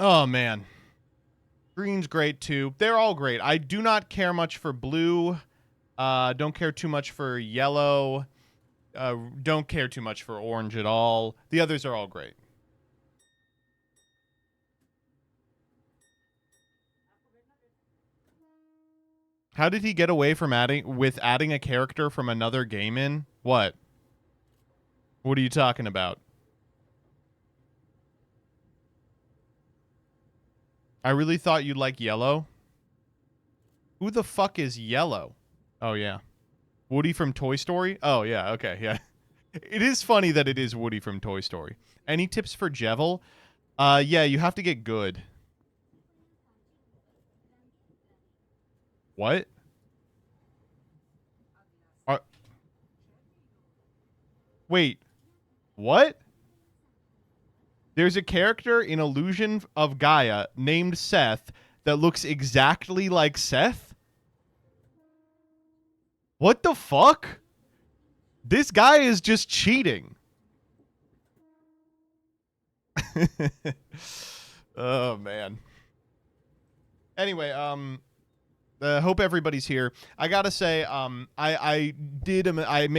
Oh, man. Green's great, too. They're all great. I do not care much for blue. Don't care too much for yellow. Don't care too much for orange at all. The others are all great. How did he get away from adding a character from another game in? What? What are you talking about? I really thought you'd like yellow. Who the fuck is yellow? Oh, yeah. Woody from Toy Story? Oh, yeah. Okay, yeah. It is funny that it is Woody from Toy Story. Any tips for Jevil? Yeah, you have to get good. What? Wait. What? There's a character in Illusion of Gaia named Seth that looks exactly like Seth? What the fuck? This guy is just cheating. Oh, man. Anyway, hope everybody's here. I gotta say, I made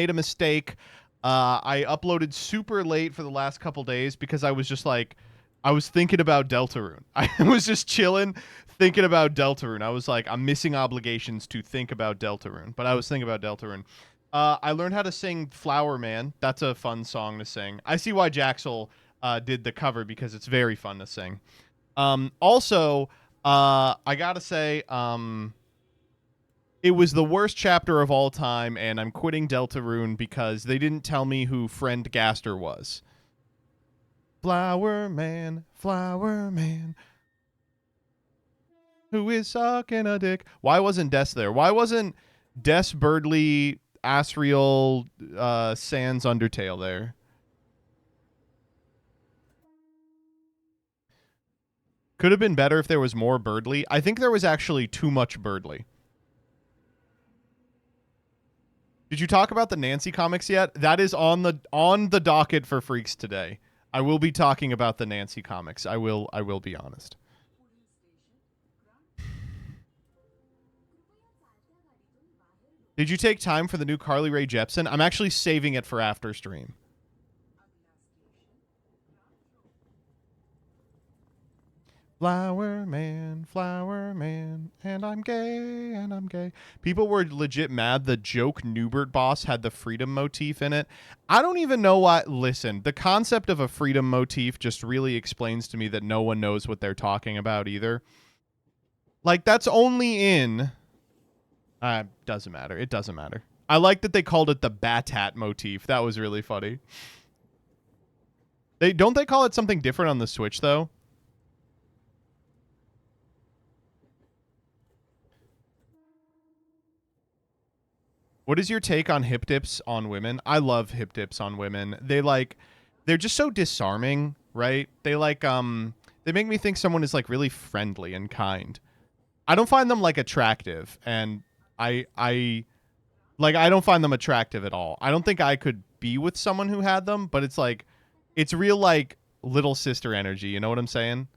a mistake. I uploaded super late for the last couple days because I was just like, I was thinking about Deltarune. I was just chilling, thinking about Deltarune. I was like, I'm missing obligations to think about Deltarune, but I was thinking about Deltarune. I learned how to sing Flower Man. That's a fun song to sing. I see why Jaxel did the cover because it's very fun to sing. Also, I gotta say, it was the worst chapter of all time, and I'm quitting Deltarune because they didn't tell me who Friend Gaster was. Flower Man, who is sucking a dick. Why wasn't Des there? Why wasn't Des Birdly, Asriel, Sans Undertale there? Could have been better if there was more Birdly. I think there was actually too much Birdly. Did you talk about the Nancy comics yet? That is on the docket for Freaks today. I will be talking about the Nancy comics. I will be honest. Did you take time for the new Carly Rae Jepsen? I'm actually saving it for after stream. Flower man, and I'm gay. People were legit mad the joke Newbert boss had the freedom motif in it. I don't even know why. Listen, the concept of a freedom motif just really explains to me that no one knows what they're talking about either. Like, that's only in... doesn't matter. It doesn't matter. I like that they called it the Bat-Hat motif. That was really funny. Don't they call it something different on the Switch, though? What is your take on hip dips on women? I love hip dips on women. They're just so disarming, right? They make me think someone is like really friendly and kind. I don't find them like attractive, and I don't find them attractive at all. I don't think I could be with someone who had them, but it's like, it's real like little sister energy. You know what I'm saying?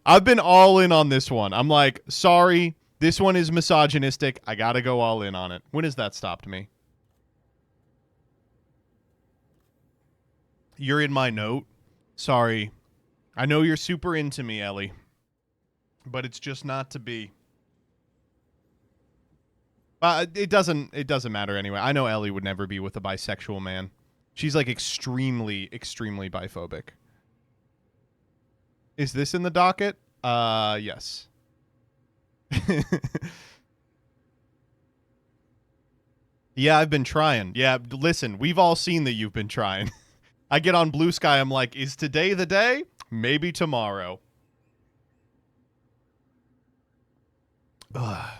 I've been all in on this one. I'm like, sorry, this one is misogynistic. I gotta go all in on it. When has that stopped me? You're in my note. Sorry. I know you're super into me, Ellie. But it's just not to be. It doesn't matter anyway. I know Ellie would never be with a bisexual man. She's like extremely, extremely biphobic. Is this in the docket? Yes. Yeah, I've been trying. Yeah, listen, we've all seen that you've been trying. I get on Blue Sky, I'm like, is today the day? Maybe tomorrow. Ugh.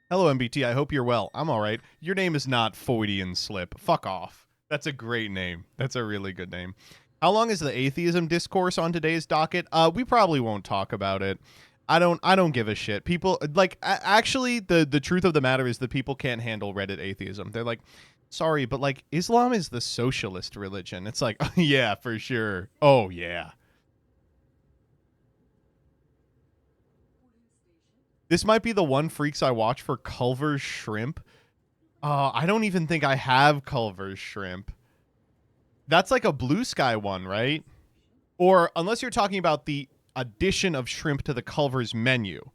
Hello, MBT. I hope you're well. I'm all right. Your name is not Freudian Slip. Fuck off. That's a great name. That's a really good name. How long is the atheism discourse on today's docket? We probably won't talk about it. I don't give a shit. People, like, actually, the truth of the matter is that people can't handle Reddit atheism. They're like, sorry, but like Islam is the socialist religion. It's like, yeah, for sure. Oh yeah. This might be the one freaks I watch for Culver's shrimp. I don't even think I have Culver's shrimp. That's like a Blue Sky one, right? Or unless you're talking about the addition of shrimp to the Culver's menu.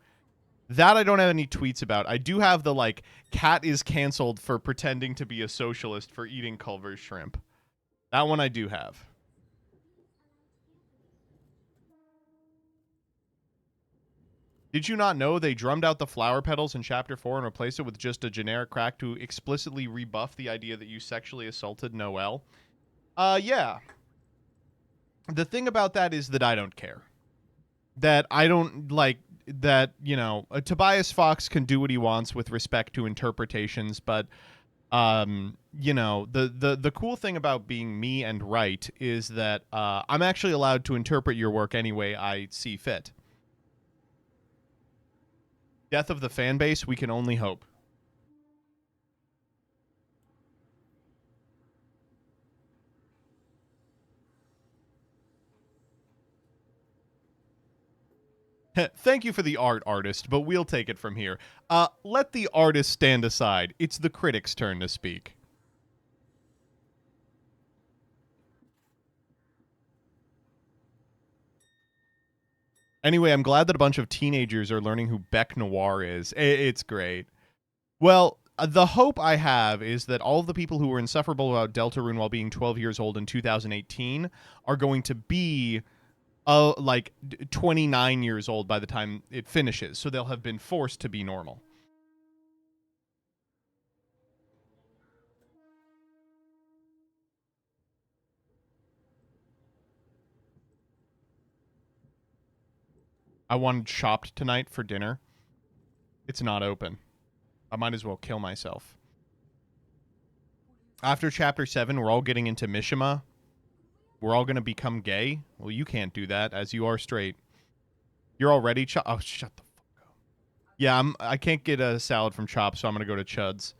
That I don't have any tweets about. I do have the like cat is canceled for pretending to be a socialist for eating Culver's shrimp. That one I do have. Did you not know they drummed out the flower petals in Chapter 4 and replaced it with just a generic crack to explicitly rebuff the idea that you sexually assaulted Noelle? Yeah. The thing about that is that I don't care. That I don't like that, you know, Tobias Fox can do what he wants with respect to interpretations, but you know, the cool thing about being me and right is that I'm actually allowed to interpret your work any way I see fit. Death of the fan base, we can only hope. Thank you for the art, artist, but we'll take it from here. Let the artist stand aside. It's the critic's turn to speak. Anyway, I'm glad that a bunch of teenagers are learning who Beck Noir is. It's great. Well, the hope I have is that all of the people who were insufferable about Deltarune while being 12 years old in 2018 are going to be like 29 years old by the time it finishes, so they'll have been forced to be normal. I wanted Chopped tonight for dinner. It's not open. I might as well kill myself. After Chapter 7, we're all getting into Mishima. We're all going to become gay. Well, you can't do that, as you are straight. You're already Oh, shut the fuck up. Yeah, I can't get a salad from Chop, so I'm going to go to Chud's.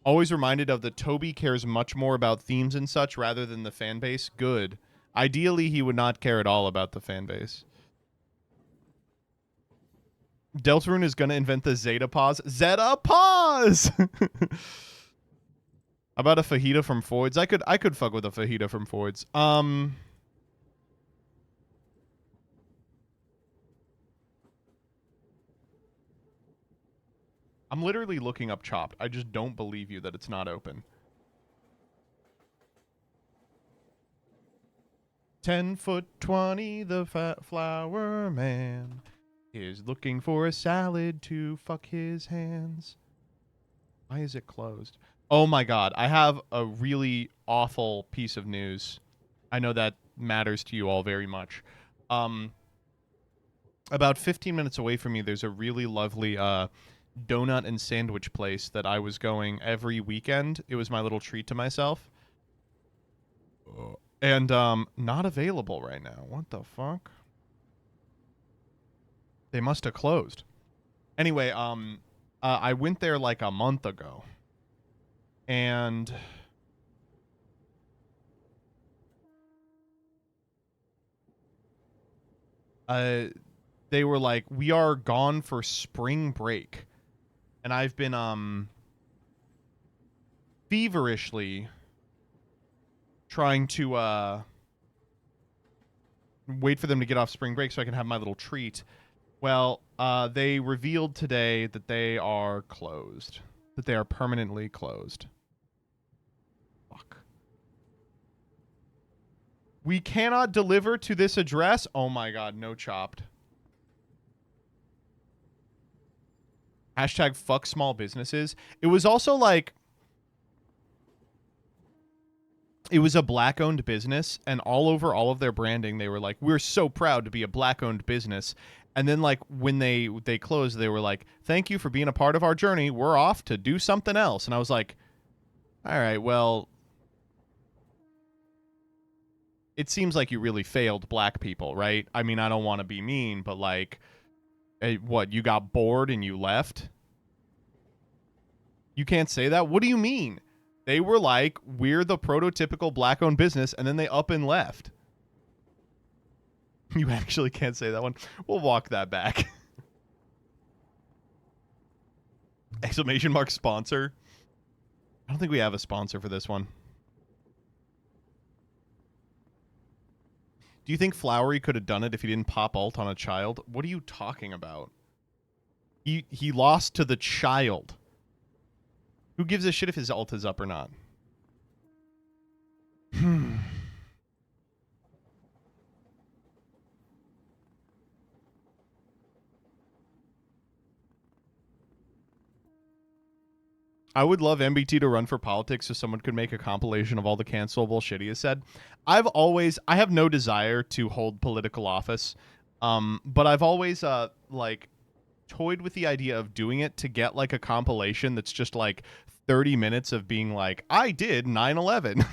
Always reminded of that Toby cares much more about themes and such rather than the fan base. Good. Ideally, he would not care at all about the fan base. Deltarune is going to invent the Zeta pause. Zeta pause! How about a fajita from Foyd's? I could fuck with a fajita from Foyd's. I'm literally looking up Chopped. I just don't believe you that it's not open. 10'20", the fat flower man is looking for a salad to fuck his hands. Why is it closed? Oh my god, I have a really awful piece of news. I know that matters to you all very much. About 15 minutes away from me, there's a really lovely donut and sandwich place that I was going every weekend. It was my little treat to myself. And not available right now. What the fuck? They must have closed. Anyway, I went there like a month ago. And they were like, "We are gone for spring break." And I've been feverishly trying to wait for them to get off spring break so I can have my little treat. Well, they revealed today that they are closed. That they are permanently closed. Fuck. We cannot deliver to this address? Oh my god, no Chopped. Hashtag fuck small businesses. It was also like, it was a black-owned business, and all over all of their branding, they were like, "We're so proud to be a black-owned business." And then, like, when they closed, they were like, "Thank you for being a part of our journey. We're off to do something else." And I was like, all right, well, it seems like you really failed black people, right? I mean, I don't want to be mean, but, like, Hey, what, you got bored and you left? You can't say that? What do you mean? They were like, we're the prototypical black-owned business, and then they up and left. You actually can't say that one. We'll walk that back. Exclamation mark sponsor. I don't think we have a sponsor for this one. Do you think Flowery could have done it if he didn't pop ult on a child? What are you talking about? He lost to the child. Who gives a shit if his ult is up or not? I would love MBT to run for politics so someone could make a compilation of all the cancelable shit he has said. I have no desire to hold political office, but I've always, like, toyed with the idea of doing it to get, like, a compilation that's just, like, 30 minutes of being like, I did 9/11.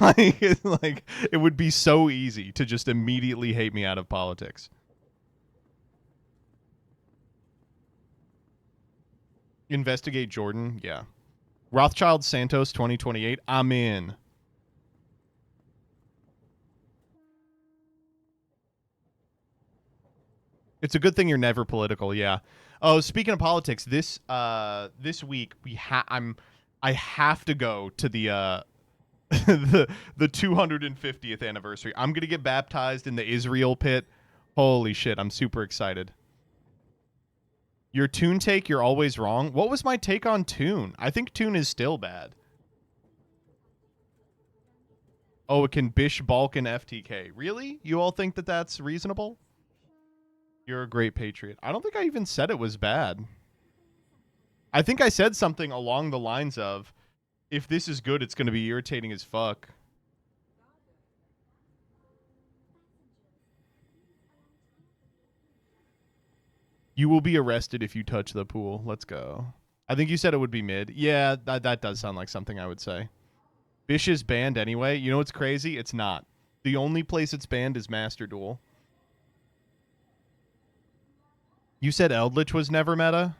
Like, it would be so easy to just immediately hate me out of politics. Investigate Jordan, yeah. Rothschild Santos 2028. I'm in. It's a good thing you're never political, yeah. Oh, speaking of politics, this week I have to go to the the 250th anniversary. I'm gonna get baptized in the Israel pit. Holy shit, I'm super excited. Your Toon take, you're always wrong. What was my take on Toon? I think Toon is still bad. Oh, it can bish, bulk, and FTK. Really? You all think that that's reasonable? You're a great patriot. I don't think I even said it was bad. I think I said something along the lines of, if this is good, it's going to be irritating as fuck. You will be arrested if you touch the pool. Let's go. I think you said it would be mid. Yeah, that does sound like something I would say. Bish is banned anyway. You know what's crazy? It's not. The only place it's banned is Master Duel. You said Eldritch was never meta?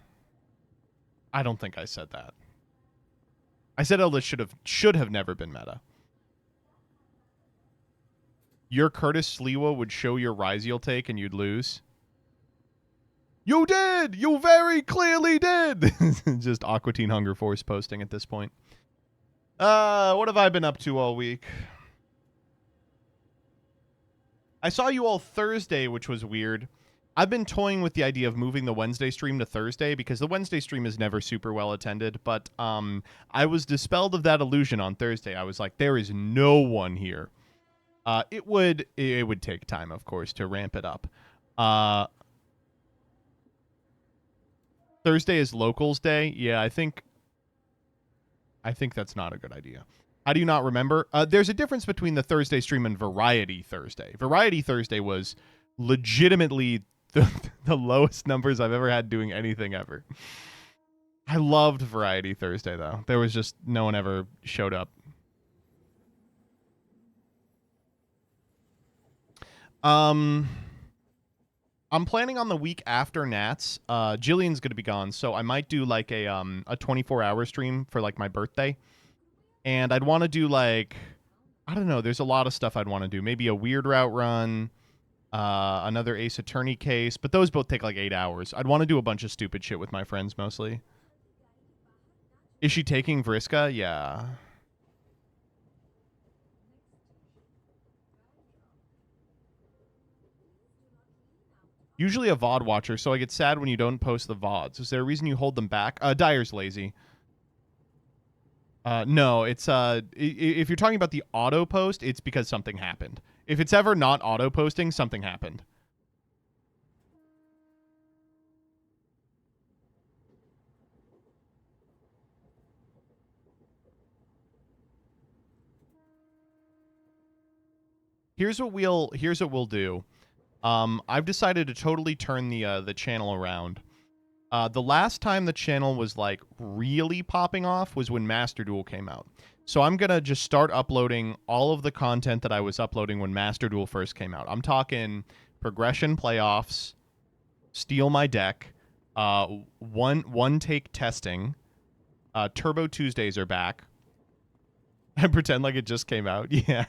I don't think I said that. I said Eldritch should have never been meta. Your Curtis Sliwa would show your Ryziel take and you'd lose. You did! You very clearly did! Just Aqua Teen Hunger Force posting at this point. What have I been up to all week? I saw you all Thursday, which was weird. I've been toying with the idea of moving the Wednesday stream to Thursday because the Wednesday stream is never super well attended, but I was dispelled of that illusion on Thursday. I was like, there is no one here. It would take time, of course, to ramp it up. Thursday is Locals Day. Yeah, I think that's not a good idea. How do you not remember? There's a difference between the Thursday stream and Variety Thursday. Variety Thursday was legitimately the lowest numbers I've ever had doing anything ever. I loved Variety Thursday, though. There was just no one ever showed up. I'm planning on the week after Nats. Jillian's going to be gone, so I might do like a 24-hour stream for like my birthday. And I'd want to do like, I don't know, there's a lot of stuff I'd want to do. Maybe a weird route run, another Ace Attorney case, but those both take like 8 hours. I'd want to do a bunch of stupid shit with my friends mostly. Is she taking Vriska? Yeah. Usually a VOD watcher, so I get sad when you don't post the VODs. Is there a reason you hold them back? Dyer's lazy. No, it's if you're talking about the auto post, it's because something happened. If it's ever not auto posting, something happened. Here's what we'll do. I've decided to totally turn the channel around. The last time the channel was like really popping off was when Master Duel came out. So I'm going to just start uploading all of the content that I was uploading when Master Duel first came out. I'm talking progression playoffs, steal my deck, One take testing. Turbo Tuesdays are back. And pretend like it just came out. Yeah.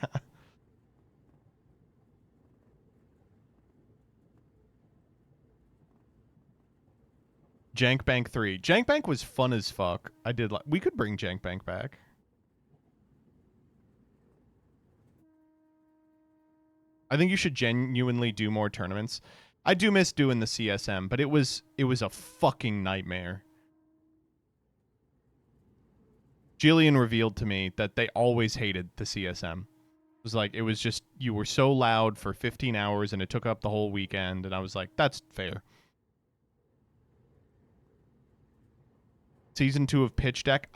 Jank Bank 3. Jank Bank was fun as fuck. We could bring Jank Bank back. I think you should genuinely do more tournaments. I do miss doing the CSM, but it was a fucking nightmare. Jillian revealed to me that they always hated the CSM. It was like, it was just, you were so loud for 15 hours and it took up the whole weekend, and I was like, that's fair. Season 2 of Pitch Deck.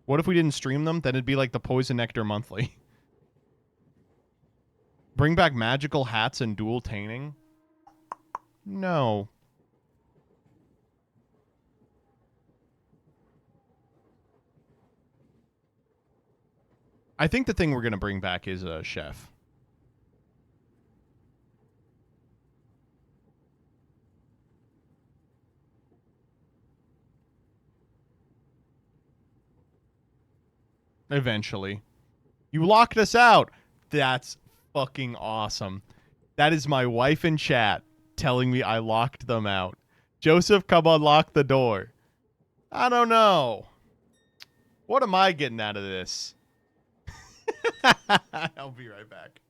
What if we didn't stream them? Then it'd be like the Poison Nectar Monthly. Bring back magical hats and dual tainting? No. I think the thing we're going to bring back is a chef. Eventually. You locked us out. That's fucking awesome. That is my wife in chat telling me I locked them out. Joseph, come unlock the door. I don't know. What am I getting out of this? I'll be right back.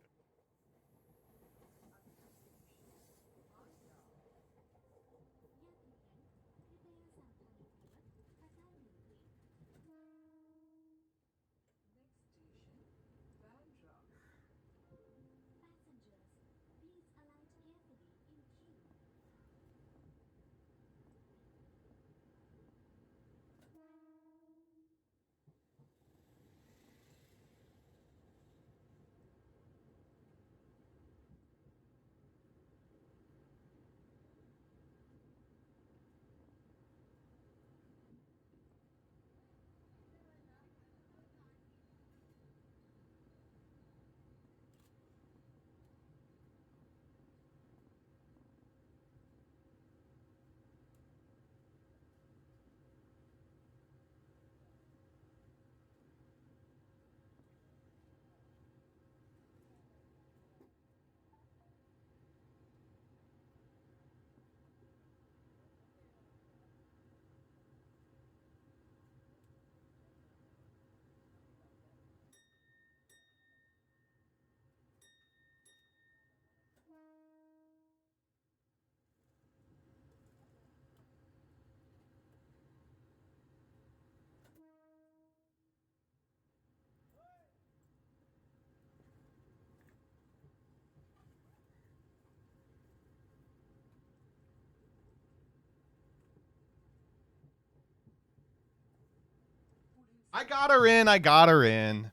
I got her in. I got her in.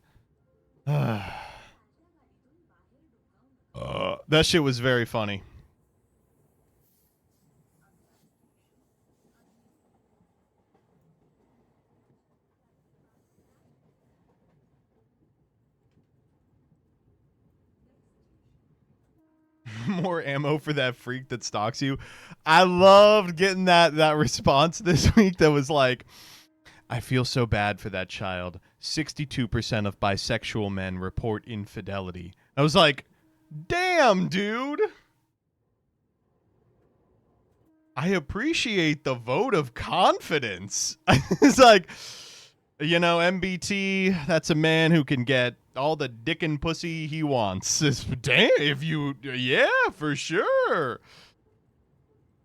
That shit was very funny. More ammo for that freak that stalks you. I loved getting that response this week that was like, I feel so bad for that child. 62% of bisexual men report infidelity. I was like, damn, dude. I appreciate the vote of confidence. It's like, you know, MBT, that's a man who can get all the dick and pussy he wants. Damn, yeah, for sure.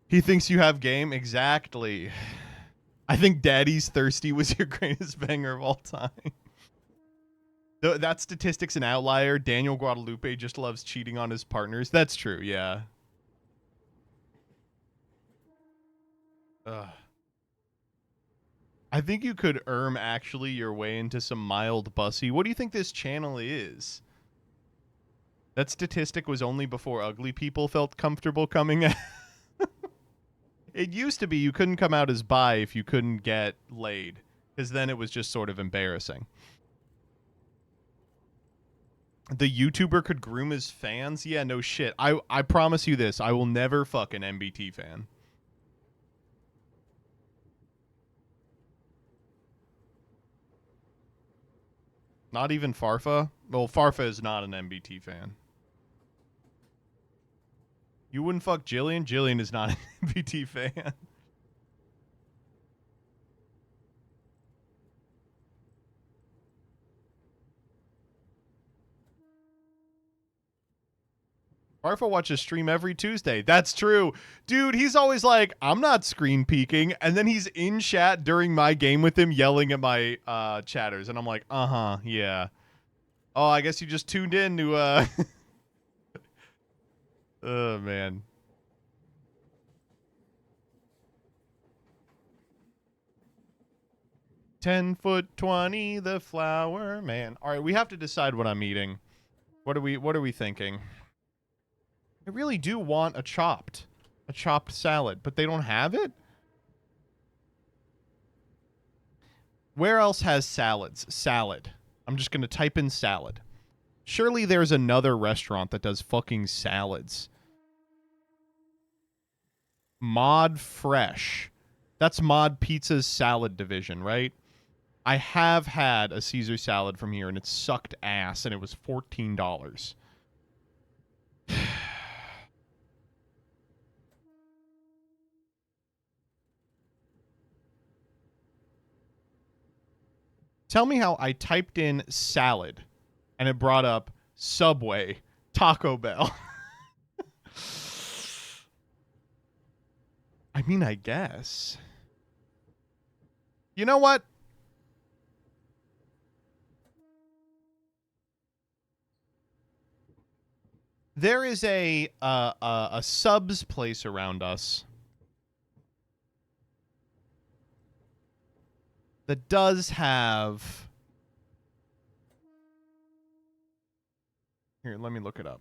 He thinks you have game? Exactly. I think Daddy's Thirsty was your greatest banger of all time. That statistic's an outlier. Daniel Guadalupe just loves cheating on his partners. That's true, yeah. I think you could actually your way into some mild bussy. What do you think this channel is? That statistic was only before ugly people felt comfortable coming out. It used to be you couldn't come out as bi if you couldn't get laid, because then it was just sort of embarrassing. The YouTuber could groom his fans? Yeah, no shit. I promise you this. I will never fuck an MBT fan. Not even Farfa? Well, Farfa is not an MBT fan. You wouldn't fuck Jillian? Jillian is not an MBT fan. Farfa watches stream every Tuesday. That's true. Dude, he's always like, I'm not screen peeking. And then he's in chat during my game with him yelling at my chatters. And I'm like, uh-huh, yeah. Oh, I guess you just tuned in to... oh, man. $10'20", the flower man. All right, we have to decide what I'm eating. What are we thinking? I really do want a chopped salad, but they don't have it? Where else has salads? Salad. I'm just going to type in salad. Surely there's another restaurant that does fucking salads. Mod Fresh. That's Mod Pizza's salad division, right? I have had a Caesar salad from here, and it sucked ass, and it was $14. Tell me how I typed in salad, and it brought up Subway, Taco Bell. I mean, I guess. You know what? There is a subs place around us that does have... Here, let me look it up.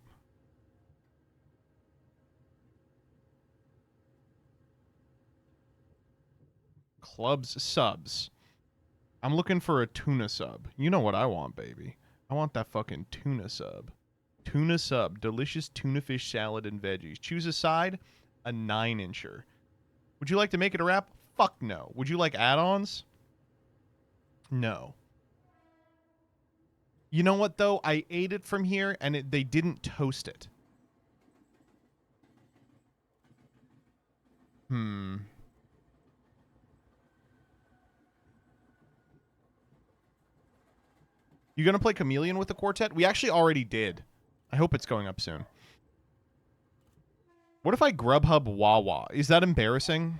Clubs subs. I'm looking for a tuna sub. You know what I want, baby. I want that fucking tuna sub. Tuna sub. Delicious tuna fish salad and veggies. Choose a side. A 9-incher. Would you like to make it a wrap? Fuck no. Would you like add-ons? No. You know what, though? I ate it from here, and they didn't toast it. You gonna play Chameleon with the quartet? We actually already did. I hope it's going up soon. What if I Grubhub Wawa? Is that embarrassing?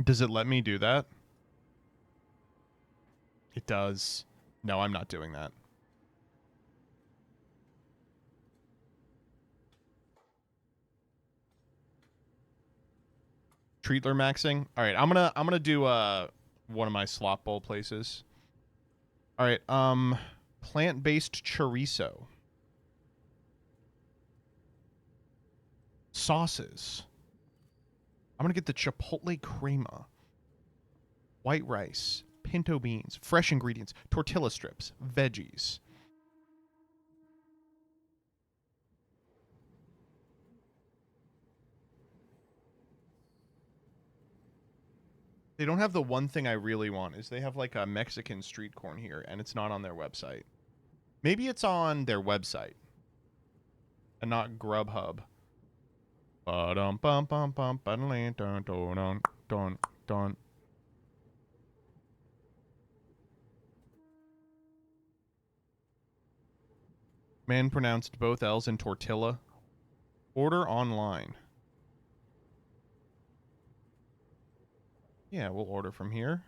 Does it let me do that? It does. No, I'm not doing that. Treatler maxing. All right, I'm gonna do one of my slop bowl places. All right, plant-based chorizo. Sauces. I'm gonna get the chipotle crema. White rice, pinto beans, fresh ingredients, tortilla strips, veggies. They don't have the one thing I really want, is they have like a Mexican street corn here, and it's not on their website. Maybe it's on their website and not Grubhub. Man pronounced both L's in tortilla. Order online. Yeah, we'll order from here.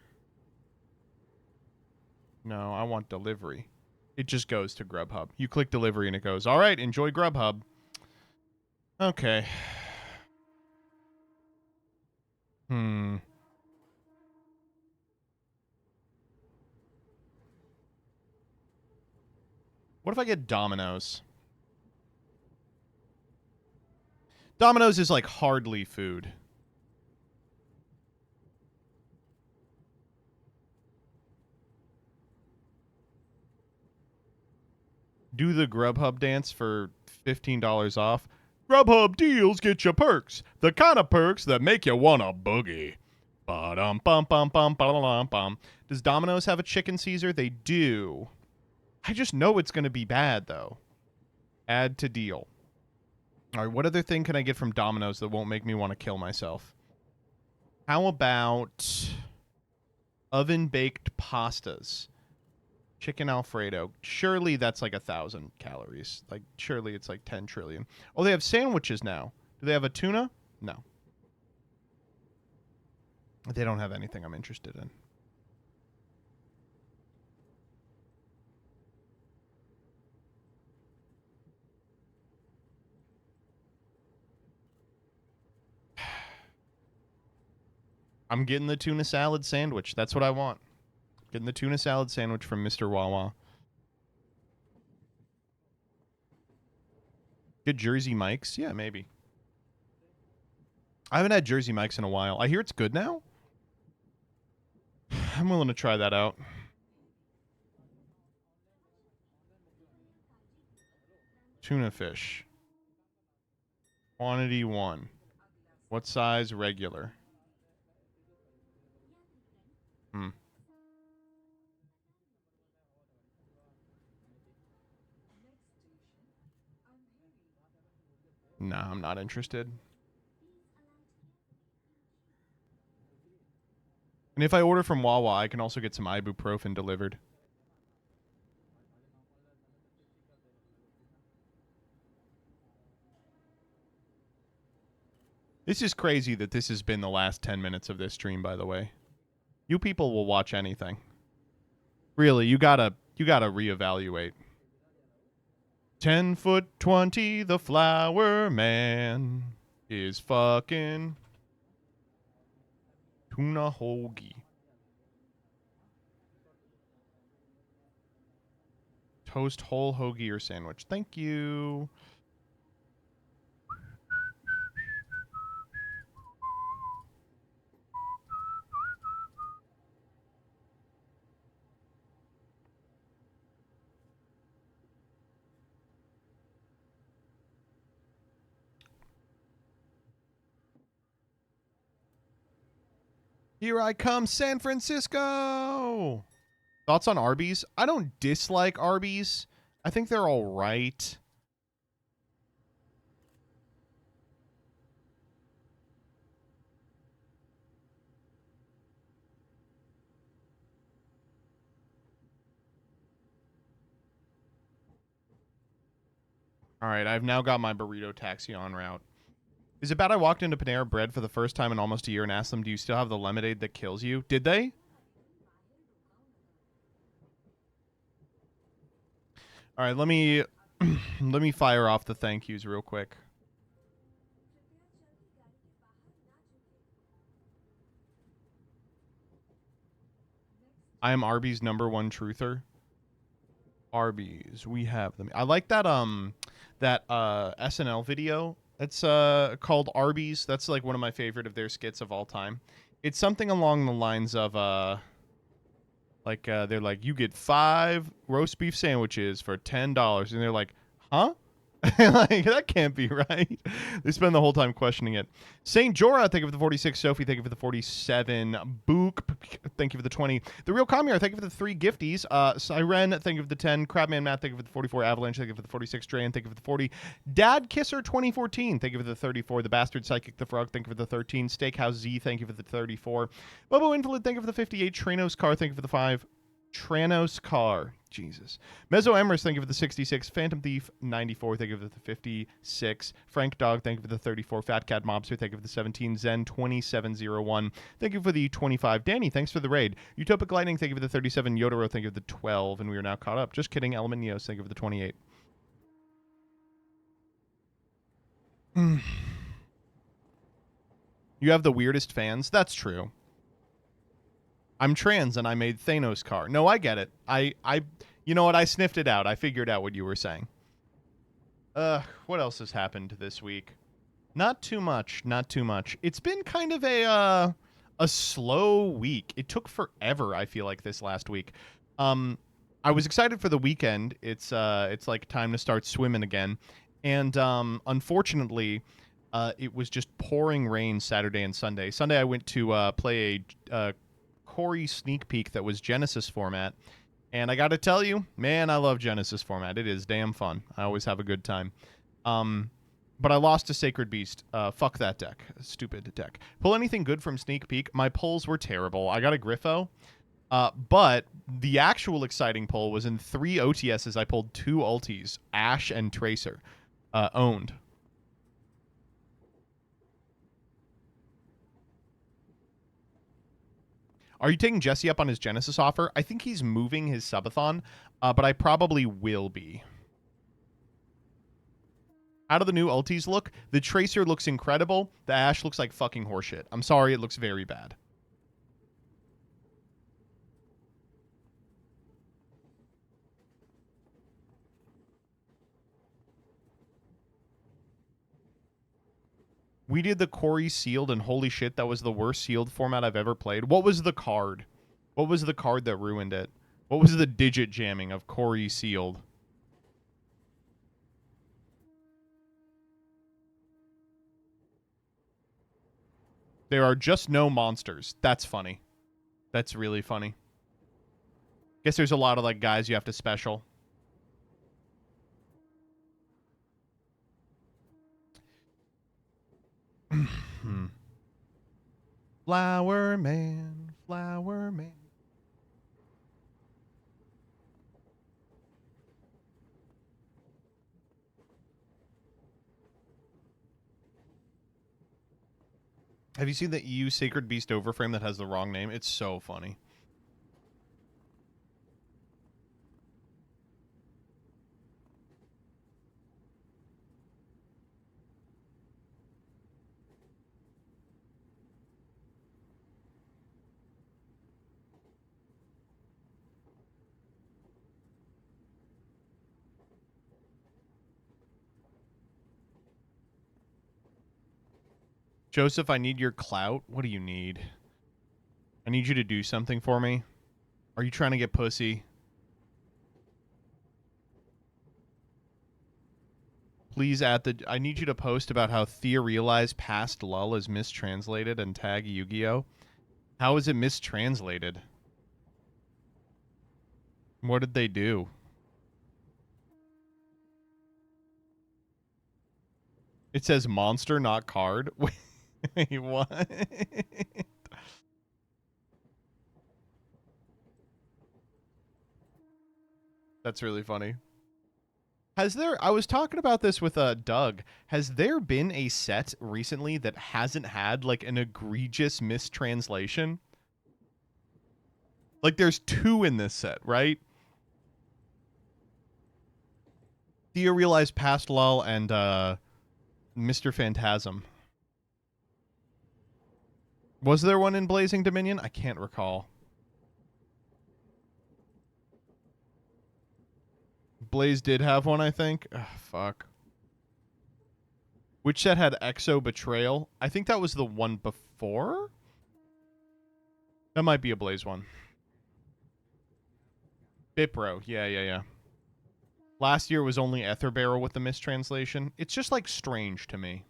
No, I want delivery. It just goes to Grubhub. You click delivery and it goes, all right, enjoy Grubhub. Okay. What if I get Domino's? Domino's is like hardly food. Do the Grubhub dance for $15 off. Grubhub deals get you perks. The kind of perks that make you want a boogie. Ba-dum, bum, bum, bum, ba-dum, bum. Does Domino's have a chicken Caesar? They do. I just know it's going to be bad, though. Add to deal. All right, what other thing can I get from Domino's that won't make me want to kill myself? How about oven-baked pastas? Chicken Alfredo. Surely that's like 1,000 calories. Like, surely it's like 10 trillion. Oh, they have sandwiches now. Do they have a tuna? No. They don't have anything I'm interested in. I'm getting the tuna salad sandwich. That's what I want. Getting the tuna salad sandwich from Mr. Wawa. Good Jersey Mike's? Yeah, maybe. I haven't had Jersey Mike's in a while. I hear it's good now. I'm willing to try that out. Tuna fish. Quantity 1. What size? Regular. Nah, I'm not interested. And if I order from Wawa, I can also get some ibuprofen delivered. This is crazy that this has been the last 10 minutes of this stream, by the way. You people will watch anything. Really, you gotta reevaluate. 10 foot 20, the flower man is fucking tuna hoagie. Toast whole hoagie or sandwich. Thank you. Here I come, San Francisco. Thoughts on Arby's? I don't dislike Arby's. I think they're all right. All right, I've now got my burrito taxi en route. Is it bad I walked into Panera Bread for the first time in almost a year and asked them, do you still have the lemonade that kills you? Did they? All right, let me fire off the thank yous real quick. I am Arby's #1 truther. Arby's, we have them. I like that SNL video. It's called Arby's. That's like one of my favorite of their skits of all time. It's something along the lines of they're like, you get 5 roast beef sandwiches for $10, and they're like, huh? Like, that can't be right. They spend the whole time questioning it. Saint Jorah, thank you for the 46. Sophie, thank you for the 47. Book, thank you for the 20. The Real Commune, thank you for the 3 gifties. Siren, thank you for the 10. Crabman Matt, thank you for the 44. Avalanche, thank you for the 46. Drayan, thank you for the 40. Dad Kisser 2014, thank you for the 34. The Bastard Psychic the Frog, thank you for the 13. Steakhouse Z, thank you for the 34. Bobo Invalid, thank you for the 58. Tranos Car, thank you for the 5. Tranos Car. Jesus. Mezzo Emrys, thank you for the 66. Phantom Thief, 94. Thank you for the 56. Frank Dog, thank you for the 34. Fat Cat Mobster, thank you for the 17. Zen, 2701. Thank you for the 25. Danny, thanks for the raid. Utopic Lightning, thank you for the 37. Yodoro, thank you for the 12. And we are now caught up. Just kidding. Element Neos, thank you for the 28. You have the weirdest fans? That's true. I'm trans and I made Thanos Car. No, I get it. You know what? I sniffed it out. I figured out what you were saying. What else has happened this week? Not too much. Not too much. It's been kind of a slow week. It took forever, I feel like, this last week. I was excited for the weekend. It's like time to start swimming again, and unfortunately, it was just pouring rain Saturday and Sunday. Sunday I went to play a Corey sneak peek that was Genesis format, and I got to tell you, man, I love Genesis format. It is damn fun. I always have a good time. Um, but I lost to Sacred Beast. Fuck that deck. Stupid deck. Pull anything good from Sneak Peek. My pulls were terrible. I got a Griffo. But the actual exciting pull was in 3 OTSs. I pulled 2 ultis, Ash and Tracer, owned. Are you taking Jesse up on his Genesis offer? I think he's moving his subathon, but I probably will be. How do the new ultis look? The Tracer looks incredible. The Ash looks like fucking horseshit. I'm sorry, it looks very bad. We did the Corey sealed, and holy shit, that was the worst sealed format I've ever played. What was the card? What was the card that ruined it? What was the digit jamming of Corey sealed? There are just no monsters. That's funny. That's really funny. Guess there's a lot of like guys you have to special. Flower man, flower man. Have you seen the EU Sacred Beast overframe that has the wrong name? It's so funny. Joseph, I need your clout. What do you need? I need you to do something for me. Are you trying to get pussy? Please I need you to post about how Thea realized past lull is mistranslated and tag Yu-Gi-Oh. How is it mistranslated? What did they do? It says monster, not card. Wait, what? That's really funny. I was talking about this with Doug. Has there been a set recently that hasn't had like an egregious mistranslation? Like there's 2 in this set, right? Thea realized past lull and Mr. Phantasm. Was there one in Blazing Dominion? I can't recall. Blaze did have one, I think. Ugh, fuck. Which set had Exo Betrayal? I think that was the one before? That might be a Blaze one. Bipro. Yeah. Last year was only Ether Barrel with the mistranslation. It's just, like, strange to me.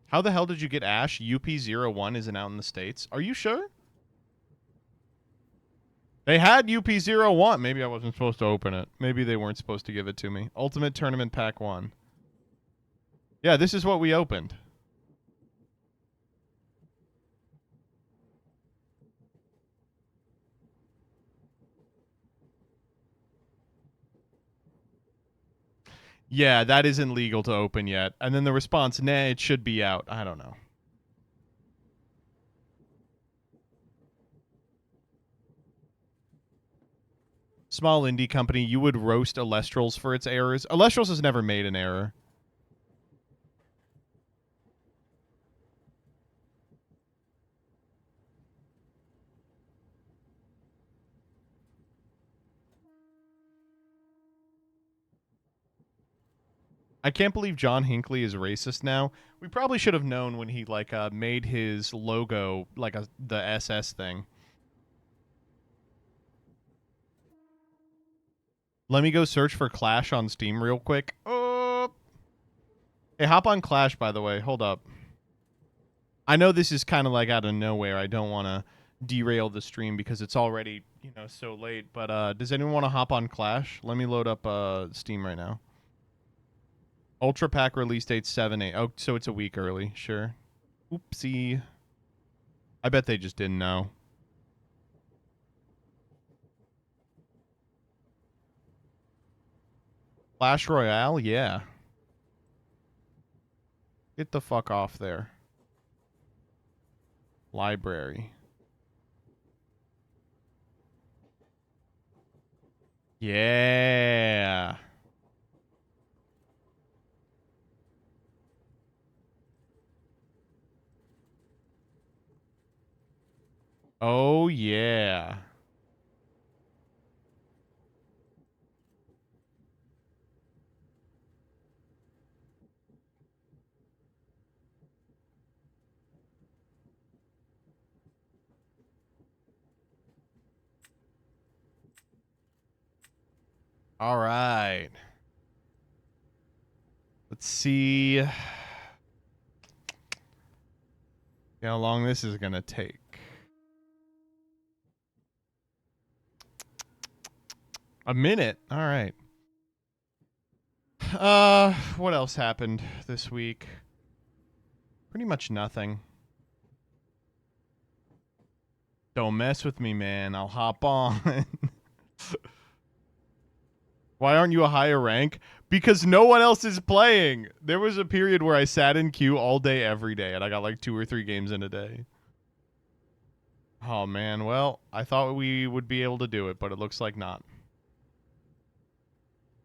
How the hell did you get Ash? UP01 isn't out in the States. Are you sure? They had UP01. Maybe I wasn't supposed to open it. Maybe they weren't supposed to give it to me. Ultimate Tournament Pack 1. Yeah, this is what we opened. Yeah, that isn't legal to open yet. And then the response, nah, it should be out. I don't know. Small indie company, you would roast Alestrals for its errors. Alestrals has never made an error. I can't believe John Hinckley is racist now. We probably should have known when he like made his logo like the SS thing. Let me go search for Clash on Steam real quick. Oh. Hey, hop on Clash, by the way. Hold up. I know this is kind of like out of nowhere. I don't want to derail the stream because it's already, you know, so late. But does anyone want to hop on Clash? Let me load up Steam right now. Ultra Pack release date 7/8. Oh, so it's a week early. Sure. Oopsie. I bet they just didn't know. Clash Royale? Yeah. Get the fuck off there. Library. Yeah. Oh, yeah. All right. Let's see how long this is going to take. A minute. All right. What else happened this week? Pretty much nothing. Don't mess with me, man. I'll hop on. Why aren't you a higher rank? Because no one else is playing. There was a period where I sat in queue all day, every day, and I got like 2 or 3 games in a day. Oh, man. Well, I thought we would be able to do it, but it looks like not.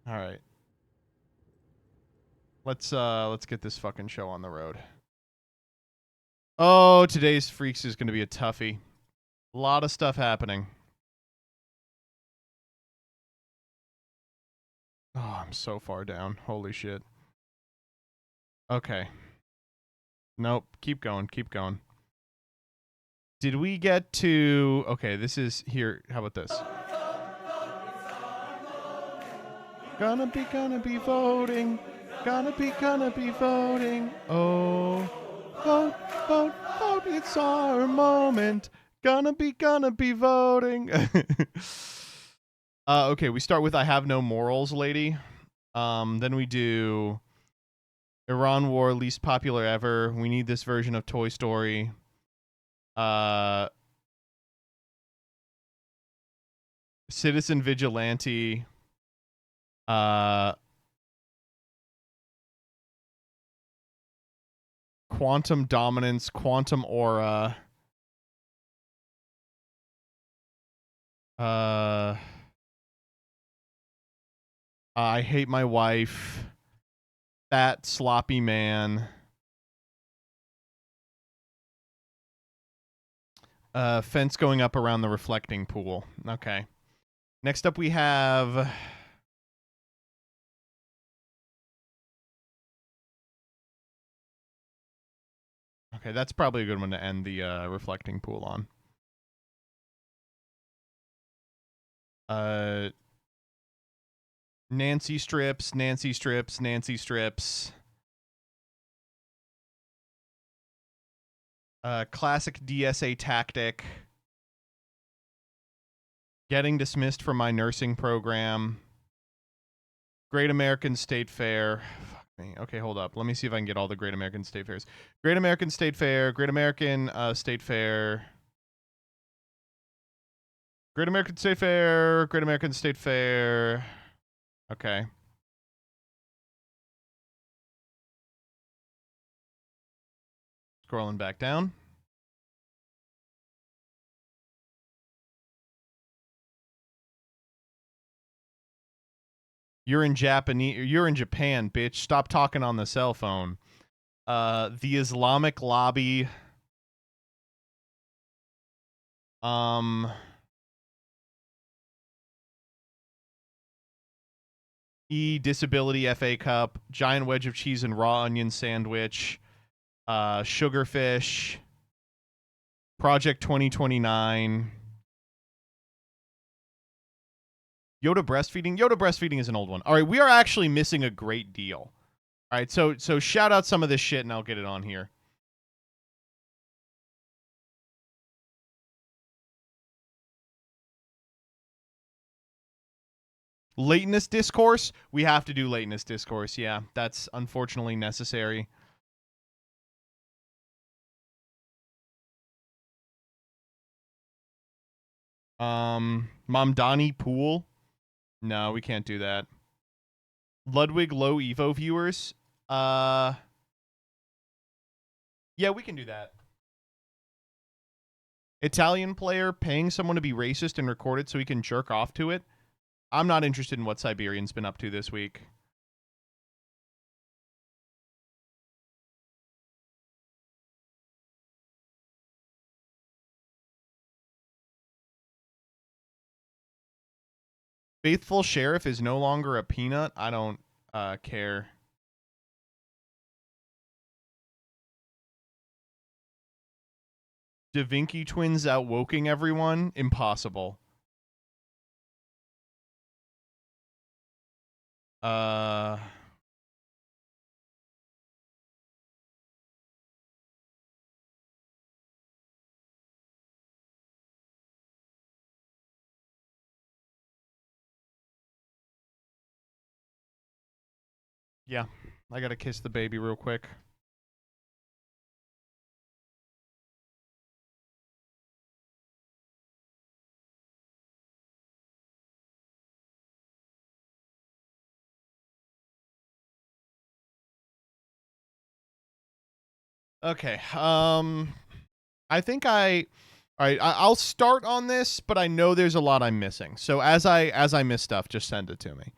All right. Let's get this fucking show on the road. Oh, today's Freaks is going to be a toughie. A lot of stuff happening. Oh, I'm so far down. Holy shit. Okay. Nope. Keep going. Keep going. Did we get to... Okay, this is... Here, how about this? Gonna be voting. Gonna be voting. Oh, vote, vote, vote. It's our moment. Gonna be voting. Okay, we start with I Have No Morals, lady. Then we do Iran War, least popular ever. We need this version of Toy Story. Citizen Vigilante. Quantum Dominance, Quantum Aura. I Hate My Wife. Fat Sloppy Man. Fence going up around the reflecting pool. Okay. Next up we have... Okay, that's probably a good one to end the reflecting pool on. Nancy strips, Nancy strips, Nancy strips. Classic DSA tactic. Getting dismissed from my nursing program. Great American State Fair. Fuck me. Okay, hold up. Let me see if I can get all the Great American State Fairs. Great American State Fair. Great American State Fair. Great American State Fair. Great American State Fair. Okay. Scrolling back down. You're in Japan, bitch. Stop talking on the cell phone. The Islamic lobby. Disability FA Cup, giant wedge of cheese and raw onion sandwich, sugarfish, Project 2029, Yoda breastfeeding. Yoda breastfeeding is an old one. All right, we are actually missing a great deal. All right, so shout out some of this shit and I'll get it on here. Lateness discourse. We have to do lateness discourse. Yeah, that's unfortunately necessary. Mamdani Pool. No, we can't do that. Ludwig low Evo viewers. Yeah, we can do that. Italian player paying someone to be racist and record it so he can jerk off to it. I'm not interested in what Siberian's been up to this week. Faithful Sheriff is no longer a peanut. I don't care. Da Vinci twins outwoking everyone? Impossible. Yeah, I gotta kiss the baby real quick. Okay. I think all right, I'll start on this, but I know there's a lot I'm missing. So as I miss stuff, just send it to me.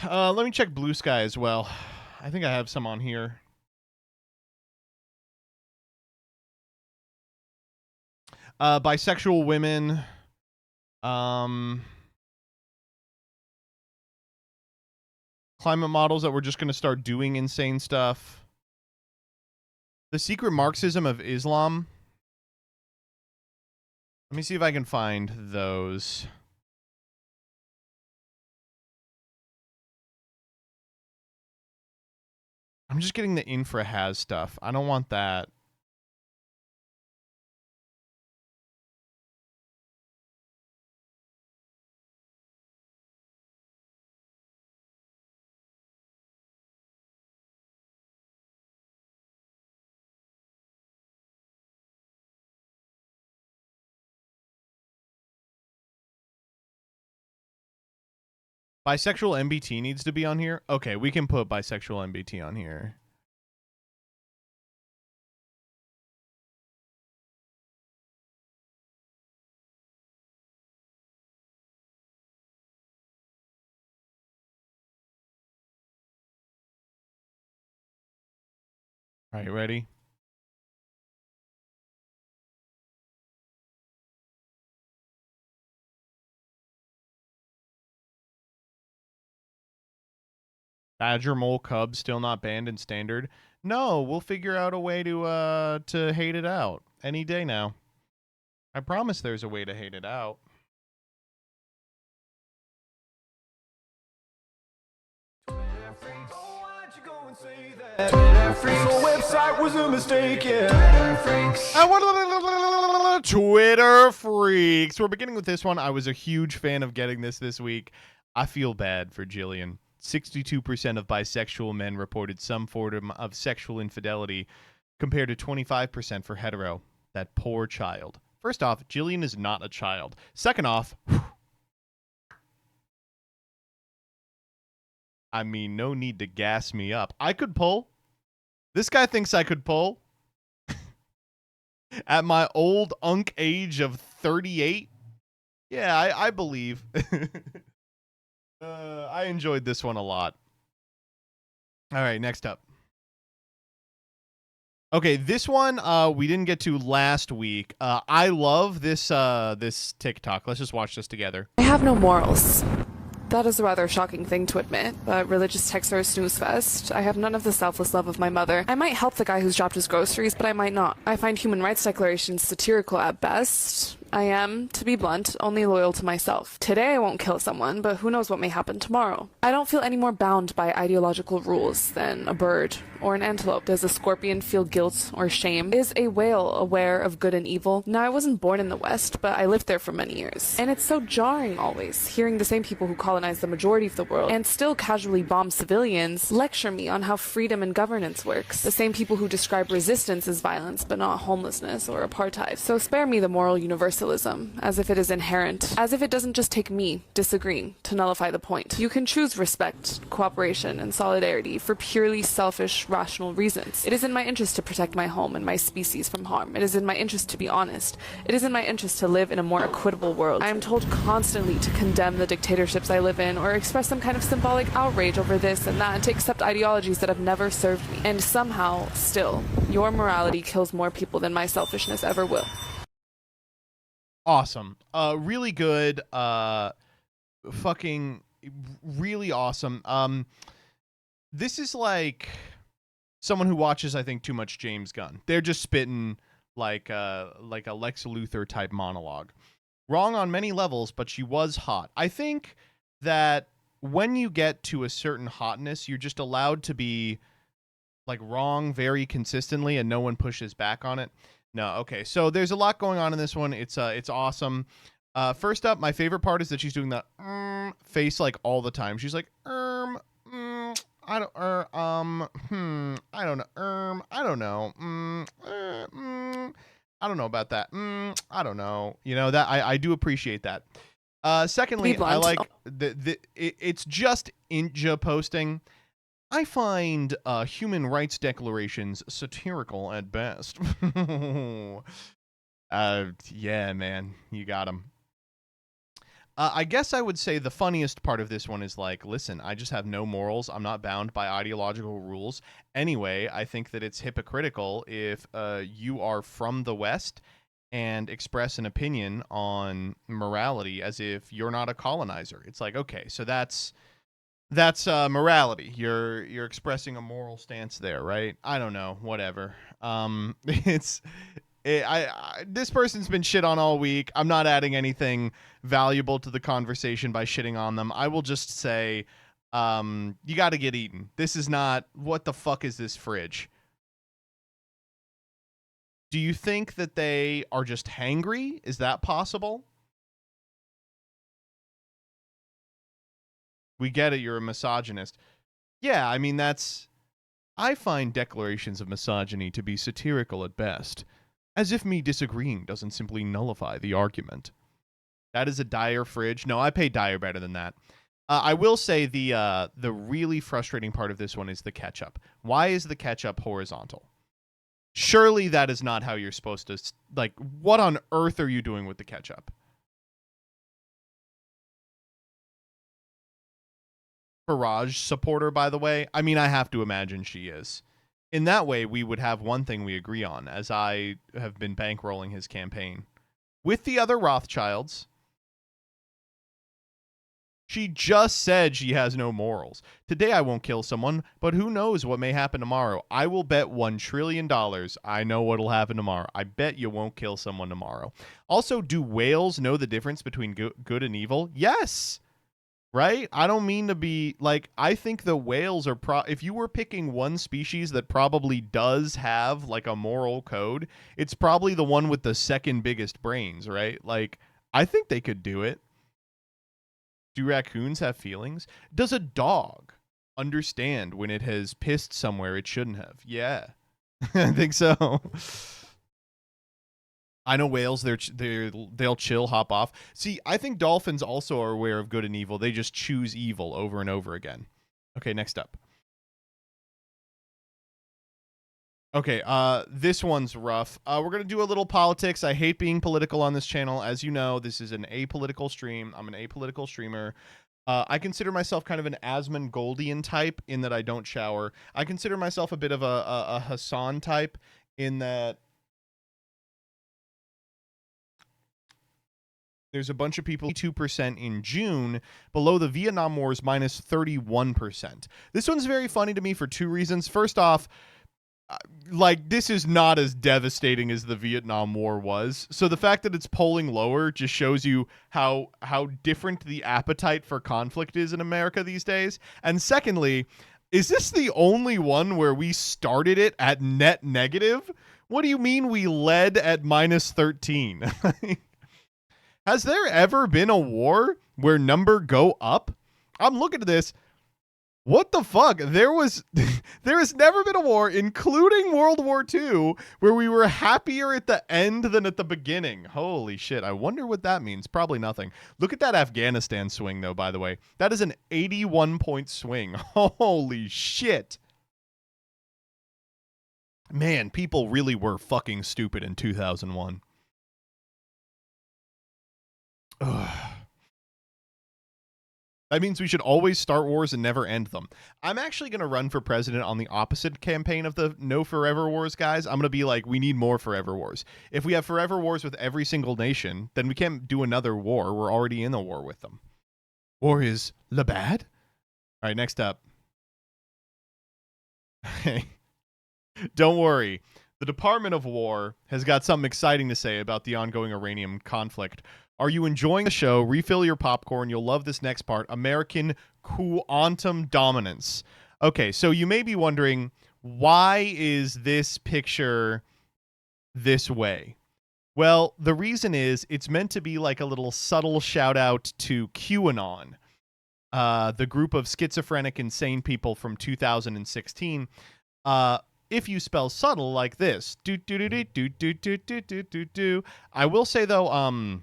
Let me check Blue Sky as well. I think I have some on here. Bisexual women. Climate models that we're just going to start doing insane stuff. The secret Marxism of Islam. Let me see if I can find those. I'm just getting the infra has stuff. I don't want that. Bisexual MBT needs to be on here. Okay, we can put bisexual MBT on here. All right, ready? Badger, mole, cub still not banned in standard. No, we'll figure out a way to hate it out any day now. I promise there's a way to hate it out. Website was a mistake, yeah. Twitter freaks. We're beginning with this one. I was a huge fan of getting this week. I feel bad for Jillian. 62% of bisexual men reported some form of sexual infidelity, compared to 25% for hetero. That poor child. First off, Jillian is not a child. Second off, I mean, no need to gas me up. I could pull. This guy thinks I could pull. At my old unk age of 38. Yeah, I believe. I enjoyed this one a lot. All right, next up. Okay, this one we didn't get to last week. I love this this TikTok. Let's just watch this together. I have no morals. That is a rather shocking thing to admit, but religious texts are a snooze fest. I have none of the selfless love of my mother. I might help the guy who's dropped his groceries, but I might not. I find human rights declarations satirical at best. I am, to be blunt, only loyal to myself. Today I won't kill someone, but who knows what may happen tomorrow. I don't feel any more bound by ideological rules than a bird or an antelope. Does a scorpion feel guilt or shame? Is a whale aware of good and evil? Now, I wasn't born in the West, but I lived there for many years. And it's so jarring always, hearing the same people who colonize the majority of the world and still casually bomb civilians lecture me on how freedom and governance works. The same people who describe resistance as violence, but not homelessness or apartheid. So spare me the moral universalism, as if it is inherent, as if it doesn't just take me disagreeing to nullify the point. You can choose respect, cooperation, and solidarity for purely selfish, rational reasons. It is in my interest to protect my home and my species from harm. It is in my interest to be honest. It is in my interest to live in a more equitable world. I am told constantly to condemn the dictatorships I live in, or express some kind of symbolic outrage over this and that, and to accept ideologies that have never served me. And somehow, still, your morality kills more people than my selfishness ever will. Awesome. Really good. Fucking really awesome. This is like someone who watches, I think, too much James Gunn. They're just spitting like a Lex Luthor type monologue. Wrong on many levels, but she was hot. I think that when you get to a certain hotness, you're just allowed to be like wrong very consistently and no one pushes back on it. No, okay. So there's a lot going on in this one. It's awesome. First up, my favorite part is that she's doing the face like all the time. She's like, I don't I don't know, I don't know, I don't know about that, I don't know. You know that I do appreciate that. Secondly, I like it's just Inja posting. I find human rights declarations satirical at best. Yeah, man, you got him. I guess I would say the funniest part of this one is like, listen, I just have no morals. I'm not bound by ideological rules. Anyway, I think that it's hypocritical if you are from the West and express an opinion on morality as if you're not a colonizer. It's like, okay, so that's morality. You're expressing a moral stance there, right? I don't know, whatever. This person's been shit on all week. I'm not adding anything valuable to the conversation by shitting on them. I will just say, you got to get eaten. This is not, what the fuck is this fridge? Do you think that they are just hangry? Is that possible? We get it, you're a misogynist. Yeah, I mean, I find declarations of misogyny to be satirical at best. As if me disagreeing doesn't simply nullify the argument. That is a dire fridge. No, I pay dire better than that. I will say the really frustrating part of this one is the ketchup. Why is the ketchup horizontal? Surely that is not how you're supposed to... Like, what on earth are you doing with the ketchup? Farage supporter, by the way. I mean, I have to imagine she is. In that way, we would have one thing we agree on, as I have been bankrolling his campaign. With the other Rothschilds, she just said she has no morals. Today I won't kill someone, but who knows what may happen tomorrow. I will bet $1 trillion I know what'll happen tomorrow. I bet you won't kill someone tomorrow. Also, do whales know the difference between good and evil? Yes! Right? I don't mean to be like, I think the whales are if you were picking one species that probably does have like a moral code, it's probably the one with the second biggest brains, right? Like, I think they could do it. Do raccoons have feelings? Does a dog understand when it has pissed somewhere it shouldn't have? Yeah. I think so. I know whales, they'll chill, hop off. See, I think dolphins also are aware of good and evil. They just choose evil over and over again. Okay, next up. Okay, this one's rough. We're going to do a little politics. I hate being political on this channel. As you know, this is an apolitical stream. I'm an apolitical streamer. I consider myself kind of an Asmongoldie type in that I don't shower. I consider myself a bit of a Hassan type in that There's a bunch of people 2% in June, below the Vietnam War's minus 31%. This one's very funny to me for two reasons. First off, like, this is not as devastating as the Vietnam War was. So the fact that it's polling lower just shows you how different the appetite for conflict is in America these days. And secondly, is this the only one where we started it at net negative? What do you mean we led at minus 13? Has there ever been a war where number go up? I'm looking at this. What the fuck? There has never been a war, including World War II, where we were happier at the end than at the beginning. Holy shit. I wonder what that means. Probably nothing. Look at that Afghanistan swing, though, by the way. That is an 81-point swing. Holy shit. Man, people really were fucking stupid in 2001. Ugh. That means we should always start wars and never end them. I'm actually going to run for president on the opposite campaign of the no forever wars, guys. I'm going to be like, we need more forever wars. If we have forever wars with every single nation, then we can't do another war. We're already in a war with them. War is le bad? All right, next up. Don't worry. The Department of War has got something exciting to say about the ongoing Iranian conflict. Are you enjoying the show? Refill your popcorn. You'll love this next part. American quantum dominance. Okay, so you may be wondering, why is this picture this way? Well, the reason is it's meant to be like a little subtle shout out to QAnon, the group of schizophrenic, insane people from 2016. If you spell subtle like this, I will say though,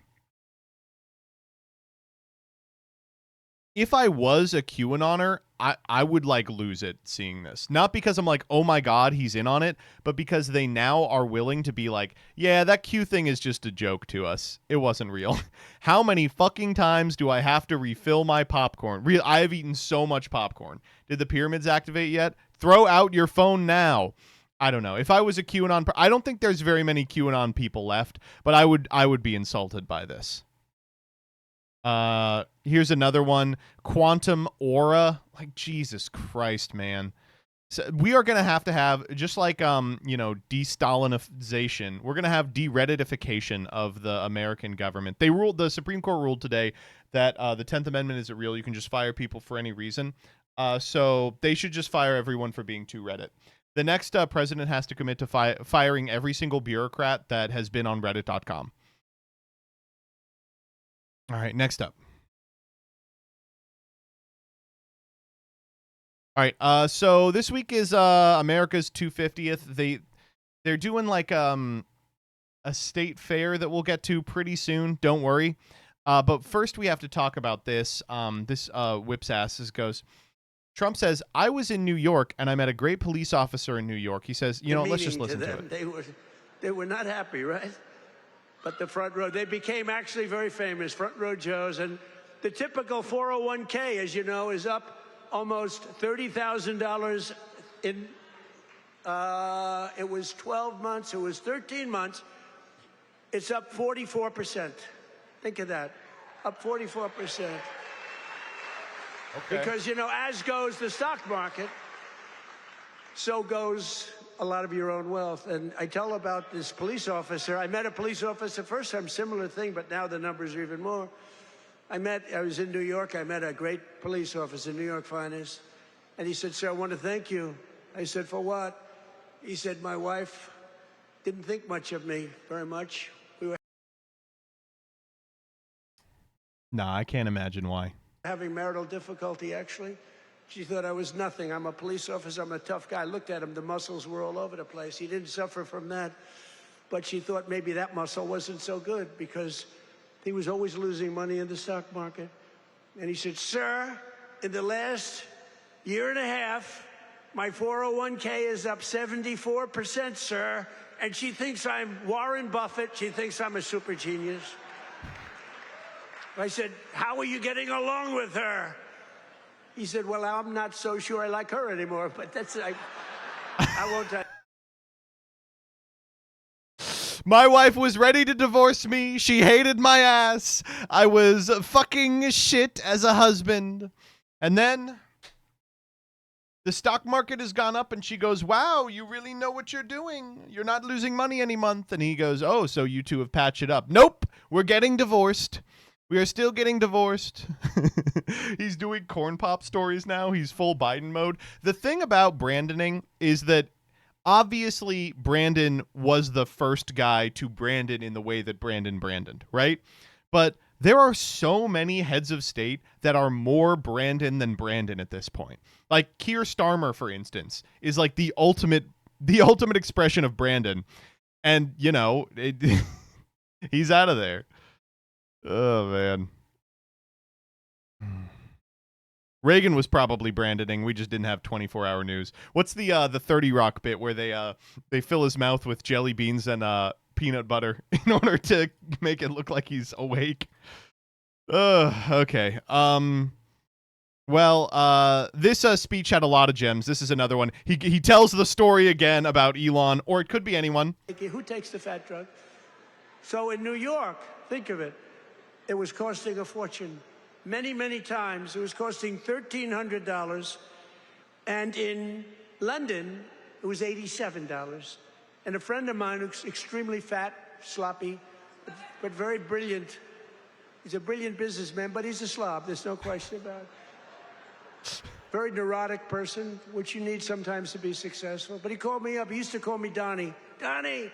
if I was a QAnoner, I would like lose it seeing this. Not because I'm like, oh my God, he's in on it, but because they now are willing to be like, yeah, that Q thing is just a joke to us. It wasn't real. How many fucking times do I have to refill my popcorn? I have eaten so much popcorn. Did the pyramids activate yet? Throw out your phone now. I don't know. If I was a QAnon, I don't think there's very many QAnon people left, but I would be insulted by this. Here's another one. Quantum aura. Like, Jesus Christ, man. So we are going to have, just like, de-Stalinization, we're going to have de-Redditification of the American government. The Supreme Court ruled today that the 10th Amendment isn't real. You can just fire people for any reason. So they should just fire everyone for being too Reddit. The next president has to commit to firing every single bureaucrat that has been on Reddit.com. All right, next up. All right, so this week is America's 250th. They're doing like a state fair that we'll get to pretty soon. Don't worry. But first we have to talk about this. This whips ass. This goes. Trump says, I was in New York and I met a great police officer in New York. He says, let's just listen to it. They were not happy, right? But the front row, they became actually very famous, front row Joes. And the typical 401k, as you know, is up almost $30,000 in, it was 12 months, it was 13 months. It's up 44%. Think of that, up 44%. Okay. Because, as goes the stock market, so goes a lot of your own wealth. And I tell about this police officer. I met a police officer first time, similar thing, but now the numbers are even more. I was in New York. I met a great police officer, New York finest. And he said, sir, I want to thank you. I said, for what? He said, my wife didn't think much of me, very much. Nah, I can't imagine why. Having marital difficulty, actually. She thought I was nothing. I'm a police officer. I'm a tough guy. I looked at him. The muscles were all over the place. He didn't suffer from that. But she thought maybe that muscle wasn't so good because he was always losing money in the stock market. And he said, sir, in the last year and a half, my 401k is up 74%, sir. And she thinks I'm Warren Buffett. She thinks I'm a super genius. I said, how are you getting along with her? He said, well, I'm not so sure I like her anymore, but I won't tell you. My wife was ready to divorce me. She hated my ass. I was fucking shit as a husband. And then the stock market has gone up and she goes, wow, you really know what you're doing. You're not losing money any month. And he goes, oh, so you two have patched it up. Nope, we're getting divorced. We are still getting divorced. He's doing corn pop stories now. He's full Biden mode. The thing about Brandoning is that obviously Brandon was the first guy to Brandon in the way that Brandon brandoned, right? But there are so many heads of state that are more Brandon than Brandon at this point. Like Keir Starmer, for instance, is like the ultimate expression of Brandon. And, you know, he's out of there. Oh, man. Reagan was probably Brandoning. We just didn't have 24-hour news. What's the 30 Rock bit where they fill his mouth with jelly beans and peanut butter in order to make it look like he's awake? Okay. Well, this speech had a lot of gems. This is another one. He tells the story again about Elon, or it could be anyone. Who takes the fat drug? So in New York, think of it, it was costing a fortune. Many, many times it was costing $1,300. And in London, it was $87. And a friend of mine who's extremely fat, sloppy, but very brilliant. He's a brilliant businessman, but he's a slob. There's no question about it. Very neurotic person, which you need sometimes to be successful. But he called me up. He used to call me Donnie. Donnie!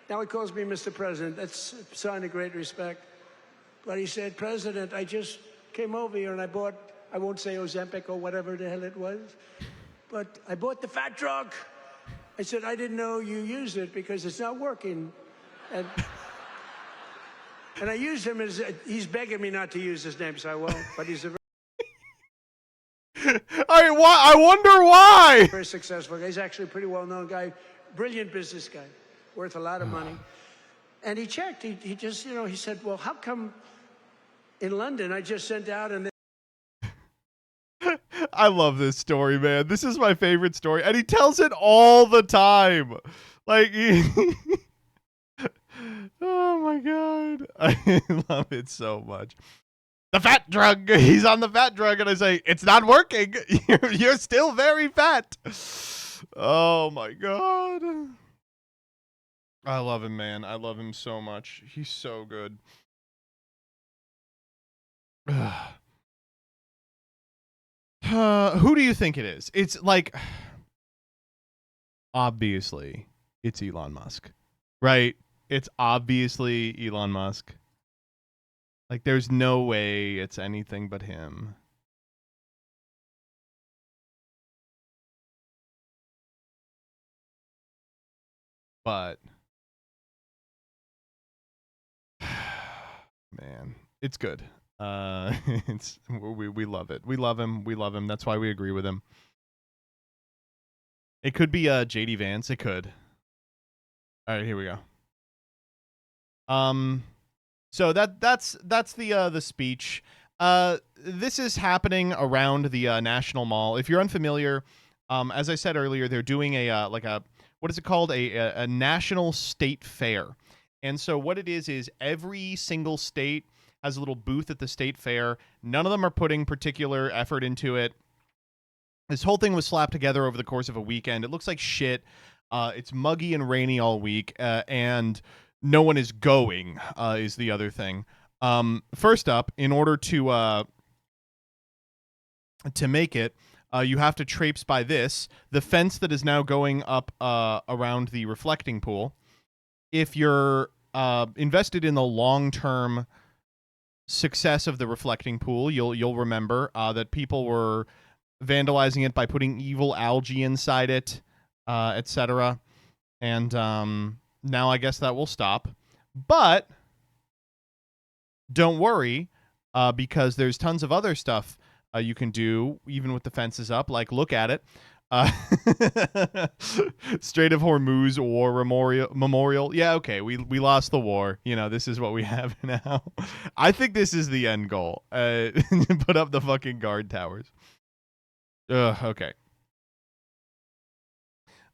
Now he calls me Mr. President. That's a sign of great respect. But he said, President, I just came over here and I bought, I won't say Ozempic or whatever the hell it was, but I bought the fat drug. I said, I didn't know you used it because it's not working. And I used him as, he's begging me not to use his name, so I won't, but he's a I wonder why. very successful guy. He's actually a pretty well-known guy, brilliant business guy, worth a lot of money. And he checked, he just, you know, he said, well, how come in London I just sent out and I love this story, man. This is my favorite story. And he tells it all the time. Like, oh my God. I love it so much. The fat drug. He's on the fat drug. And I say, it's not working. You're still very fat. Oh my God. I love him, man. I love him so much. He's so good. Who do you think it is? It's like, obviously, it's Elon Musk, right? It's obviously Elon Musk. Like, there's no way it's anything but him. But, man, it's good. We love it. We love him. We love him. That's why we agree with him. It could be JD Vance. It could. All right, here we go. So that's the speech. This is happening around the National Mall. If you're unfamiliar, as I said earlier, they're doing a what is it called? A national state fair. And so what it is every single state has a little booth at the state fair. None of them are putting particular effort into it. This whole thing was slapped together over the course of a weekend. It looks like shit. It's muggy and rainy all week, and no one is going, is the other thing. First up, in order to make it, you have to traipse by the fence that is now going up around the reflecting pool. If you're invested in the long-term success of the reflecting pool, you'll remember that people were vandalizing it by putting evil algae inside it, etc. And now I guess that will stop. But don't worry, because there's tons of other stuff you can do, even with the fences up, like look at it. Strait of Hormuz War Memorial. Yeah, okay, we lost the war. You know, this is what we have now. I think this is the end goal. Put up the fucking guard towers. Okay.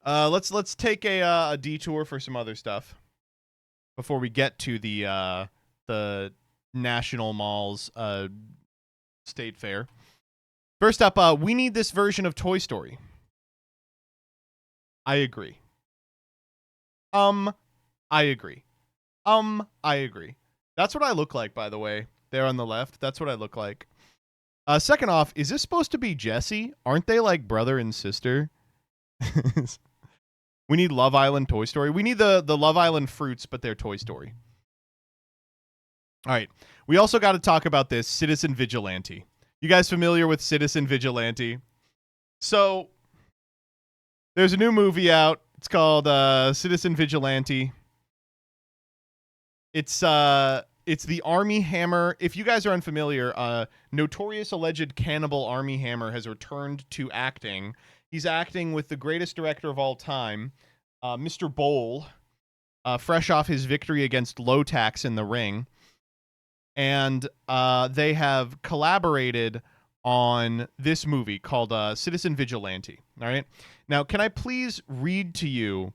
Let's take a detour for some other stuff. before we get to the National Malls State Fair. First up, we need this version of Toy Story. I agree. I agree. I agree. That's what I look like, by the way. There on the left. That's what I look like. Second off, is this supposed to be Jessie? Aren't they like brother and sister? We need Love Island Toy Story. We need the Love Island fruits, but they're Toy Story. All right. We also got to talk about this Citizen Vigilante. You guys familiar with Citizen Vigilante? So there's a new movie out. It's called Citizen Vigilante. It's the Army Hammer. If you guys are unfamiliar, notorious alleged cannibal Army Hammer has returned to acting. He's acting with the greatest director of all time, Mr. Bowl, fresh off his victory against Lotax in the ring. And they have collaborated on this movie called Citizen Vigilante. All right. Now, can I please read to you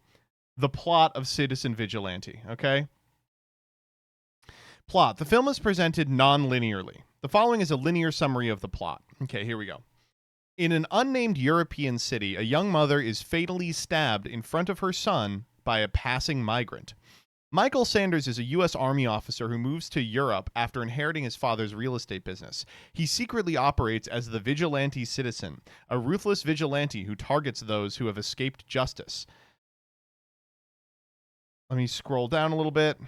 the plot of Citizen Vigilante? Okay. Plot. The film is presented non-linearly. The following is a linear summary of the plot. Okay, here we go. In an unnamed European city, a young mother is fatally stabbed in front of her son by a passing migrant. Michael Sanders is a U.S. Army officer who moves to Europe after inheriting his father's real estate business. He secretly operates as the Vigilante Citizen, a ruthless vigilante who targets those who have escaped justice. Let me scroll down a little bit.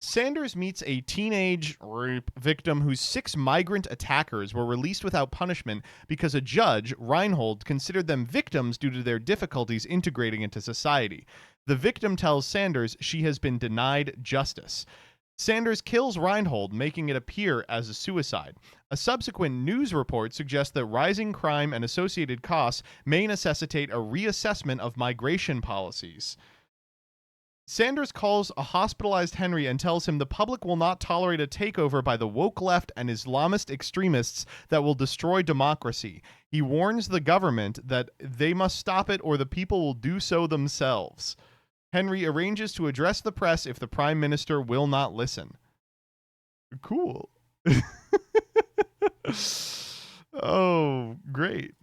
Sanders meets a teenage rape victim whose 6 migrant attackers were released without punishment because a judge, Reinhold, considered them victims due to their difficulties integrating into society. The victim tells Sanders she has been denied justice. Sanders kills Reinhold, making it appear as a suicide. A subsequent news report suggests that rising crime and associated costs may necessitate a reassessment of migration policies. Sanders calls a hospitalized Henry and tells him the public will not tolerate a takeover by the woke left and Islamist extremists that will destroy democracy. He warns the government that they must stop it or the people will do so themselves. Henry arranges to address the press if the prime minister will not listen. Cool. Oh, great.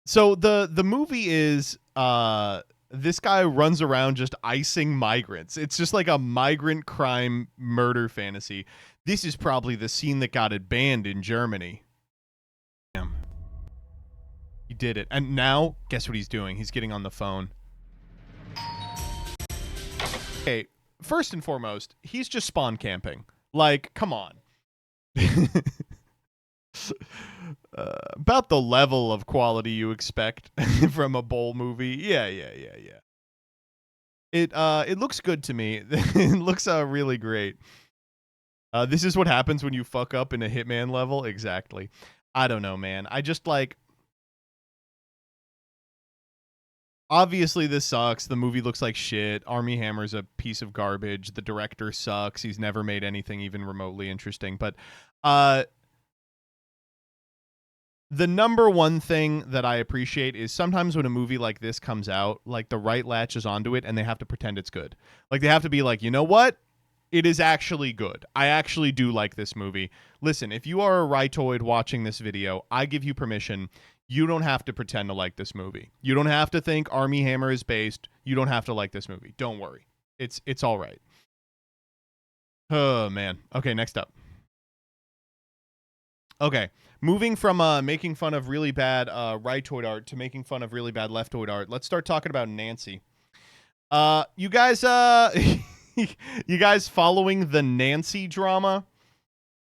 So the movie is this guy runs around just icing migrants. It's just like a migrant crime murder fantasy. This is probably the scene that got it banned in Germany. Damn. He did it. And now, guess what he's doing? He's getting on the phone. Okay, first and foremost, he's just spawn camping. Like, come on. About the level of quality you expect from a Bowl movie. Yeah. It looks good to me. It looks really great. This is what happens when you fuck up in a Hitman level. Exactly. I don't know, man. I just like... Obviously, this sucks. The movie looks like shit. Army Hammer's a piece of garbage. The director sucks. He's never made anything even remotely interesting. But the number one thing that I appreciate is sometimes when a movie like this comes out, like the right latches onto it and they have to pretend it's good. Like they have to be like, you know what? It is actually good. I actually do like this movie. Listen, if you are a rightoid watching this video, I give you permission. You don't have to pretend to like this movie. You don't have to think Army Hammer is based. You don't have to like this movie. Don't worry. It's all right. Oh, man. Okay, next up. Okay, moving from making fun of really bad rightoid art to making fun of really bad leftoid art, let's start talking about Nancy. You guys you guys following the Nancy drama?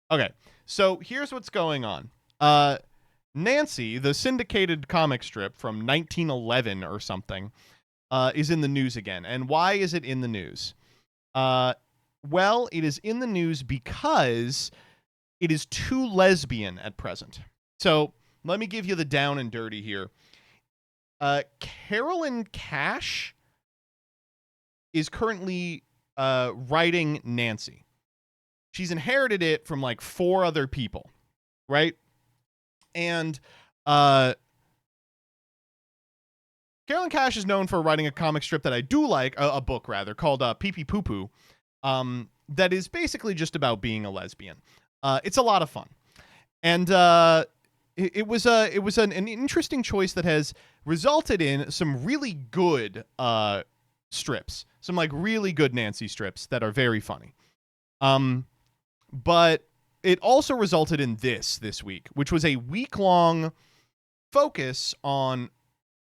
Okay, so here's what's going on. Nancy, the syndicated comic strip from 1911 or something, is in the news again. And why is it in the news? Well, it is in the news because it is too lesbian at present. So let me give you the down and dirty here. Carolyn Cash is currently writing Nancy. She's inherited it from like 4 other people, right? And Carolyn Cash is known for writing a comic strip that I do like, a book rather, called Pee Pee Poo Poo, that is basically just about being a lesbian. It's a lot of fun. And it was an interesting choice that has resulted in some really good strips, some like really good Nancy strips that are very funny. But it also resulted in this week, which was a week-long focus on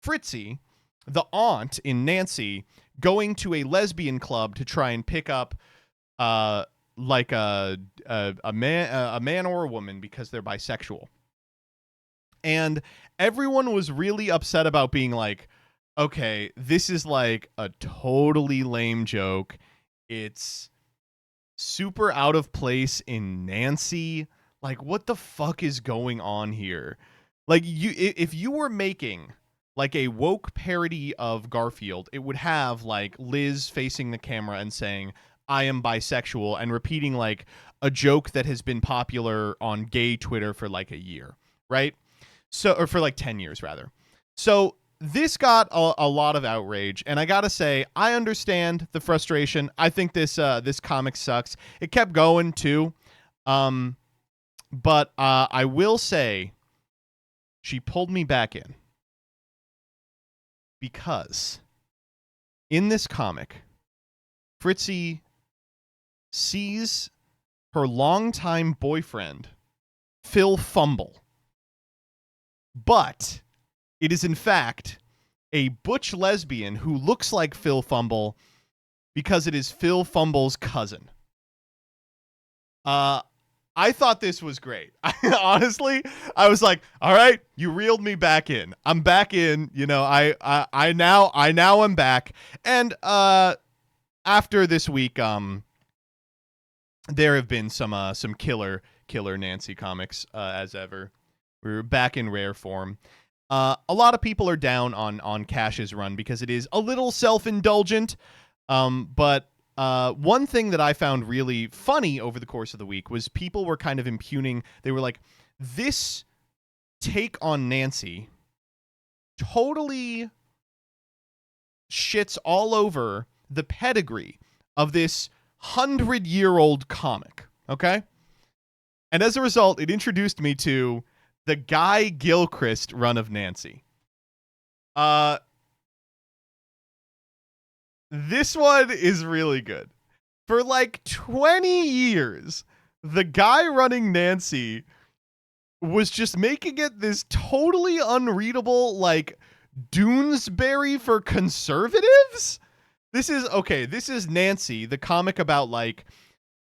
Fritzy, the aunt in Nancy, going to a lesbian club to try and pick up like a man or a woman because they're bisexual. And everyone was really upset about being like, okay, this is like a totally lame joke. It's super out of place in Nancy. Like, what the fuck is going on here? Like, if you were making like a woke parody of Garfield, it would have like Liz facing the camera and saying, I am bisexual, and repeating like a joke that has been popular on gay Twitter for like a year, right? So, or for like 10 years rather. So this got a lot of outrage, and I gotta say, I understand the frustration. I think this comic sucks. It kept going too, but I will say, she pulled me back in, because in this comic, Fritzy sees her longtime boyfriend, Phil Fumble. But it is, in fact, a butch lesbian who looks like Phil Fumble because it is Phil Fumble's cousin. I thought this was great. Honestly, I was like, all right, you reeled me back in. I'm back in. You know, I now am back. And after this week, there have been some killer Nancy comics as ever. We're back in rare form. A lot of people are down on Cash's run because it is a little self-indulgent. But one thing that I found really funny over the course of the week was people were kind of impugning. They were like, this take on Nancy totally shits all over the pedigree of this 100-year-old comic. Okay? And as a result, it introduced me to the Guy Gilchrist run of Nancy. This one is really good. For like 20 years, the guy running Nancy was just making it this totally unreadable, like, Doonesbury for conservatives? This is Nancy, the comic about, like,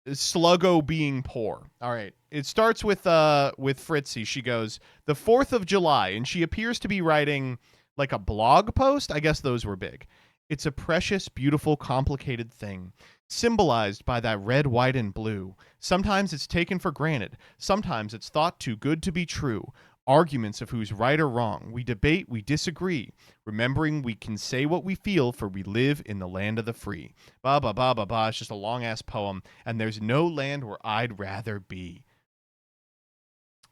Sluggo being poor. All right. It starts with Fritzy. She goes, the 4th of July, and she appears to be writing like a blog post. I guess those were big. It's a precious, beautiful, complicated thing, symbolized by that red, white, and blue. Sometimes it's taken for granted. Sometimes it's thought too good to be true. Arguments of who's right or wrong. We debate, we disagree. Remembering we can say what we feel, for we live in the land of the free. Ba ba ba ba ba. It's just a long-ass poem, and there's no land where I'd rather be.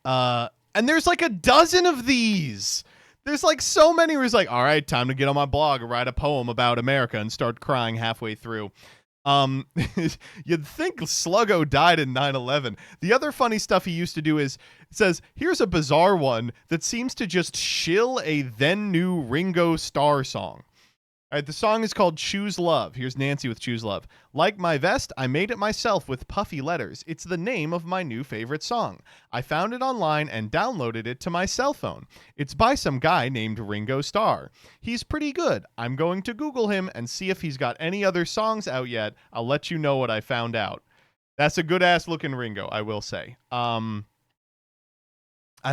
And there's like a dozen of these. There's like so many where it's like, all right, time to get on my blog and write a poem about America and start crying halfway through. You'd think Sluggo died in 9/11. The other funny stuff he used to do is, it says, here's a bizarre one that seems to just shill a then new Ringo Starr song. All right, the song is called Choose Love. Here's Nancy with Choose Love. Like my vest, I made it myself with puffy letters. It's the name of my new favorite song. I found it online and downloaded it to my cell phone. It's by some guy named Ringo Starr. He's pretty good. I'm going to Google him and see if he's got any other songs out yet. I'll let you know what I found out. That's a good-ass looking Ringo, I will say. I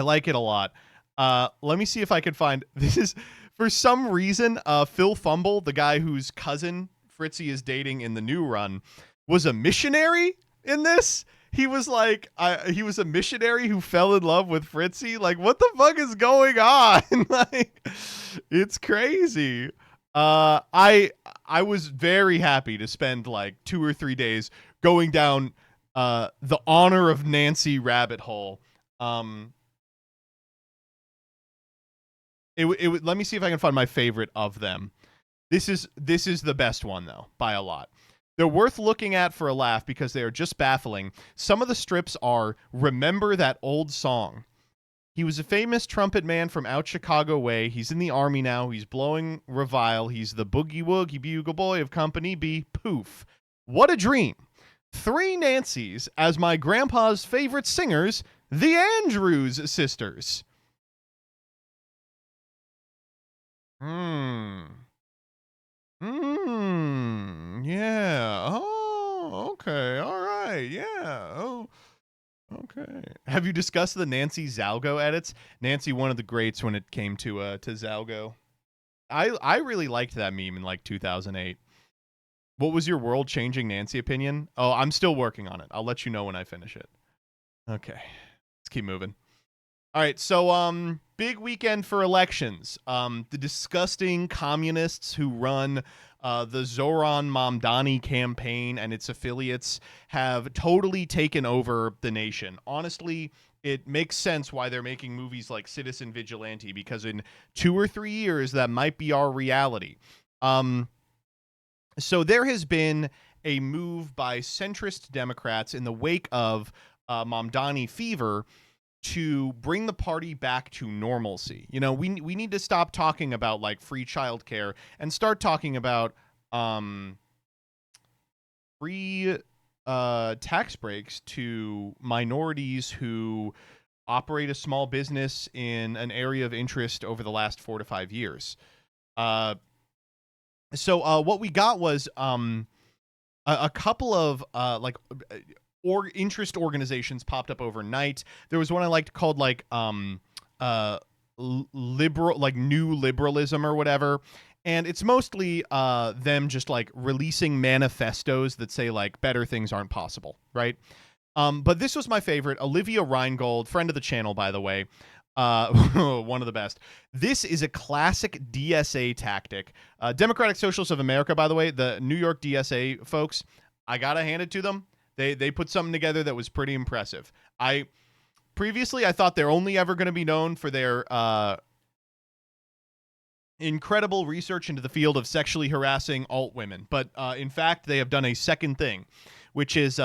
like it a lot. Let me see if I can find... This is... For some reason, Phil Fumble, the guy whose cousin Fritzy is dating in the new run, was a missionary in this. He was like, he was a missionary who fell in love with Fritzy. Like, what the fuck is going on? Like, it's crazy. I was very happy to spend like 2 or 3 days going down the Honor of Nancy rabbit hole. Let me see if I can find my favorite of them. This is the best one though, by a lot. They're worth looking at for a laugh because they are just baffling. Some of the strips are "Remember That Old Song." He was a famous trumpet man from out Chicago way. He's in the army now. He's blowing revile. He's the boogie woogie bugle boy of Company B. Poof. What a dream. 3 Nancys as my grandpa's favorite singers, the Andrews Sisters. Yeah. Oh, okay. All right. Yeah. Oh, okay. Have you discussed the Nancy Zalgo edits? Nancy, one of the greats when it came to Zalgo. I really liked that meme in like 2008. What was your world-changing Nancy opinion? Oh, I'm still working on it. I'll let you know when I finish it. Okay. Let's keep moving. All right, so big weekend for elections. The disgusting communists who run the Zoran Mamdani campaign and its affiliates have totally taken over the nation. Honestly, it makes sense why they're making movies like Citizen Vigilante, because in 2 or 3 years, that might be our reality. So there has been a move by centrist Democrats in the wake of Mamdani fever to bring the party back to normalcy. You know, we need to stop talking about like free childcare and start talking about free tax breaks to minorities who operate a small business in an area of interest over the last 4 to 5 years. So what we got was a couple of interest organizations popped up overnight. There was one I liked called like liberal, like New Liberalism or whatever, and it's mostly them just like releasing manifestos that say like better things aren't possible, right? But this was my favorite. Olivia Reingold, friend of the channel, by the way, one of the best. This is a classic DSA tactic. Democratic Socialists of America, by the way, the New York DSA folks, I gotta hand it to them. They put something together that was pretty impressive. Previously I thought they're only ever going to be known for their incredible research into the field of sexually harassing alt women, but in fact they have done a second thing, which is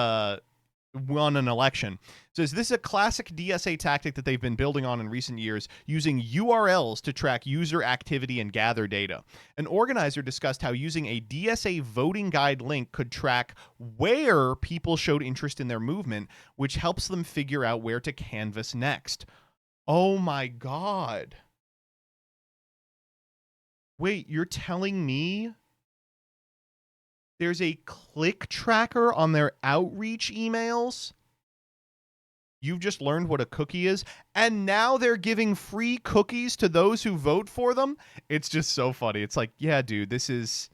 won an election. So is this a classic DSA tactic that they've been building on in recent years, using URLs to track user activity and gather data? An organizer discussed how using a DSA voting guide link could track where people showed interest in their movement, which helps them figure out where to canvass next. Oh my God. Wait, you're telling me there's a click tracker on their outreach emails? You've just learned what a cookie is, and now they're giving free cookies to those who vote for them? It's just so funny. It's like, yeah, dude, this is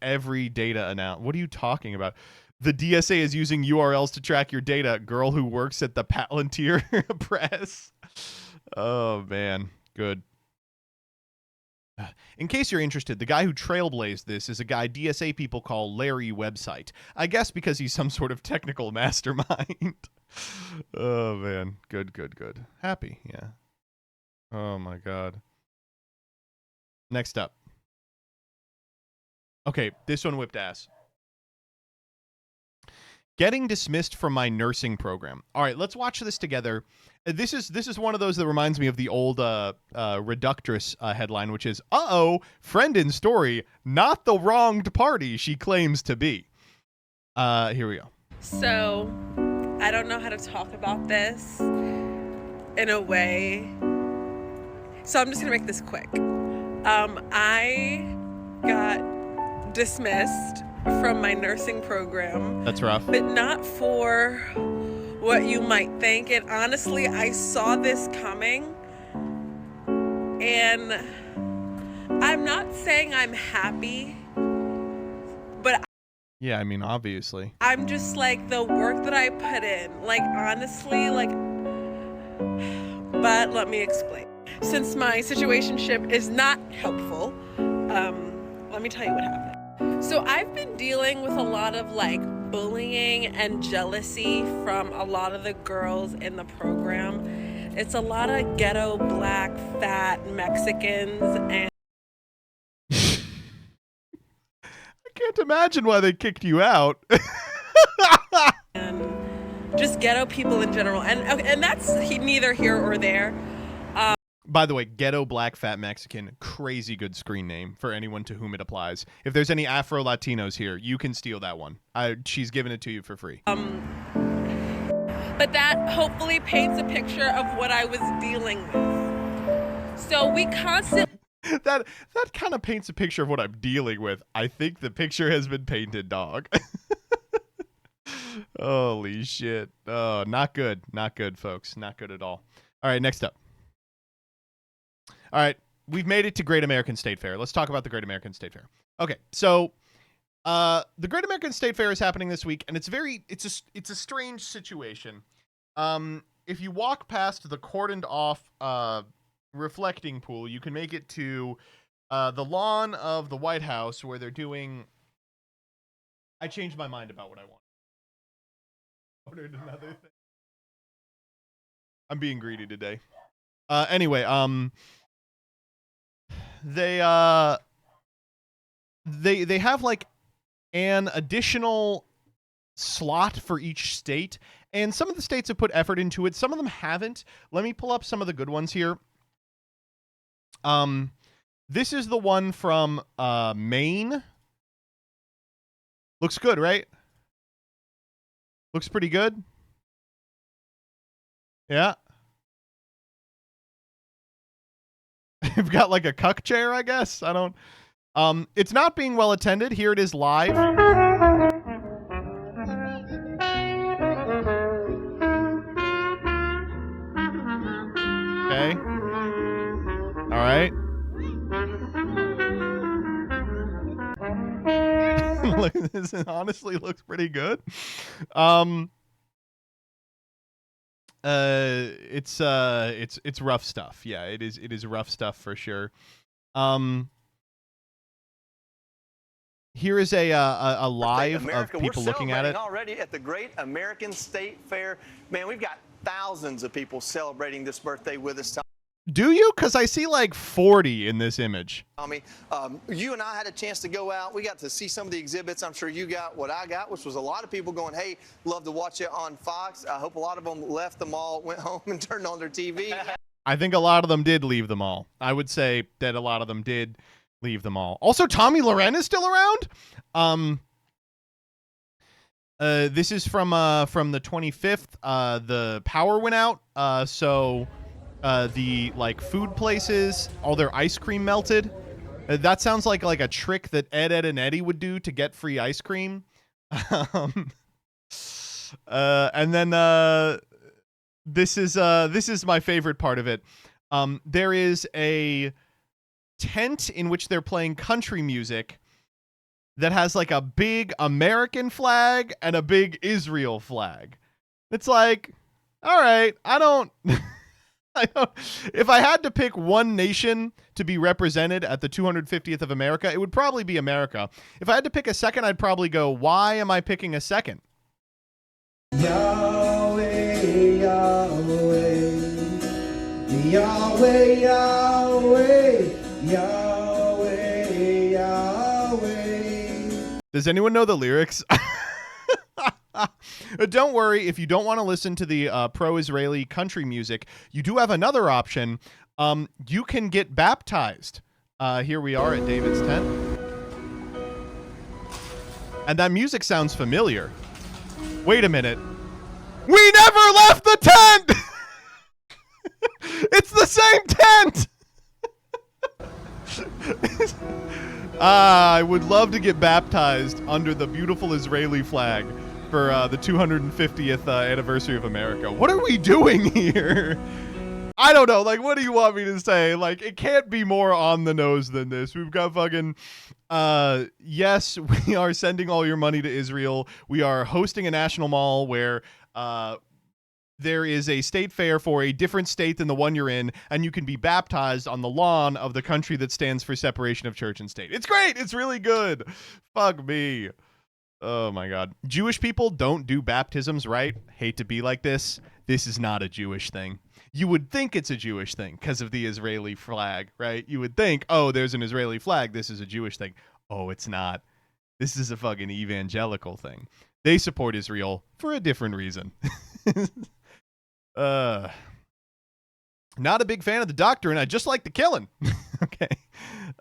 every data announcement. What are you talking about? The DSA is using URLs to track your data. Girl who works at the Palantir Press. Oh, man. Good. In case you're interested, the guy who trailblazed this is a guy DSA people call Larry Website. I guess because he's some sort of technical mastermind. Oh, man. Good, good, good. Happy, yeah. Oh, my God. Next up. Okay, this one whipped ass. Getting dismissed from my nursing program. All right, let's watch this together. This is one of those that reminds me of the old Reductress headline, which is, uh-oh, friend in story, not the wronged party she claims to be. Here we go. So, I don't know how to talk about this in a way. So I'm just going to make this quick. I got dismissed from my nursing program. That's rough. But not for what you might think. And honestly, I saw this coming. And I'm not saying I'm happy, but yeah, I mean, obviously. I'm just like, the work that I put in, like, honestly, like, but let me explain. Since my situationship is not helpful, let me tell you what happened. So I've been dealing with a lot of like bullying and jealousy from a lot of the girls in the program, It's a lot of ghetto, black, fat Mexicans and I can't imagine why they kicked you out. just ghetto people in general. And that's neither here or there. By the way, ghetto black fat Mexican, crazy good screen name for anyone to whom it applies. If there's any Afro Latinos here, you can steal that one. She's giving it to you for free. But that hopefully paints a picture of what I was dealing with. So we constantly that kind of paints a picture of what I'm dealing with. I think the picture has been painted, dog. Holy shit. Oh, not good. Not good, folks. Not good at all. All right, next up. All right, we've made it to Great American State Fair. Let's talk about the Great American State Fair. Okay, so the Great American State Fair is happening this week, and it's a strange situation. If you walk past the cordoned off reflecting pool, you can make it to the lawn of the White House where they're doing. I changed my mind about what I want. Ordered another thing. I'm being greedy today. Anyway, they have like an additional slot for each state, and some of the states have put effort into it. Some of them haven't. Let me pull up some of the good ones here. This is the one from Maine. Looks good, right? Looks pretty good. Yeah. We've got like a cuck chair, I guess. I don't. It's not being well attended. Here it is live. Okay. All right. Look, this honestly looks pretty good. It's rough stuff. Yeah, it is rough stuff for sure. Here is a live of people looking at it already at the Great American State Fair. Man, we've got thousands of people celebrating this birthday with us. Do you? Because I see like 40 in this image. Tommy, you and I had a chance to go out. We got to see some of the exhibits. I'm sure you got what I got, which was a lot of people going, hey, love to watch it on Fox. I hope a lot of them left the mall, went home and turned on their TV. I think a lot of them did leave the mall. I would say that a lot of them did leave the mall. Also, Tommy Loren is still around. This is from the 25th. The power went out. So the like food places, all their ice cream melted. That sounds like a trick that Ed, and Eddie would do to get free ice cream. And then this is my favorite part of it. There is a tent in which they're playing country music that has like a big American flag and a big Israel flag. It's like, all right, I don't. If I had to pick one nation to be represented at the 250th of America, it would probably be America. If I had to pick a second, I'd probably go, why am I picking a second? Yahweh, Yahweh, Yahweh, Yahweh, Yahweh, Yahweh. Does anyone know the lyrics? Don't worry, if you don't want to listen to the pro-Israeli country music, you do have another option. You can get baptized. Here we are at David's tent. And that music sounds familiar. Wait a minute. We never left the tent! It's the same tent! I would love to get baptized under the beautiful Israeli flag for the 250th anniversary of America. What are we doing here? I don't know. Like, what do you want me to say? Like, it can't be more on the nose than this. We've got fucking, yes, we are sending all your money to Israel. We are hosting a national mall where there is a state fair for a different state than the one you're in, and you can be baptized on the lawn of the country that stands for separation of church and state. It's great. It's really good. Fuck me. Oh my God. Jewish people don't do baptisms, right? Hate to be like this. This is not a Jewish thing. You would think it's a Jewish thing because of the Israeli flag, right? You would think, oh, there's an Israeli flag. This is a Jewish thing. Oh, it's not. This is a fucking evangelical thing. They support Israel for a different reason. Not a big fan of the doctrine. I just like the killing. Okay.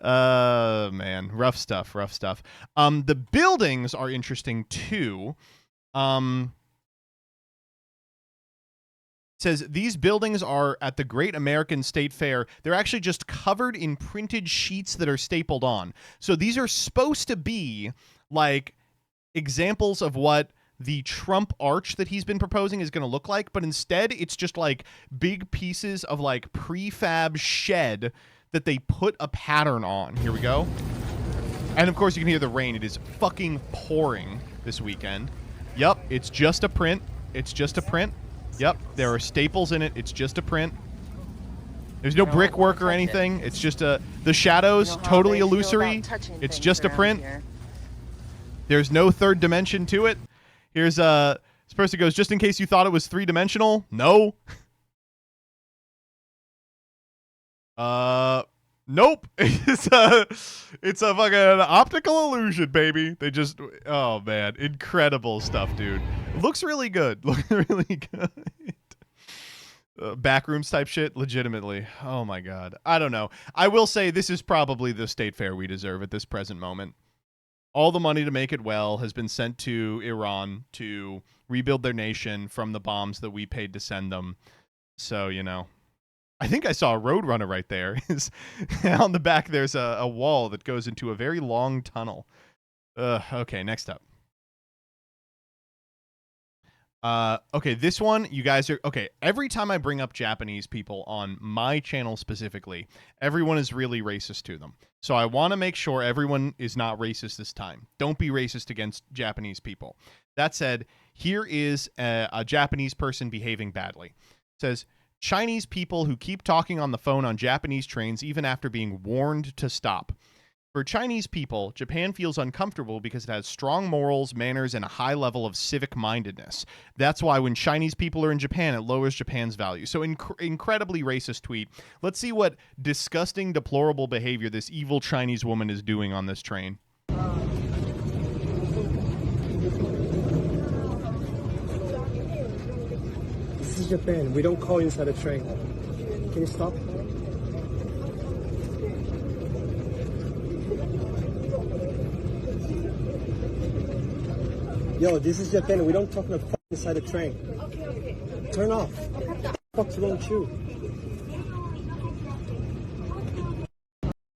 Man, rough stuff. The buildings are interesting too. Says these buildings are at the Great American State Fair. They're actually just covered in printed sheets that are stapled on. So these are supposed to be like examples of what the Trump arch that he's been proposing is going to look like, but instead it's just like big pieces of like prefab shed that they put a pattern on. Here we go. And of course you can hear the rain. It is fucking pouring this weekend. Yep, it's just a print. Yep, there are staples in it. It's just a print. There's no brickwork or anything. It's just the shadows, totally illusory. It's just a print. There's no third dimension to it. Here's this person goes, just in case you thought it was three-dimensional. No. Nope. It's a fucking optical illusion, baby. They just, oh man, incredible stuff, dude. Looks really good. Backrooms type shit, legitimately. Oh my god. I don't know. I will say this is probably the state fair we deserve at this present moment. All the money to make it well has been sent to Iran to rebuild their nation from the bombs that we paid to send them. So, you know, I think I saw a roadrunner right there. On the back, there's a wall that goes into a very long tunnel. Okay, next up. Okay, this one, you guys are... Okay, every time I bring up Japanese people on my channel specifically, everyone is really racist to them. So I want to make sure everyone is not racist this time. Don't be racist against Japanese people. That said, here is a Japanese person behaving badly. It says, Chinese people who keep talking on the phone on Japanese trains even after being warned to stop. For Chinese people, Japan feels uncomfortable because it has strong morals, manners, and a high level of civic mindedness. That's why when Chinese people are in Japan, it lowers Japan's value. So incredibly racist tweet. Let's see what disgusting, deplorable behavior this evil Chinese woman is doing on this train. This is Japan. We don't call inside a train. Can you stop? Yo, this is Japan. We don't talk on the phone inside a train. Okay. Turn off. What the fuck's wrong with you?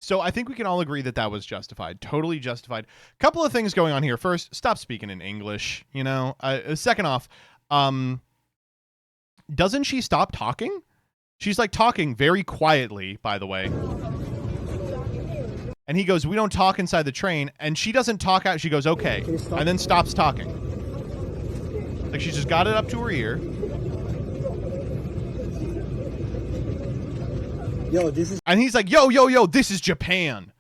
So I think we can all agree that that was justified. Totally justified. Couple of things going on here. First, stop speaking in English, you know? Second off, doesn't she stop talking? She's like talking very quietly, by the way. And he goes, we don't talk inside the train. And she doesn't talk out. She goes, okay. And then stops talking. Like she just got it up to her ear. Yo, this is... And he's like, yo, this is Japan.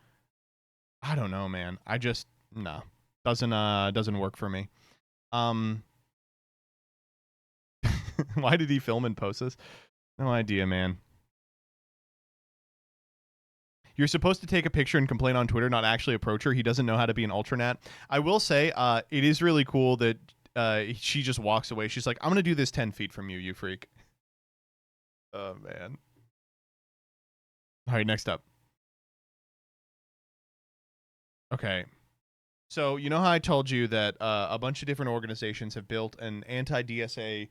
I don't know, man. I just, no. Doesn't work for me. Why did he film and post this? No idea, man. You're supposed to take a picture and complain on Twitter, not actually approach her. He doesn't know how to be an alternat. I will say, it is really cool that she just walks away. She's like, I'm going to do this 10 feet from you, you freak. Oh, man. All right, next up. Okay. So, you know how I told you that a bunch of different organizations have built an anti-DSA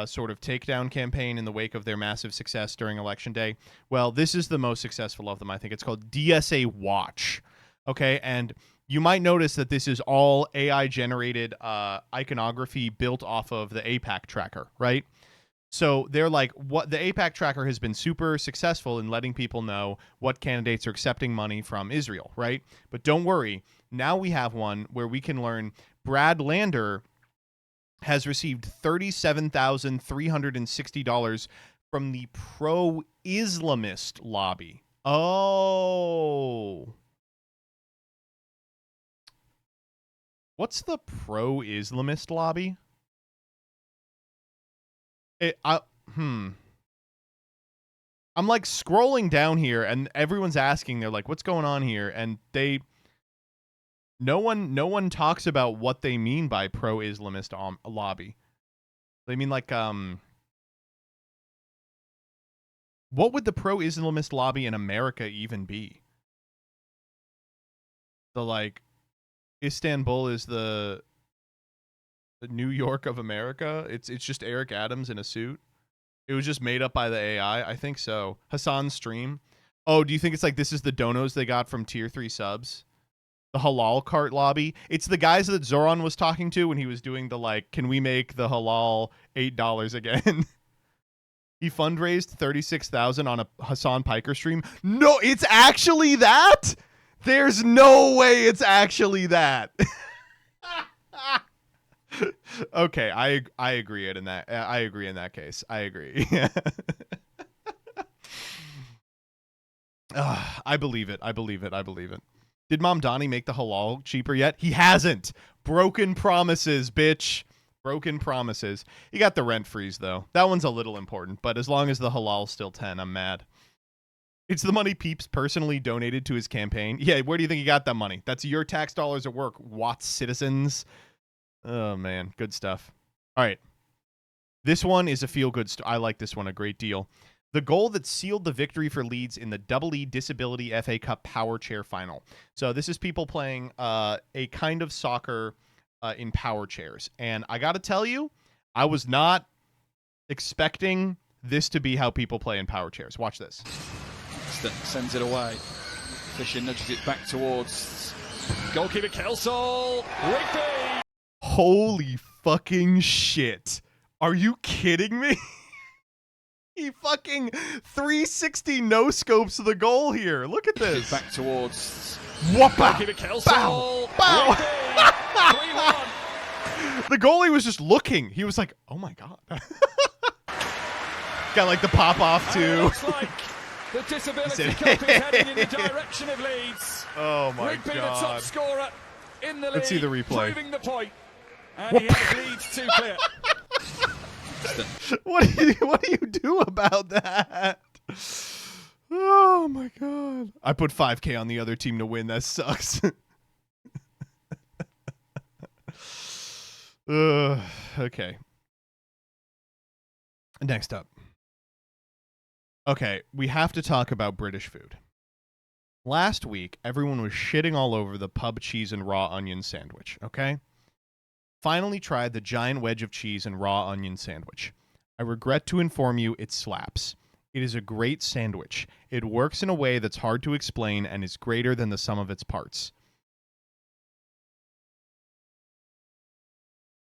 sort of takedown campaign in the wake of their massive success during Election Day? Well, this is the most successful of them, I think. It's called DSA Watch. Okay, and you might notice that this is all AI-generated iconography built off of the APAC tracker, right? So they're like, what the APAC tracker has been super successful in letting people know what candidates are accepting money from Israel, right? But don't worry, now we have one where we can learn Brad Lander has received $37,360 from the pro-Islamist lobby. Oh. What's the pro-Islamist lobby? I'm like scrolling down here and everyone's asking, they're like, what's going on here? And no one talks about what they mean by pro-Islamist lobby. They mean like, what would the pro-Islamist lobby in America even be? The like, Istanbul is the New York of America. It's just Eric Adams in a suit. It was just made up by the AI. I think so. Hassan's stream. Oh, do you think it's like this is the donos they got from tier 3 subs? The halal cart lobby. It's the guys that Zoran was talking to when he was doing the like, can we make the halal $8 again? He fundraised $36,000 on a Hassan Piker stream. No, it's actually that? There's no way it's actually that. Okay, I agree in that. I agree in that case. I agree. I believe it. I believe it. I believe it. Did Mom Donnie make the halal cheaper yet? He hasn't. Broken promises, bitch. Broken promises. He got the rent freeze though. That one's a little important, but as long as the halal's still 10, I'm mad. It's the money Peeps personally donated to his campaign. Yeah, where do you think he got that money? That's your tax dollars at work, Watts citizens. Oh, man. Good stuff. All right. This one is a feel-good I like this one a great deal. The goal that sealed the victory for Leeds in the Double E Disability FA Cup Power Chair Final. So this is people playing a kind of soccer in power chairs. And I got to tell you, I was not expecting this to be how people play in power chairs. Watch this. Sends it away. Fisher nudges it back towards goalkeeper Kelsall. Rigby! Holy fucking shit. Are you kidding me? He fucking 360 no-scopes the goal here. Look at this. Back towards goalkeeper Kelsall. Bow! 3-1. The goalie was just looking. He was like, oh my god. Got like the pop-off too. The Disability Cup is heading in the direction of Leeds. Oh my Rigby, god. the top scorer in the league. Let's see the replay. Proving the point. And he has Leeds 2 clear. What do you do about that? Oh my god. I put 5K on the other team to win. That sucks. Okay. Next up. Okay, we have to talk about British food. Last week, everyone was shitting all over the pub cheese and raw onion sandwich, okay? Finally tried the giant wedge of cheese and raw onion sandwich. I regret to inform you it slaps. It is a great sandwich. It works in a way that's hard to explain and is greater than the sum of its parts.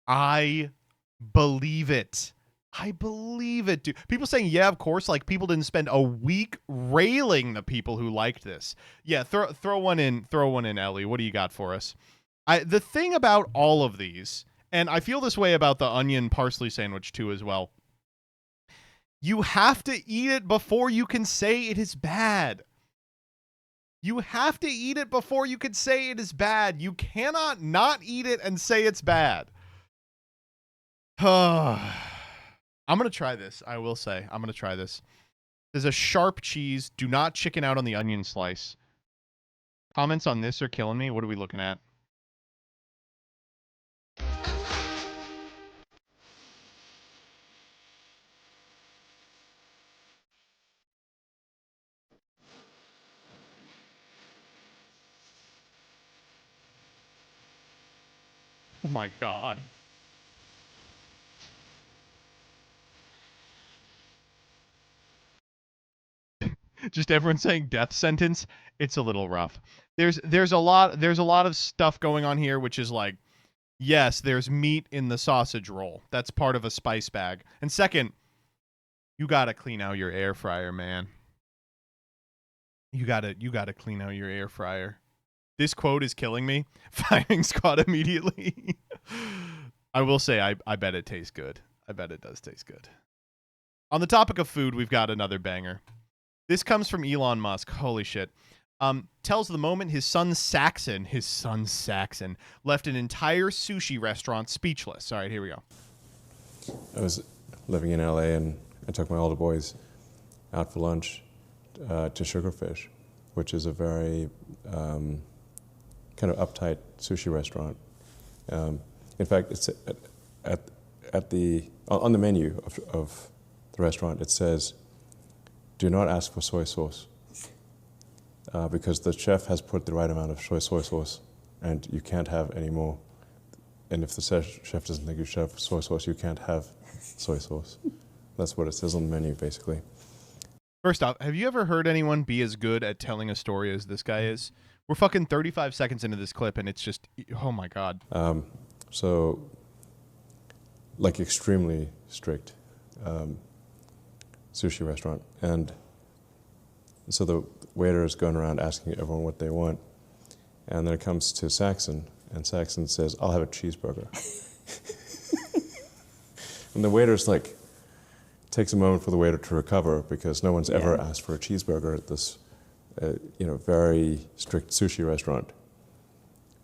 I believe it. I believe it, dude. People saying, yeah, of course, like people didn't spend a week railing the people who liked this. Yeah, throw one in, Ellie. What do you got for us? The thing about all of these, and I feel this way about the onion parsley sandwich too as well, you have to eat it before you can say it is bad. You have to eat it before you can say it is bad. You cannot not eat it and say it's bad. I'm going to try this. I will say, I'm going to try this. There's a sharp cheese. Do not chicken out on the onion slice. Comments on this are killing me. What are we looking at? Oh my god. Just everyone saying death sentence. It's a little rough. There's a lot of stuff going on here, which is like, yes, there's meat in the sausage roll. That's part of a spice bag. And second, you gotta clean out your air fryer, man. You gotta clean out your air fryer. This quote is killing me. Firing squad immediately. I will say, I bet it tastes good. I bet it does taste good. On the topic of food, we've got another banger. This comes from Elon Musk. Holy shit. Tells the moment his son Saxon, left an entire sushi restaurant speechless. All right, here we go. I was living in LA and I took my older boys out for lunch to Sugarfish, which is a very kind of uptight sushi restaurant. In fact, it's on the menu of the restaurant, it says, "Do not ask for soy sauce," because the chef has put the right amount of soy sauce, and you can't have any more. And if the chef doesn't think you should have soy sauce, you can't have soy sauce. That's what it says on the menu, basically. First off, have you ever heard anyone be as good at telling a story as this guy is? We're fucking 35 seconds into this clip, and it's just, oh my God. So, like, extremely strict sushi restaurant. And so the waiter is going around asking everyone what they want. And then it comes to Saxon, and Saxon says, "I'll have a cheeseburger." And the waiter's like, takes a moment for the waiter to recover, because no one's ever asked for a cheeseburger at this, very strict sushi restaurant.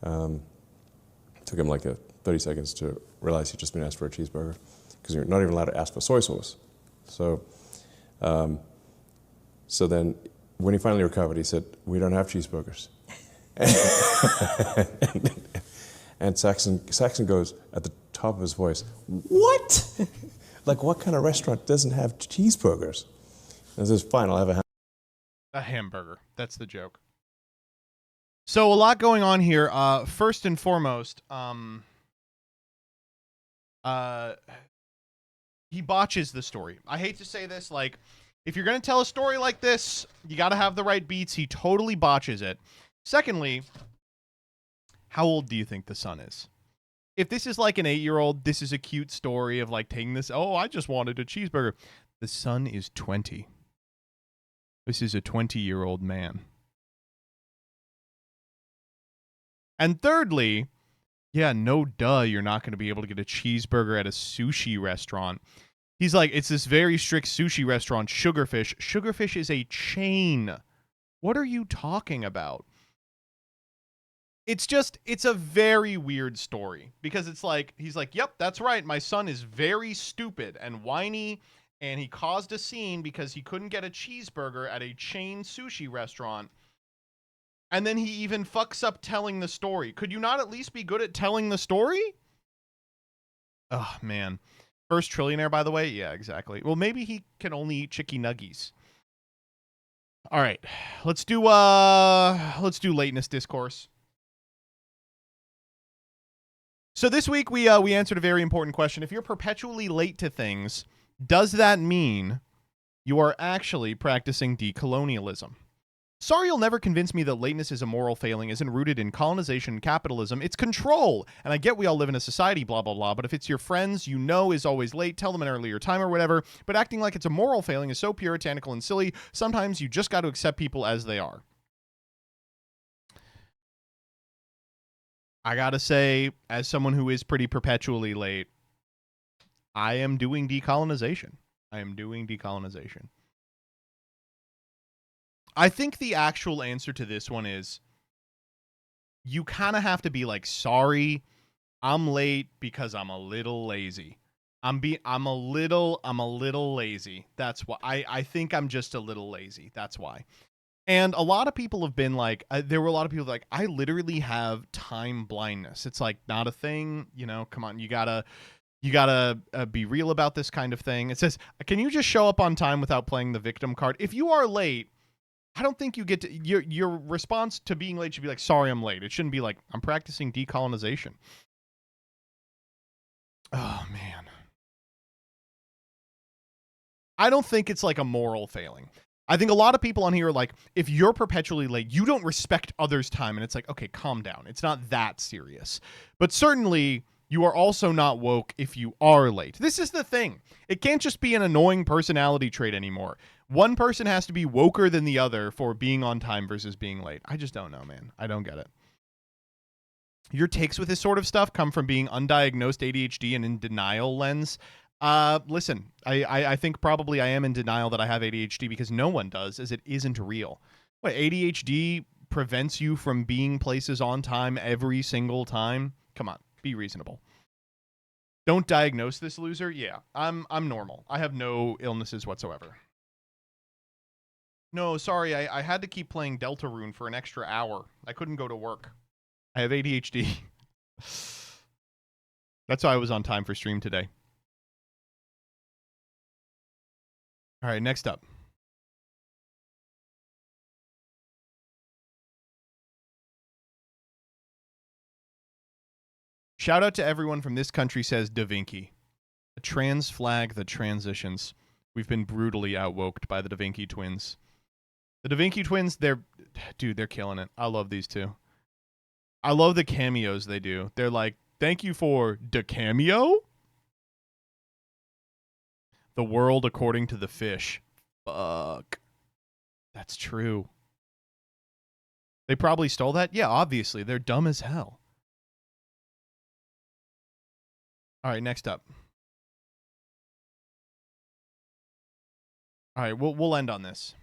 Took him like 30 seconds to realize he'd just been asked for a cheeseburger, because you're not even allowed to ask for soy sauce. So, so then when he finally recovered, he said, "We don't have cheeseburgers." and Saxon goes at the top of his voice, "What? Like, what kind of restaurant doesn't have cheeseburgers?" And he says, "Fine, I'll have a hamburger." That's the joke. So a lot going on here. First and foremost, he botches the story. I hate to say this, like, if you're going to tell a story like this, you got to have the right beats. He totally botches it. Secondly, how old do you think the son is? If this is like an 8-year-old, this is a cute story of like taking this, "Oh, I just wanted a cheeseburger." The son is 20. This is a 20-year-old man. And thirdly, yeah, no duh, you're not going to be able to get a cheeseburger at a sushi restaurant. He's like, it's this very strict sushi restaurant, Sugarfish. Sugarfish is a chain. What are you talking about? It's a very weird story, because it's like, he's like, "Yep, that's right. My son is very stupid and whiny, and he caused a scene because he couldn't get a cheeseburger at a chain sushi restaurant." And then he even fucks up telling the story. Could you not at least be good at telling the story? Oh, man. First trillionaire, by the way? Yeah, exactly. Well, maybe he can only eat chicky nuggies. All right. Let's do lateness discourse. So this week we answered a very important question. If you're perpetually late to things, does that mean you are actually practicing decolonialism? Sorry, you'll never convince me that lateness is a moral failing isn't rooted in colonization and capitalism. It's control. And I get we all live in a society, blah, blah, blah. But if it's your friends you know is always late, tell them an earlier time or whatever. But acting like it's a moral failing is so puritanical and silly. Sometimes you just got to accept people as they are. I got to say, as someone who is pretty perpetually late, I am doing decolonization. I think the actual answer to this one is you kind of have to be like, "Sorry, I'm late because I'm a little lazy. I'm a little lazy. That's why. I think I'm just a little lazy. That's why." And a lot of people have been like, there were a lot of people like, "I literally have time blindness. It's like not a thing, come on, you gotta be real about this kind of thing." It says, "Can you just show up on time without playing the victim card?" If you are late, I don't think you get to, your response to being late should be like, "Sorry, I'm late." It shouldn't be like, "I'm practicing decolonization." Oh, man. I don't think it's like a moral failing. I think a lot of people on here are like, if you're perpetually late, you don't respect others' time. And it's like, okay, calm down. It's not that serious. But certainly, you are also not woke if you are late. This is the thing. It can't just be an annoying personality trait anymore. One person has to be woker than the other for being on time versus being late. I just don't know, man. I don't get it. Your takes with this sort of stuff come from being undiagnosed ADHD and in denial lens. Listen, I think probably I am in denial that I have ADHD because no one does, as it isn't real. What, ADHD prevents you from being places on time every single time? Come on, be reasonable. Don't diagnose this loser. Yeah, I'm normal. I have no illnesses whatsoever. No, sorry, I had to keep playing Deltarune for an extra hour. I couldn't go to work. I have ADHD. That's why I was on time for stream today. All right, next up. Shout out to everyone from This Country Says Da Vinci. The trans flag, the transitions. We've been brutally outwoked by the Da Vinci twins. The Da Vinci twins, they're killing it. I love these two. I love the cameos they do. They're like, thank you for the cameo? The world according to the fish. Fuck. That's true. They probably stole that? Yeah, obviously. They're dumb as hell. All right, next up. All right, we'll end on this.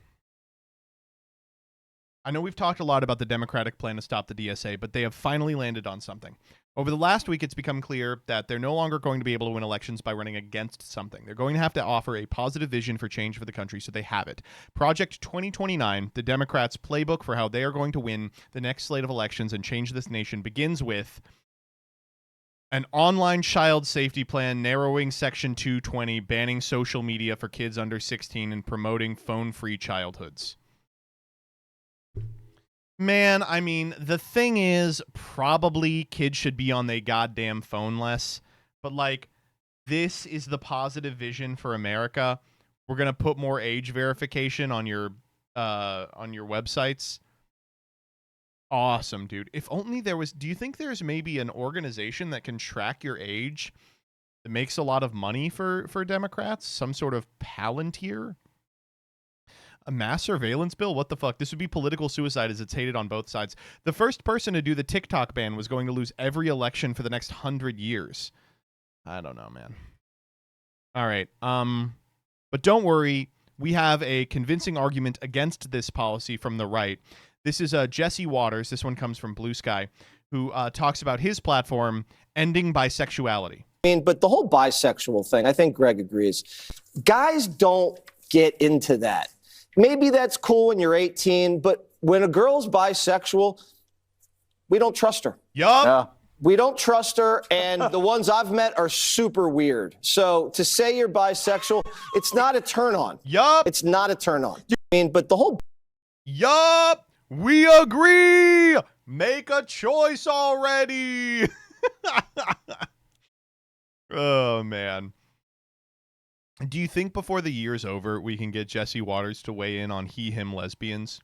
I know we've talked a lot about the Democratic plan to stop the DSA, but they have finally landed on something. Over the last week, it's become clear that they're no longer going to be able to win elections by running against something. They're going to have to offer a positive vision for change for the country, so they have it. Project 2029, the Democrats' playbook for how they are going to win the next slate of elections and change this nation, begins with an online child safety plan, narrowing Section 220, banning social media for kids under 16, and promoting phone-free childhoods. Man, I mean, the thing is, probably kids should be on their goddamn phone less, but, like, this is the positive vision for America. We're going to put more age verification on your websites. Awesome, dude. If only there was... Do you think there's maybe an organization that can track your age that makes a lot of money for Democrats? Some sort of Palantir? A mass surveillance bill? What the fuck? This would be political suicide as it's hated on both sides. The first person to do the TikTok ban was going to lose every election for the next 100 years. I don't know, man. All right. But don't worry. We have a convincing argument against this policy from the right. This is Jesse Waters. This one comes from Blue Sky, who talks about his platform ending bisexuality. I mean, but the whole bisexual thing, I think Greg agrees. Guys don't get into that. Maybe that's cool when you're 18, but when a girl's bisexual, we don't trust her. Yup. Yeah. We don't trust her, and the ones I've met are super weird. So to say you're bisexual, it's not a turn on. Yup. It's not a turn on. I mean, but the whole... Yup. We agree. Make a choice already. Oh, man. Do you think before the year's over, we can get Jesse Waters to weigh in on he-him lesbians?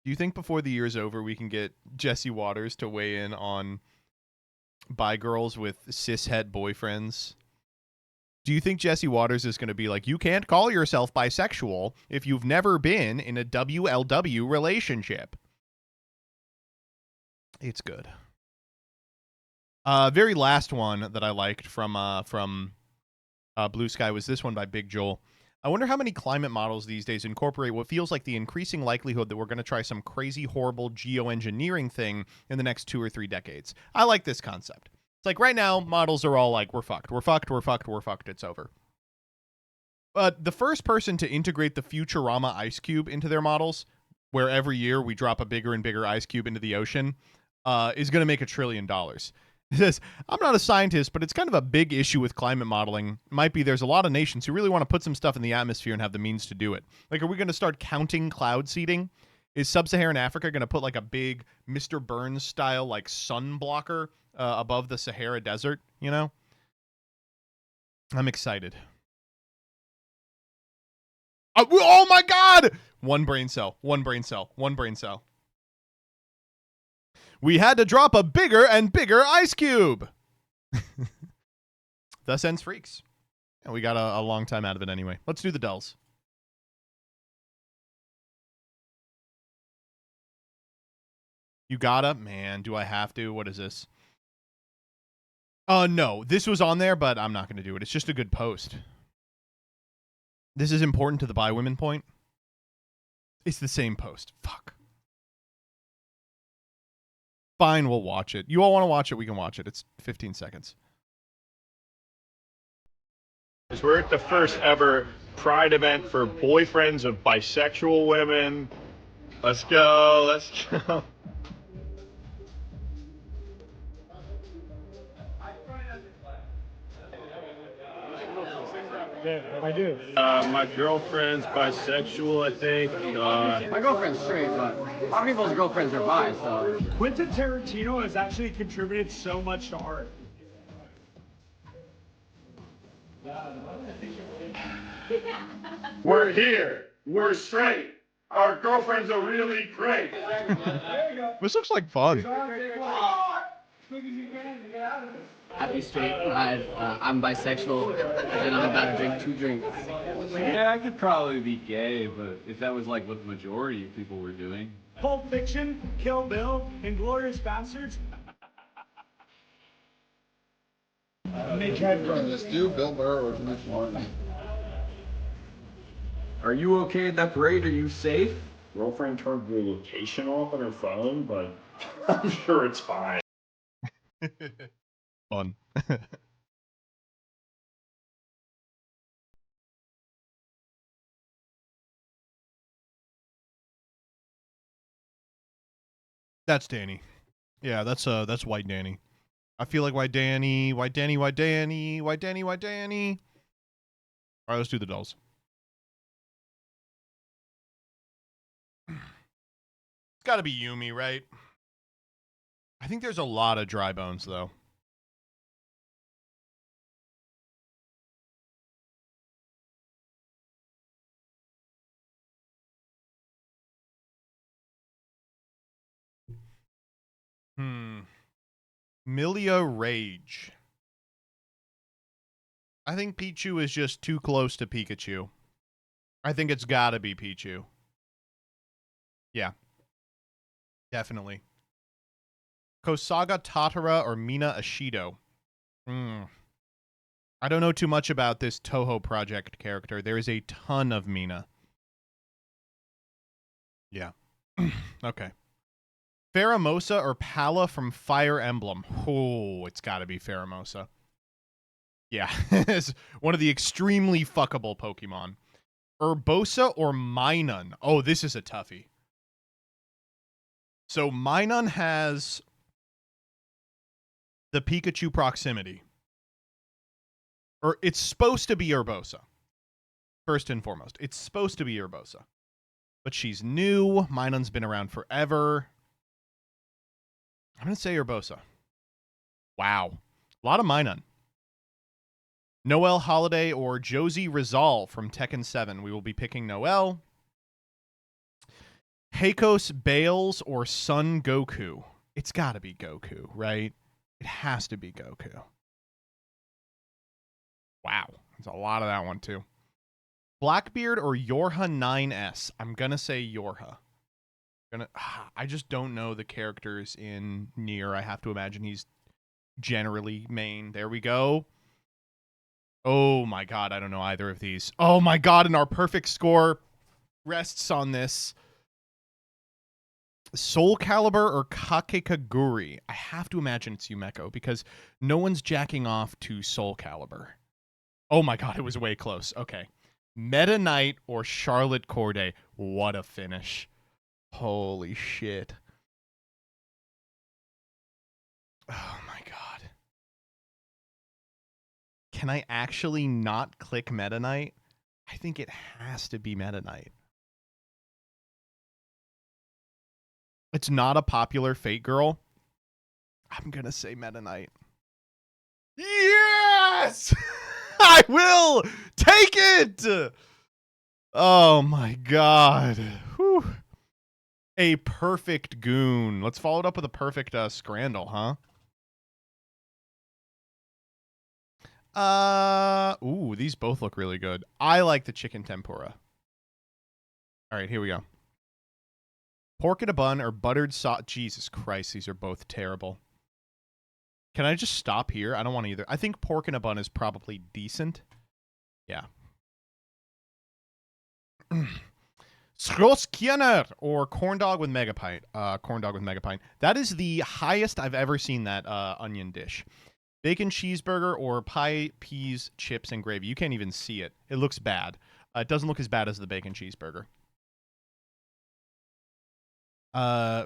Do you think before the year's over, we can get Jesse Waters to weigh in on bi girls with cis-het boyfriends? Do you think Jesse Waters is going to be like, you can't call yourself bisexual if you've never been in a WLW relationship? It's good. Very last one that I liked from Blue Sky was this one by Big Joel. I wonder how many climate models these days incorporate what feels like the increasing likelihood that we're going to try some crazy, horrible geoengineering thing in the next 2 or 3 decades. I like this concept. It's like right now, models are all like, we're fucked, we're fucked, we're fucked, we're fucked, it's over. But the first person to integrate the Futurama ice cube into their models, where every year we drop a bigger and bigger ice cube into the ocean, is going to make $1 trillion. It says, I'm not a scientist, but it's kind of a big issue with climate modeling. Might be there's a lot of nations who really want to put some stuff in the atmosphere and have the means to do it. Like, are we going to start counting cloud seeding? Is sub-Saharan Africa going to put like a big Mr. Burns style like sun blocker above the Sahara Desert? You know? I'm excited. Oh my God! One brain cell. One brain cell. One brain cell. We had to drop a bigger and bigger ice cube. Thus ends Freaks. And we got a long time out of it anyway. Let's do the dulls. You gotta? Man, do I have to? What is this? No. This was on there, but I'm not going to do it. It's just a good post. This is important to the bi women point. It's the same post. Fuck. Fine, we'll watch it. You all want to watch it? We can watch it. It's 15 seconds. We're at the first ever pride event for boyfriends of bisexual women. Let's go, let's go. I do. My girlfriend's bisexual, I think. My girlfriend's straight, but a lot of people's girlfriends are bi, so. Quentin Tarantino has actually contributed so much to art. We're here. We're straight. Our girlfriends are really great. This looks like fun. Happy straight pride. I'm bisexual, and I'm about to drink 2 drinks. Yeah, I could probably be gay, but if that was like what the majority of people were doing. Pulp Fiction, Kill Bill, Inglourious Bastards. Mitch Hedberg. Just do Bill Burr or Mitch Martin. Are you okay in that parade? Are you safe? Girlfriend turned the location off on her phone, but I'm sure it's fine. Fun. That's Danny. Yeah, that's White Danny. I feel like White Danny, White Danny, White Danny, White Danny, White Danny. All right, let's do the dolls. It's got to be Yumi, right? I think there's a lot of dry bones, though. Milia Rage. I think Pichu is just too close to Pikachu. I think it's gotta be Pichu. Yeah. Definitely. Kosaga Tatara or Mina Ashido. I don't know too much about this Toho Project character. There is a ton of Mina. Yeah. Okay. Pheromosa or Pala from Fire Emblem. Oh, it's got to be Pheromosa. Yeah, it's one of the extremely fuckable Pokemon. Urbosa or Minun. Oh, this is a toughie. So Minun has the Pikachu proximity. Or it's supposed to be Urbosa. First and foremost. It's supposed to be Urbosa. But she's new. Minun's been around forever. I'm going to say Urbosa. Wow. A lot of Minun. Noelle Holiday or Josie Rizal from Tekken 7. We will be picking Noelle. Heikos Bales or Son Goku. It's got to be Goku, right? It has to be Goku. Wow. There's a lot of that one, too. Blackbeard or Yorha 9S. I'm going to say Yorha. I just don't know the characters in Nier. I have to imagine he's generally main. There we go. Oh my god, I don't know either of these. Oh my god, and our perfect score rests on this. Soul Calibur or Kakekaguri? I have to imagine it's Yumeko because no one's jacking off to Soul Calibur. Oh my god, it was way close. Okay. Meta Knight or Charlotte Corday? What a finish. Holy shit. Oh my god. Can I actually not click Meta Knight? I think it has to be Meta Knight. It's not a popular Fate girl. I'm gonna say Meta Knight. Yes! I will take it! Oh my god. Whew. A perfect goon. Let's follow it up with a perfect Scrandle, huh? Ooh, these both look really good. I like the chicken tempura. All right, here we go. Pork in a bun or buttered sauce. Jesus Christ, these are both terrible. Can I just stop here? I don't want either. I think pork in a bun is probably decent. Yeah. Skroskiener or corn dog with megapint. Corn dog with megapint. That is the highest I've ever seen that onion dish. Bacon cheeseburger or pie, peas, chips, and gravy. You can't even see it. It looks bad. It doesn't look as bad as the bacon cheeseburger.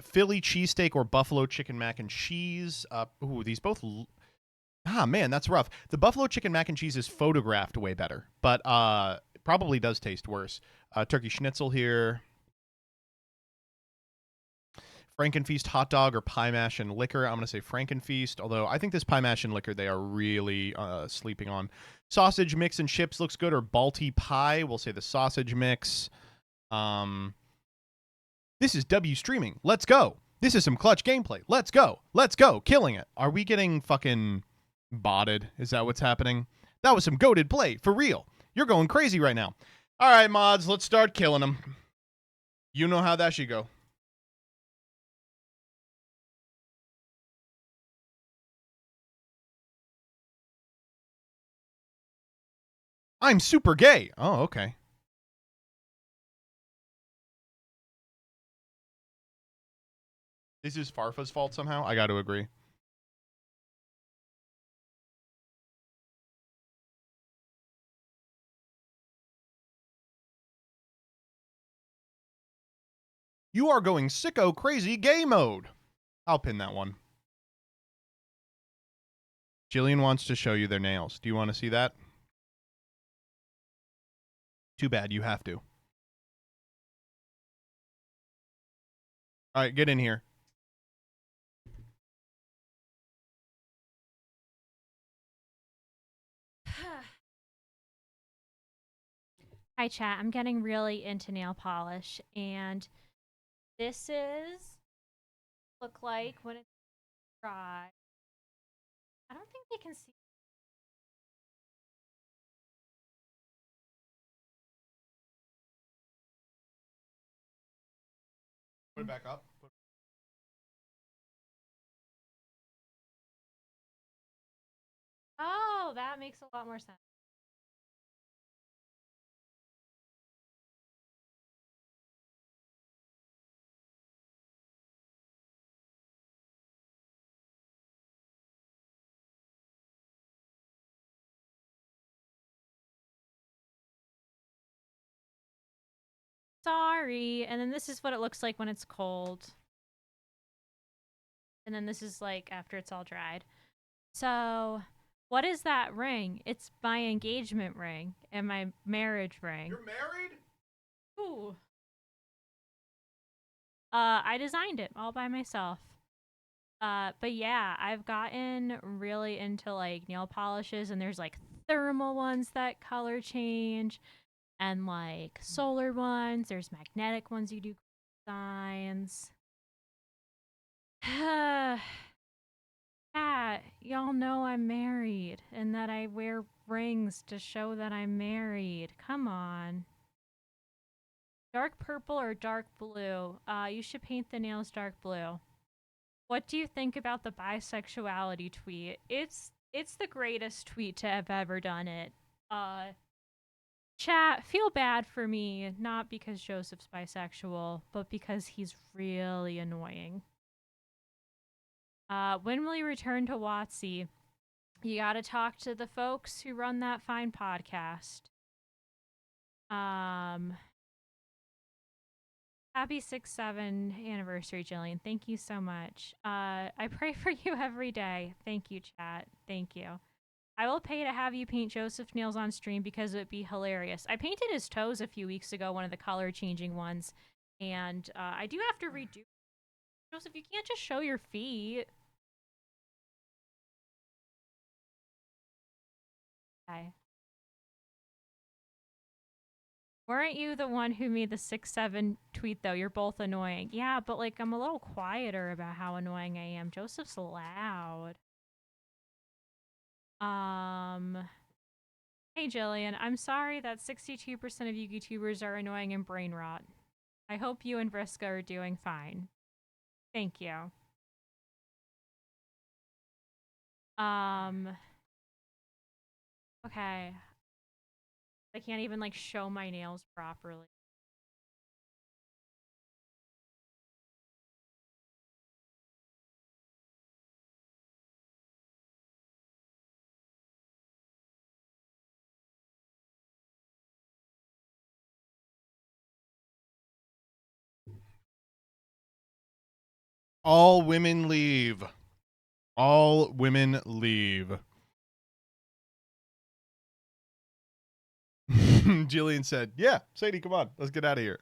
Philly cheesesteak or buffalo chicken mac and cheese. Ooh, these both. Man, that's rough. The buffalo chicken mac and cheese is photographed way better, but probably does taste worse. Turkey schnitzel here. Frankenfeast hot dog or pie mash and liquor. I'm going to say Frankenfeast, although I think this pie mash and liquor they are really sleeping on. Sausage mix and chips looks good, or Balti pie. We'll say the sausage mix. This is W streaming. Let's go. This is some clutch gameplay. Let's go. Let's go. Killing it. Are we getting fucking botted? Is that what's happening? That was some goated play. For real. You're going crazy right now. All right, mods. Let's start killing them. You know how that should go. I'm super gay. Oh, okay. This is Farfa's fault somehow? I got to agree. You are going sicko crazy gay mode. I'll pin that one. Jillian wants to show you their nails. Do you want to see that? Too bad, you have to. All right, get in here. Hi, chat. I'm getting really into nail polish, and this is look like when it's dry. I don't think they can see. Put it back up. Oh, that makes a lot more sense. Sorry. And then this is what it looks like when it's cold. And then this is like after it's all dried. So, what is that ring? It's my engagement ring and my marriage ring. You're married? Ooh. I designed it all by myself. But yeah, I've gotten really into like nail polishes, and there's like thermal ones that color change, and like solar ones. There's magnetic ones you do designs. Yeah, y'all know I'm married and that I wear rings to show that I'm married. Come on. Dark purple or dark blue? You should paint the nails dark blue. What do you think about the bisexuality tweet? It's the greatest tweet to have ever done it. Chat, feel bad for me, not because Joseph's bisexual, but because he's really annoying. When will you return to WotC? You gotta talk to the folks who run that fine podcast. Happy 6-7 anniversary, Jillian. Thank you so much. I pray for you every day. Thank you, chat. Thank you. I will pay to have you paint Joseph's nails on stream because it would be hilarious. I painted his toes a few weeks ago, one of the color changing ones. And I do have to redo. Joseph, you can't just show your feet. Okay. Weren't you the one who made the 6-7 tweet, though? You're both annoying. Yeah, but, like, I'm a little quieter about how annoying I am. Joseph's loud. Hey, Jillian. I'm sorry that 62% of you YouTubers are annoying and brain rot. I hope you and Vriska are doing fine. Thank you. Okay. I can't even, like, show my nails properly. All women leave. All women leave. Jillian said, yeah, Sadie, come on. Let's get out of here.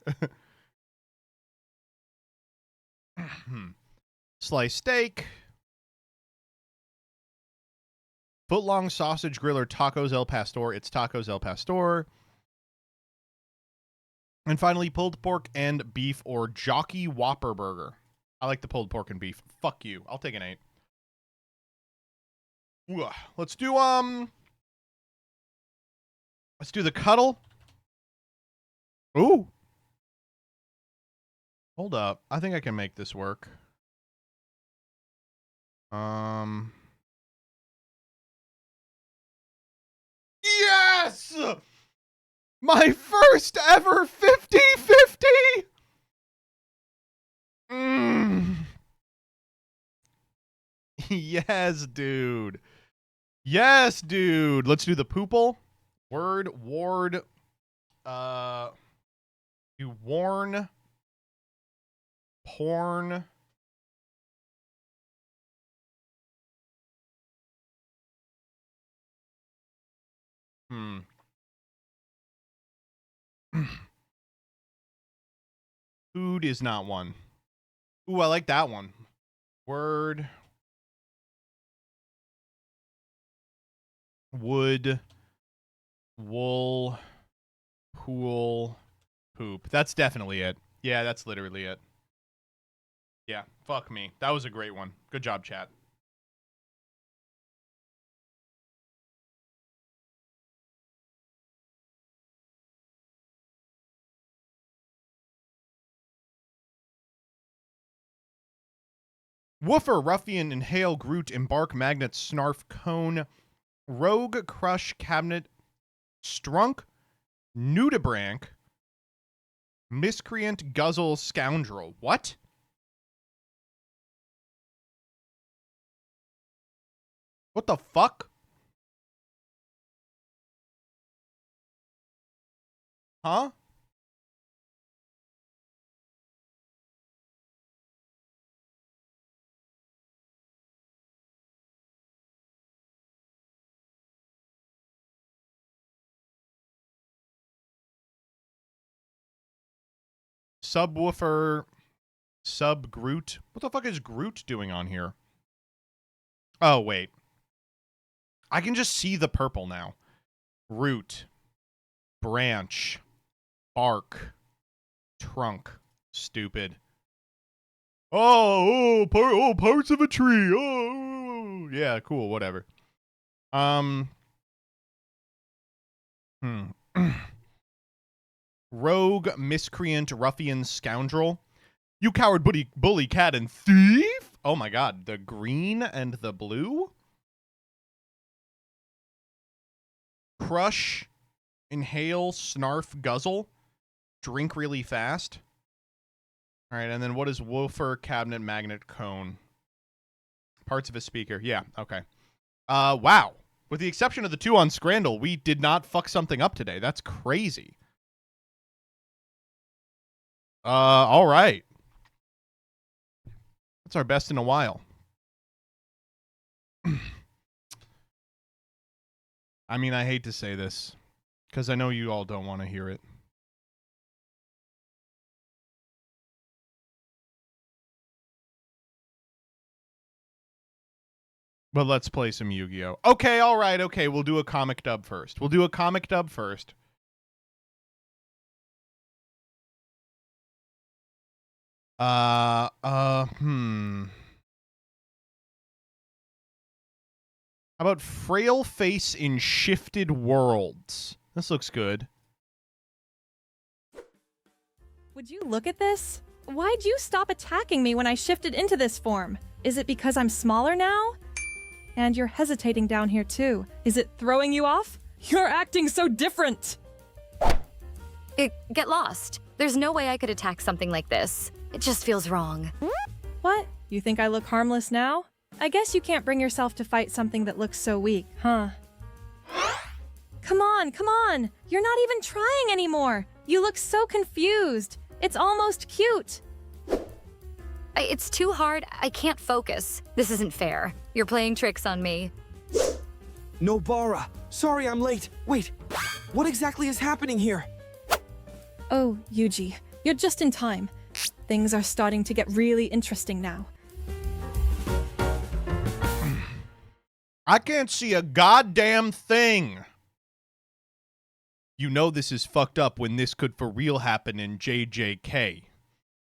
Sliced steak. Footlong sausage griller tacos El Pastor. It's tacos El Pastor. And finally, pulled pork and beef or Jockey Whopper burger. I like the pulled pork and beef. Fuck you. I'll take an 8. Ooh, let's do the cuddle. Ooh. Hold up. I think I can make this work. Yes! My first ever 50-50! Yes, dude. Yes, dude. Let's do the poople. Ward. You worn. Porn. Food is not one. Ooh, I like that one. Word. Wood. Wool. Pool. Poop. That's definitely it. Yeah, that's literally it. Yeah, fuck me. That was a great one. Good job, chat. Woofer, Ruffian, Inhale, Groot, Embark, Magnet, Snarf, Cone, Rogue, Crush, Cabinet, Strunk, Nudibranch, Miscreant, Guzzle, Scoundrel. What? What the fuck? Huh? Subwoofer, Sub Groot. What the fuck is Groot doing on here? Oh, wait. I can just see the purple now. Root, branch, bark, trunk. Stupid. Parts of a tree. Oh, yeah, cool, whatever. Rogue, Miscreant, Ruffian, Scoundrel. You coward bully, cat, and thief? Oh my god, the green and the blue? Crush, Inhale, Snarf, Guzzle. Drink really fast. Alright, and then what is Woofer, Cabinet, Magnet, Cone? Parts of a speaker. Yeah, okay. Wow. With the exception of the 2 on Scrandle, we did not fuck something up today. That's crazy. Alright. That's our best in a while. I mean, I hate to say this, because I know you all don't want to hear it. But let's play some Yu-Gi-Oh! Okay, alright, okay, we'll do a comic dub first. How about Frail Face in Shifted Worlds? This looks good. Would you look at this? Why'd you stop attacking me when I shifted into this form? Is it because I'm smaller now? And you're hesitating down here too. Is it throwing you off? You're acting so different! Get lost. There's no way I could attack something like this. It just feels wrong. What? You think I look harmless now? I guess you can't bring yourself to fight something that looks so weak, huh? Come on! You're not even trying anymore! You look so confused! It's almost cute! It's too hard. I can't focus. This isn't fair. You're playing tricks on me. Nobara, sorry I'm late. Wait, what exactly is happening here? Oh, Yuji, you're just in time. Things are starting to get really interesting now. I can't see a goddamn thing. You know this is fucked up when this could for real happen in JJK.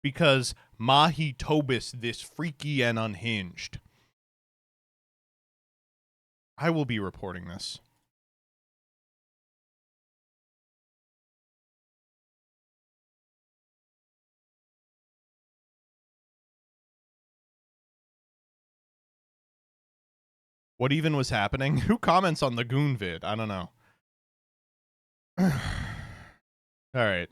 Because Mahi Tobis this freaky and unhinged. I will be reporting this. What even was happening? Who comments on the Goon vid? I don't know. All right.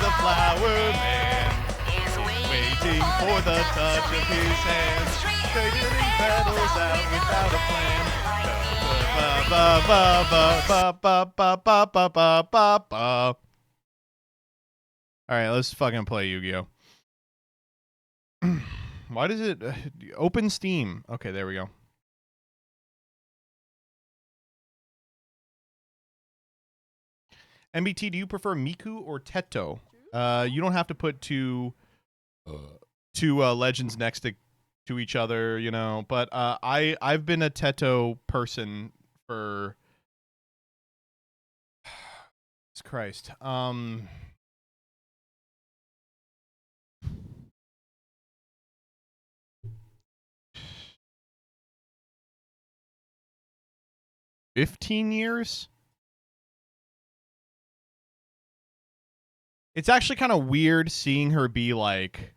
The flower man is waiting for the touch of his hands, straightening petals out without a plan. All right, let's fucking play Yu-Gi-Oh. Why does it open Steam? Okay, there we go. MBT, do you prefer Miku or Teto? You don't have to put two legends next to each other, you know. But I've been a Teto person for Christ. 15 years. It's actually kind of weird seeing her be, like,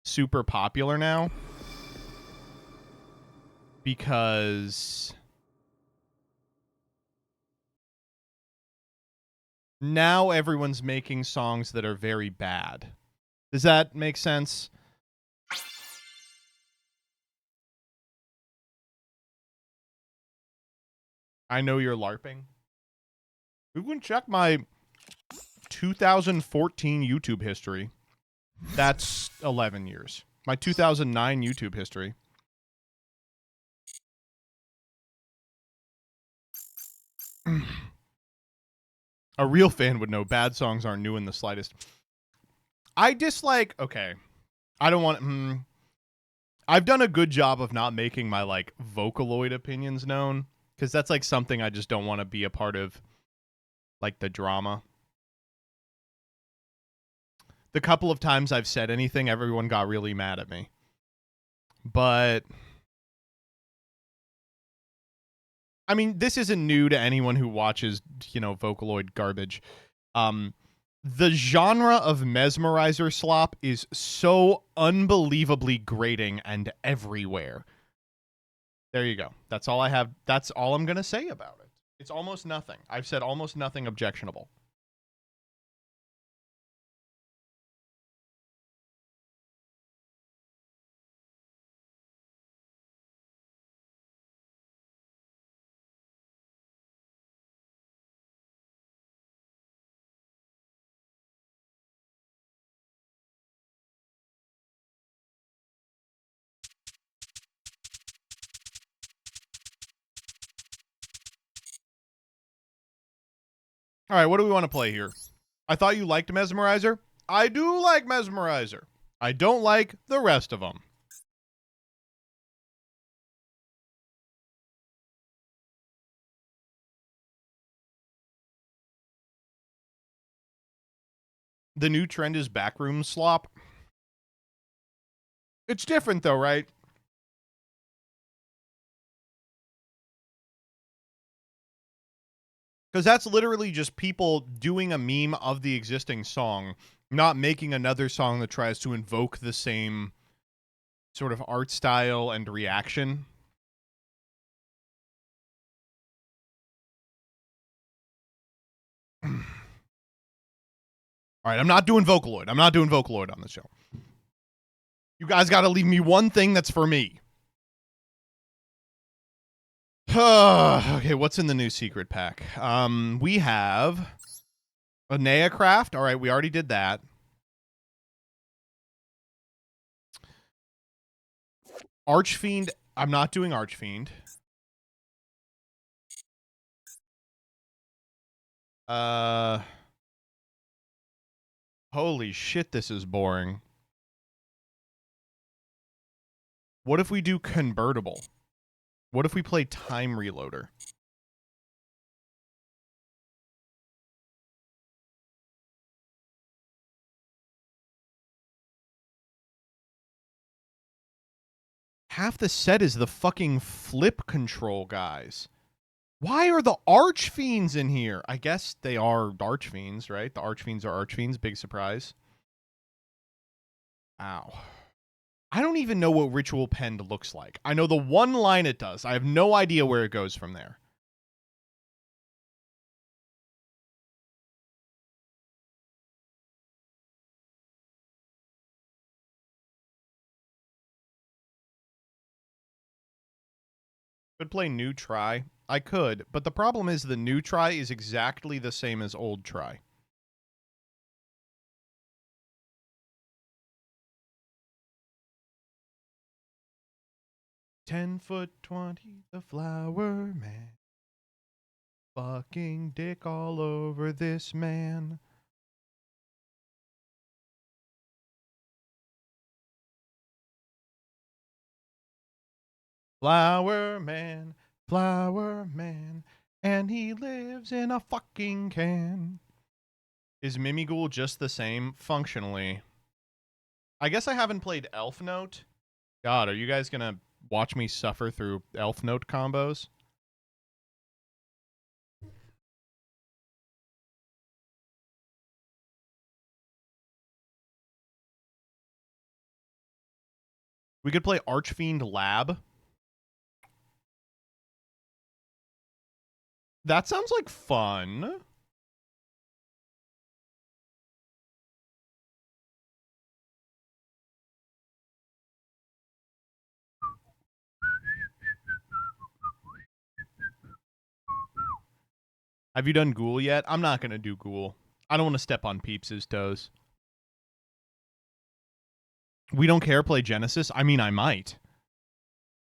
super popular now. Because now everyone's making songs that are very bad. Does that make sense? I know you're LARPing. Who can check my 2014 YouTube history? That's 11 years. My 2009 YouTube history. A real fan would know bad songs aren't new in the slightest. I dislike... Okay. I don't want... I've done a good job of not making my, like, Vocaloid opinions known. Because that's, like, something I just don't want to be a part of, like, the drama. The couple of times I've said anything, everyone got really mad at me. But... I mean, this isn't new to anyone who watches, you know, Vocaloid garbage. The genre of mesmerizer slop is so unbelievably grating and everywhere. There you go. That's all I have. That's all I'm going to say about it. It's almost nothing. I've said almost nothing objectionable. All right, what do we want to play here? I thought you liked Mesmerizer. I do like Mesmerizer. I don't like the rest of them. The new trend is backroom slop. It's different though, right? Because that's literally just people doing a meme of the existing song, not making another song that tries to invoke the same sort of art style and reaction. All right, I'm not doing Vocaloid. I'm not doing Vocaloid on the show. You guys got to leave me one thing that's for me. Okay, what's in the new secret pack? We have a Neacraft. All right, we already did that. Archfiend. I'm not doing Archfiend. Holy shit, this is boring. What if we do Convertible? What if we play Time Reloader? Half the set is the fucking flip control, guys. Why are the Archfiends in here? I guess they are Archfiends, right? The Archfiends are Archfiends. Big surprise. Ow. I don't even know what Ritual Pend looks like. I know the one line it does. I have no idea where it goes from there. Could play New Try. I could, but the problem is the New Try is exactly the same as Old Try. $10'20", the flower man. Fucking dick all over this man. Flower man, and he lives in a fucking can. Is Mimighoul just the same functionally? I guess I haven't played Elf Note. God, are you guys gonna watch me suffer through Elf Note combos? We could play Archfiend Lab. That sounds like fun. Have you done Ghoul yet? I'm not going to do Ghoul. I don't want to step on Peeps' toes. We don't care play Genesis? I mean, I might.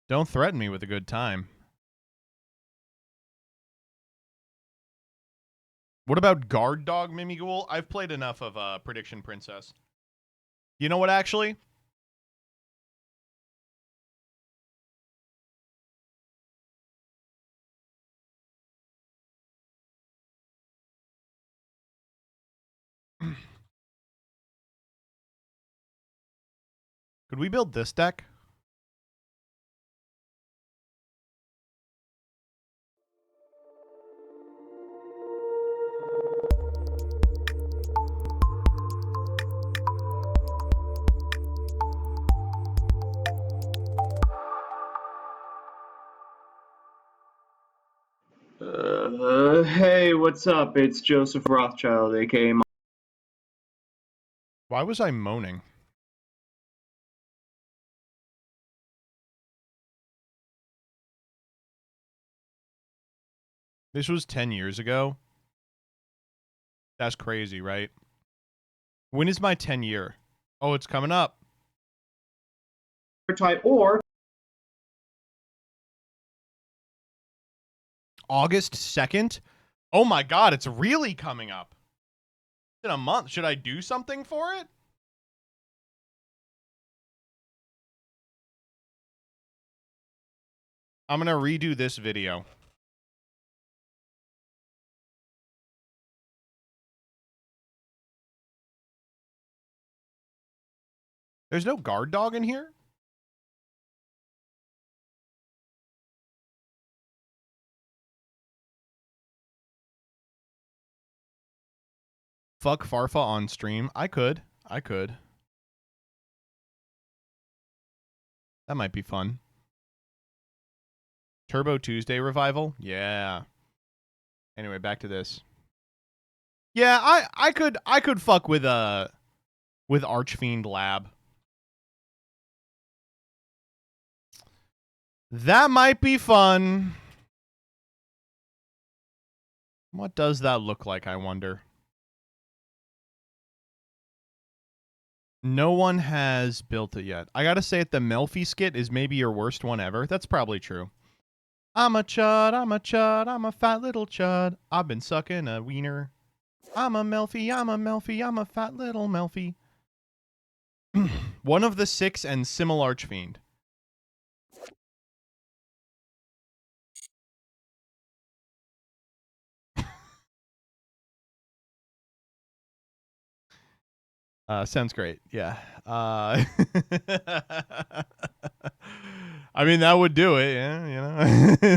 Don't threaten me with a good time. What about Guard Dog Mimighoul? I've played enough of Prediction Princess. You know what, actually? Could we build this deck? Hey, what's up? It's Joseph Rothschild, aka. Why was I moaning? This was 10 years ago. That's crazy, right? When is my 10 year? Oh, it's coming up. Type or August 2nd? Oh my god, it's really coming up. In a month. Should I do something for it? I'm gonna redo this video. There's no guard dog in here? Fuck Farfa on stream. I could. That might be fun. Turbo Tuesday revival? Yeah. Anyway, back to this. Yeah, I could fuck with Archfiend Lab. That might be fun. What does that look like, I wonder? No one has built it yet. I gotta say, the Melfi skit is maybe your worst one ever. That's probably true. I'm a chud, I'm a chud, I'm a fat little chud. I've been sucking a wiener. I'm a Melfi, I'm a Melfi, I'm a fat little Melfi. One of the 6 and Simmel Archfiend. Sounds great. Yeah. I mean, that would do it. Yeah, you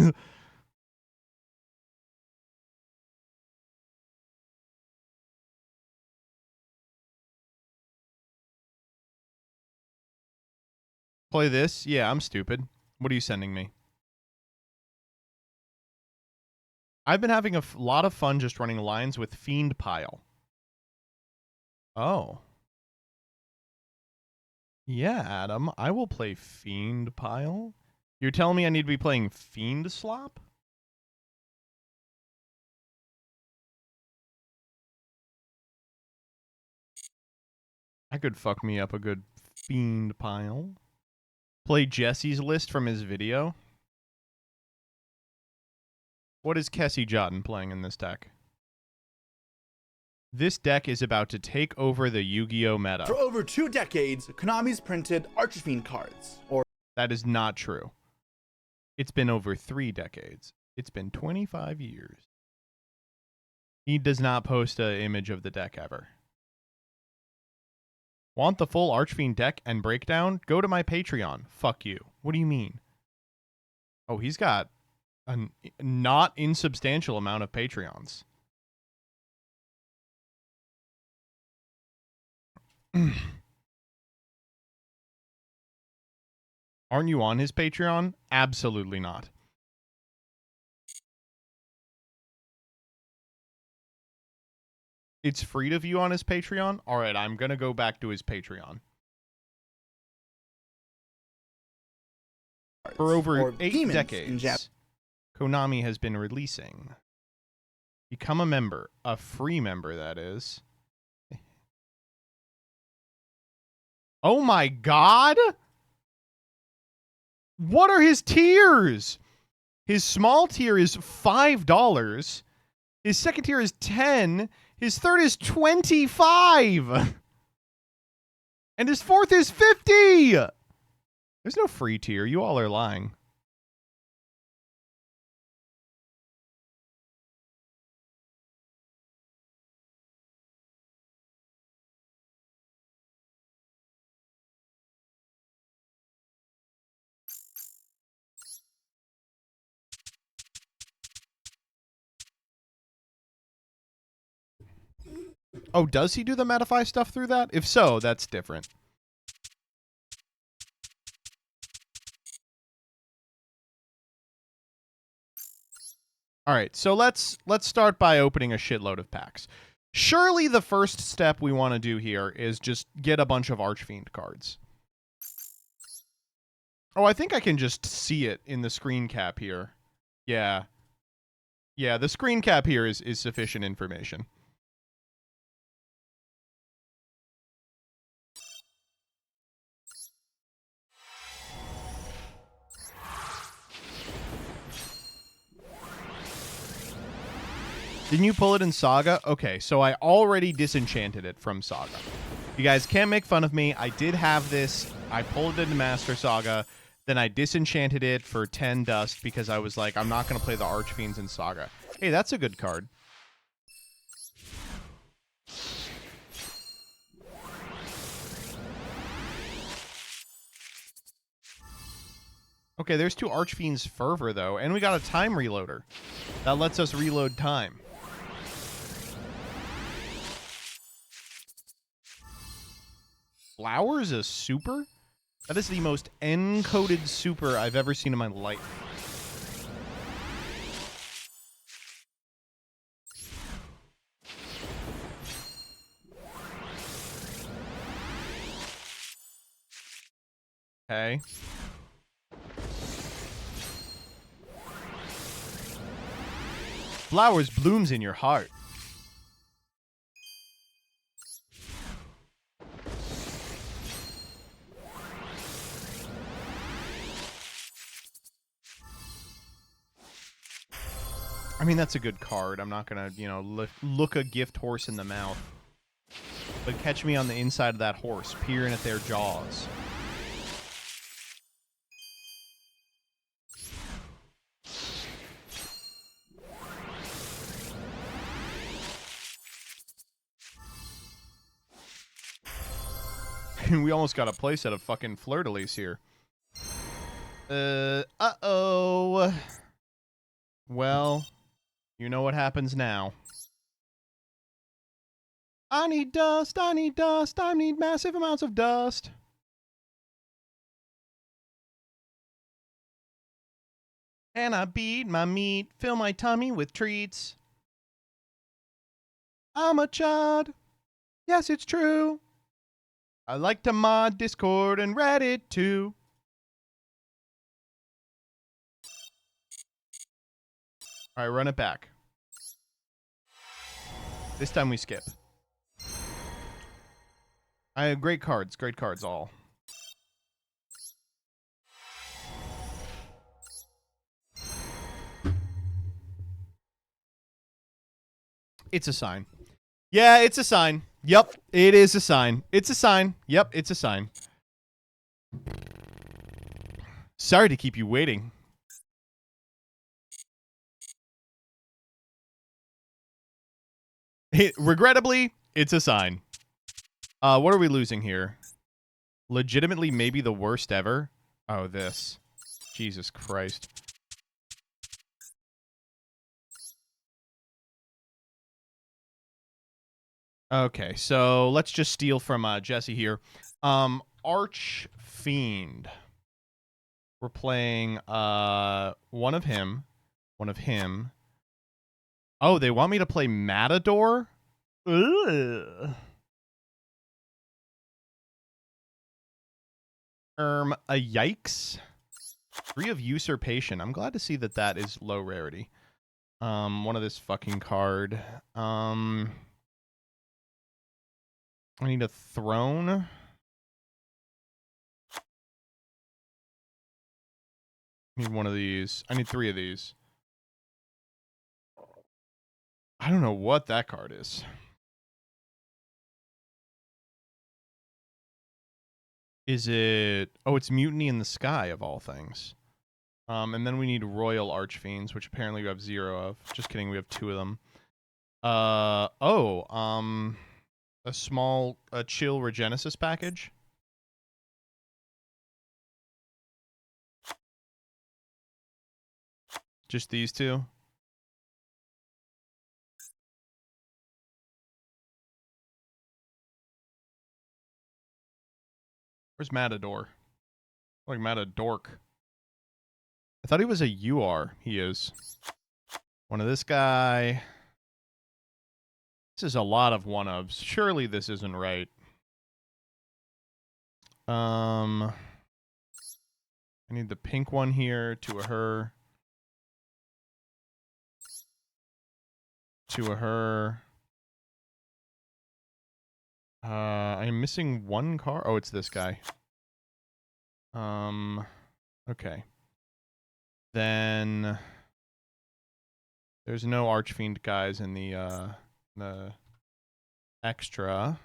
know. Play this? Yeah, I'm stupid. What are you sending me? I've been having a lot of fun just running lines with Fiend Pile. Oh. Yeah, Adam, I will play Fiend Pile. You're telling me I need to be playing Fiend Slop? I could fuck me up a good Fiend Pile. Play Jesse's list from his video. What is Kessie Jotten playing in this deck? This deck is about to take over the Yu-Gi-Oh meta. For over 2 decades, Konami's printed Archfiend cards. That is not true. It's been over 3 decades. It's been 25 years. He does not post an image of the deck ever. Want the full Archfiend deck and breakdown? Go to my Patreon. Fuck you. What do you mean? Oh, he's got a not insubstantial amount of Patreons. Aren't you on his Patreon? Absolutely not. It's free to view on his Patreon? Alright, I'm gonna go back to his Patreon. For over 8 decades, Konami has been releasing. Become a member. A free member, that is. Oh my god! What are his tiers? His small tier is $5. His second tier is $10. His third is $25. And his fourth is $50. There's no free tier. You all are lying. Oh, does he do the Metafy stuff through that? If so, that's different. All right, so let's start by opening a shitload of packs. Surely the first step we want to do here is just get a bunch of Archfiend cards. Oh, I think I can just see it in the screen cap here. Yeah. Yeah, the screen cap here is sufficient information. Didn't you pull it in Saga? Okay, so I already disenchanted it from Saga. You guys can't make fun of me. I did have this. I pulled it into Master Saga. Then I disenchanted it for 10 dust because I was like, I'm not going to play the Archfiends in Saga. Hey, that's a good card. Okay, there's 2 Archfiends Fervor, though. And we got a time reloader. That lets us reload time. Flowers a super? That is the most encoded super I've ever seen in my life. Okay. Flowers blooms in your heart. I mean, that's a good card. I'm not gonna, you know, look a gift horse in the mouth. But catch me on the inside of that horse, peering at their jaws. We almost got a playset of fucking fleur-de-lis here. Uh-oh. Well, you know what happens now. I need dust, I need dust, I need massive amounts of dust. And I beat my meat, fill my tummy with treats. I'm a chud. Yes, it's true. I like to mod Discord and Reddit too. All right, run it back. This time we skip. I have great cards all. It's a sign. Yeah, it's a sign. Yep, it is a sign. It's a sign. Yep, it's a sign. Sorry to keep you waiting. Regrettably, it's a sign. What are we losing here? Legitimately, maybe the worst ever? Oh, this. Jesus Christ. Okay, so let's just steal from Jesse here. Arch Fiend. We're playing one of him. Oh, they want me to play Matador? Ugh. A yikes. 3 of Usurpation. I'm glad to see that that is low rarity. One of this fucking card. I need a throne. I need one of these. I need 3 of these. I don't know what that card is. Is it... Oh, it's Mutiny in the Sky, of all things. And then we need Royal Archfiends, which apparently we have 0 of. Just kidding, we have 2 of them. A small, chill Regenesis package. Just these 2. Where's Matador? Like Matadork. I thought he was a UR. He is. One of this guy. This is a lot of one-ofs. Surely this isn't right. I need the pink one here. 2 of her. 2 of her. I'm missing 1 card. Oh, it's this guy. Okay. Then there's no Archfiend guys in the extra.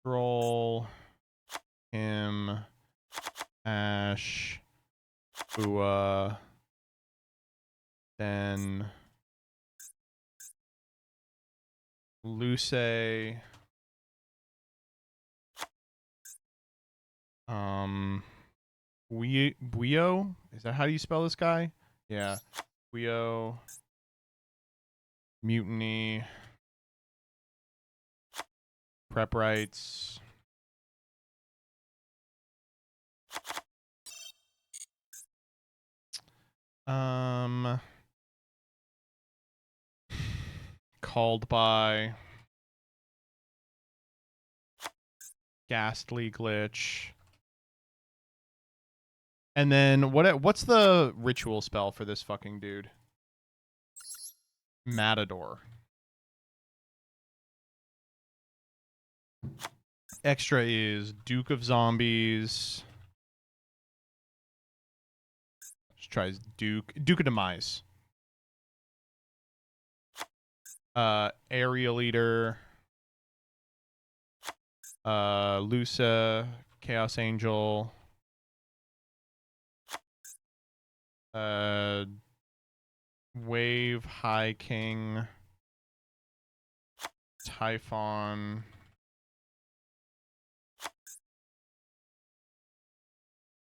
Roll him, Ash, Bua, then Luce, Buio? Is that how you spell this guy? Yeah. Buio, Mutiny, Prep Rights. Called by Ghastly Glitch. And then what's the ritual spell for this fucking dude? Matador. Extra is Duke of Zombies. Let's try Duke of Demise. Aerial Eater. Lusa, Chaos Angel. Wave, High King. Typhon.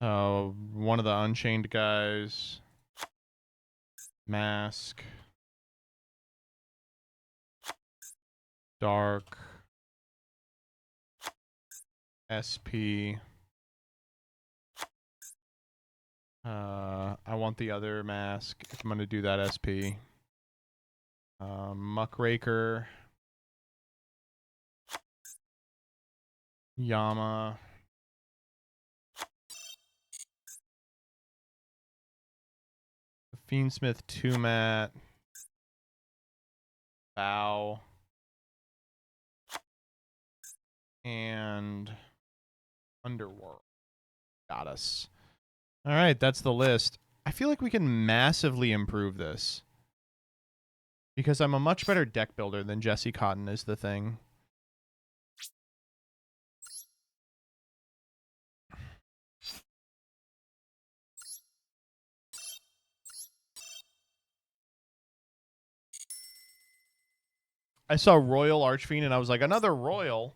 One of the Unchained guys. Mask. Dark. SP. I want the other mask if I'm going to do that SP. Muckraker. Yama. Fiendsmith 2 mat. Bow. And Underworld. Got us. All right, that's the list. I feel like we can massively improve this. Because I'm a much better deck builder than Jesse Cotton is the thing. I saw Royal Archfiend and I was like, another Royal?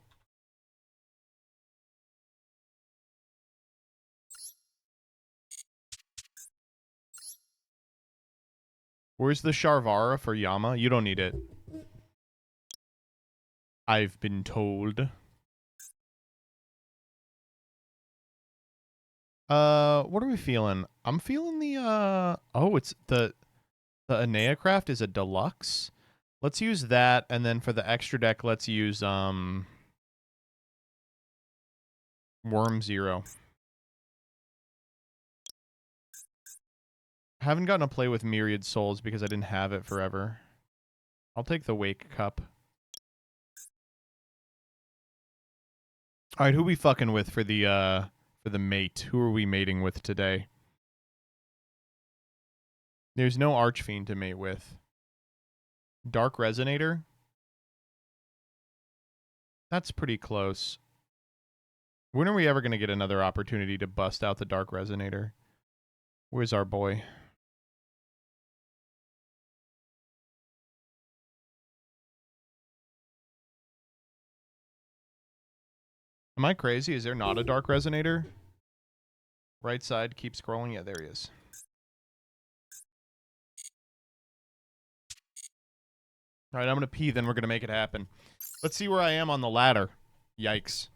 Where's the Sharvara for Yama? You don't need it. I've been told. What are we feeling? I'm feeling the, oh, it's the Aneacraft is a deluxe. Let's use that, and then for the extra deck, let's use, Worm Zero. I haven't gotten to play with Myriad Souls because I didn't have it forever. I'll take the Wake Cup. Alright, who we fucking with for the mate? Who are we mating with today? There's no Archfiend to mate with. Dark Resonator? That's pretty close. When are we ever going to get another opportunity to bust out the Dark Resonator? Where's our boy? Am I crazy? Is there not a Dark Resonator? Right side, keep scrolling. Yeah, there he is. All right, I'm going to pee, then we're going to make it happen. Let's see where I am on the ladder. Yikes.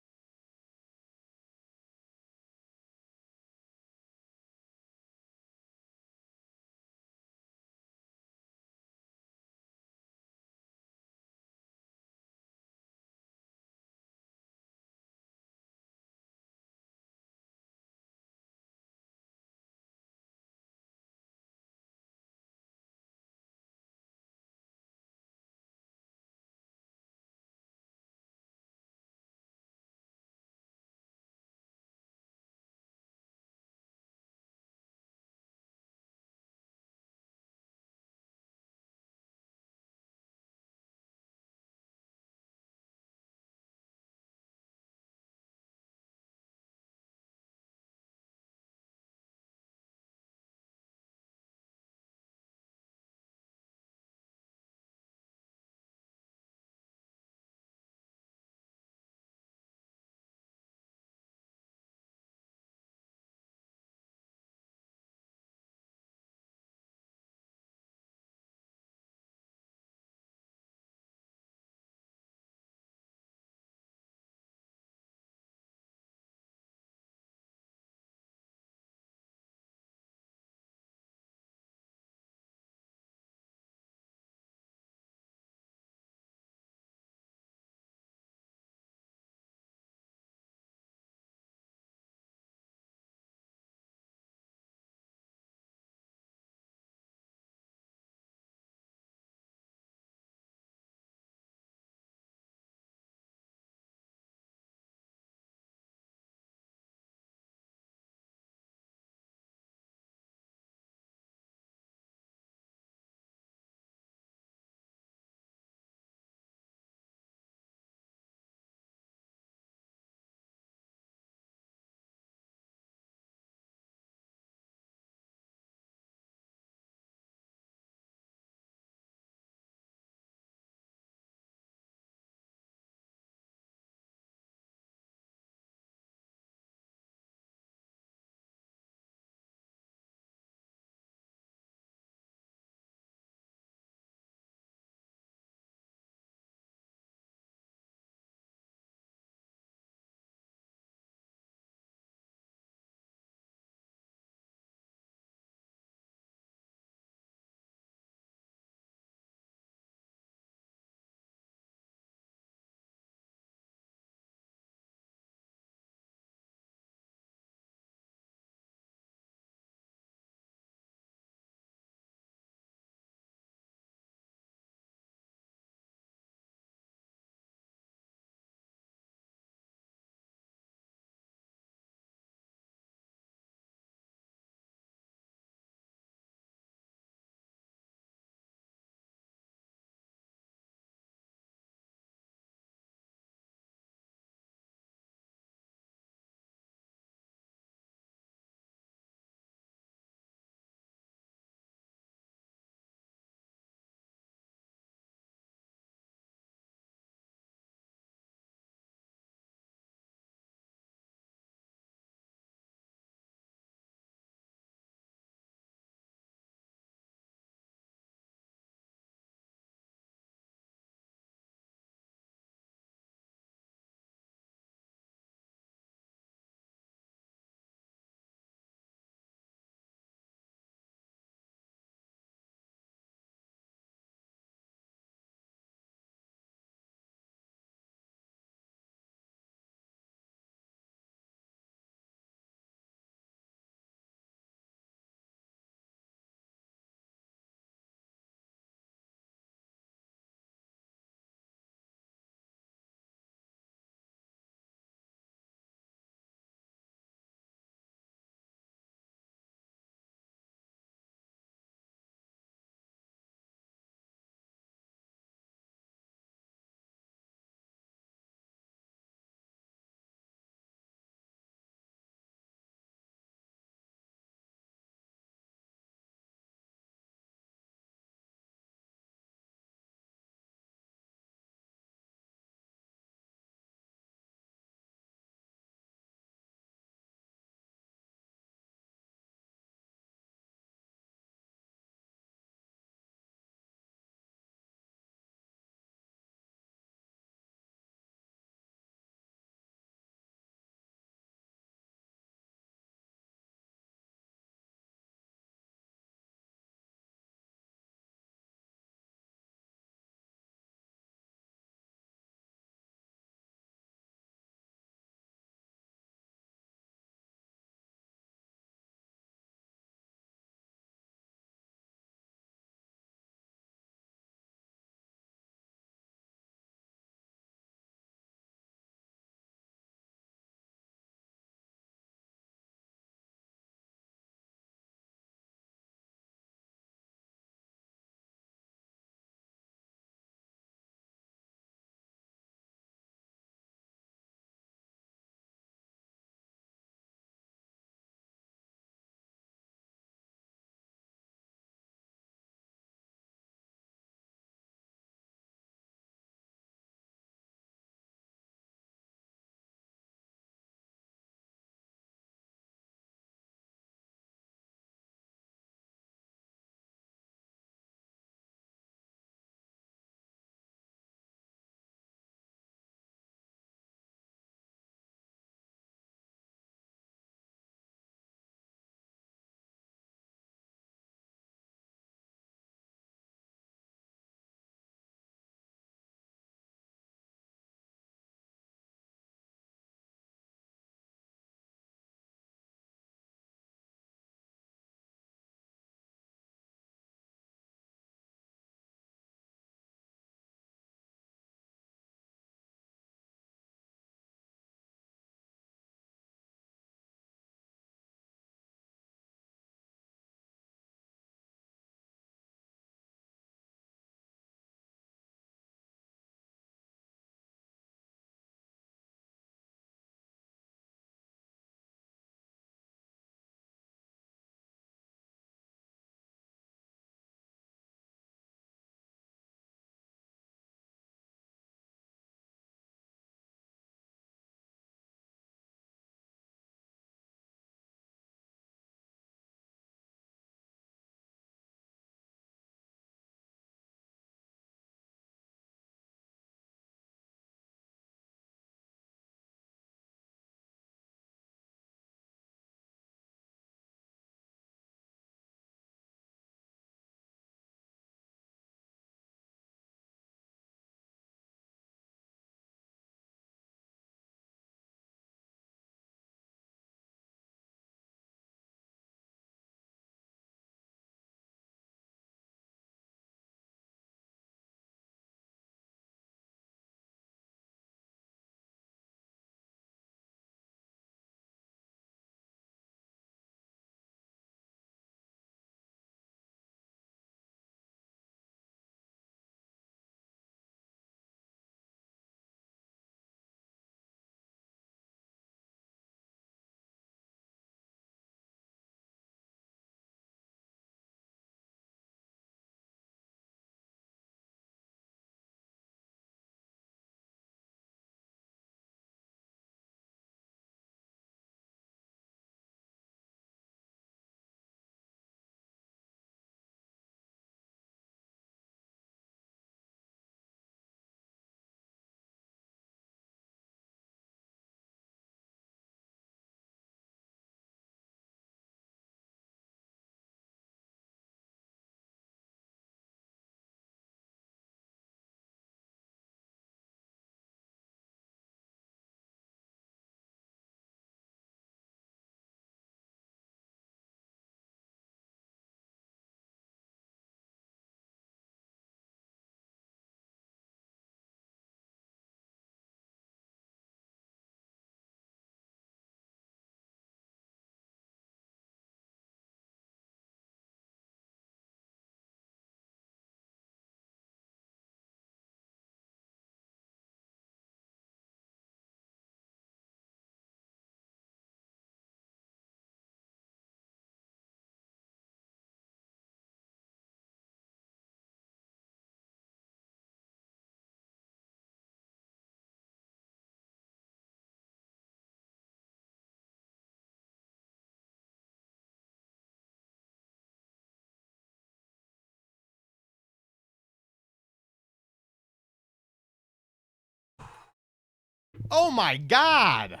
Oh my god.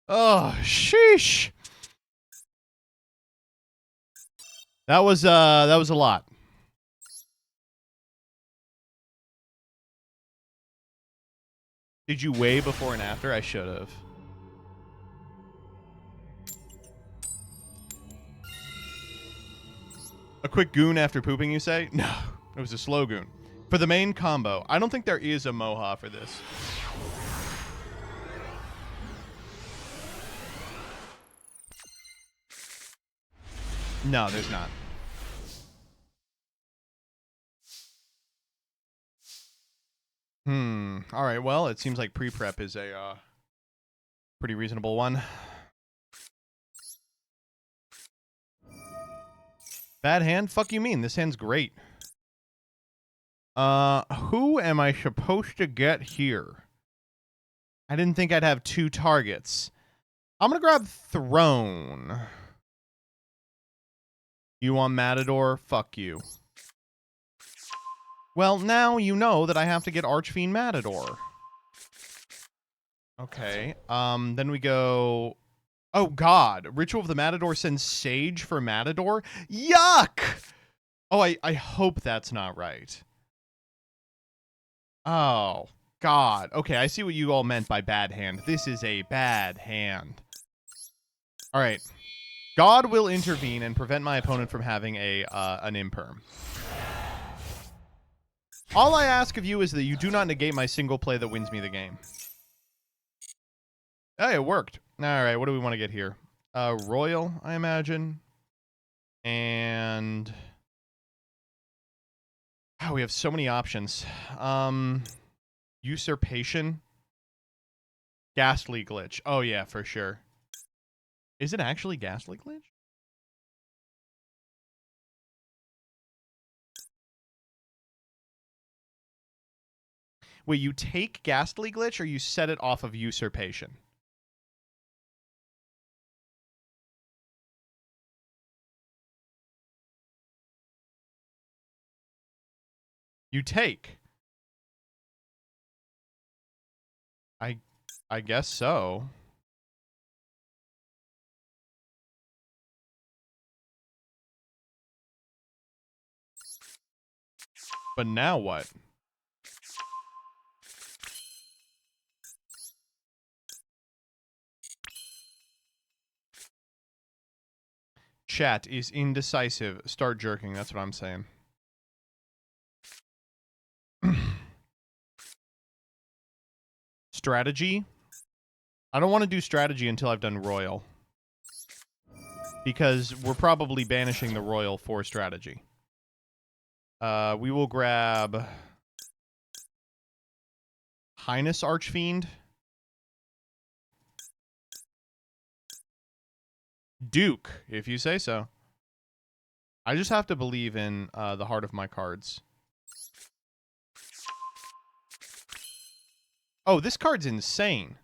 Oh, sheesh. That was a lot. Did you weigh before and after? I should have. A quick goon after pooping, you say? No, it was a slow goon. For the main combo, I don't think there is a Moha for this. No, there's not. All right, well, it seems like pre-prep is a pretty reasonable one. Bad hand? Fuck you mean? This hand's great. Who am I supposed to get here? I didn't think I'd have 2 targets. I'm gonna grab Throne. You want Matador? Fuck you. Well, now you know that I have to get Archfiend Matador. Okay, then we go... Oh, God. Ritual of the Matador sends Sage for Matador? Yuck! Oh, I hope that's not right. Oh, God. Okay, I see what you all meant by bad hand. This is a bad hand. All right. God will intervene and prevent my opponent from having an imperm. All I ask of you is that you do not negate my single play that wins me the game. Hey, it worked. All right, what do we want to get here? Royal, I imagine. And... Oh, we have so many options. Usurpation. Ghastly Glitch. Oh, yeah, for sure. Is it actually Ghastly Glitch? Wait, you take Ghastly Glitch or you set it off of Usurpation? You take. I guess so. But now what? Chat is indecisive. Start jerking. That's what I'm saying. Strategy? I don't want to do strategy until I've done royal. Because we're probably banishing the royal for strategy. We will grab... Highness Archfiend. Duke, if you say so. I just have to believe in the heart of my cards. Oh, this card's insane.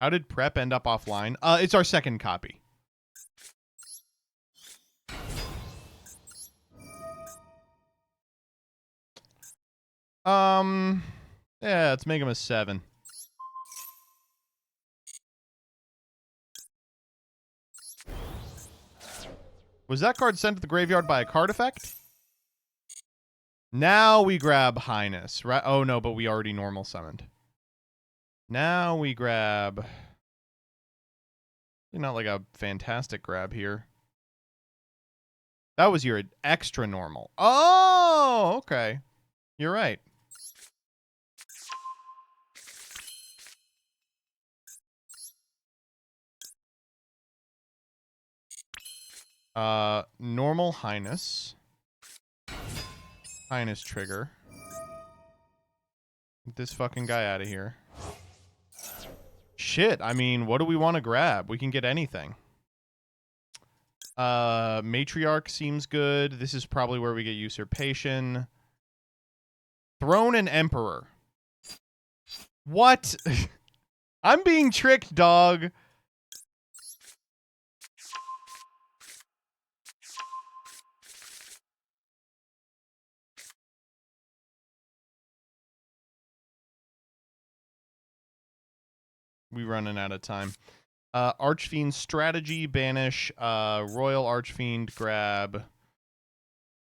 How did prep end up offline? It's our second copy. Yeah, let's make him a 7. Was that card sent to the graveyard by a card effect? Now we grab Highness, right? Oh, no, but we already normal summoned. Now we grab... Not like a fantastic grab here. That was your extra normal. Oh, okay. You're right. Normal Highness. Highness trigger. Get this fucking guy out of here. Shit, I mean, what do we want to grab? We can get anything. Matriarch seems good. This is probably where we get Usurpation. Throne and Emperor. What? I'm being tricked, dog. We running out of time. Archfiend strategy, banish, Royal Archfiend, grab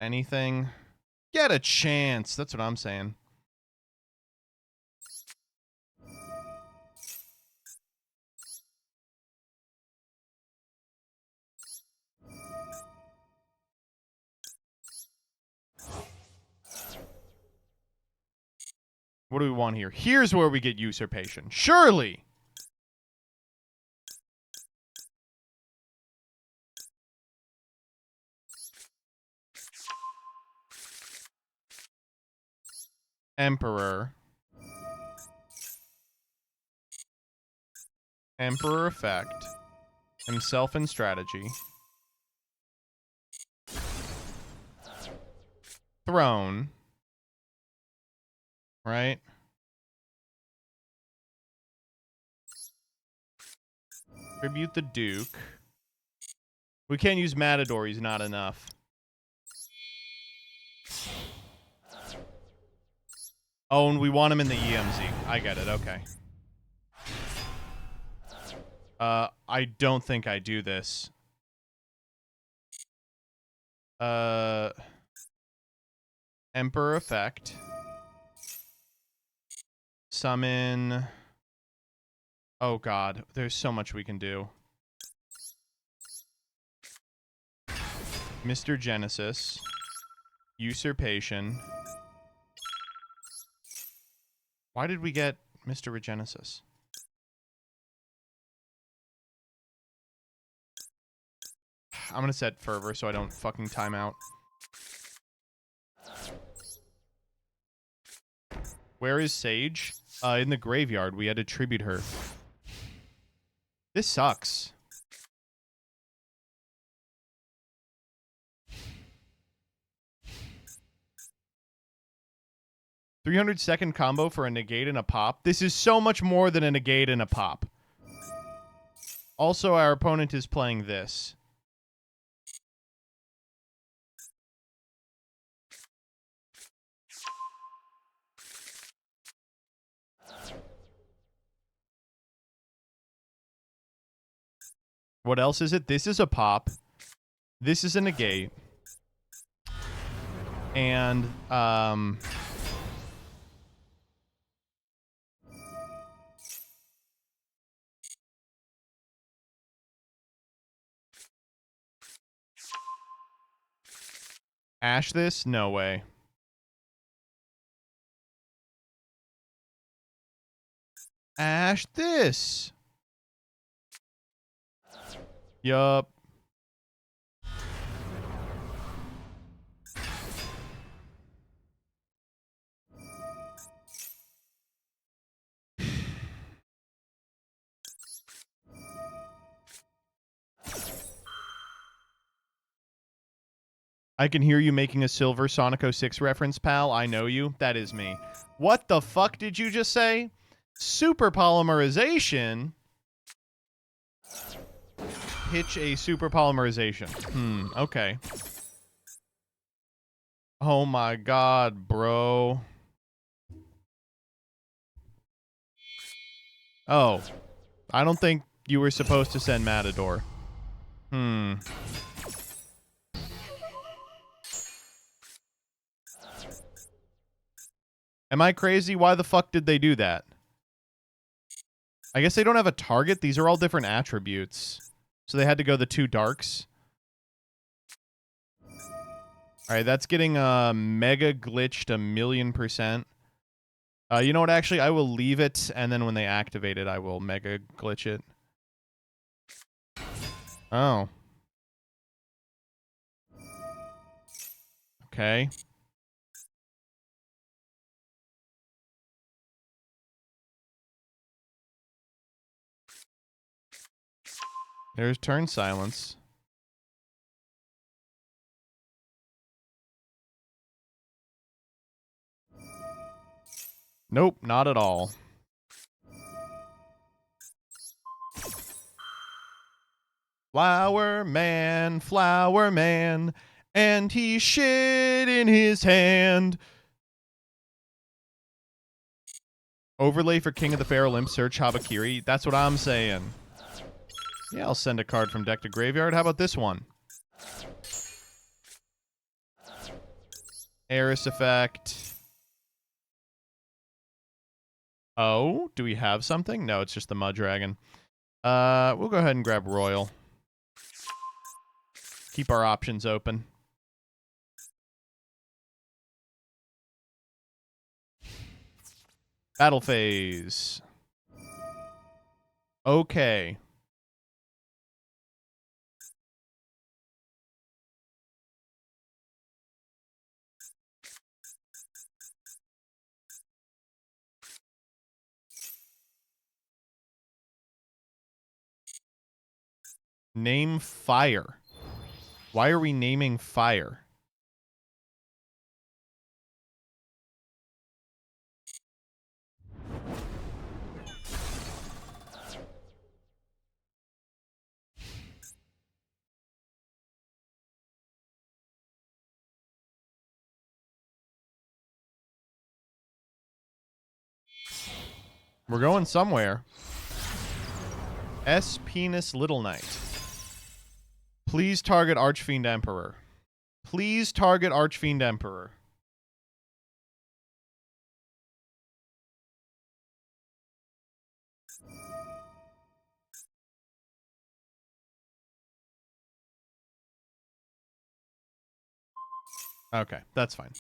anything. Get a chance. That's what I'm saying. What do we want here? Here's where we get usurpation. Surely. Emperor. Emperor effect. Himself in strategy. Throne. Right? Tribute the Duke. We can't use Matador. He's not enough. Oh, and we want him in the EMZ. I get it. Okay. I don't think I do this. Emperor effect. Summon. Oh god, there's so much we can do. Mr. Genesis. Usurpation. Why did we get Mr. Regenesis? I'm gonna set Fervor so I don't fucking time out. Where is Sage? In the graveyard. We had to tribute her. This sucks. $300-second combo for a negate and a pop. This is so much more than a negate and a pop. Also, our opponent is playing this. What else is it? This is a pop. This is a negate. And, Ash this? No way. Ash this. Yup. I can hear you making a Silver Sonic 06 reference, pal. I know you. That is me. What the fuck did you just say? Super polymerization? Pitch a super polymerization. Okay. Oh my god, bro. Oh. I don't think you were supposed to send Matador. Am I crazy? Why the fuck did they do that? I guess they don't have a target. These are all different attributes. So they had to go the 2 darks. Alright, that's getting mega glitched 1,000,000%. You know what? Actually, I will leave it, and then when they activate it, I will mega glitch it. Oh. Okay. There's turn silence. Nope, not at all. Flower man, and he shit in his hand. Overlay for King of the Feral Imp, search Habakiri. That's what I'm saying. Yeah, I'll send a card from deck to graveyard. How about this one? Eris effect. Oh, do we have something? No, it's just the Mud Dragon. We'll go ahead and grab Royal. Keep our options open. Battle phase. Okay. Name fire. Why are we naming fire? We're going somewhere. S. Penis Little Knight. Please target Archfiend Emperor. Please target Archfiend Emperor. Okay, that's fine.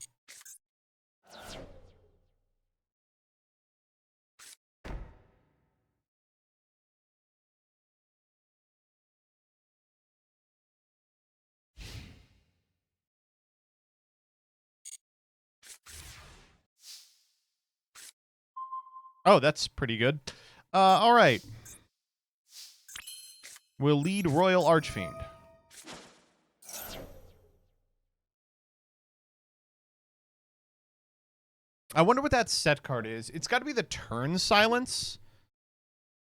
Oh, that's pretty good. All right. We'll lead Royal Archfiend. I wonder what that set card is. It's got to be the Turn Silence.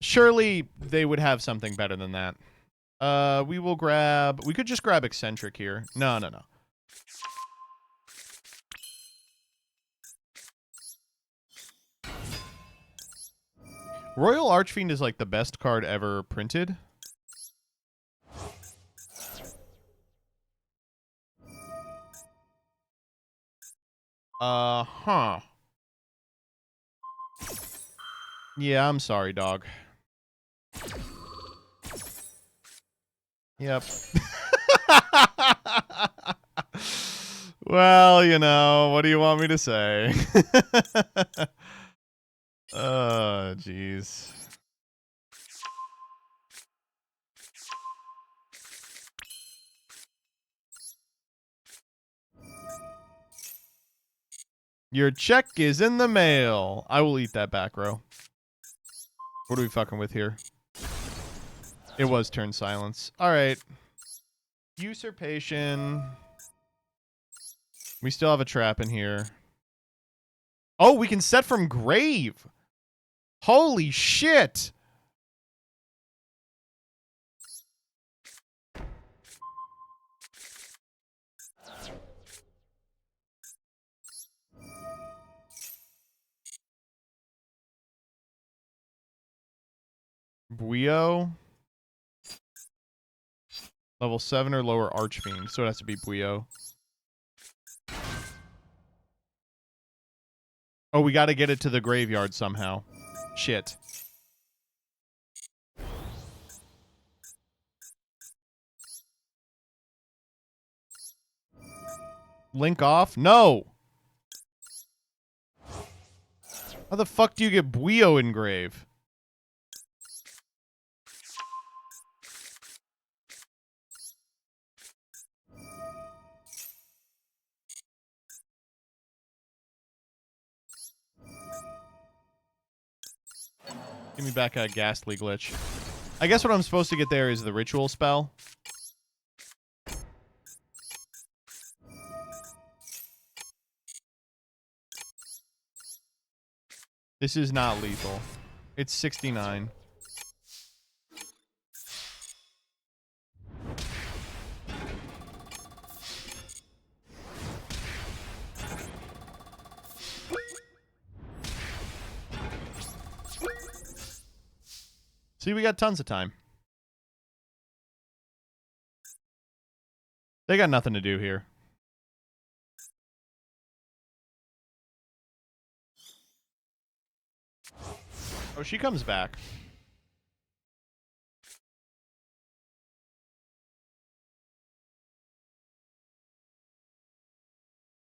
Surely they would have something better than that. We will grab... We could just grab Eccentric here. No. Royal Archfiend is like the best card ever printed. Huh. Yeah, I'm sorry, dog. Yep. Well, you know, what do you want me to say? Oh, jeez. Your check is in the mail. I will eat that back row. What are we fucking with here? It was Turn Silence. All right. Usurpation. We still have a trap in here. Oh, we can set from grave. Holy shit. Buio. Level 7 or lower Archfiend. So it has to be Buio. Oh, we got to get it to the graveyard somehow. Shit. Link off? No! How the fuck do you get Buio in grave? Give me back a Ghastly Glitch. I guess what I'm supposed to get there is the Ritual spell. This is not lethal. It's 69. See, we got tons of time. They got nothing to do here. Oh, she comes back.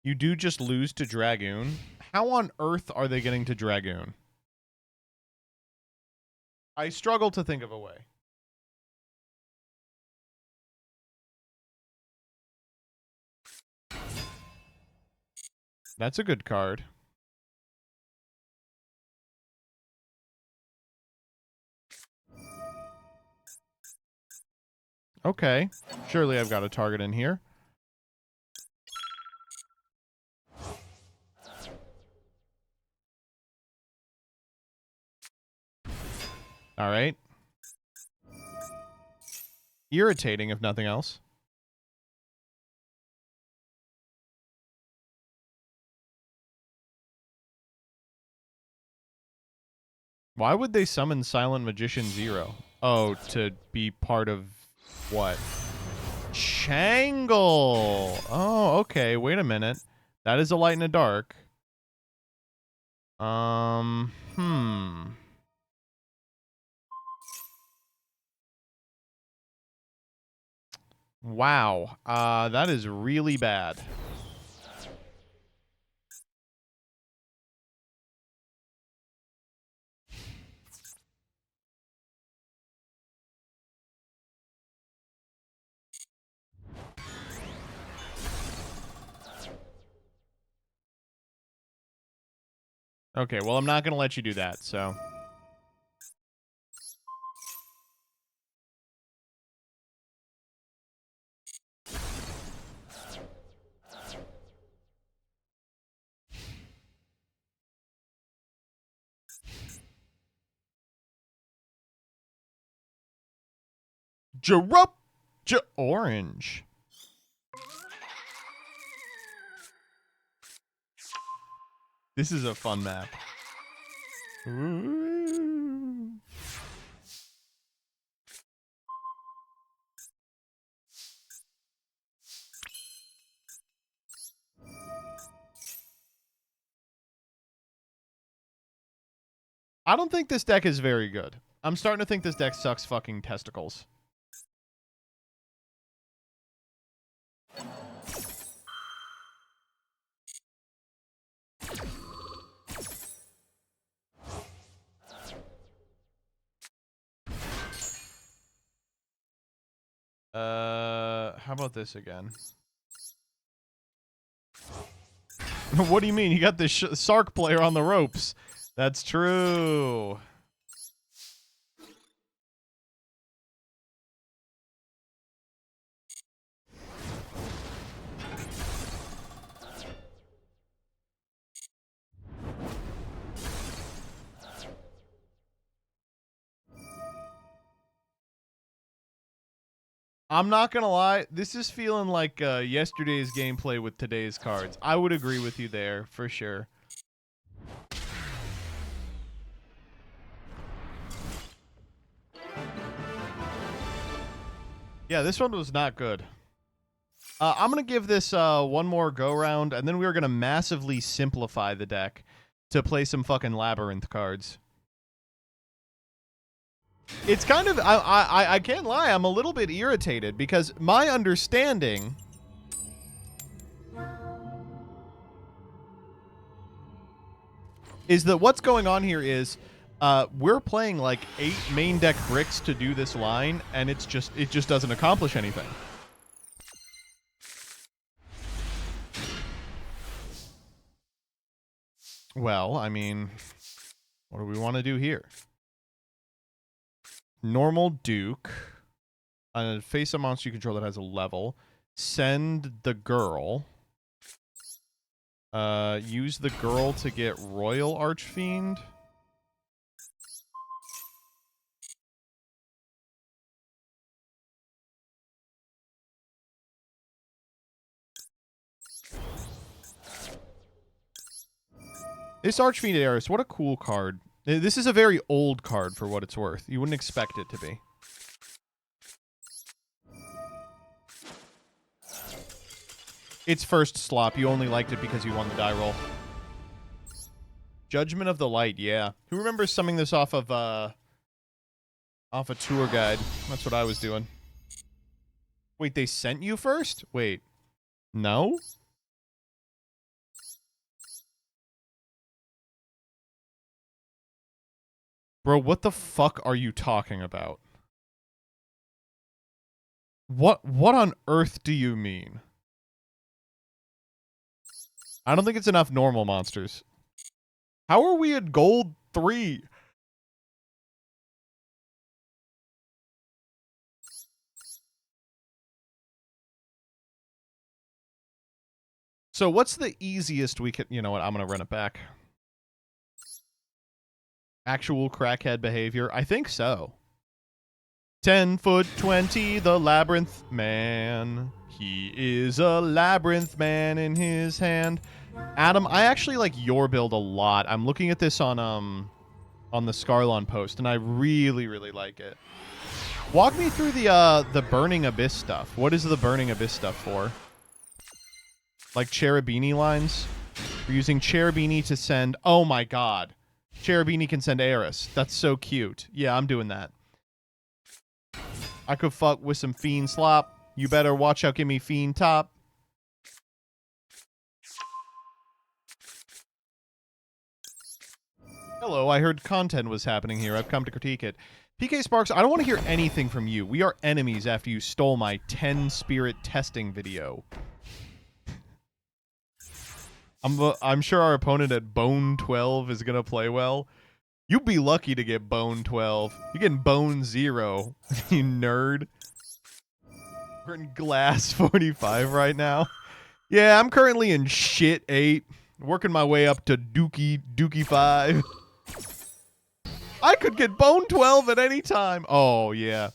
You do just lose to Dragoon? How on earth are they getting to Dragoon? I struggle to think of a way. That's a good card. Okay. Surely I've got a target in here. All right. Irritating, if nothing else. Why would they summon Silent Magician 0? Oh, to be part of what? Shangle! Oh, okay. Wait a minute. That is a light and a dark. Wow. That is really bad. Okay, well, I'm not going to let you do that, so... Orange. This is a fun map. Ooh. I don't think this deck is very good. I'm starting to think this deck sucks fucking testicles. How about this again? What do you mean? You got this Sark player on the ropes. That's true. I'm not gonna lie, this is feeling like yesterday's gameplay with today's cards. I would agree with you there, for sure. Yeah, this one was not good. I'm gonna give this one more go-round, and then we're gonna massively simplify the deck to play some fucking Labyrinth cards. It's kind of, I can't lie, I'm a little bit irritated because my understanding is that what's going on here is we're playing like 8 main deck bricks to do this line, and it just doesn't accomplish anything. Well, I mean, what do we want to do here? Normal Duke. Face a monster you control that has a level. Send the girl. Use the girl to get Royal Archfiend. This Archfiend Eris, what a cool card. This is a very old card for what it's worth. You wouldn't expect it to be. It's first slop. You only liked it because you won the die roll. Judgment of the Light, yeah. Who remembers summing this off of a tour guide? That's what I was doing. Wait, they sent you first? Wait. No? Bro, what the fuck are you talking about? What on earth do you mean? I don't think it's enough normal monsters. How are we at gold 3? So what's the easiest we could... You know what? I'm going to run it back. Actual crackhead behavior? I think so. 10 foot 20, the labyrinth man. He is a labyrinth man in his hand. Adam, I actually like your build a lot. I'm looking at this on the Scarlon post, and I really, really like it. Walk me through the Burning Abyss stuff. What is the Burning Abyss stuff for? Like Cherubini lines? We're using Cherubini to send... Oh my god. Cherubini can send Eris. That's so cute. Yeah, I'm doing that. I could fuck with some Fiend slop. You better watch out, give me Fiend top. Hello, I heard content was happening here. I've come to critique it. PK Sparks, I don't want to hear anything from you. We are enemies after you stole my 10 spirit testing video. I'm sure our opponent at Bone 12 is going to play well. You'd be lucky to get Bone 12. You're getting Bone 0, you nerd. We're in Glass 45 right now. Yeah, I'm currently in shit 8. Working my way up to Dookie 5. I could get Bone 12 at any time. Oh, yeah.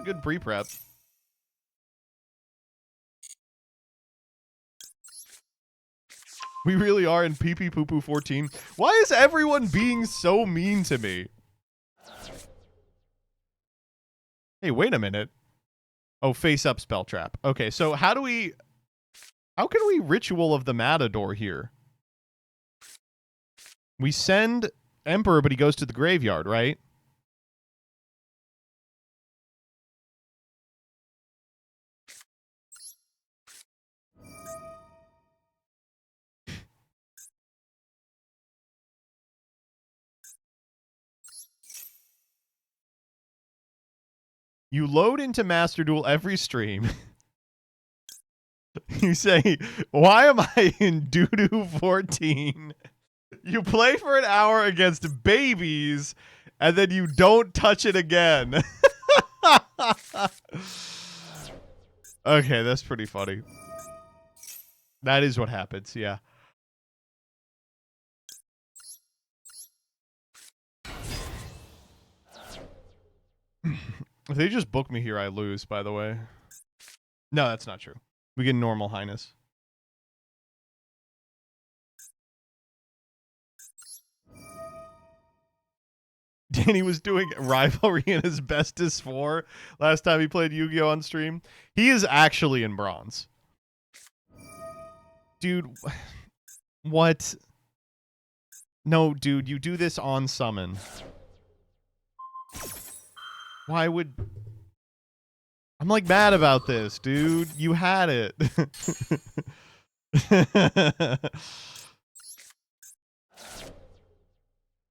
Good pre-prep. We really are in PP Poo Poo 14. Why is everyone being so mean to me? Hey, wait a minute. Oh, face up spell trap. Okay, so how can we Ritual of the Matador here? We send Emperor, but he goes to the graveyard, right? You load into Master Duel every stream. You say, why am I in Doo-Doo 14? You play for an hour against babies, and then you don't touch it again. Okay, that's pretty funny. That is what happens, yeah. If they just book me here, I lose, by the way. No, that's not true. We get normal highness. Danny was doing rivalry in his bestest 4 last time he played Yu-Gi-Oh! On stream. He is actually in bronze. Dude, what? No, dude, you do this on summon. Why would... I'm like mad about this, dude. You had it.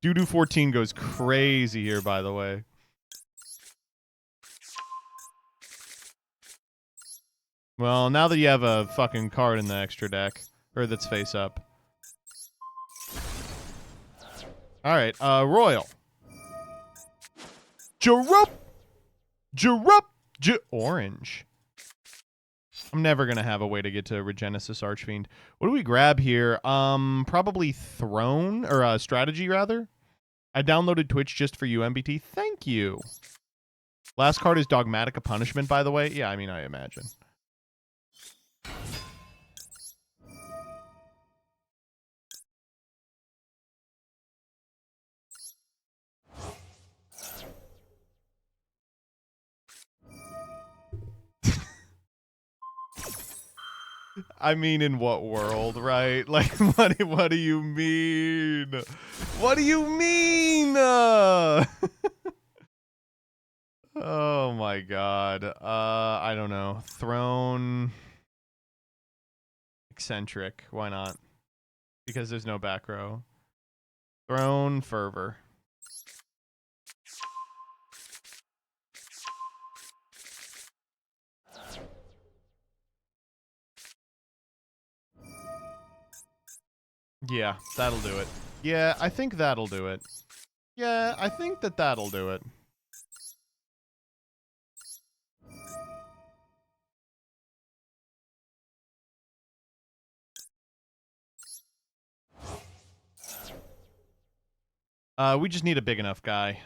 Doo-Doo 14 goes crazy here, by the way. Well, now that you have a fucking card in the extra deck, or that's face up. Alright, Royal. Orange. I'm never gonna have a way to get to Regenesis Archfiend. What do we grab here? Probably Throne, or Strategy, rather. I downloaded Twitch just for you, MBT. Thank you. Last card is Dogmatic, a punishment, by the way. Yeah, I mean, I imagine. I mean, in what world, right? Like, what do you mean? What do you mean? Oh my god. I don't know. Throne. Eccentric. Why not? Because there's no back row. Throne fervor. Yeah, that'll do it. Yeah, I think that'll do it. Yeah, I think that'll do it. We just need a big enough guy.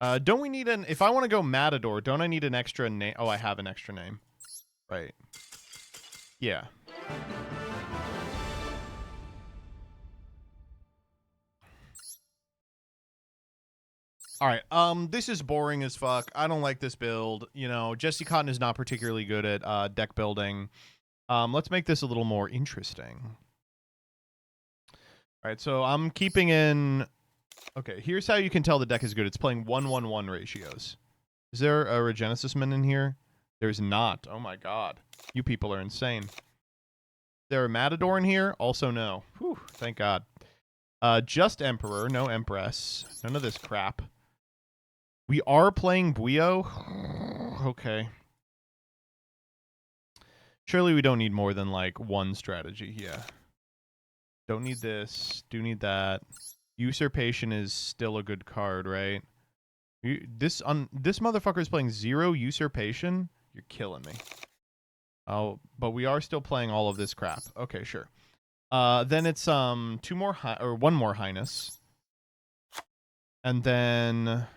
Don't we need an... If I want to go Matador, don't I need an extra name? Oh, I have an extra name. Right. Yeah. Alright, this is boring as fuck. I don't like this build. You know, Jesse Cotton is not particularly good at deck building. Let's make this a little more interesting. Alright, so I'm keeping in... Okay, here's how you can tell the deck is good. It's playing 1-1-1 ratios. Is there a Regenesis Man in here? There's not. Oh my god. You people are insane. Is there a Matador in here? Also no. Whew, thank god. Just Emperor, no Empress. None of this crap. We are playing Buio. Okay. Surely we don't need more than, like, one strategy. Yeah. Don't need this. Do need that. Usurpation is still a good card, right? This motherfucker is playing 0 Usurpation? You're killing me. Oh, but we are still playing all of this crap. Okay, sure. Then it's one more Highness. And then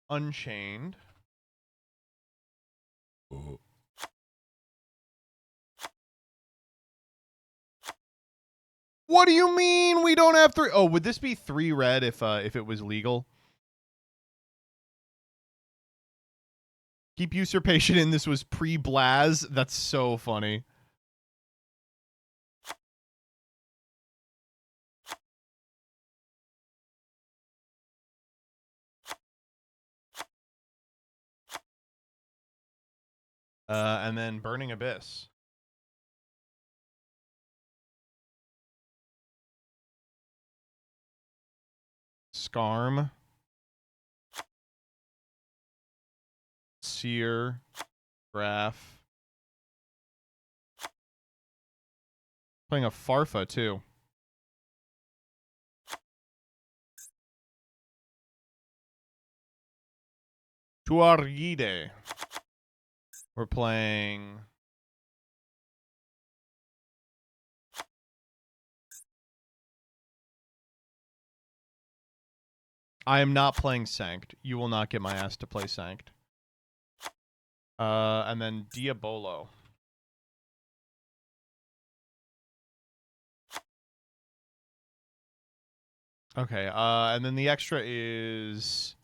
Unchained. Ooh. What do you mean we don't have 3? Oh, would this be 3 red if it was legal? Keep Usurpation in. This was pre-Blaz. That's so funny. And then Burning Abyss. Scarm. Seer. Graph. Playing a Farfa, too. Tuargide. We're playing... I am not playing Sanct. You will not get my ass to play Sanct. And then Diabolo. Okay, and then the extra is...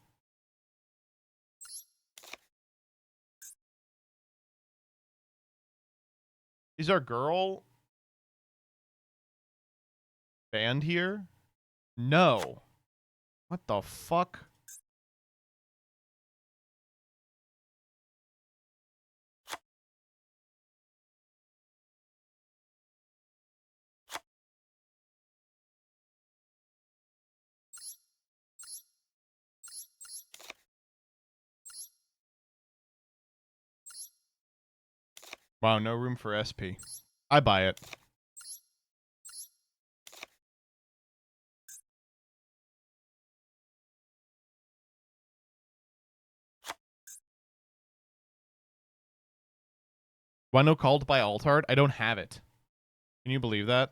Is our girl banned here? No. What the fuck? Wow, no room for SP. I buy it. Why no called by Altart? I don't have it. Can you believe that?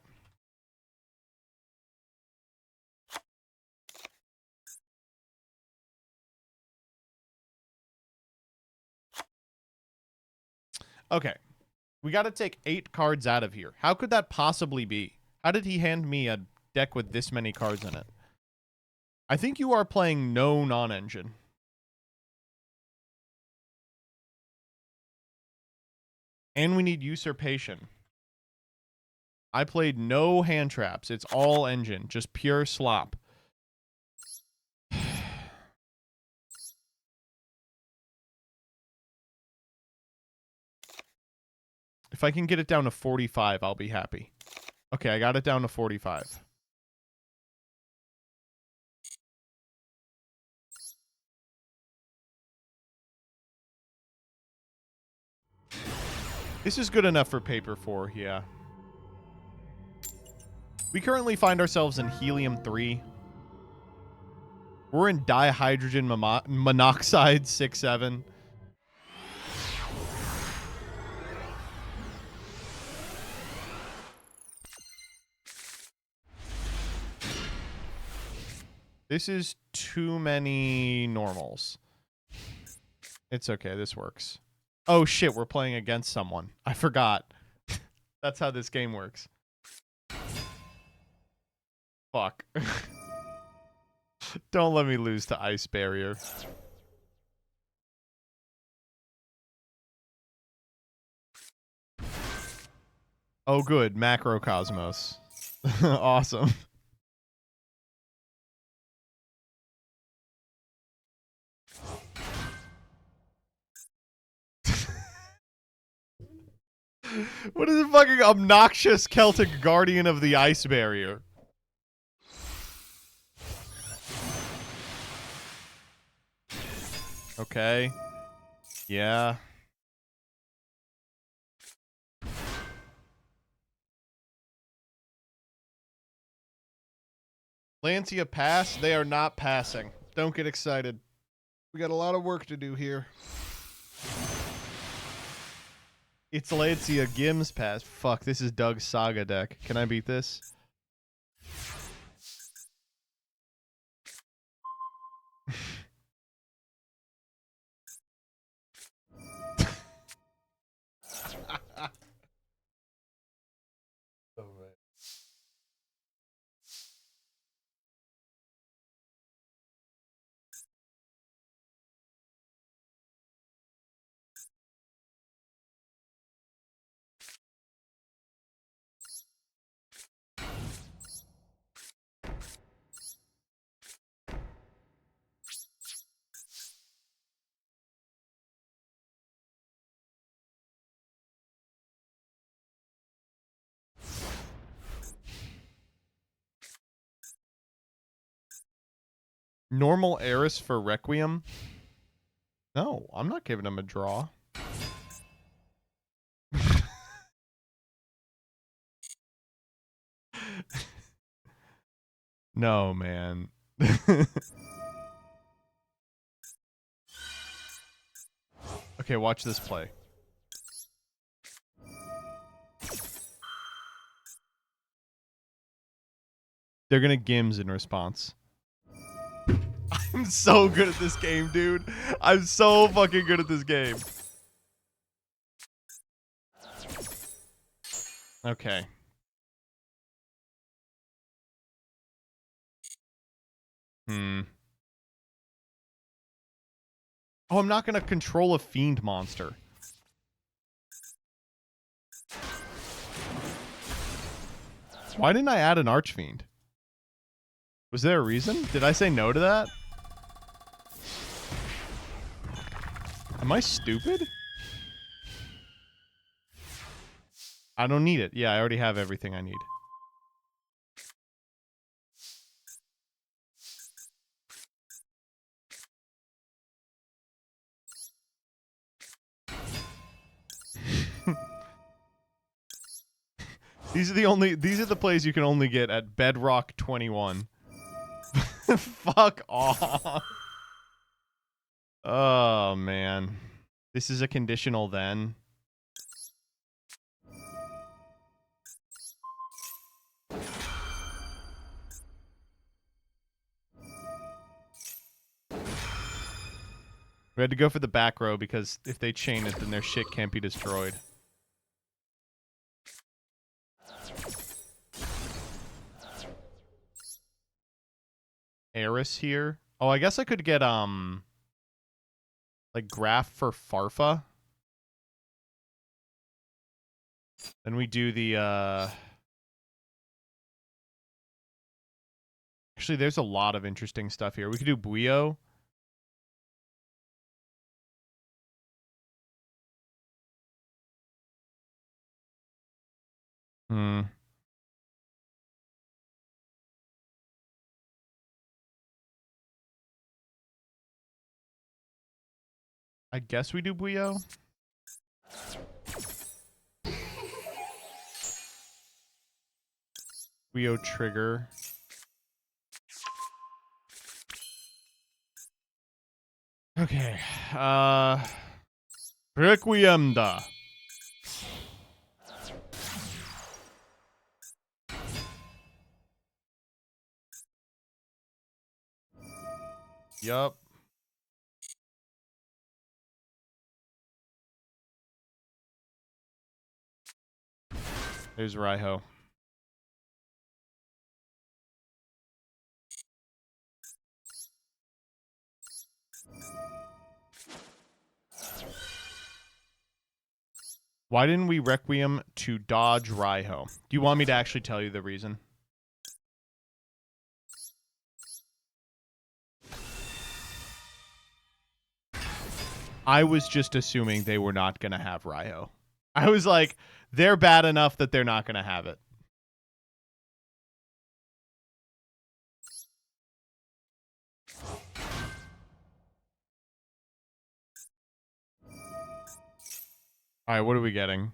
Okay. We got to take 8 cards out of here. How could that possibly be? How did he hand me a deck with this many cards in it? I think you are playing no non-engine. And we need usurpation. I played no hand traps. It's all engine. Just pure slop. If I can get it down to 45, I'll be happy. Okay, I got it down to 45. This is good enough for paper 4, yeah. We currently find ourselves in helium-3. We're in dihydrogen monoxide 6-7. This is too many normals. It's okay, this works. Oh shit, we're playing against someone. I forgot. That's how this game works. Fuck. Don't let me lose to Ice Barrier. Oh good, Macrocosmos. Awesome. What is a fucking obnoxious Celtic guardian of the Ice Barrier? Okay. Yeah. Lancia pass? They are not passing. Don't get excited. We got a lot of work to do here. It's Lancia Gims pass. Fuck, this is Doug's Saga deck. Can I beat this? Normal Eris for Requiem? No, I'm not giving him a draw. No, man. Okay, watch this play. They're gonna Gims in response. I'm so good at this game, dude. I'm so fucking good at this game. Okay. Oh, I'm not gonna control a fiend monster. Why didn't I add an Archfiend? Was there a reason? Did I say no to that? Am I stupid? I don't need it. Yeah, I already have everything I need. These are the plays you can only get at Bedrock 21. Fuck off. Oh man. This is a conditional then. We had to go for the back row because if they chain it, then their shit can't be destroyed. Eris here. Oh, I guess I could get, like, Graph for Farfa. Then we do the actually there's a lot of interesting stuff here. We could do Buio. I guess we do Buio. Buio trigger. Okay. Requiem da. Yup. There's Raiho. Why didn't we Requiem to dodge Raiho? Do you want me to actually tell you the reason? I was just assuming they were not going to have Raiho. I was like, they're bad enough that they're not going to have it. All right, what are we getting?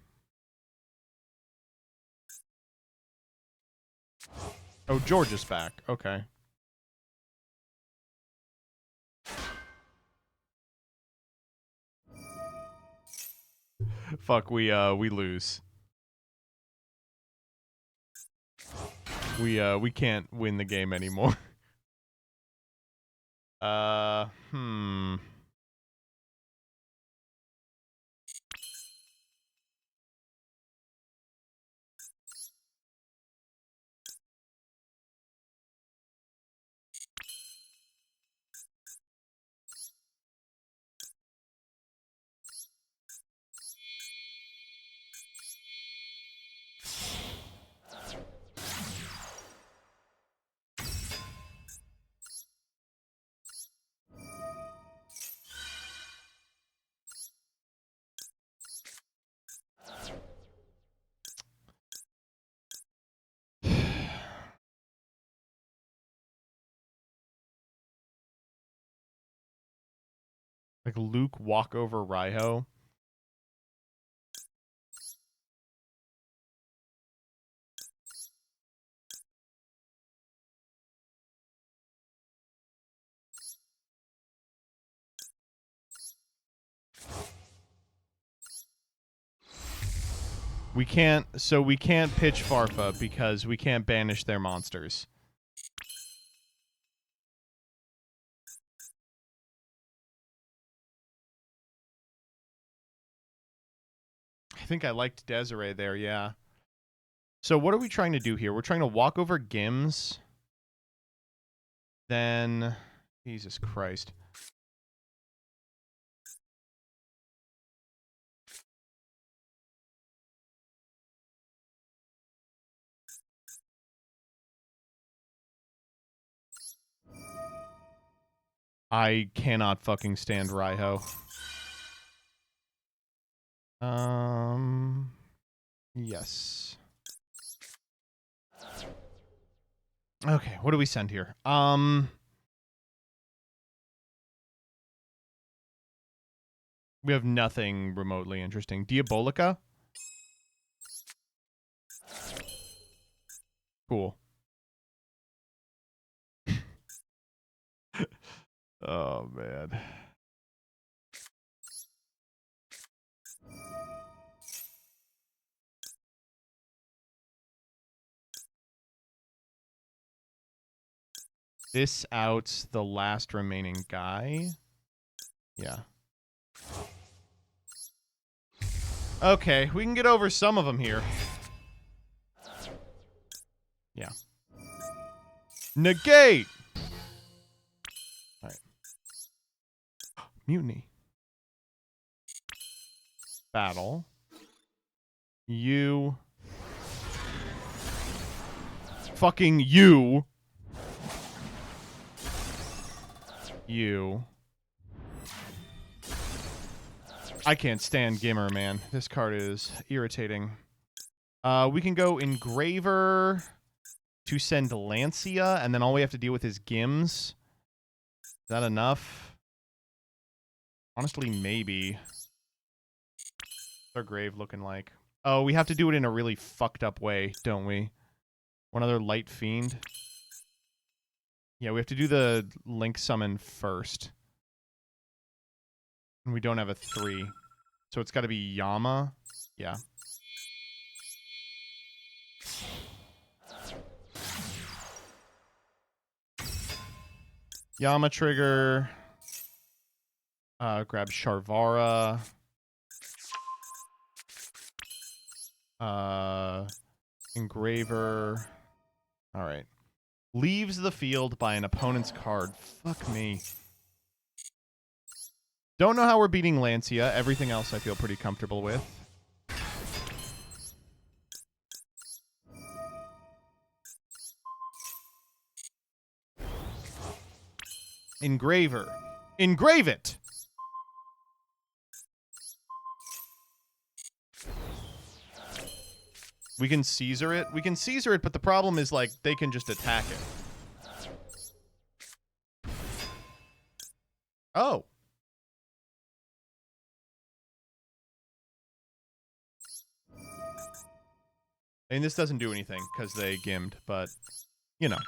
Oh, George is back. Okay. Fuck, we lose. We can't win the game anymore. Like Luke walk over Raiho. We can't pitch Farfa because we can't banish their monsters. I think I liked Desiree there, yeah. So what are we trying to do here? We're trying to walk over Gims. Then, Jesus Christ. I cannot fucking stand Raiho. Yes. Okay, what do we send here? We have nothing remotely interesting. Diabolica? Cool. Oh, man. This outs the last remaining guy. Yeah. Okay, we can get over some of them here. Yeah. Negate! Alright. Mutiny. Battle. You. Fucking you. You. I can't stand Gimmer, man. This card is irritating. We can go Engraver to send Lancia, and then all we have to deal with is Gims. Is that enough? Honestly, maybe. What's our grave looking like? Oh, we have to do it in a really fucked up way, don't we? One other Light Fiend. Yeah, we have to do the Link Summon first. And we don't have a 3. So it's got to be Yama. Yeah. Yama trigger. Grab Sharvara. Engraver. Alright. Leaves the field by an opponent's card. Fuck me. Don't know how we're beating Lancia. Everything else I feel pretty comfortable with. Engraver. Engrave it! We can Caesar it. We can Caesar it, but the problem is, like, they can just attack it. Oh. And this doesn't do anything, because they gimmed, but, you know.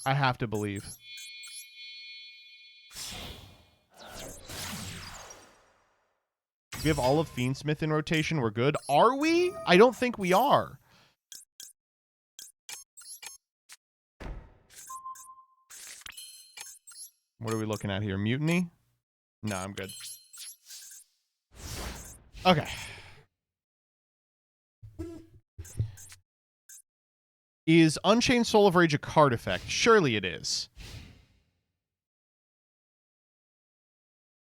I have to believe. We have all of Fiendsmith in rotation. We're good. Are we? I don't think we are. What are we looking at here? Mutiny? No, I'm good. Okay. Is Unchained Soul of Rage a card effect? Surely it is.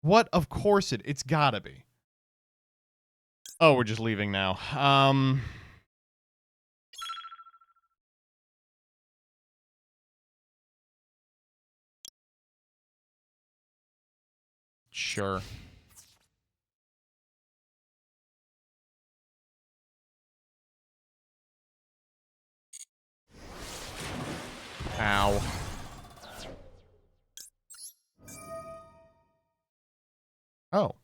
What? Of course it's gotta be. Oh, we're just leaving now. Sure. Ow. Oh.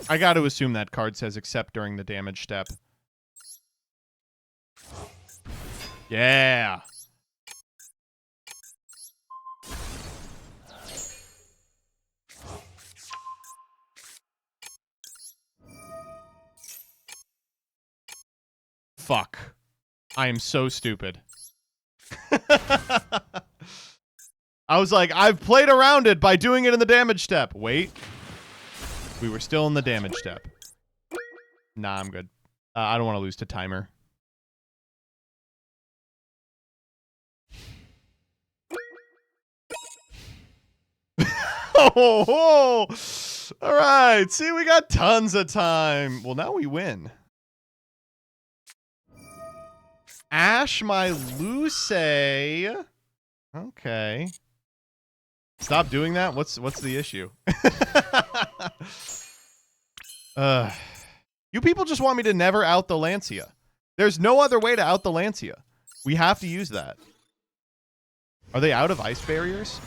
I got to assume that card says except during the damage step. Yeah. Fuck. I am so stupid. I was like, I've played around it by doing it in the damage step. Wait. We were still in the damage step. Nah, I'm good. I don't want to lose to timer. Oh, all right. See, we got tons of time. Well, now we win. Ash my Luce. Okay. Stop doing that. What's the issue? You people just want me to never out the Lancia. There's no other way to out the Lancia. We have to use that. Are they out of ice barriers?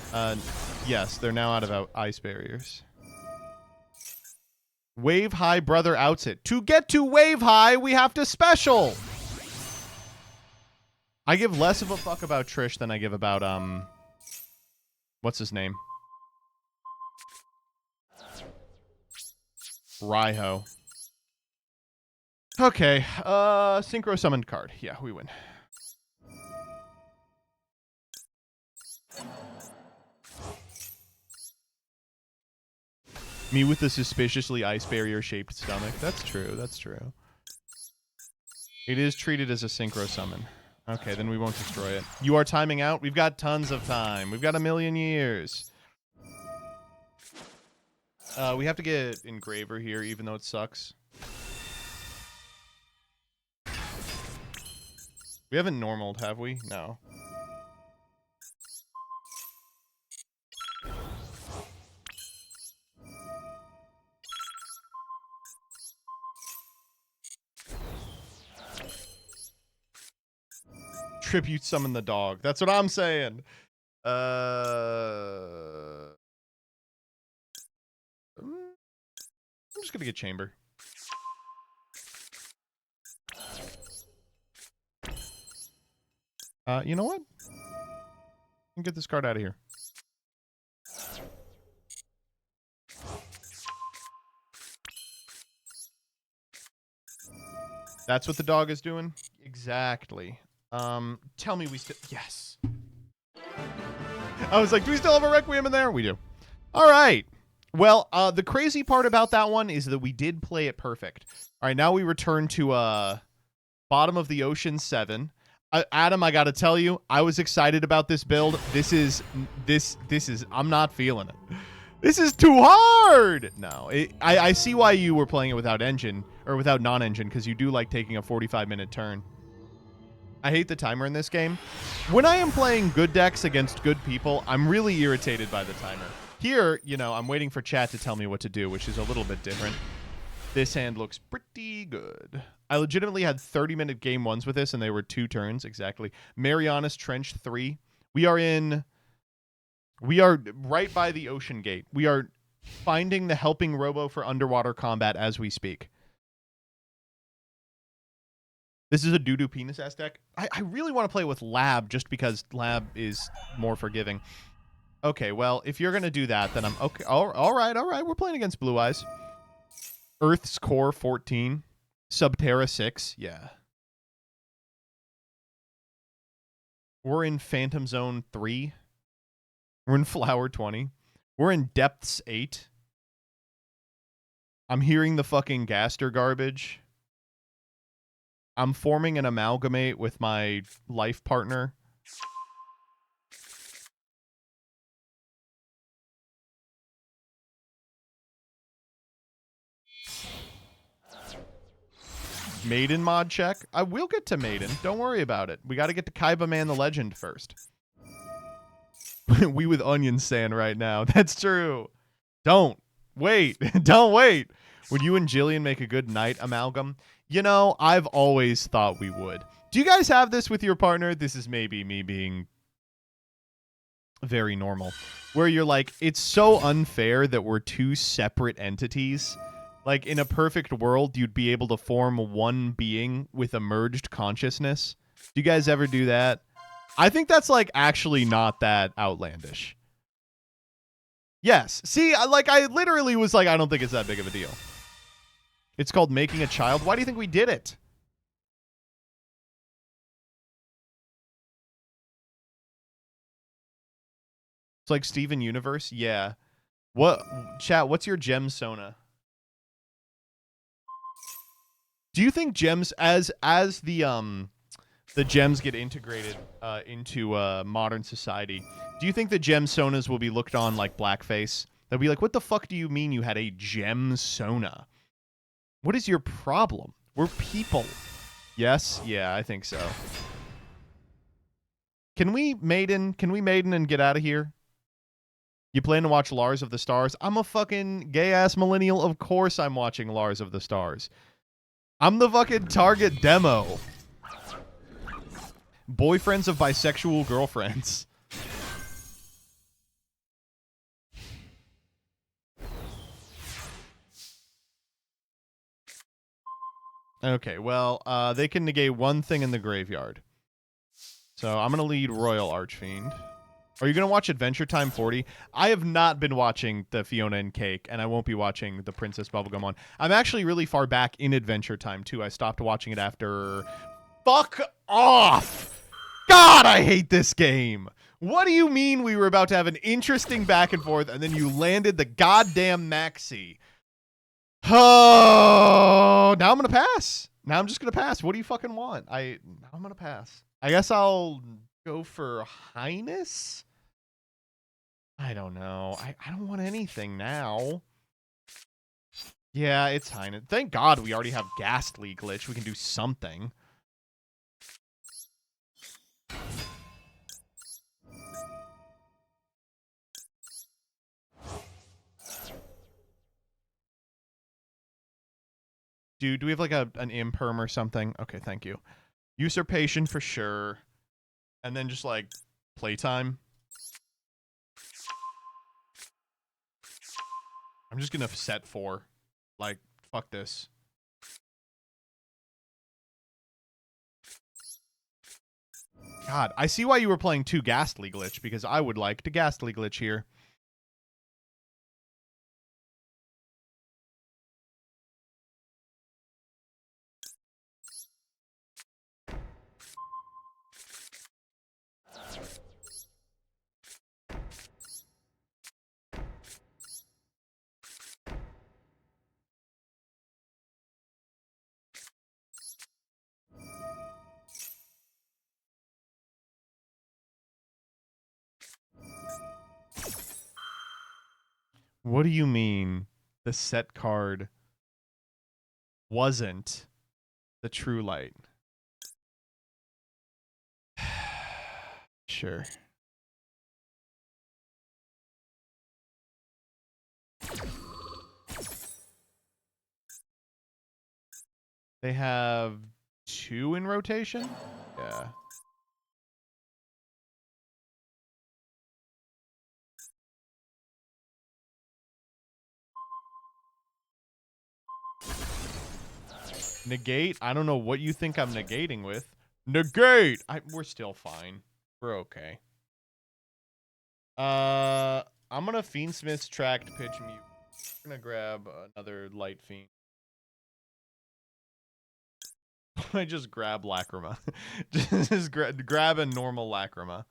Yes, they're now out of ice barriers. Wave High brother outs it. To get to Wave High, we have to special. I give less of a fuck about Trish than I give about, what's his name? Raiho. Okay, Synchro Summoned card. Yeah, we win. Me with the suspiciously ice barrier-shaped stomach. That's true. That's true. It is treated as a synchro summon. Okay, then we won't destroy it. You are timing out? We've got tons of time. We've got a million years. We have to get Engraver here, even though it sucks. We haven't normaled, have we? No. Tribute summon the dog. That's what I'm saying. I'm just gonna get Chamber. You know what? Get this card out of here. That's what the dog is doing? Exactly. Tell me we still... Yes. I was like, do we still have a Requiem in there? We do. All right. Well, the crazy part about that one is that we did play it perfect. All right, now we return to bottom of the ocean 7. Adam, I got to tell you, I was excited about this build. This is I'm not feeling it. This is too hard. No, I see why you were playing it without engine or without non-engine, because you do like taking a 45-minute turn. I hate the timer in this game. When I am playing good decks against good people, I'm really irritated by the timer. Here, you know, I'm waiting for chat to tell me what to do, which is a little bit different. This hand looks pretty good. I legitimately had 30-minute game ones with this, and they were 2 turns, exactly. Marianas Trench 3. We are right by the ocean gate. We are finding the helping robo for underwater combat as we speak. This is a doo-doo penis-ass deck. I really want to play with Lab just because Lab is more forgiving. Okay, well, if you're going to do that, then I'm... Okay, all right. We're playing against Blue Eyes. Earth's Core 14. Subterra 6. Yeah. We're in Phantom Zone 3. We're in Flower 20. We're in Depths 8. I'm hearing the fucking Gaster garbage. I'm forming an amalgamate with my life partner. Maiden mod check. I will get to Maiden. Don't worry about it. We got to get to Kaiba Man the Legend first. We with Onion Sand right now. That's true. Don't wait. Don't wait. Would you and Jillian make a good night amalgam? You know, I've always thought we would. Do you guys have this with your partner? This is maybe me being very normal. Where you're like, it's so unfair that we're 2 separate entities. Like, in a perfect world, you'd be able to form one being with a merged consciousness. Do you guys ever do that? I think that's, like, actually not that outlandish. Yes. See, I literally was like, I don't think it's that big of a deal. It's called Making a Child. Why do you think we did it? It's like Steven Universe? Yeah. What, chat, what's your gem Sona? Do you think gems, as the gems get integrated into modern society, do you think the gem Sonas will be looked on like blackface? They'll be like, what the fuck do you mean you had a gem Sona? What is your problem? We're people. Yes? Yeah, I think so. Can we maiden and get out of here? You plan to watch Lars of the Stars? I'm a fucking gay-ass millennial. Of course I'm watching Lars of the Stars. I'm the fucking target demo. Boyfriends of bisexual girlfriends. Okay, well, they can negate one thing in the graveyard. So I'm going to lead Royal Archfiend. Are you going to watch Adventure Time 40? I have not been watching the Fiona and Cake, and I won't be watching the Princess Bubblegum one. I'm actually really far back in Adventure Time, too. I stopped watching it after... Fuck off! God, I hate this game! What do you mean we were about to have an interesting back and forth and then you landed the goddamn maxi? Oh, now I'm going to pass. Now I'm just going to pass. What do you fucking want? Now I'm going to pass. I guess I'll go for Highness. I don't know. I don't want anything now. Yeah, it's Highness. Thank God we already have Ghastly Glitch. We can do something. Dude, do we have like an imperm or something? Okay, thank you. Usurpation for sure. And then just like playtime. I'm just gonna set 4. Like, fuck this. God, I see why you were playing 2 Ghastly Glitch, because I would like to Ghastly Glitch here. What do you mean the set card wasn't the True Light? Sure. They have 2 in rotation? Yeah. Negate? I don't know what you think I'm negating with. Negate! We're still fine. We're okay. I'm gonna Fiendsmith's Tract pitch mute. I'm gonna grab another Light Fiend. I just grab Lacrima. just grab a normal Lacrima.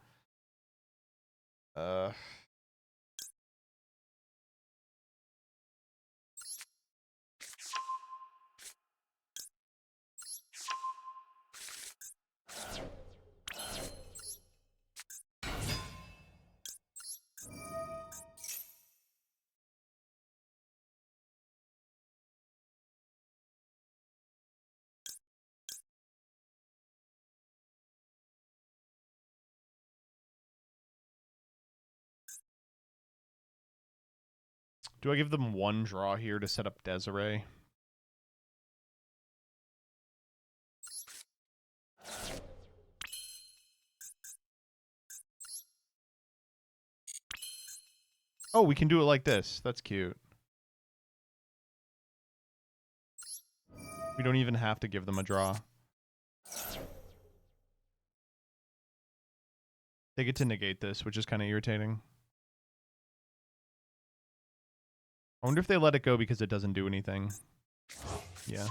Do I give them 1 draw here to set up Desiree? Oh, we can do it like this. That's cute. We don't even have to give them a draw. They get to negate this, which is kind of irritating. I wonder if they let it go because it doesn't do anything. Yeah.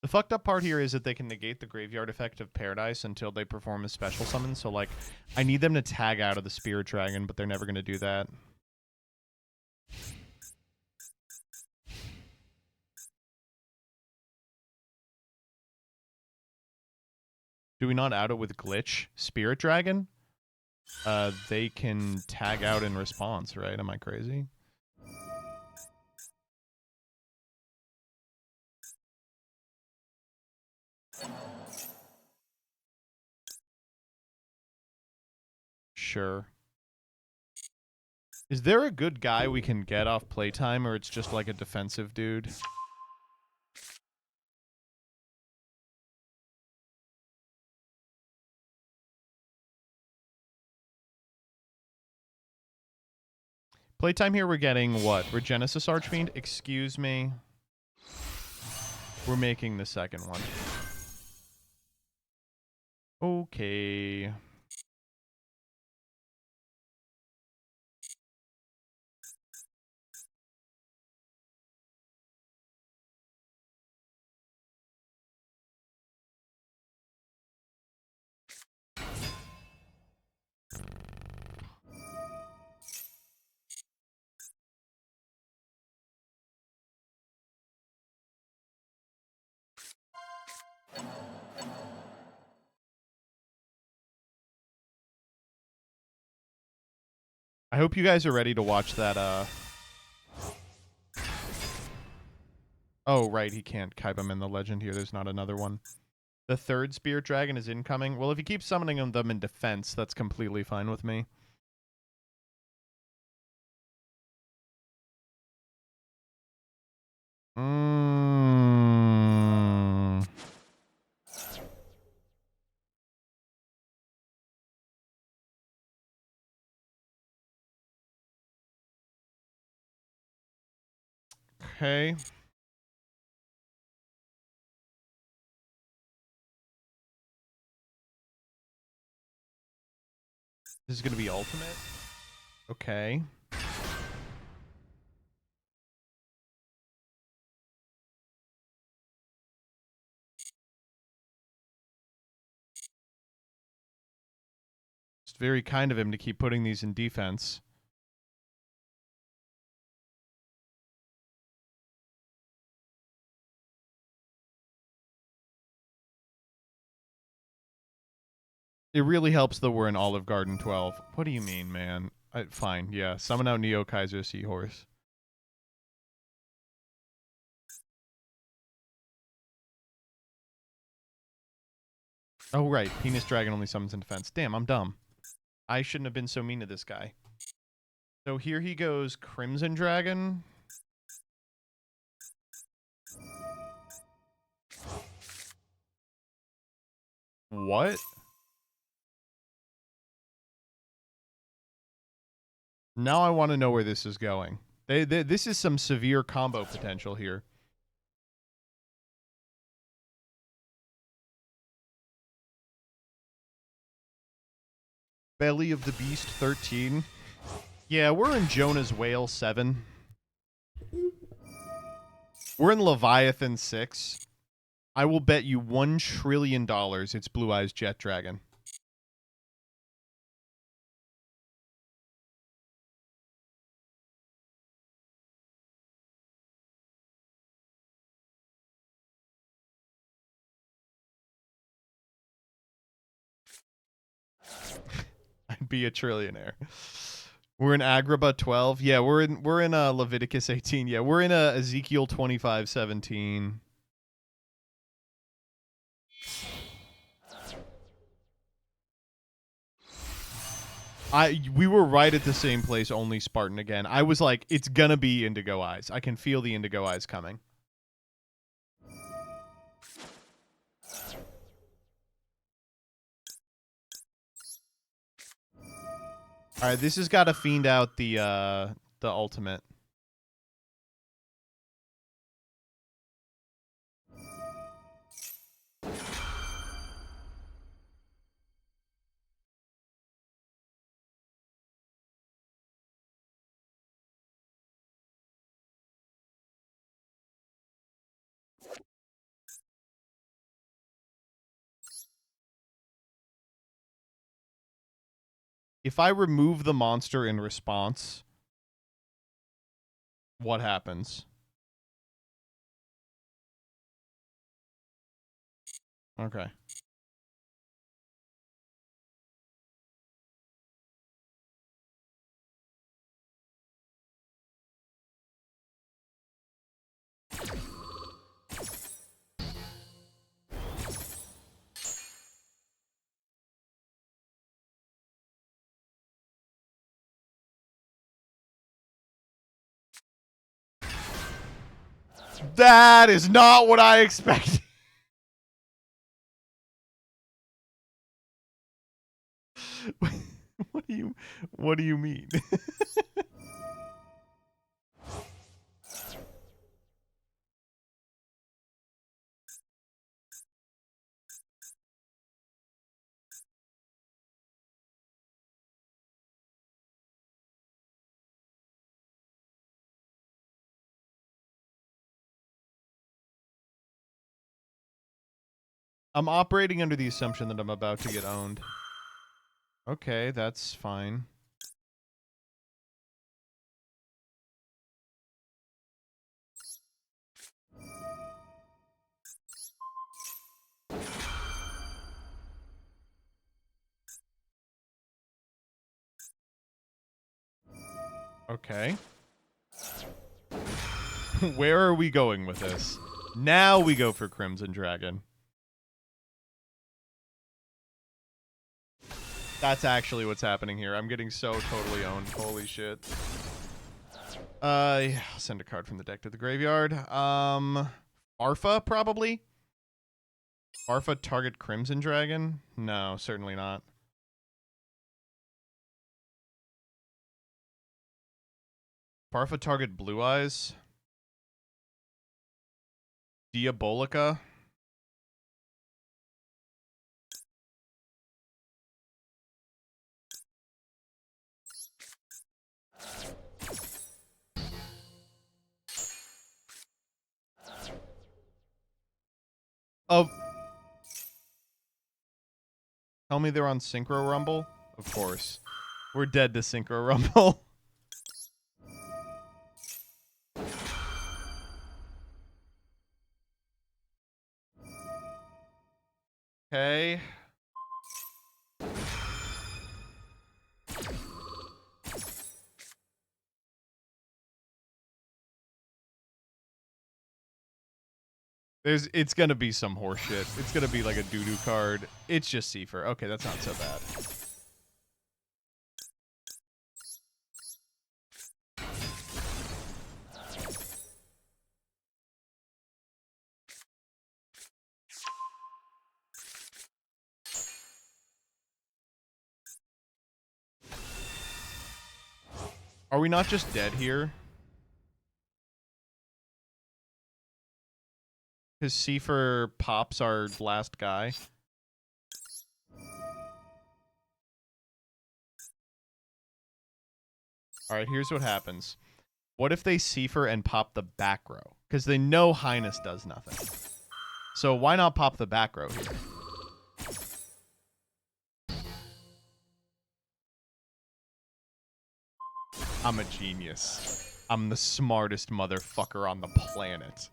The fucked up part here is that they can negate the graveyard effect of Paradise until they perform a special summon. So, like, I need them to tag out of the Spirit Dragon, but they're never going to do that. Do we not out it with Glitch Spirit Dragon? They can tag out in response, right? Am I crazy? Sure. Is there a good guy we can get off playtime, or it's just like a defensive dude? Playtime here, we're getting what? Regenesis Archfiend? Excuse me. We're making the second one. Okay. I hope you guys are ready to watch that, Oh, right, he can't Kaiba in the legend here. There's not another one. The third Spirit Dragon is incoming. Well, if you keep summoning them in defense, that's completely fine with me. Okay. This is going to be ultimate? Okay. It's very kind of him to keep putting these in defense. It really helps that we're in Olive Garden 12. What do you mean, man? Fine, yeah. Summon out Neo Kaiser Seahorse. Oh, right. Penis Dragon only summons in defense. Damn, I'm dumb. I shouldn't have been so mean to this guy. So here he goes, Crimson Dragon. What? Now I want to know where this is going. This is some severe combo potential here. Belly of the Beast 13. Yeah, we're in Jonah's Whale 7. We're in Leviathan 6. I will bet you $1 trillion it's Blue Eyes Jet Dragon. I'd be a trillionaire. We're in Agrabah 12. Yeah, we're in Leviticus 18. Yeah, we're in Ezekiel 25:17. We were right at the same place, only Spartan again. I was like, it's gonna be Indigo Eyes. I can feel the Indigo Eyes coming. All right, this has got to fiend out the ultimate. If I remove the monster in response, what happens? Okay. That is not what I expected. What do you mean? I'm operating under the assumption that I'm about to get owned. Okay, that's fine. Okay. Where are we going with this? Now we go for Crimson Dragon. That's actually what's happening here. I'm getting so totally owned. Holy shit. Yeah, I'll send a card from the deck to the graveyard. Arfa, probably? Arfa target Crimson Dragon? No, certainly not. Arfa target Blue Eyes? Diabolica? Oh. Tell me they're on Synchro Rumble? Of course. We're dead to Synchro Rumble. Okay. It's gonna be some horse shit. It's gonna be like a doo-doo card. It's just Seifer. Okay, that's not so bad. Are we not just dead here? Because Seifer pops our last guy. Alright, here's what happens. What if they Seifer and pop the back row? Because they know Highness does nothing. So why not pop the back row here? I'm a genius. I'm the smartest motherfucker on the planet.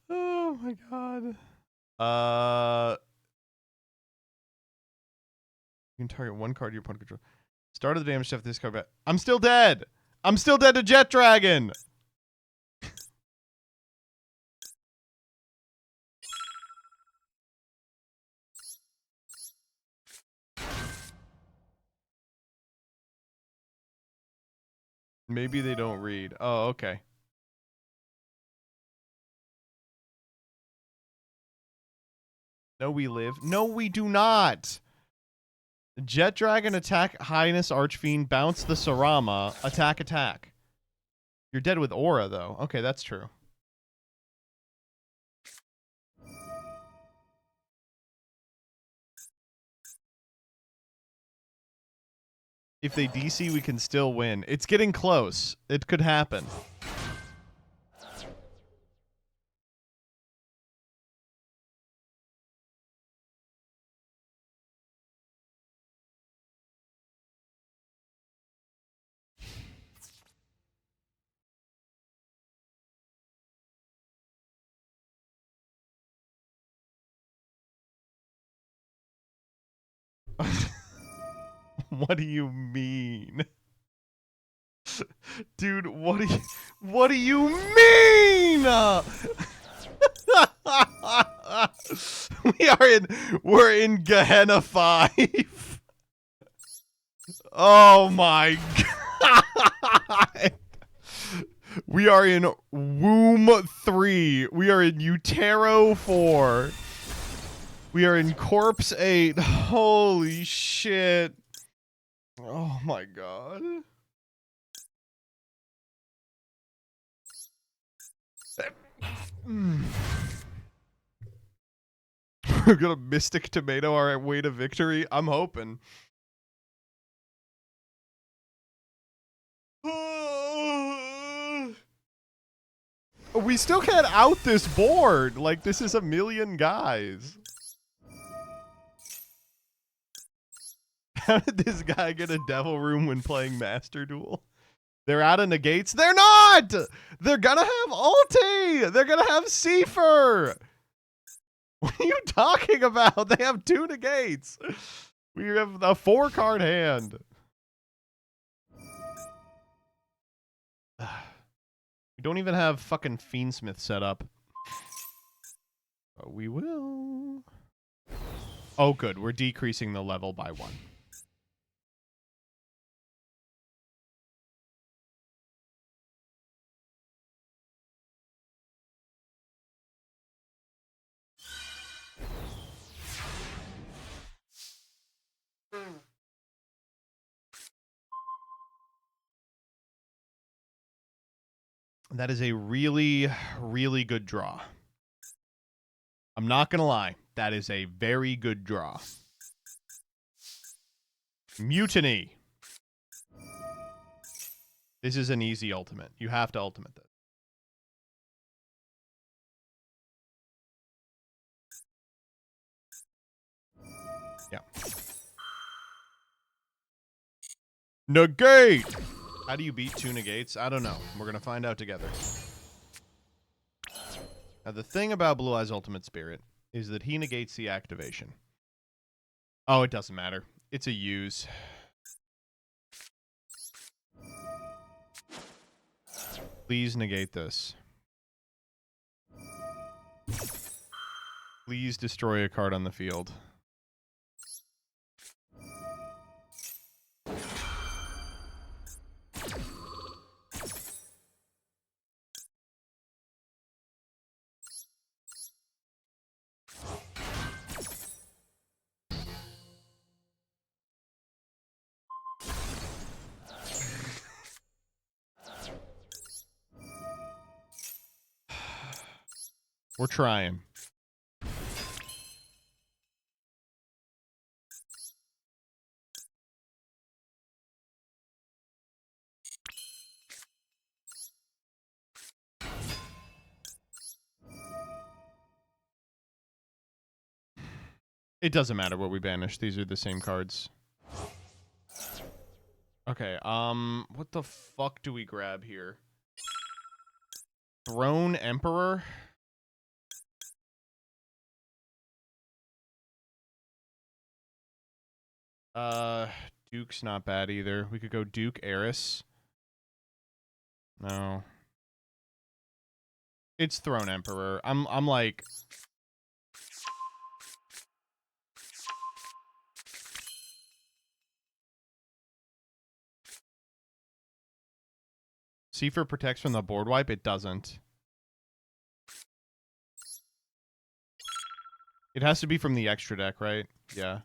Oh my god. You can target one card your opponent controls. Start of the damage stuff this card back. I'm still dead. I'm still dead to Jet Dragon. Maybe they don't read. Oh, okay. No, we live. No, we do not. Jet Dragon, attack Highness, Archfiend, bounce the Sarama, attack, attack. You're dead with Aura, though. Okay, that's true. If they DC, we can still win. It's getting close. It could happen. What do you mean? Dude, what do you mean? We're in Gehenna 5. Oh my god. We are in Womb 3. We are in Utero 4. We are in Corpse 8. Holy shit. Oh my god. We're gonna Mystic Tomato our way to victory. I'm hoping. We still can't out this board. Like, this is a million guys. How did this guy get a Devil Room when playing Master Duel? They're out of negates. They're not! They're gonna have ulti! They're gonna have Seifer! What are you talking about? They have 2 negates. We have a 4-card hand. We don't even have fucking Fiendsmith set up. But we will. Oh, good. We're decreasing the level by 1. That is a really, really good draw. I'm not going to lie. That is a very good draw. Mutiny. This is an easy ultimate. You have to ultimate this. Yeah. Negate! How do you beat 2 negates? I don't know. We're going to find out together. Now, the thing about Blue Eye's Ultimate Spirit is that he negates the activation. Oh, it doesn't matter. It's a use. Please negate this. Please destroy a card on the field. We're trying. It doesn't matter what we banish. These are the same cards. Okay, what the fuck do we grab here? Throne Emperor? Duke's not bad either. We could go Duke Heiress. No. It's Throne Emperor. I'm like... Seafer protects from the board wipe? It doesn't. It has to be from the extra deck, right? Yeah.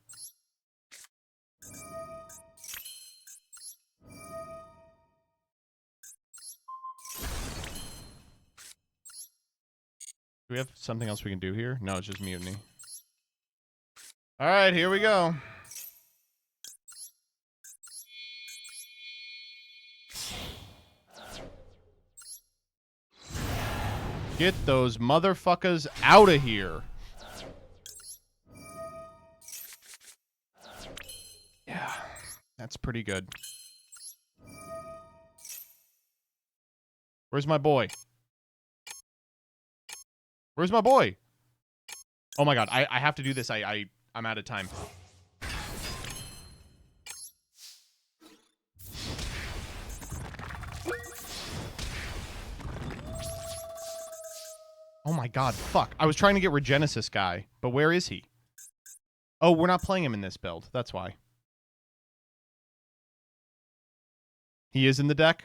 Do we have something else we can do here? No, it's just Mutiny. Alright, here we go. Get those motherfuckers out of here. Yeah, that's pretty good. Where's my boy? Where's my boy? Oh my god, I have to do this. I'm out of time. Oh my god, fuck. I was trying to get Regenesis guy, but where is he? Oh, we're not playing him in this build. That's why. He is in the deck?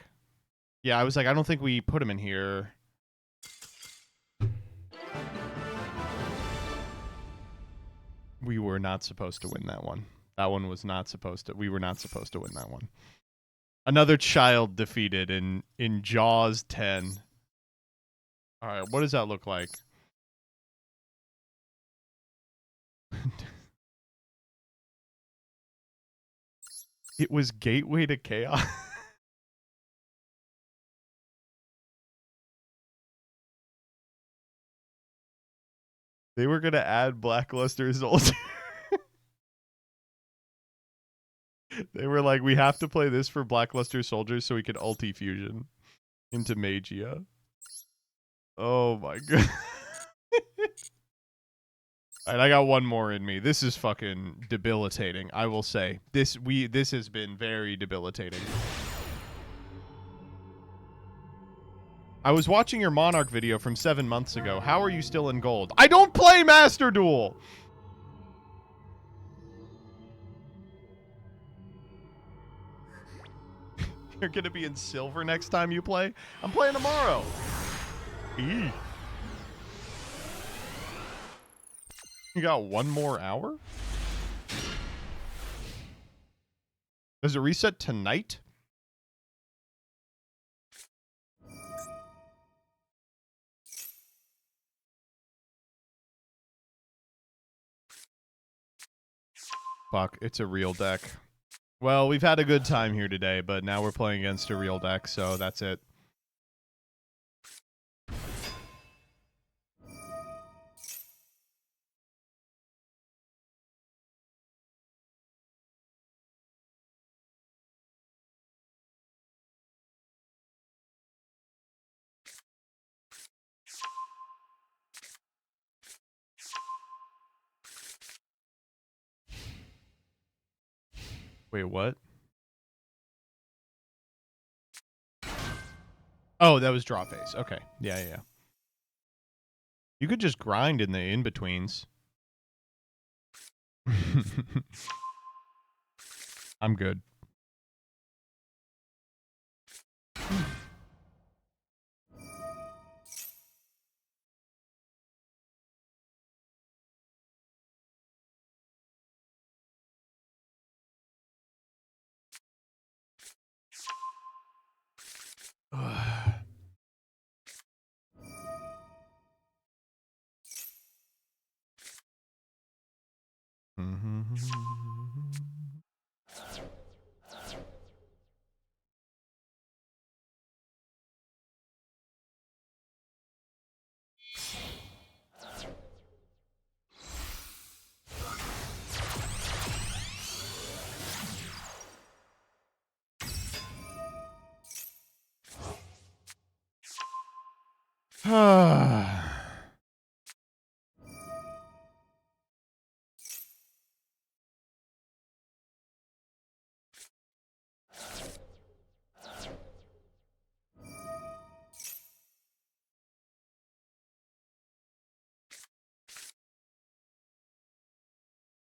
Yeah, I was like, I don't think we put him in here. We were not supposed to win that one. That one was not supposed to. We were not supposed to win that one. Another child defeated in Jaws 10. All right, what does that look like? It was Gateway to Chaos. They were going to add Blackluster Soldier. They were like, we have to play this for Blackluster Soldiers so we can ulti fusion into Magia. Oh my god. All right, I got one more in me. This is fucking debilitating, I will say. This has been very debilitating. I was watching your Monarch video from 7 months ago. How are you still in gold? I don't play Master Duel! You're gonna be in silver next time you play? I'm playing tomorrow. Eee. You got 1 more hour? Does it reset tonight? Fuck, it's a real deck. Well, we've had a good time here today, but now we're playing against a real deck, so that's it. Wait, what? Oh, that was draw phase. Okay. Yeah. You could just grind in the in-betweens. I'm good.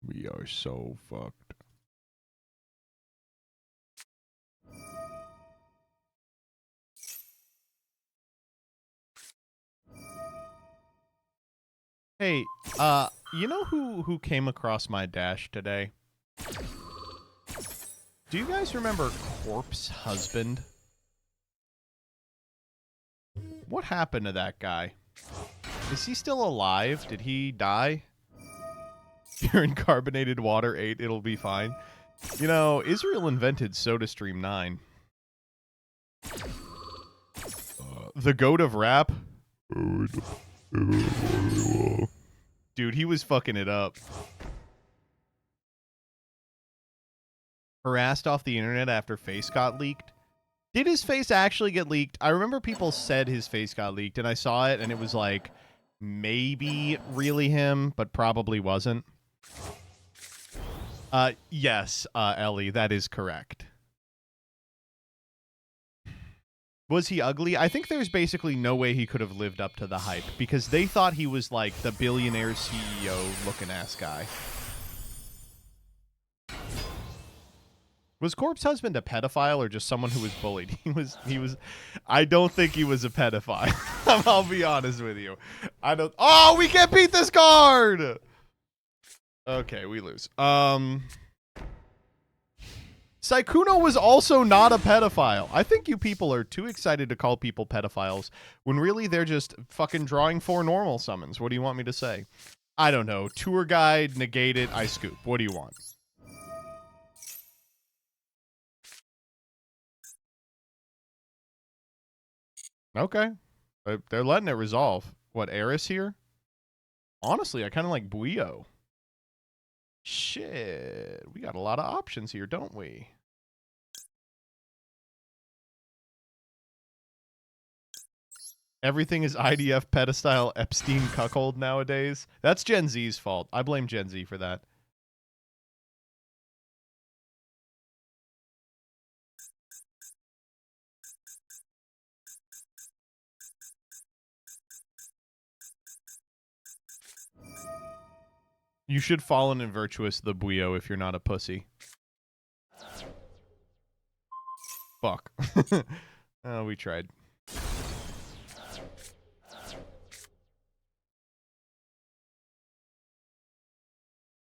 We are so fucked. Hey, you know who came across my dash today? Do you guys remember Corpse Husband? What happened to that guy? Is he still alive? Did he die? You're in carbonated water 8, it'll be fine. You know, Israel invented SodaStream 9. The goat of rap? Dude, he was fucking it up. Harassed off the internet after face got leaked. Did his face actually get leaked? I remember people said his face got leaked, and I saw it, and it was like, maybe really him, but probably wasn't. Yes, Ellie, that is correct. Was he ugly? I think there's basically no way he could have lived up to the hype, because they thought he was like the billionaire CEO looking ass guy. Was Corpse Husband a pedophile or just someone who was bullied? He was I don't think he was a pedophile. I'll be honest with you. I don't. Oh, we can't beat this card. Okay, we lose. Saikuno was also not a pedophile. I think you people are too excited to call people pedophiles when really they're just fucking drawing 4 normal summons. What do you want me to say? I don't know. Tour guide, negate it, I scoop. What do you want? Okay. They're letting it resolve. What, Eris here? Honestly, I kind of like Buio. Shit. We got a lot of options here, don't we? Everything is IDF pedestyle Epstein cuckold nowadays. That's Gen Z's fault. I blame Gen Z for that. You should Fallen and Virtuous the Buio if you're not a pussy. Fuck. Oh, we tried.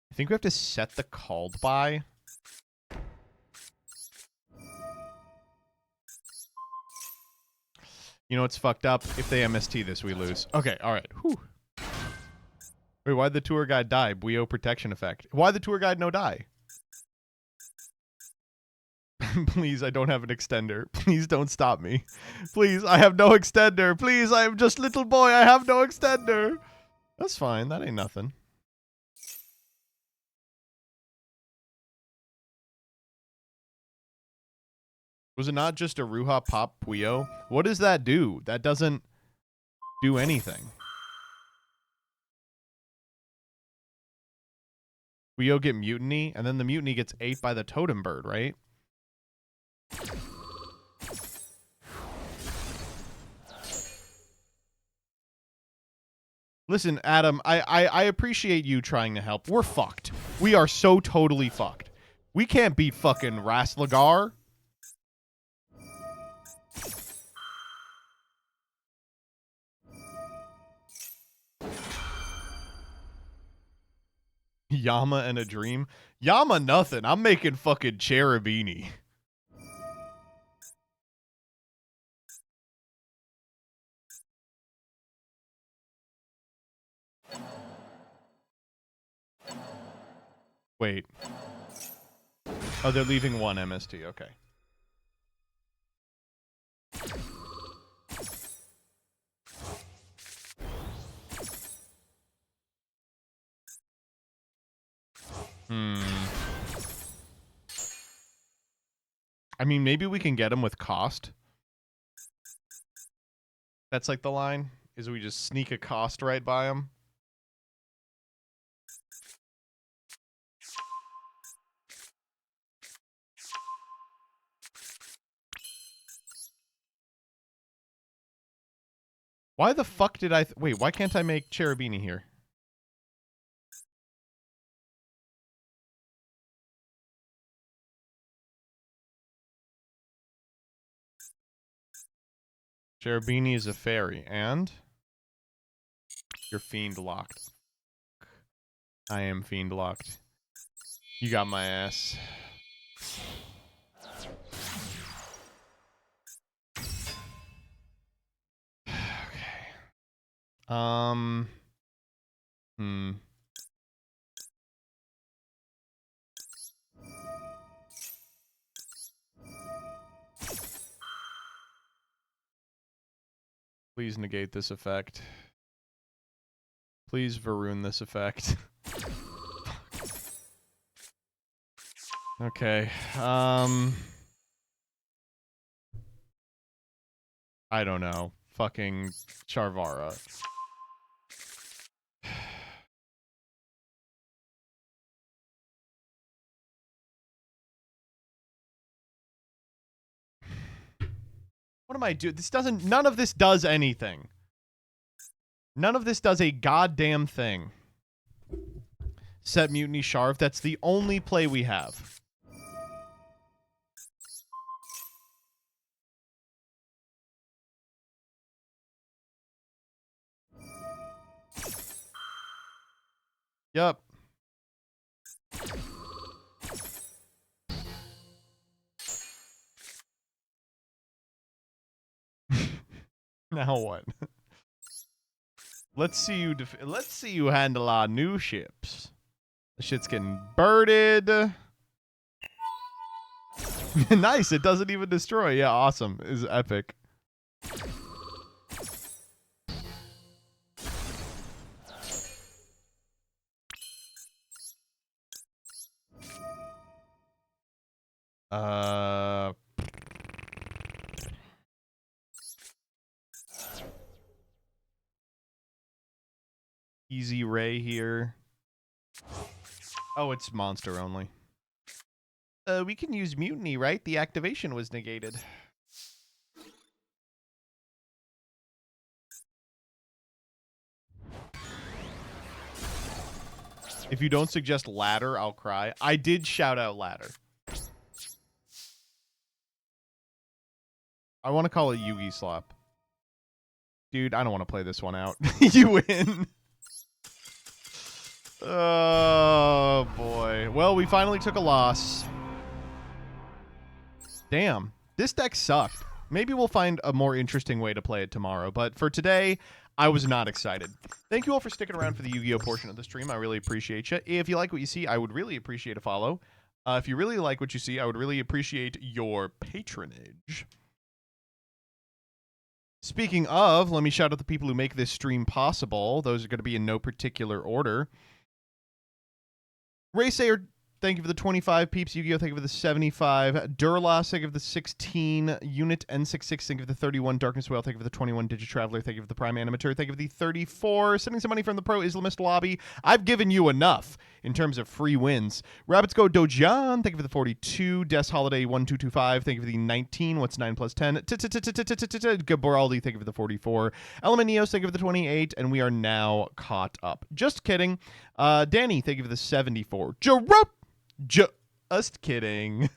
I think we have to set the called by. You know what's fucked up? If they MST this, we lose. Okay, alright. Whew. Wait, why'd the tour guide die? Buio protection effect. Why'd the tour guide no die? Please, I don't have an extender. Please don't stop me. Please, I have no extender. Please, I am just little boy. I have no extender. That's fine. That ain't nothing. Was it not just a Ruha Pop Puyo? What does that do? That doesn't do anything. Puyo get mutiny, and then the mutiny gets ate by the totem bird, right? Listen, Adam, I appreciate you trying to help. We're fucked. We are so totally fucked. We can't beat fucking Raslagar. Yama and a dream. Yama nothing. I'm making fucking Cherubini. Wait. Oh, they're leaving one MST. Okay. I mean, maybe we can get him with cost. That's like the line, is we just sneak a cost right by him. Why the fuck did I... Wait, why can't I make Cherubini here? Cherubini is a fairy, and... You're fiend locked. I am fiend locked. You got my ass. Okay. Please negate this effect. Please Varun this effect. Okay. I don't know. Fucking Charvara. What am I doing? This doesn't... None of this does anything. None of this does a goddamn thing. Set Mutiny Sharv. That's the only play we have. Yup. Now what? Let's see you handle our new ships. The shit's getting birded. Nice, it doesn't even destroy. Yeah, awesome. Is epic. Easy Ray here. Oh, it's monster only. We can use Mutiny, right? The activation was negated. If you don't suggest ladder, I'll cry. I did shout out ladder. I want to call it Yugi Slap. Dude, I don't want to play this one out. You win. Oh, boy. Well, we finally took a loss. Damn. This deck sucked. Maybe we'll find a more interesting way to play it tomorrow. But for today, I was not excited. Thank you all for sticking around for the Yu-Gi-Oh! Portion of the stream. I really appreciate you. If you like what you see, I would really appreciate a follow. If you really like what you see, I would really appreciate your patronage. Speaking of, let me shout out the people who make this stream possible. Those are going to be in no particular order. Raysayer, thank you for the 25 peeps. Yu-Gi-Oh! Thank you for the 75. Durlas, thank you for the 16. Unit N66, thank you for the 31. Darkness Whale, thank you for the 21. Digit Traveler, thank you for the Prime Animateur, thank you for the 34. Sending some money from the Pro Islamist Lobby. I've given you enough in terms of free wins. Rabbits Go Dojan, thank you for the 42. Des Holiday 1225, thank you for the 19. What's 9 plus 10? Gabaraldi, thank you for the 44. Element Neos, thank you for the 28. And we are now caught up. Just kidding. Danny, thank you for the 74. Just kidding.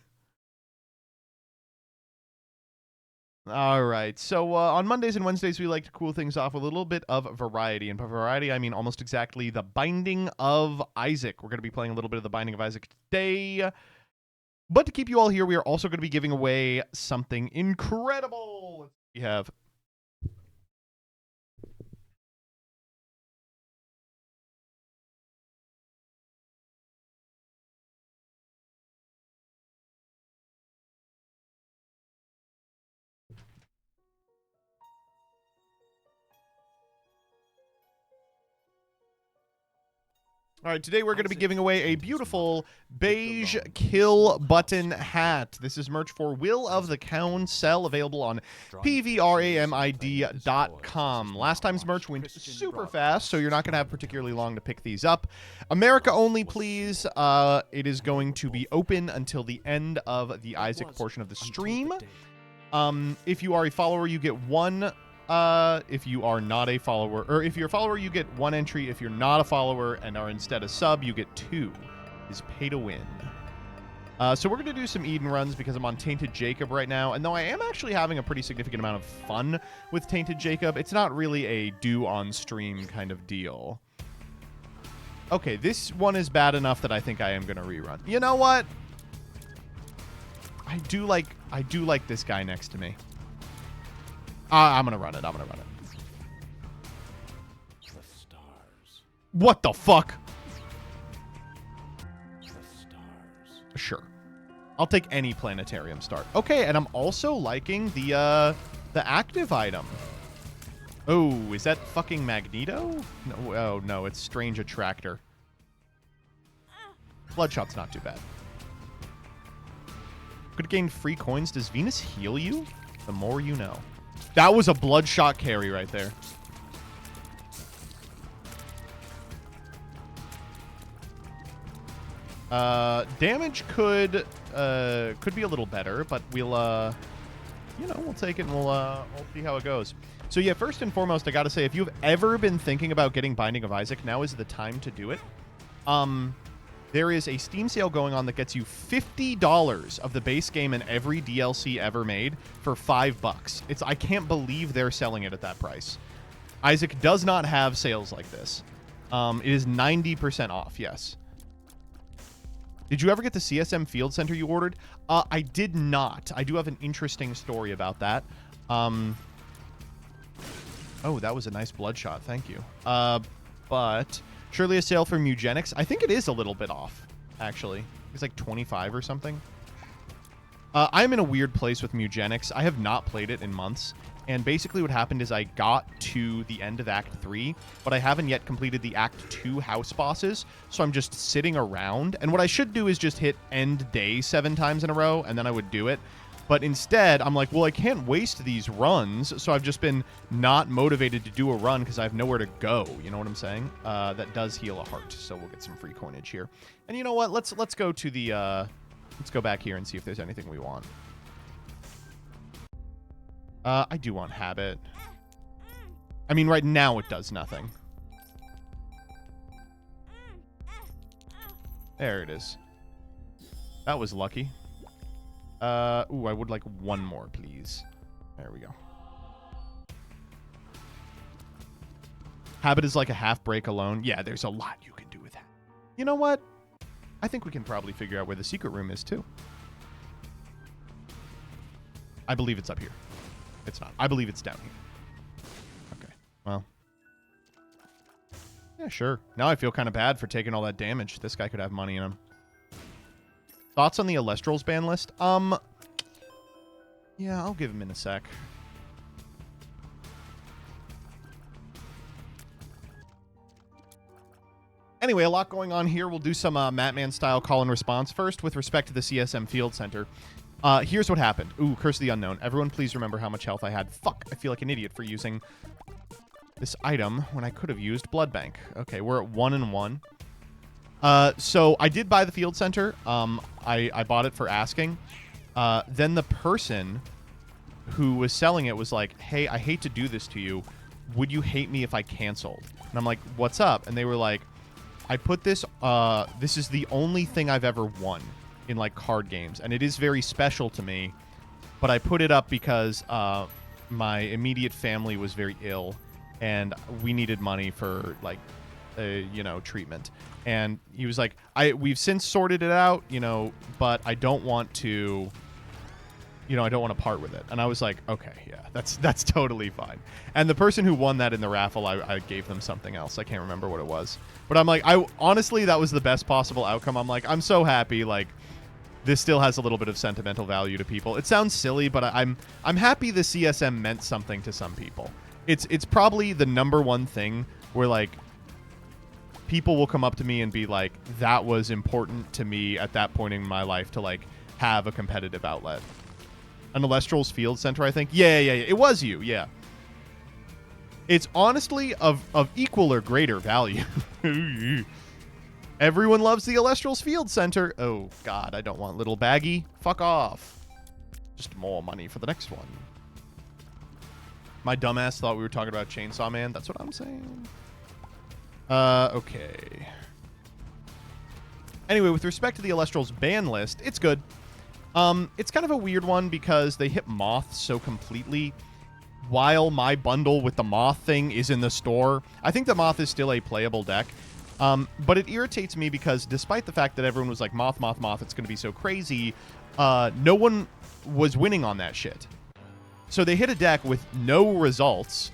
All right. So on Mondays and Wednesdays, we like to cool things off with a little bit of variety. And by variety, I mean almost exactly the Binding of Isaac. We're going to be playing a little bit of the Binding of Isaac today. But to keep you all here, we are also going to be giving away something incredible. We have... All right, today we're going to be giving away a beautiful beige kill button hat. This is merch for Will of the Council, available on pvramid.com. Last time's merch went super fast, so you're not going to have particularly long to pick these up. America only, please. It is going to be open until the end of the Isaac portion of the stream. If you are a follower, you get one... if you are not a follower, or if you're a follower, you get one entry. If you're not a follower and are instead a sub, you get two. Is pay to win. So we're going to do some Eden runs because I'm on Tainted Jacob right now. And though I am actually having a pretty significant amount of fun with Tainted Jacob, it's not really a do on stream kind of deal. Okay, this one is bad enough that I think I am going to rerun. You know what? I do like this guy next to me. I'm going to run it. I'm going to run it. The stars. What the fuck? The stars. Sure. I'll take any planetarium start. Okay, and I'm also liking the active item. Oh, is that fucking Magneto? No, oh, no, it's Strange Attractor. Bloodshot's not too bad. Could gain free coins. Does Venus heal you? The more you know. That was a Bloodshot carry right there. Damage could be a little better, but we'll you know, we'll take it and we'll see how it goes. So yeah, first and foremost, I gotta say, if you've ever been thinking about getting Binding of Isaac, now is the time to do it. There is a Steam sale going on that gets you $50 of the base game and every DLC ever made for $5. I can't believe they're selling it at that price. Isaac does not have sales like this. It is 90% off, yes. Did you ever get the CSM Field Center you ordered? I did not. I do have an interesting story about that. Oh, that was a nice Bloodshot. Thank you. But... surely a sale from Eugenics. I think it is a little bit off, actually. It's like 25 or something. I'm in a weird place with Eugenics. I have not played it in months. And basically what happened is I got to the end of Act 3, but I haven't yet completed the Act 2 house bosses. So I'm just sitting around. And what I should do is just hit end day 7 times in a row, and then I would do it. But instead, I'm like, well, I can't waste these runs, so I've just been not motivated to do a run because I have nowhere to go. You know what I'm saying? That does heal a heart, so we'll get some free coinage here. And you know what? Let's go to the let's go back here and see if there's anything we want. I do want habit. I mean, right now it does nothing. There it is. That was lucky. Ooh, I would like one more, please. There we go. Habit is like a half break alone. Yeah, there's a lot you can do with that. You know what? I think we can probably figure out where the secret room is, too. I believe it's up here. It's not. I believe it's down here. Okay. Well. Yeah, sure. Now I feel kind of bad for taking all that damage. This guy could have money in him. Thoughts on the Alestrals ban list? Yeah, I'll give him in a sec. Anyway, a lot going on here. We'll do some Matman style call and response first with respect to the CSM Field Center. Here's what happened. Ooh, Curse of the Unknown. Everyone please remember how much health I had. Fuck, I feel like an idiot for using this item when I could have used Blood Bank. Okay, we're at 1 and 1. So I did buy the Field Center. I bought it for asking. Then the person who was selling it was like, hey, I hate to do this to you. Would you hate me if I canceled? And I'm like, what's up? And they were like, I put this, this is the only thing I've ever won in like card games. And it is very special to me, but I put it up because, my immediate family was very ill and we needed money for like, you know, treatment. And he was like, we've since sorted it out, you know, but I don't want to, you know, I don't want to part with it. And I was like, okay, yeah, that's totally fine. And the person who won that in the raffle, I gave them something else. I can't remember what it was. But I'm like, honestly, that was the best possible outcome. I'm like, I'm so happy. Like, this still has a little bit of sentimental value to people. It sounds silly, but I'm happy the CSM meant something to some people. It's probably the #1 thing where, like, people will come up to me and be like, that was important to me at that point in my life to, like, have a competitive outlet. An Alestrals Field Center, I think. Yeah. It was you, yeah. It's honestly of equal or greater value. Everyone loves the Alestrals Field Center. Oh, God, I don't want little baggy. Fuck off. Just more money for the next one. My dumbass thought we were talking about Chainsaw Man. That's what I'm saying. Okay. Anyway, with respect to the Alestrals ban list, it's good. It's kind of a weird one because they hit Moth so completely while my bundle with the Moth thing is in the store. I think the Moth is still a playable deck. But it irritates me because despite the fact that everyone was like, Moth, it's going to be so crazy, no one was winning on that shit. So they hit a deck with no results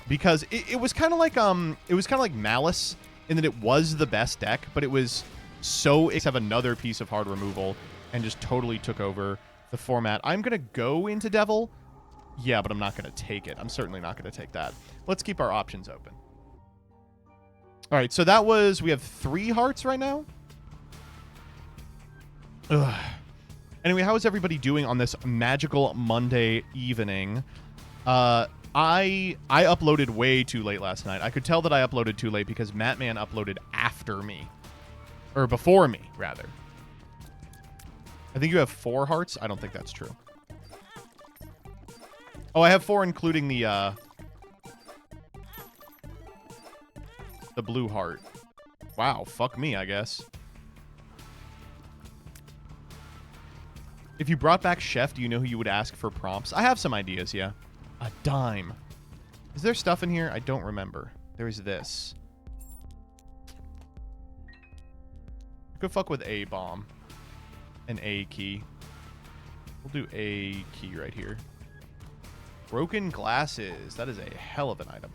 because it was kind of like Malice in that it was the best deck, but it was so have another piece of hard removal and just totally took over the format. I'm going to go into Devil. Yeah, but I'm not going to take it. I'm certainly not going to take that. Let's keep our options open. All right, so that was... We have 3 hearts right now? Ugh. Anyway, how is everybody doing on this magical Monday evening? I uploaded way too late last night. I could tell that I uploaded too late because Matman uploaded after me. Or before me, rather. I think you have 4 hearts? I don't think that's true. Oh, I have 4 including the blue heart. Wow, fuck me, I guess. If you brought back Chef, do you know who you would ask for prompts? I have some ideas, yeah. A dime. Is there stuff in here? I don't remember. There's this. I could fuck with A bomb. An A key. We'll do A key right here. Broken glasses. That is a hell of an item.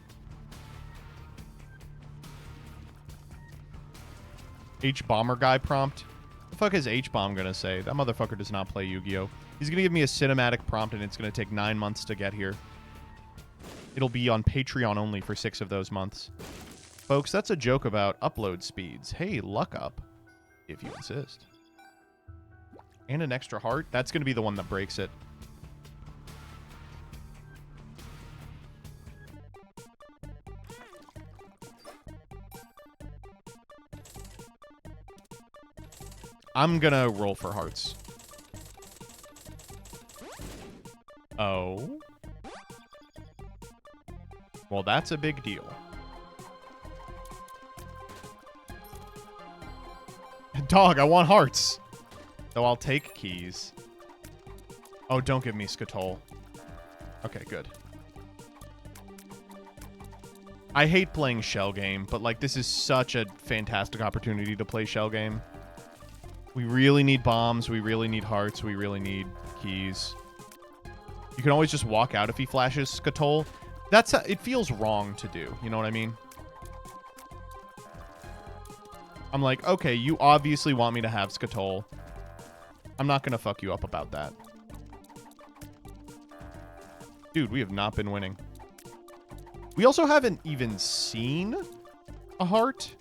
H-Bomber guy prompt. What the fuck is H-Bomb gonna say? That motherfucker does not play Yu-Gi-Oh! He's gonna give me a cinematic prompt and it's gonna take 9 months to get here. It'll be on Patreon only for 6 of those months. Folks, that's a joke about upload speeds. Hey, luck up. If you insist. And an extra heart. That's gonna be the one that breaks it. I'm gonna roll for hearts. Oh. Well, that's a big deal. Dog, I want hearts. Though I'll take keys. Oh, don't give me Skatole. Okay, good. I hate playing Shell Game, but, like, this is such a fantastic opportunity to play Shell Game. We really need bombs. We really need hearts. We really need keys. You can always just walk out if he flashes Skatole. That's it feels wrong to do. You know what I mean? I'm like, okay, you obviously want me to have Skatole. I'm not going to fuck you up about that. Dude, we have not been winning. We also haven't even seen a heart.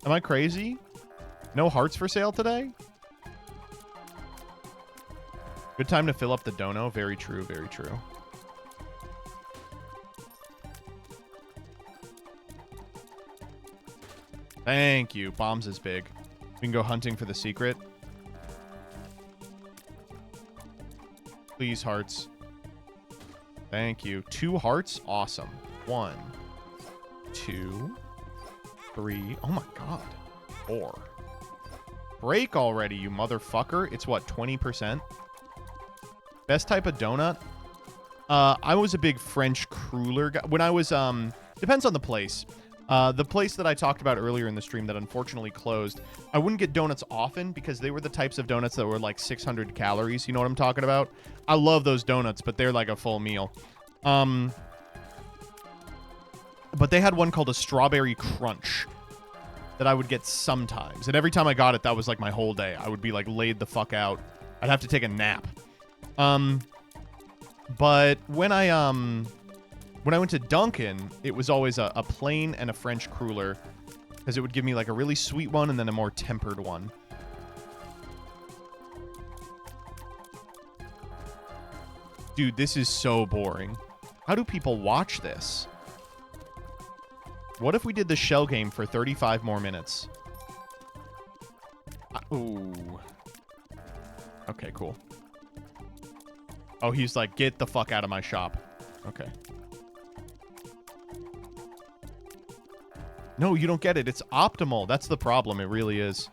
Am I crazy? No hearts for sale today? Good time to fill up the dono. Very true, very true. Thank you. Bombs is big. We can go hunting for the secret. Please, hearts. Thank you. 2 hearts? Awesome. 1, 2, 3. Oh my god. 4. Break already, you motherfucker. It's what, 20%? Best type of donut? I was a big French cruller guy. When I was, depends on the place. The place that I talked about earlier in the stream that unfortunately closed, I wouldn't get donuts often because they were the types of donuts that were like 600 calories. You know what I'm talking about? I love those donuts, but they're like a full meal. But they had one called a strawberry crunch that I would get sometimes. And every time I got it, that was like my whole day. I would be like laid the fuck out. I'd have to take a nap. But when I went to Dunkin', it was always a plain and a French cruller because it would give me like a really sweet one and then a more tempered one. Dude, this is so boring. How do people watch this? What if we did the Shell Game for 35 more minutes? Ooh. Okay, cool. Oh, he's like, get the fuck out of my shop. Okay. No, you don't get it. It's optimal. That's the problem. It really is.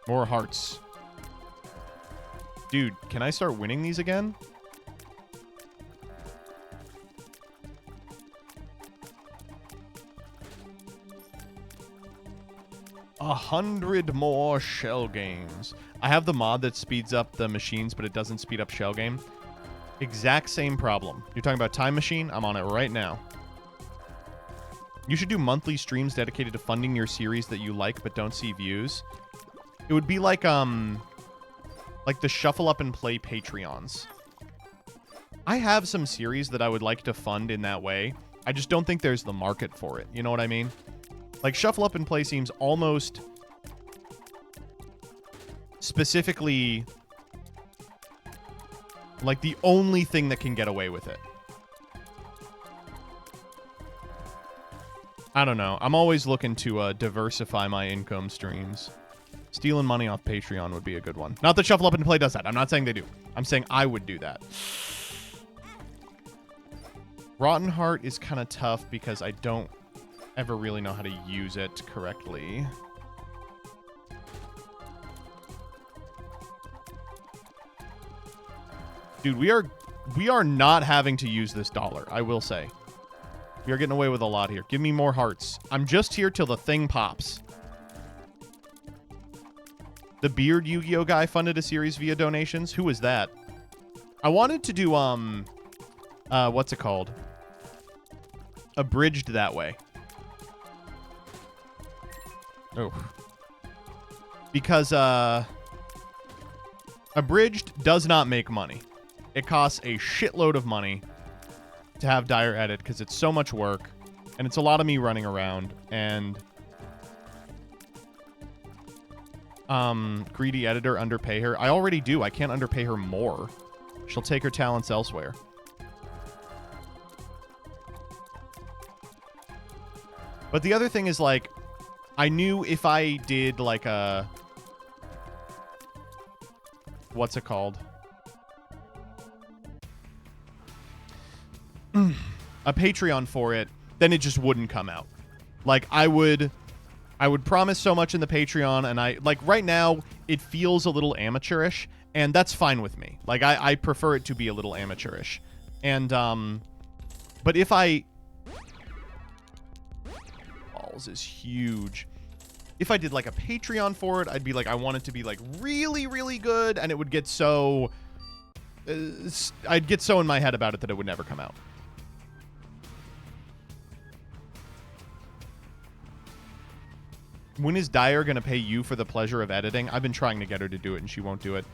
More hearts. Dude, can I start winning these again? A 100 more Shell Games. I have the mod that speeds up the machines, but it doesn't speed up Shell Game. Exact same problem. You're talking about Time Machine? I'm on it right now. You should do monthly streams dedicated to funding your series that you like but don't see views. It would be like the Shuffle Up and Play Patreons. I have some series that I would like to fund in that way. I just don't think there's the market for it. You know what I mean? Like, Shuffle Up and Play seems almost specifically like the only thing that can get away with it. I don't know. I'm always looking to diversify my income streams. Stealing money off Patreon would be a good one. Not that Shuffle Up and Play does that. I'm not saying they do. I'm saying I would do that. Rotten Heart is kind of tough because I don't ever really know how to use it correctly. Dude, we are not having to use this dollar, I will say. We are getting away with a lot here. Give me more hearts. I'm just here till the thing pops. The Beard Yu-Gi-Oh guy funded a series via donations. Who was that? I wanted to do what's it called? Abridged that way. Oh. Because Abridged does not make money. It costs a shitload of money to have Dire edit because it's so much work and it's a lot of me running around and greedy editor underpay her. I already do. I can't underpay her more. She'll take her talents elsewhere. But the other thing is, like, I knew if I did like a... What's it called? A Patreon for it, then it just wouldn't come out. Like, I would promise so much in the Patreon, and like, right now, it feels a little amateurish, and that's fine with me. Like, I prefer it to be a little amateurish. And, but if I... Balls is huge. If I did, like, a Patreon for it, I'd be like, I want it to be, like, really, really good, and it would get so... I'd get so in my head about it that it would never come out. When is Dyer going to pay you for the pleasure of editing? I've been trying to get her to do it, and she won't do it.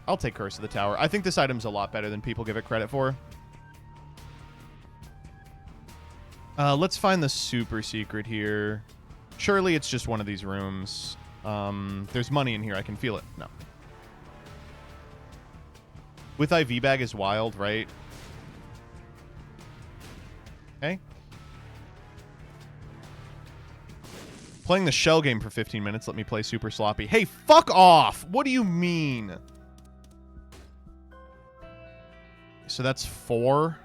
I'll take Curse of the Tower. I think this item's a lot better than people give it credit for. Let's find the super secret here. Surely it's just one of these rooms. There's money in here. I can feel it. No. With IV bag is wild, right? Okay. Playing the shell game for 15 minutes. Let me play super sloppy. Hey, fuck off! What do you mean? So that's 4.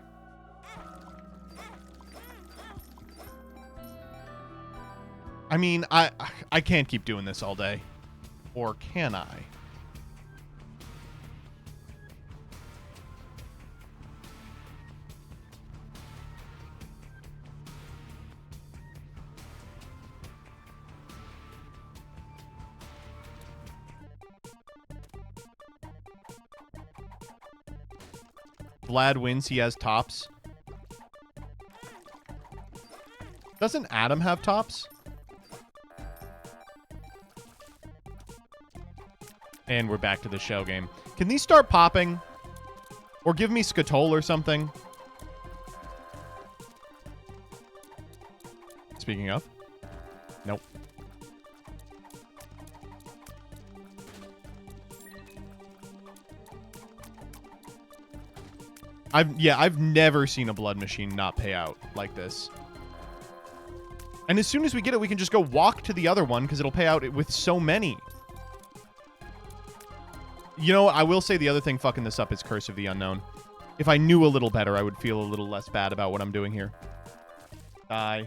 I mean, I can't keep doing this all day. Or can I? Vlad wins. He has tops. Doesn't Adam have tops? And we're back to the shell game. Can these start popping? Or give me Skatole or something? Speaking of. Nope. I've never seen a blood machine not pay out like this. And as soon as we get it, we can just go walk to the other one because it'll pay out with so many. You know, I will say the other thing fucking this up is Curse of the Unknown. If I knew a little better, I would feel a little less bad about what I'm doing here. Die.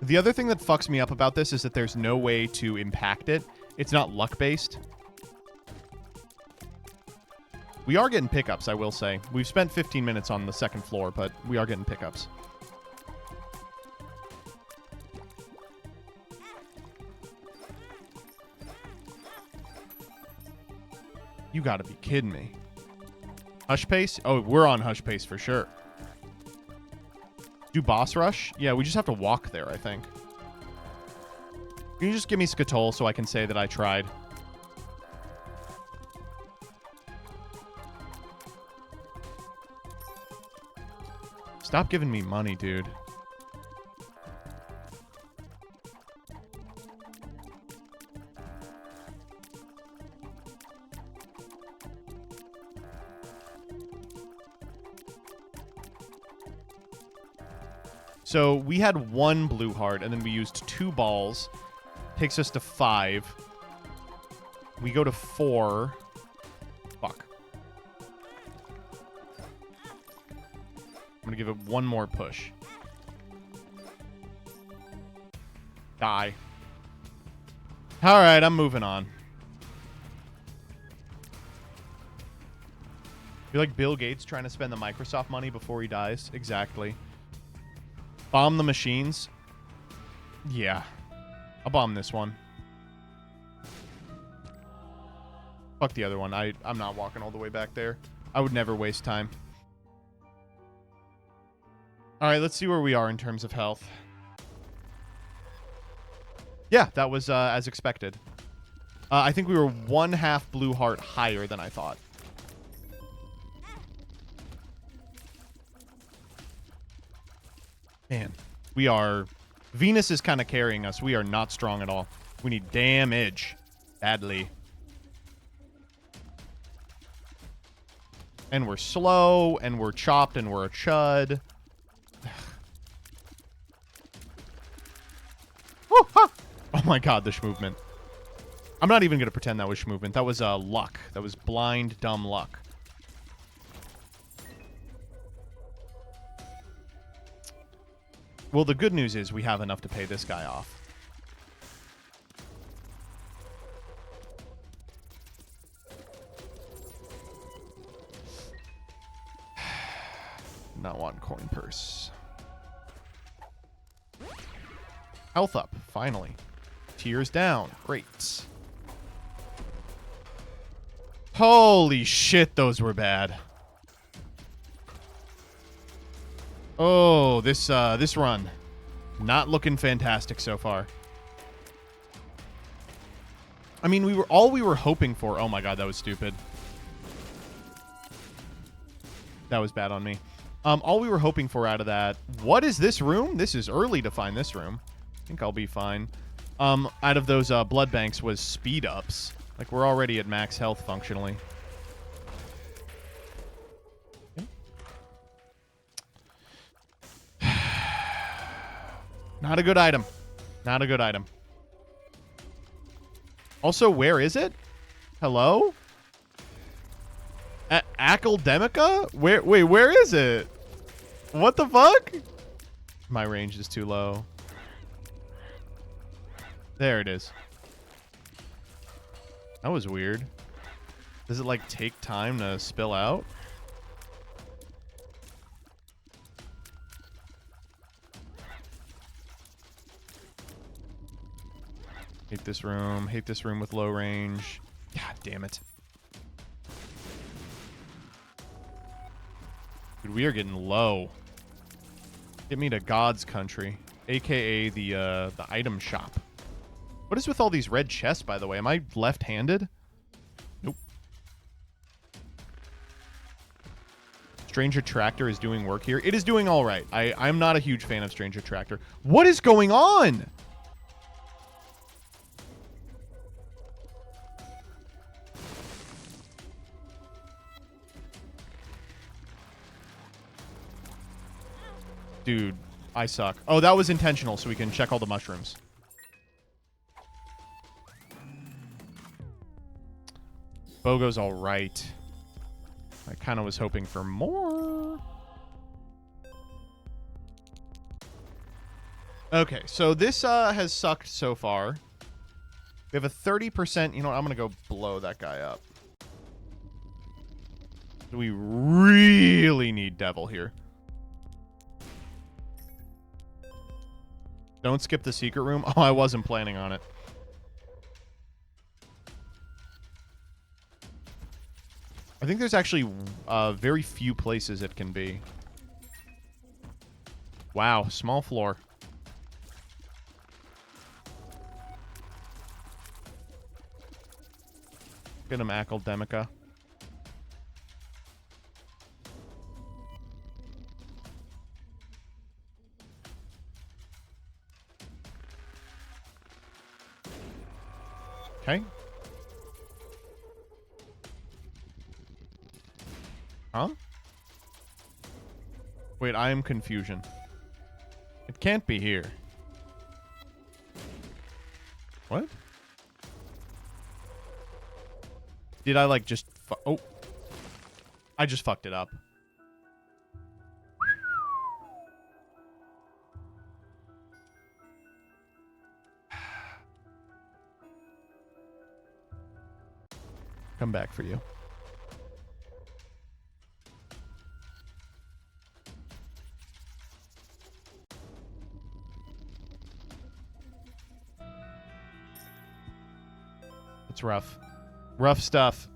The other thing that fucks me up about this is that there's no way to impact it. It's not luck-based. We are getting pickups, I will say. We've spent 15 minutes on the second floor, but we are getting pickups. You gotta be kidding me. Hush pace? Oh, we're on hush pace for sure. Do boss rush? Yeah, we just have to walk there, I think. Can you just give me Skatole so I can say that I tried? Stop giving me money, dude. So we had 1 blue heart, and then we used 2 balls. Takes us to 5. We go to 4. Fuck. I'm gonna give it 1 more push. Die. Alright, I'm moving on. You're like Bill Gates trying to spend the Microsoft money before he dies. Exactly. Bomb the machines? Yeah. I'll bomb this one. Fuck the other one. I'm not walking all the way back there. I would never waste time. Alright, let's see where we are in terms of health. Yeah, that was as expected. I think we were 1/2 blue heart higher than I thought. Man, we are... Venus is kind of carrying us. We are not strong at all. We need damage. Badly. And we're slow, and we're chopped, and we're a chud. my god, the movement. I'm not even going to pretend that was movement. That was luck. That was blind, dumb luck. Well, the good news is we have enough to pay this guy off. Not one coin purse. Health up, finally. Tears down. Great. Holy shit, those were bad. Oh, this run. Not looking fantastic so far. I mean, all we were hoping for. Oh my god, that was stupid. That was bad on me. All we were hoping for out of that. What is this room? This is early to find this room. I think I'll be fine. Out of those blood banks was speed ups. Like, we're already at max health functionally. Not a good item. Not a good item. Also, where is it? Hello? Academica? Wait, where is it? What the fuck? My range is too low. There it is. That was weird. Does it, like, take time to spill out? Hate this room. Hate this room with low range. God damn it. Dude, we are getting low. Get me to God's country, aka the item shop. What is with all these red chests, by the way? Am I left-handed? Nope. Stranger Tractor is doing work here. It is doing all right. I'm not a huge fan of Stranger Tractor. What is going on? Dude, I suck. Oh, that was intentional, so we can check all the mushrooms. Bogo's all right. I kind of was hoping for more. Okay, so this has sucked so far. We have a 30%. You know what? I'm going to go blow that guy up. We really need Devil here. Don't skip the secret room. Oh, I wasn't planning on it. I think there's actually very few places it can be. Wow, small floor. Get him, Academica. Okay. Huh? Wait, I am confusion. It can't be here. What? Did I, like, just... Oh. I just fucked it up. Come back for you. It's rough. Rough stuff.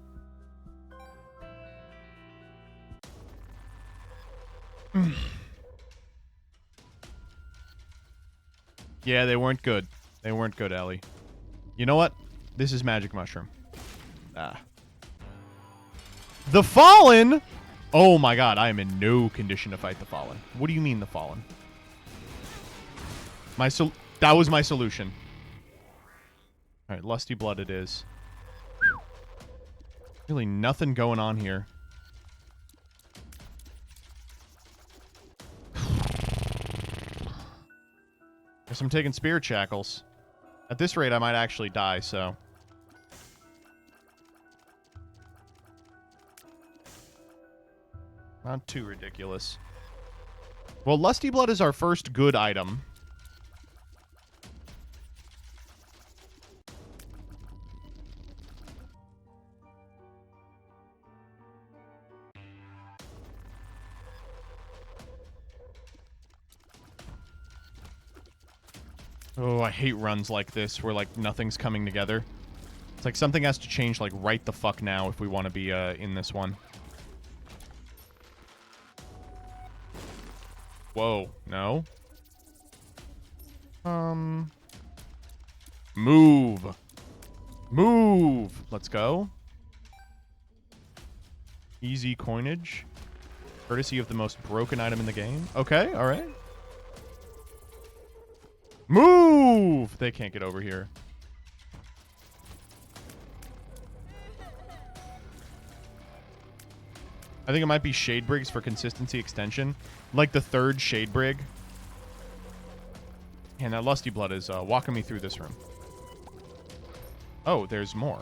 Yeah, they weren't good. They weren't good, Ellie. You know what? This is Magic Mushroom. Ah. The Fallen? Oh my god, I am in no condition to fight the Fallen. What do you mean the Fallen? That was my solution. Alright, Lusty Blood it is. Really nothing going on here. Guess I'm taking Spirit Shackles. At this rate, I might actually die, so... Not too ridiculous. Well, Lusty Blood is our first good item. Oh, I hate runs like this where, like, nothing's coming together. It's like something has to change, like, right the fuck now if we want to be in this one. Whoa, no. Move. Move. Let's go. Easy coinage. Courtesy of the most broken item in the game. Okay, all right. Move! They can't get over here. I think it might be Shade Brigs for consistency extension. Like the third Shade Brig. And that Lusty Blood is walking me through this room. Oh, there's more.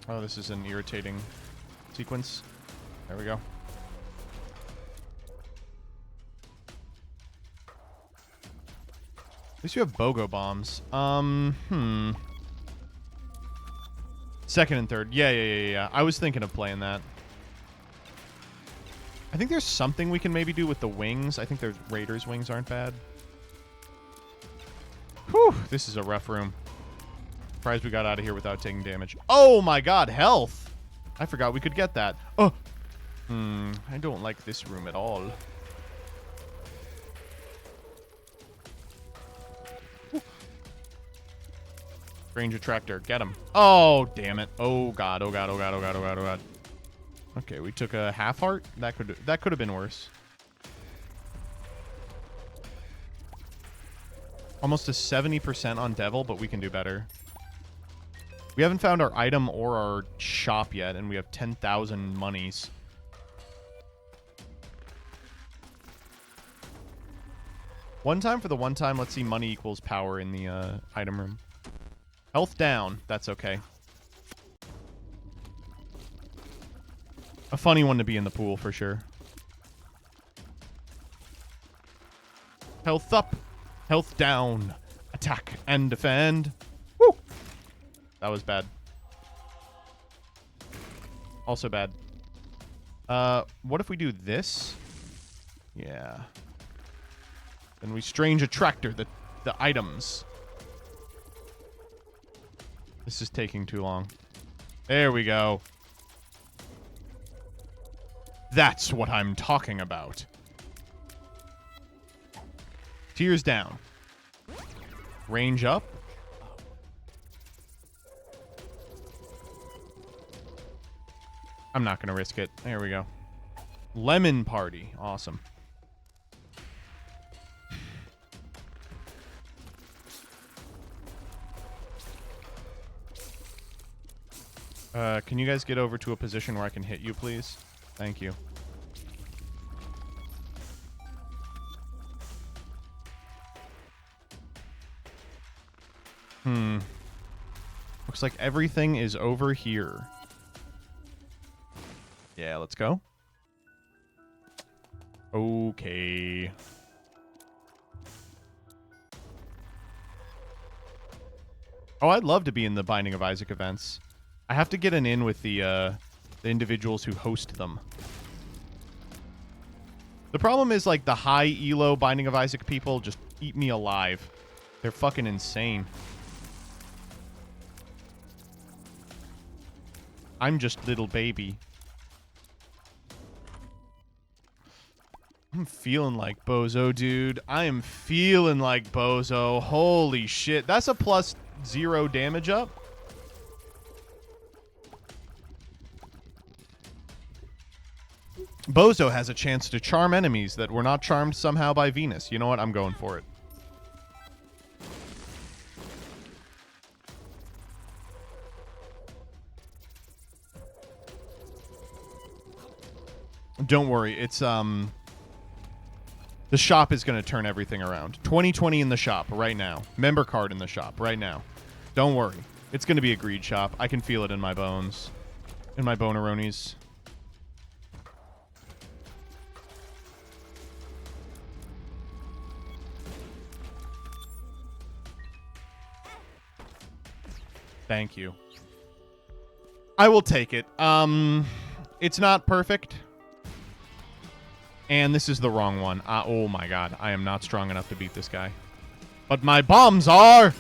Oh, this is an irritating sequence. There we go. At least you have BOGO bombs. Second and third. Yeah. I was thinking of playing that. I think there's something we can maybe do with the wings. I think there's Raiders' wings aren't bad. Whew, this is a rough room. Surprised we got out of here without taking damage. Oh my god, health! I forgot we could get that. Oh! I don't like this room at all. Range attractor, get him. Oh, damn it. Oh god, oh god, oh god, oh god, oh god, oh god. Okay, we took a half heart. That could have been worse. Almost a 70% on Devil, but we can do better. We haven't found our item or our shop yet, and we have 10,000 monies. One time for the one time, let's see money equals power in the item room. Health down. That's okay. A funny one to be in the pool, for sure. Health up. Health down. Attack and defend. Woo! That was bad. Also bad. What if we do this? Yeah. Then we strange attractor the items. This is taking too long. There we go. That's what I'm talking about. Tears down. Range up. I'm not going to risk it. There we go. Lemon party. Awesome. Can you guys get over to a position where I can hit you, please? Thank you. Looks like everything is over here. Yeah, let's go. Okay. Oh, I'd love to be in the Binding of Isaac events. I have to get an in with the individuals who host them. The problem is, like, the high elo Binding of Isaac people just eat me alive. They're fucking insane. I'm just little baby. I'm feeling like Bozo, dude. I am feeling like Bozo. Holy shit. That's a +0 damage up. Bozo has a chance to charm enemies that were not charmed somehow by Venus. You know what? I'm going for it. Don't worry. It's The shop is going to turn everything around. 2020 in the shop right now. Member card in the shop right now. Don't worry. It's going to be a greed shop. I can feel it in my bones. In my boneronies. Thank you. I will take it. It's not perfect. And this is the wrong one. Oh my god. I am not strong enough to beat this guy. But my bombs are...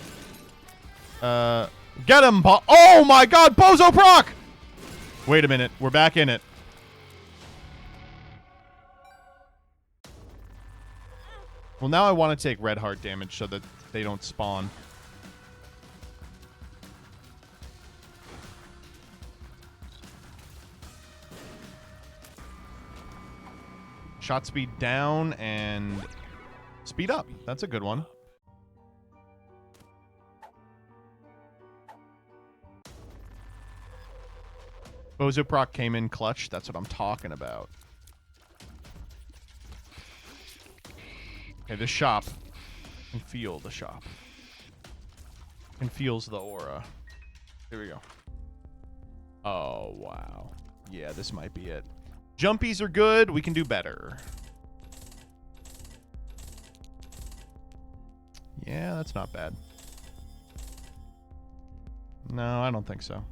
Get him, oh my god, Bozo proc! Wait a minute. We're back in it. Well, now I want to take red heart damage so that they don't spawn. Shot speed down and speed up. That's a good one. Bozo proc came in clutch. That's what I'm talking about. Okay, the shop. I can feel the shop. And feels the aura. Here we go. Oh, wow. Yeah, this might be it. Jumpies are good. We can do better. Yeah, that's not bad. No, I don't think so.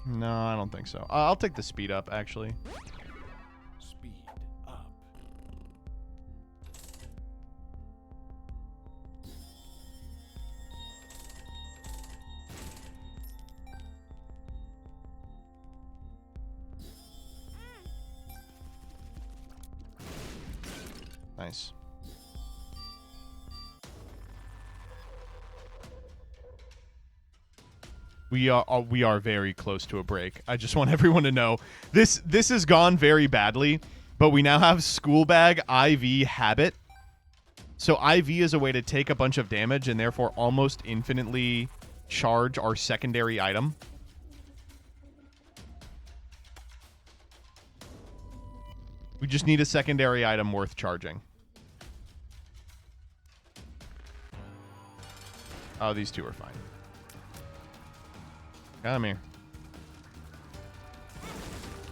No, I don't think so. I'll take the speed up, actually. Speed up. Nice. We are very close to a break. I just want everyone to know this has gone very badly, but we now have school bag IV habit. So IV is a way to take a bunch of damage and therefore almost infinitely charge our secondary item. We just need a secondary item worth charging. Oh, these two are fine. Come here.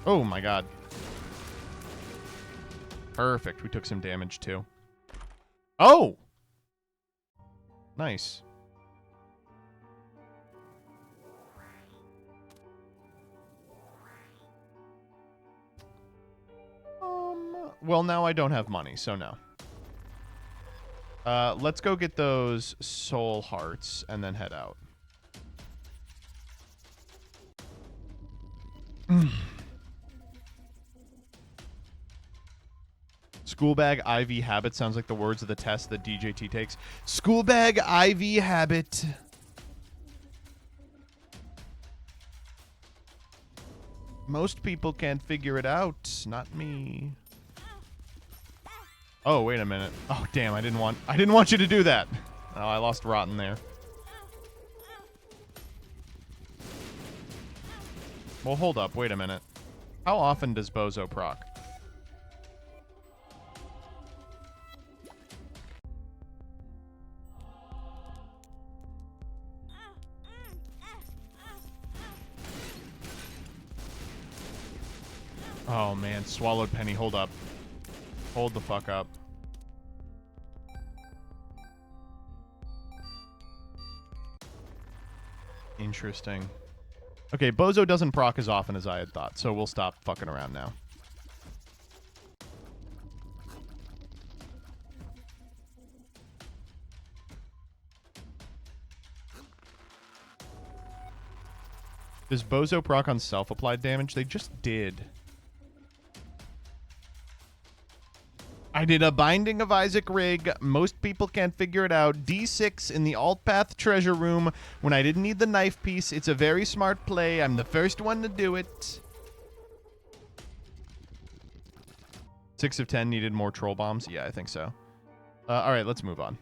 Oh my god. Perfect. We took some damage too. Oh! Nice. Well, now I don't have money, so no. Let's go get those soul hearts and then head out. School bag IV habit sounds like the words of the test that DJT takes. School bag IV habit. Most people can't figure it out. Not me. Oh, wait a minute. Oh, damn, I didn't want you to do that. Oh, I lost Rotten there. Well, hold up. Wait a minute. How often does Bozo proc? Oh, man. Swallowed penny. Hold up. Hold the fuck up. Interesting. Okay, Bozo doesn't proc as often as I had thought, so we'll stop fucking around now. Does Bozo proc on self-applied damage? They just did. I did a Binding of Isaac rig. Most people can't figure it out. D6 in the alt path treasure room when I didn't need the knife piece. It's a very smart play. I'm the first one to do it. 6 of 10 needed more troll bombs. Yeah, I think so. All right, let's move on.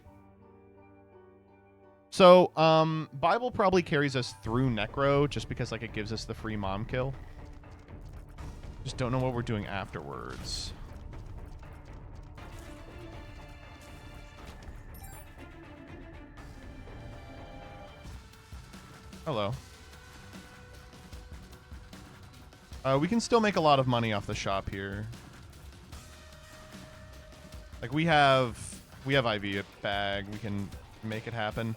So, Bible probably carries us through Necro just because, like, it gives us the free mom kill. Just don't know what we're doing afterwards. Hello. We can still make a lot of money off the shop here. Like we have IV bag. We can make it happen.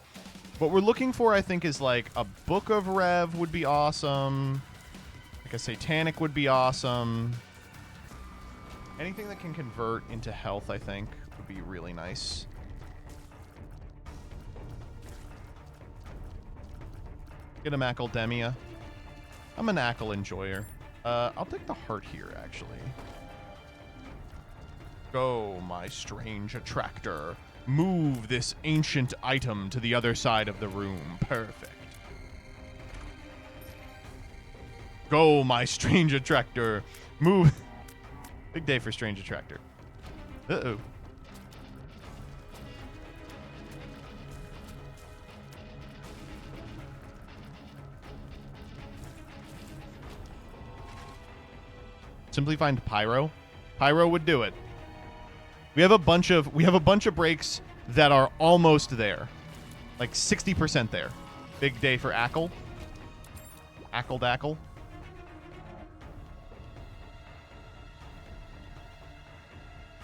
What we're looking for, I think, is like a Book of Rev would be awesome. Like a Satanic would be awesome. Anything that can convert into health, I think, would be really nice. Get a Macadamia. I'm an Ackle enjoyer. I'll take the heart here, actually. Go, my strange attractor. Move this ancient item to the other side of the room. Perfect. Go, my strange attractor. Move. Big day for strange attractor. Uh-oh. Simply find Pyro. Pyro would do it. We have a bunch of breaks that are almost there. Like 60% there. Big day for Ackle. Ackle Dackle.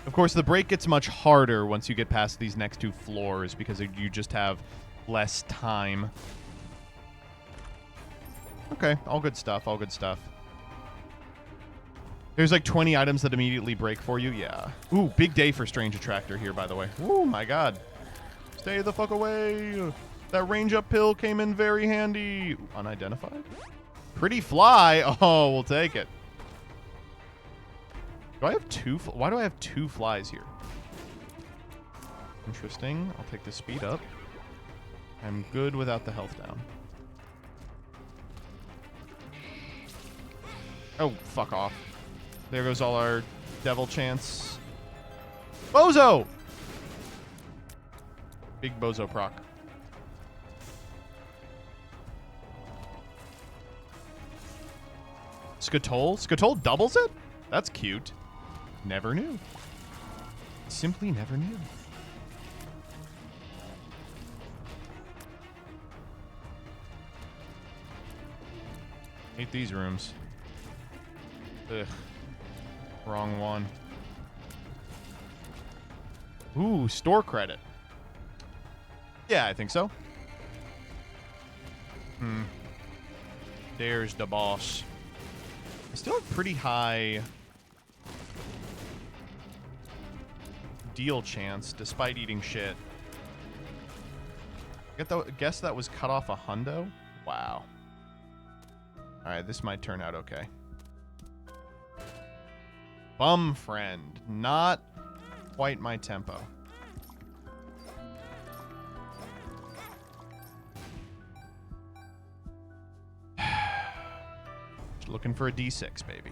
Of course, the break gets much harder once you get past these next two floors because you just have less time. Okay, all good stuff, all good stuff. There's like 20 items that immediately break for you. Yeah. Ooh, big day for Strange Attractor here, by the way. Ooh, my God. Stay the fuck away. That range up pill came in very handy. Ooh, unidentified? Pretty fly. Oh, we'll take it. Do I have two? Why do I have two flies here? Interesting. I'll take the speed up. I'm good without the health down. Oh, fuck off. There goes all our devil chance. Bozo! Big Bozo proc. Skatole? Skatole doubles it? That's cute. Never knew. Simply never knew. Hate these rooms. Ugh. Wrong one. Ooh, store credit. Yeah, I think so. There's the boss. I still have pretty high deal chance despite eating shit. Guess that was cut off a hundo? Wow. Alright, this might turn out okay. Bum friend. Not quite my tempo. Just looking for a D6, baby.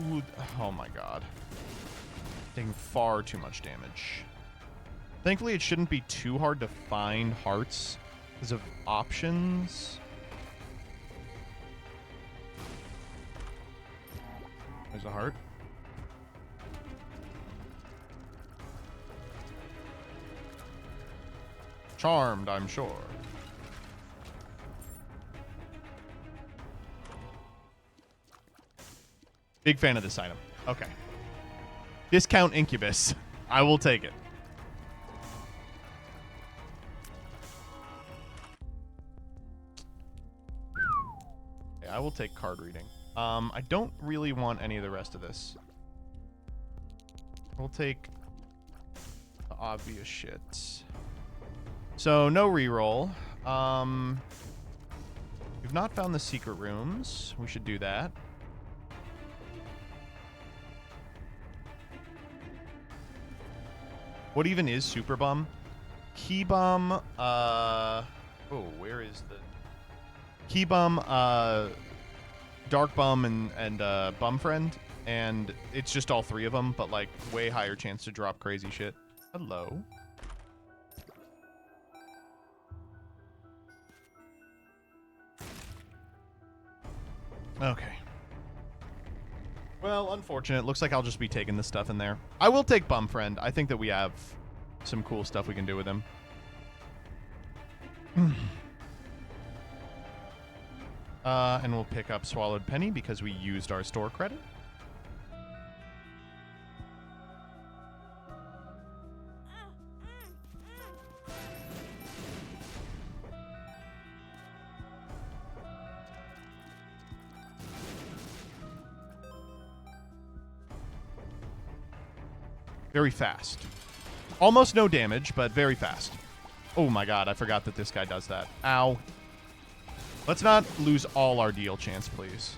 Ooh, oh my God. Taking far too much damage. Thankfully, it shouldn't be too hard to find hearts because of options. There's a heart. Charmed, I'm sure. Big fan of this item. Okay. Discount Incubus. I will take it. Okay, I will take card reading. I don't really want any of the rest of this. We'll take the obvious shit. So, no reroll. We've not found the secret rooms. We should do that. What even is Super Bum? Key Bum, oh, where is the... Key Bum, Dark Bum, and Bum Friend. And it's just all three of them, but, like, way higher chance to drop crazy shit. Hello. Okay. Well, unfortunate. Looks like I'll just be taking the stuff in there. I will take Bum Friend. I think that we have some cool stuff we can do with him. And we'll pick up Swallowed Penny because we used our store credit. Very fast. Almost no damage, but very fast. Oh my god, I forgot that this guy does that. Ow. Let's not lose all our deal chance, please.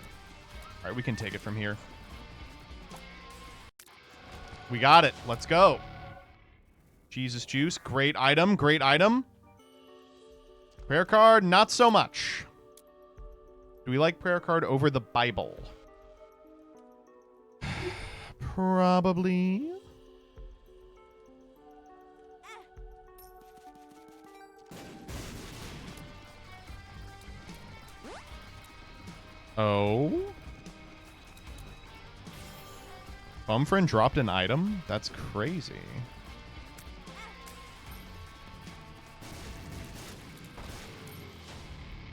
Alright, we can take it from here. We got it. Let's go. Jesus Juice. Great item. Great item. Prayer card, not so much. Do we like prayer card over the Bible? Probably. Oh. Bumfriend dropped an item? That's crazy.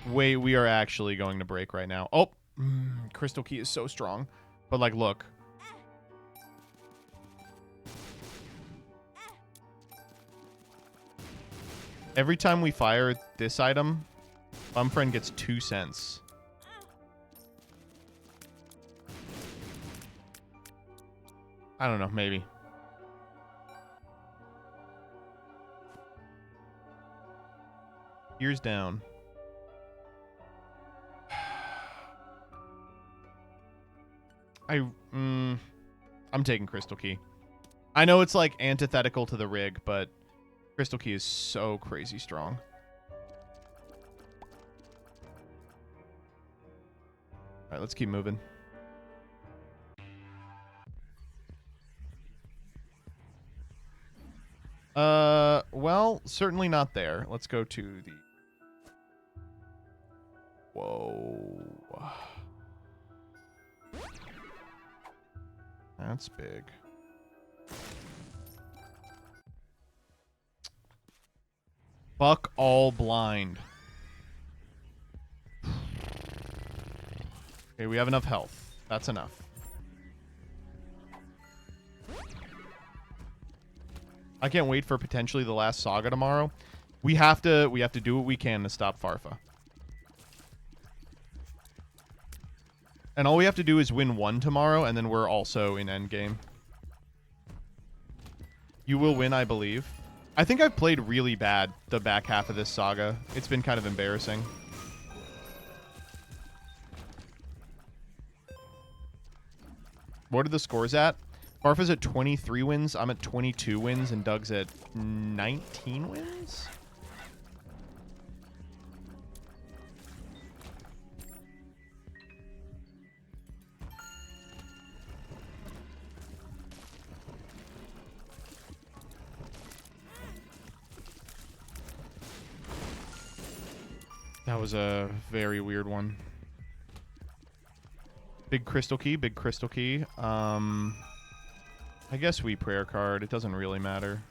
Wait, we are actually going to break right now. Oh, Crystal Key is so strong. But, like, look. Every time we fire this item, Bumfriend gets 2 cents. I don't know, maybe. Ears down. I'm taking Crystal Key. I know it's like antithetical to the rig, but Crystal Key is so crazy strong. All right, let's keep moving. Well, certainly not there. Let's go to the... Whoa. That's big. Buck all blind. Okay, we have enough health. That's enough. I can't wait for potentially the last saga tomorrow. We have to do what we can to stop Farfa. And all we have to do is win 1 tomorrow, and then we're also in endgame. You will win, I believe. I think I've played really bad the back half of this saga. It's been kind of embarrassing. What are the scores at? Farfa's at 23 wins, I'm at 22 wins, and Doug's at 19 wins? That was a very weird one. Big crystal key, big crystal key. I guess we prayer card. It doesn't really matter.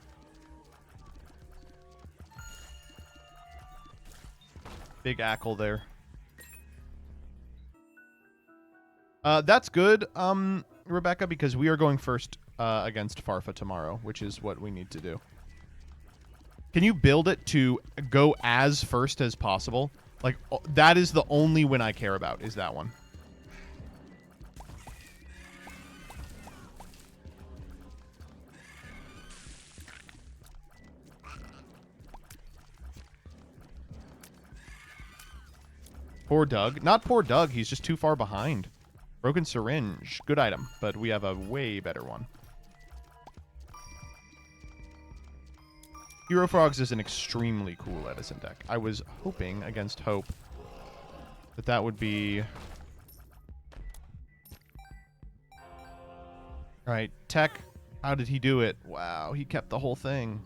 Big ackle there. That's good, Rebecca, because we are going first against Farfa tomorrow, which is what we need to do. Can you build it to go as first as possible? Like, that is the only win I care about, is that one. Poor Doug. Not poor Doug, he's just too far behind. Broken Syringe. Good item, but we have a way better one. Hero Frogs is an extremely cool Edison deck. I was hoping against Hope that that would be... Alright, Tech. How did he do it? Wow, he kept the whole thing.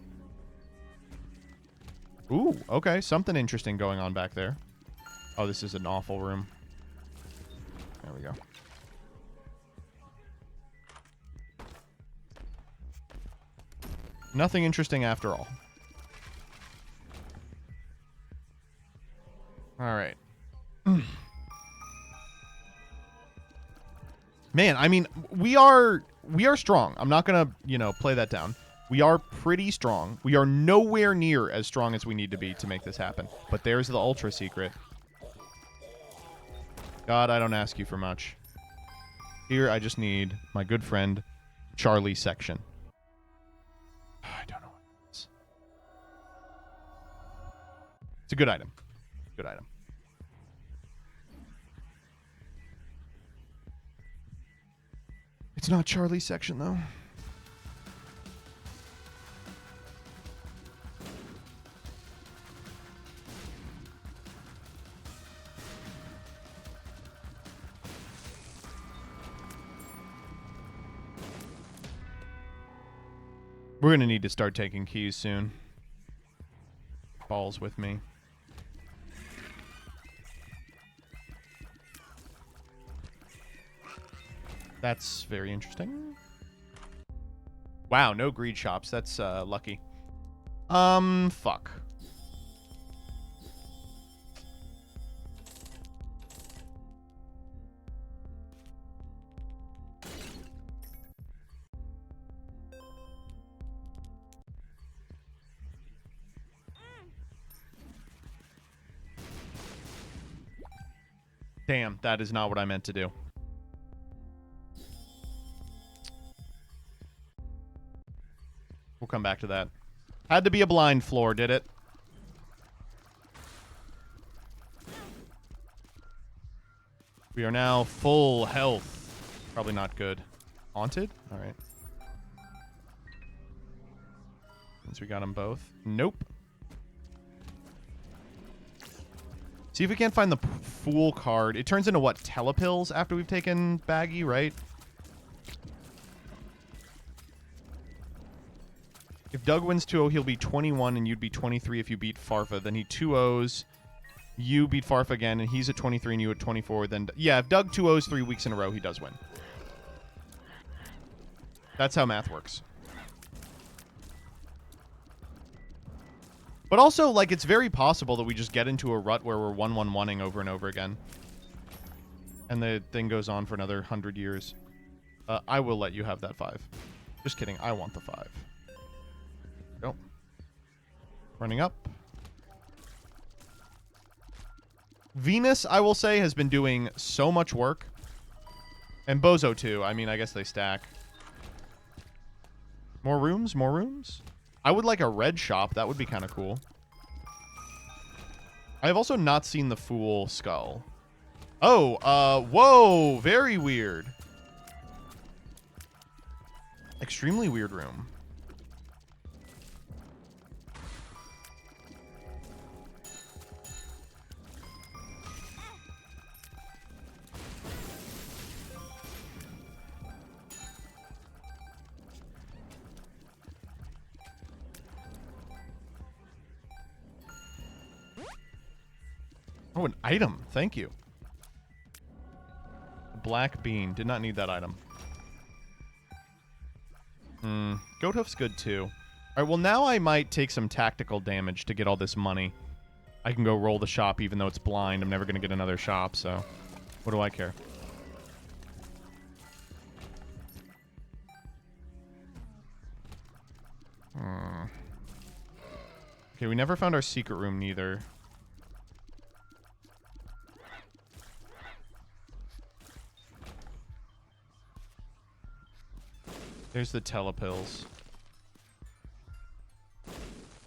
Ooh, okay. Something interesting going on back there. Oh, this is an awful room. There we go. Nothing interesting after all. All right. Man, I mean, we are strong. I'm not going to, play that down. We are pretty strong. We are nowhere near as strong as we need to be to make this happen. But there's the ultra secret. God, I don't ask you for much. Here, I just need my good friend, Charlie Section. I don't know what it is. It's a good item. Good item. It's not Charlie's Section, though. We're going to need to start taking keys soon. Balls with me. That's very interesting. Wow, no greed shops. That's lucky. Fuck. Damn, that is not what I meant to do. We'll come back to that. Had to be a blind floor, did it? We are now full health. Probably not good. Haunted? All right. Since we got them both. Nope. See if we can't find the Fool card. It turns into what? Telepills after we've taken Baggy, right? If Doug wins 2-0, he'll be 21 and you'd be 23 if you beat Farfa. Then he 2-0s. You beat Farfa again and he's at 23 and you at 24. Then, yeah, if Doug 2-0s 3 weeks in a row, he does win. That's how math works. But also, like, it's very possible that we just get into a rut where we're 1-1-1-ing over and over again. And the thing goes on for another 100 years. I will let you have that 5. Just kidding. I want the 5. Go. Running up. Venus, I will say, has been doing so much work. And Bozo, too. I mean, I guess they stack. More rooms? More rooms? I would like a red shop. That would be kind of cool. I have also not seen the Fool skull. Oh, whoa. Very weird. Extremely weird room. Oh, an item. Thank you. Black bean. Did not need that item. Goat hoof's good too. All right, well, now I might take some tactical damage to get all this money. I can go roll the shop even though it's blind. I'm never going to get another shop, so what do I care? Okay, we never found our secret room neither. There's the telepills.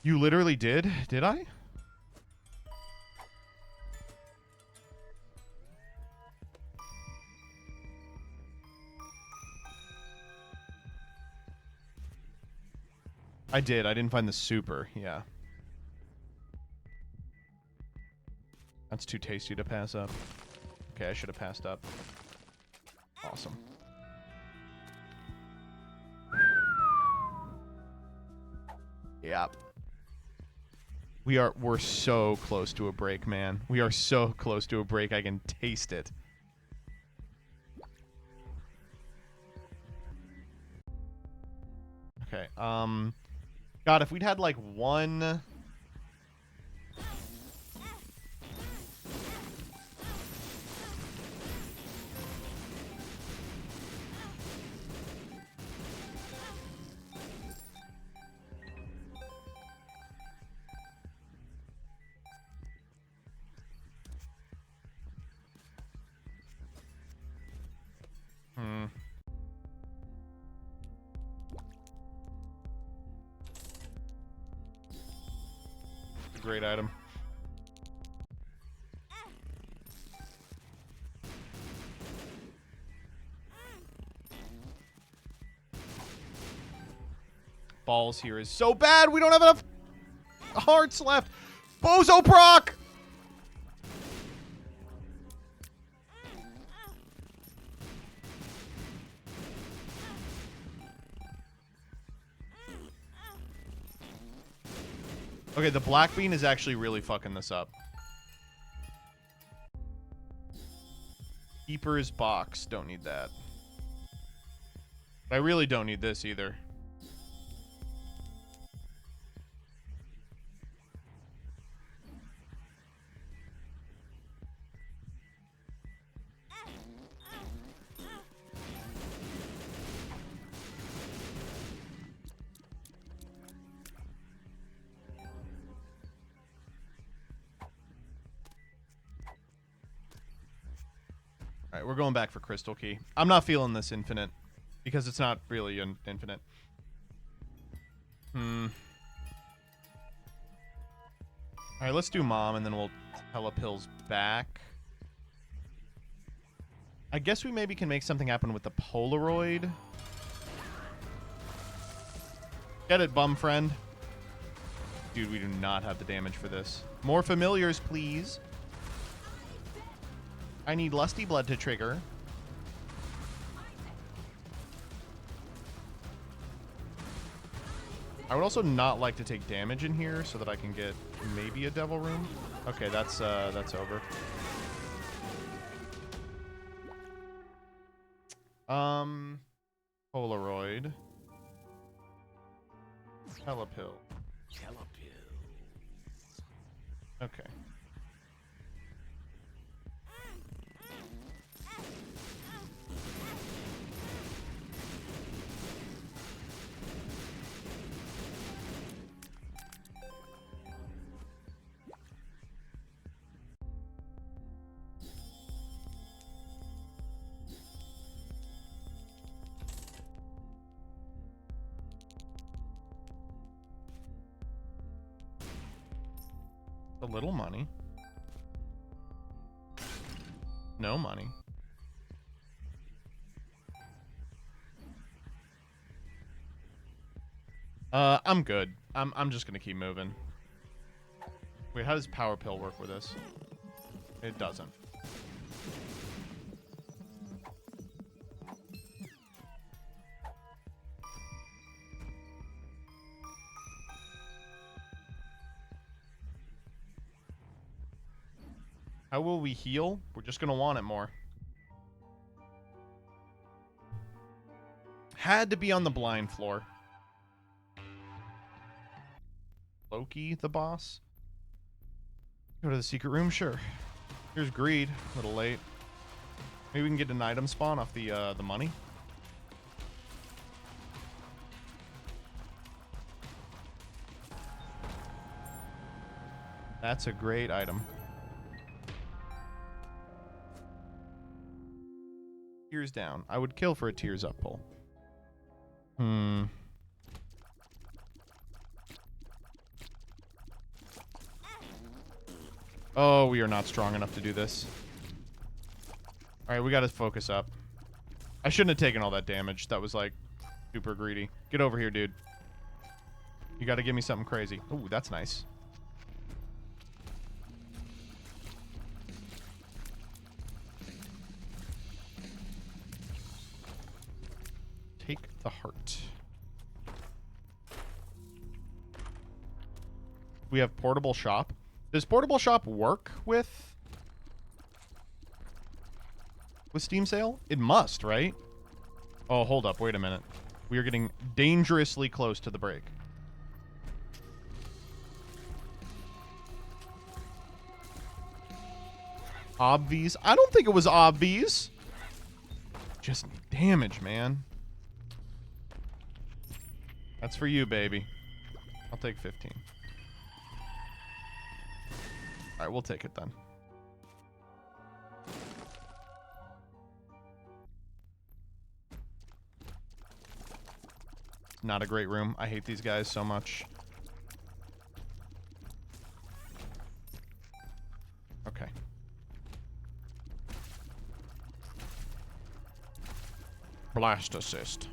You literally did? Did I? I did. I didn't find the super. Yeah. That's too tasty to pass up. Okay, I should have passed up. Awesome. Yep. We're so close to a break, man. We are so close to a break. I can taste it. Okay, God, if we'd had like one... Great item. Balls here is so bad. We don't have enough hearts left. Bozo proc! Okay, the black bean is actually really fucking this up. Keeper's box. Don't need that. I really don't need this either. All right, we're going back for Crystal Key. I'm not feeling this infinite because it's not really an infinite. All right, let's do Mom, and then we'll telepills back. I guess we maybe can make something happen with the Polaroid. Get it, bum friend. Dude, we do not have the damage for this. More familiars, please. I need Lusty Blood to trigger. I would also not like to take damage in here so that I can get maybe a Devil Room. Okay, that's over. Polaroid. Telepill. Okay. A little money. No money. I'm good. I'm just gonna keep moving. Wait, how does Power Pill work with this? It doesn't. How will we heal? We're just gonna want it more. Had to be on the blind floor. Loki, the boss. Go to the secret room? Sure. Here's greed. A little late. Maybe we can get an item spawn off the money. That's a great item. Tears down. I would kill for a tears up pull. Oh, we are not strong enough to do this. Alright, we gotta focus up. I shouldn't have taken all that damage. That was, like, super greedy. Get over here, dude. You gotta give me something crazy. Ooh, that's nice. Take the heart. We have portable shop. Does portable shop work with Steam sale? It must, right? Oh, hold up. Wait a minute. We are getting dangerously close to the break. Obvious. I don't think it was obvious. Just damage, man. That's for you, baby. I'll take 15. All right, we'll take it then. Not a great room. I hate these guys so much. Okay. Blast assist.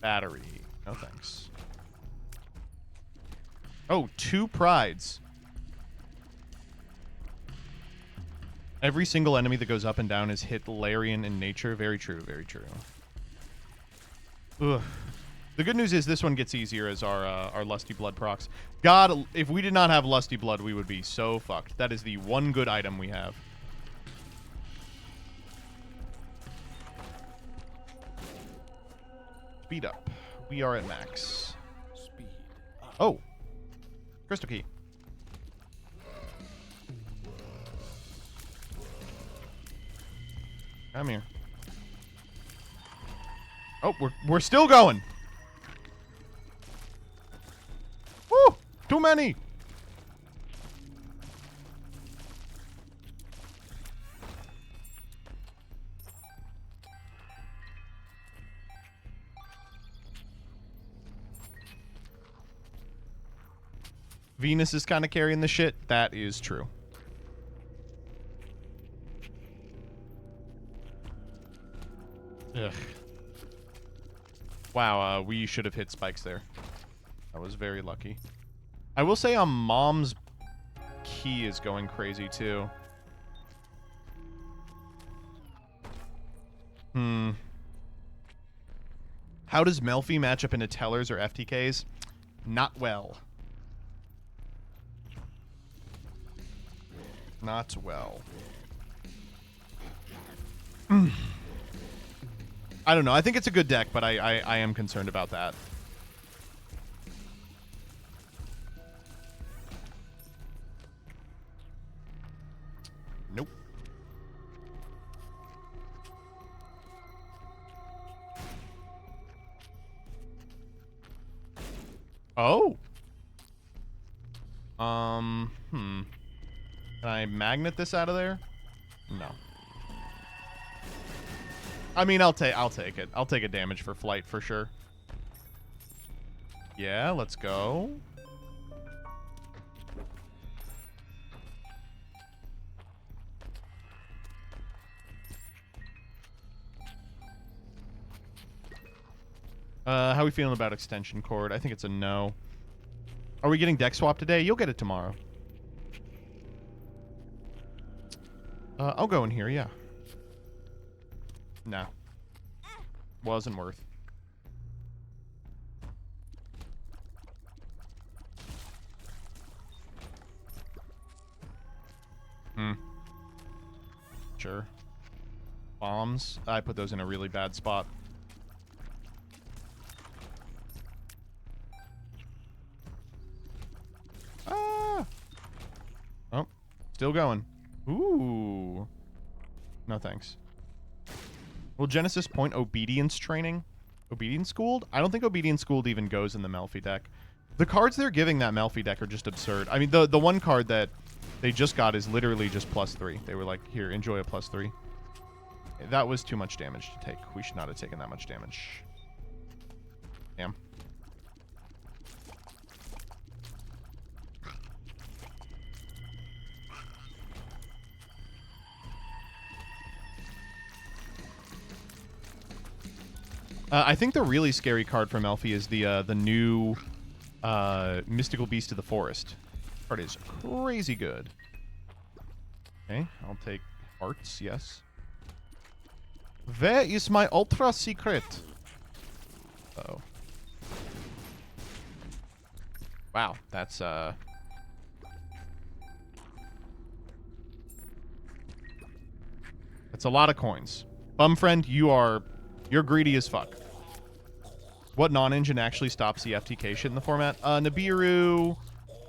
Battery. No thanks. Oh, 2 prides. Every single enemy that goes up and down is Hitlerian in nature. Very true, very true. Ugh. The good news is this one gets easier as our Lusty Blood procs. God, if we did not have Lusty Blood, we would be so fucked. That is the one good item we have. Speed up. We are at max. Speed up. Oh. Crystal key. Come here. Oh, we're still going. Woo! Too many. Venus is kind of carrying the shit. That is true. Ugh. Wow, we should have hit spikes there. I was very lucky. I will say Mom's key is going crazy too. How does Melfi match up into Tellers or FTKs? Not well. Not well. I don't know. I think it's a good deck, but I am concerned about that. Nope. Oh. Can I magnet this out of there? No. I mean, I'll take it. I'll take a damage for flight for sure. Yeah, let's go. How are we feeling about extension cord? I think it's a no. Are we getting deck swap today? You'll get it tomorrow. I'll go in here, yeah. No. Wasn't worth. Sure. Bombs. I put those in a really bad spot. Ah! Oh, still going. Ooh. No thanks. Will Genesis point Obedience training? Obedience Schooled? I don't think Obedience Schooled even goes in the Melfi deck. The cards they're giving that Melfi deck are just absurd. I mean, the one card that they just got is literally just +3. They were like, here, enjoy a +3. That was too much damage to take. We should not have taken that much damage. Damn. I think the really scary card from Melfi is the new Mystical Beast of the Forest. Card is crazy good. Okay, I'll take hearts, yes. Where is my ultra secret? Uh-oh. Wow, that's a lot of coins. Bum friend, you're greedy as fuck. What non-engine actually stops the FTK shit in the format? Nibiru,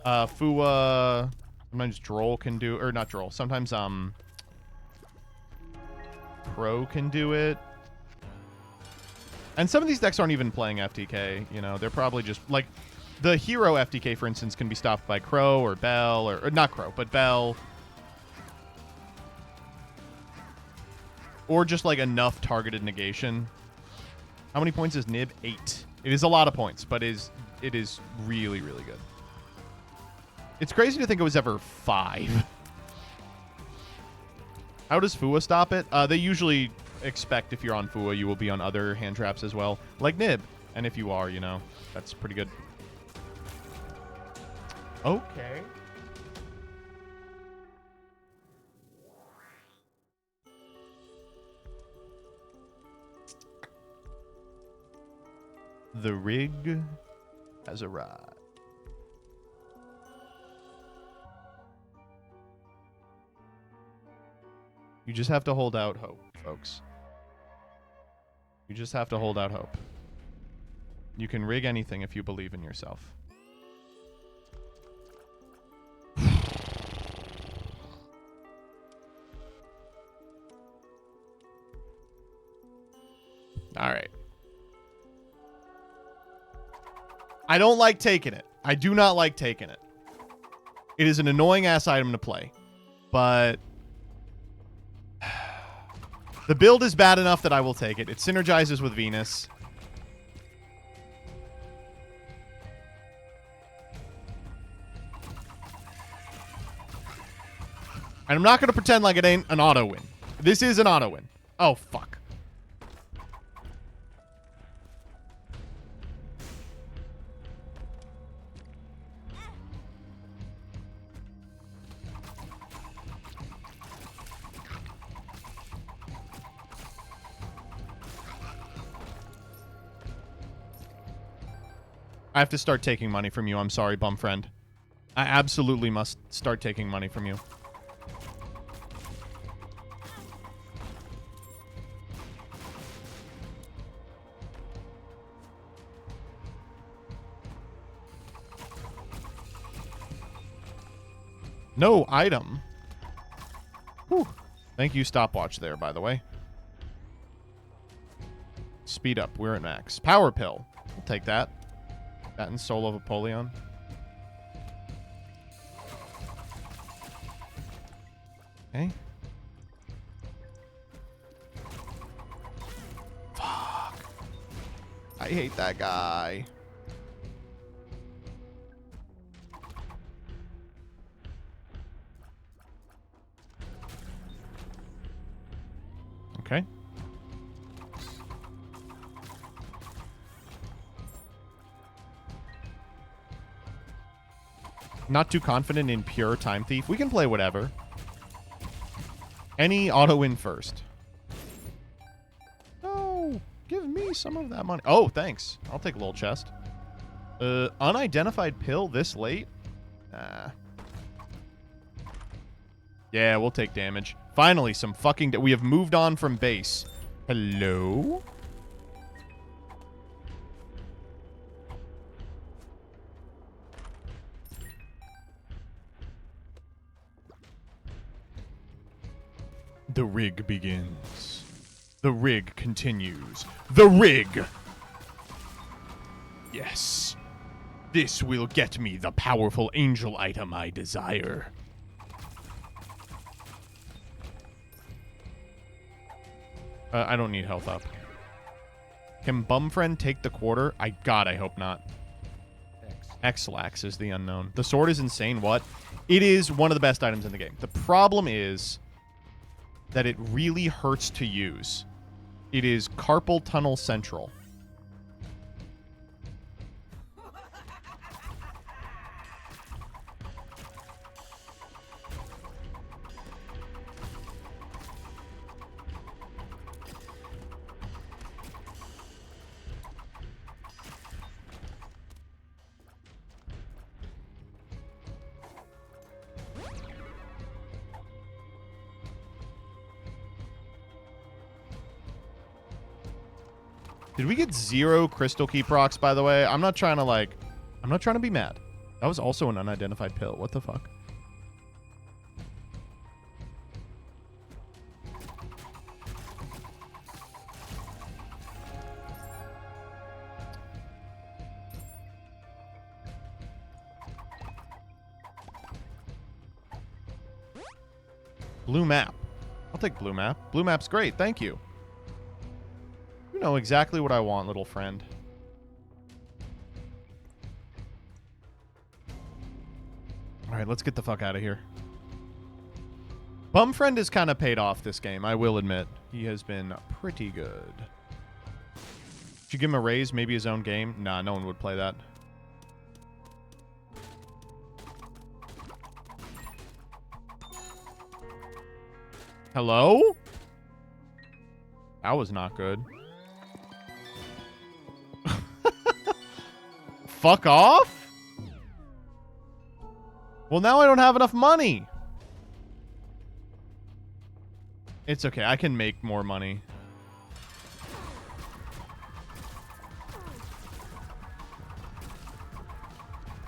Fua, sometimes Droll can do, or not Droll, sometimes Pro can do it. And some of these decks aren't even playing FTK, you know, they're probably just, like, the hero FTK, for instance, can be stopped by Crow or Bell, or not Crow, but Bell. Or just, like, enough targeted negation. How many points is Nib? 8. It is a lot of points, but it is really, really good. It's crazy to think it was ever 5. How does Fua stop it? They usually expect if you're on Fua, you will be on other hand traps as well, like Nib. And if you are, you know, that's pretty good. Okay. The rig has arrived. You just have to hold out hope, folks. You just have to hold out hope. You can rig anything if you believe in yourself. All right. I don't like taking it. I do not like taking it. It is an annoying ass item to play, but the build is bad enough that I will take it. It synergizes with Venus. And I'm not going to pretend like it ain't an auto win. This is an auto win. Oh, fuck. I have to start taking money from you. I'm sorry, bum friend. I absolutely must start taking money from you. No item. Whew. Thank you, stopwatch there, by the way. Speed up. We're at max. Power pill. I'll take that. That and Soul of Apollyon. Okay. Fuck. I hate that guy. Okay. Not too confident in pure Time Thief. We can play whatever. Any auto win first. No, give me some of that money. Oh, thanks. I'll take a little chest. Unidentified pill this late? Nah. Yeah, we'll take damage. Finally, some fucking... we have moved on from base. Hello? The rig begins. The rig continues. The rig! Yes. This will get me the powerful angel item I desire. I don't need health up. Can Bumfriend take the quarter? God, I hope not. X-Lax is the unknown. The sword is insane. What? It is one of the best items in the game. The problem is that it really hurts to use. It is Carpal Tunnel Central. Did we get 0 crystal key procs, by the way? I'm not trying to, like... I'm not trying to be mad. That was also an unidentified pill. What the fuck? Blue map. I'll take blue map. Blue map's great. Thank you. You know exactly what I want, little friend. All right, let's get the fuck out of here. Bum friend has kind of paid off this game, I will admit. He has been pretty good. Should you give him a raise? Maybe his own game? Nah, no one would play that. Hello? That was not good. Fuck off? Well, now I don't have enough money. It's okay. I can make more money.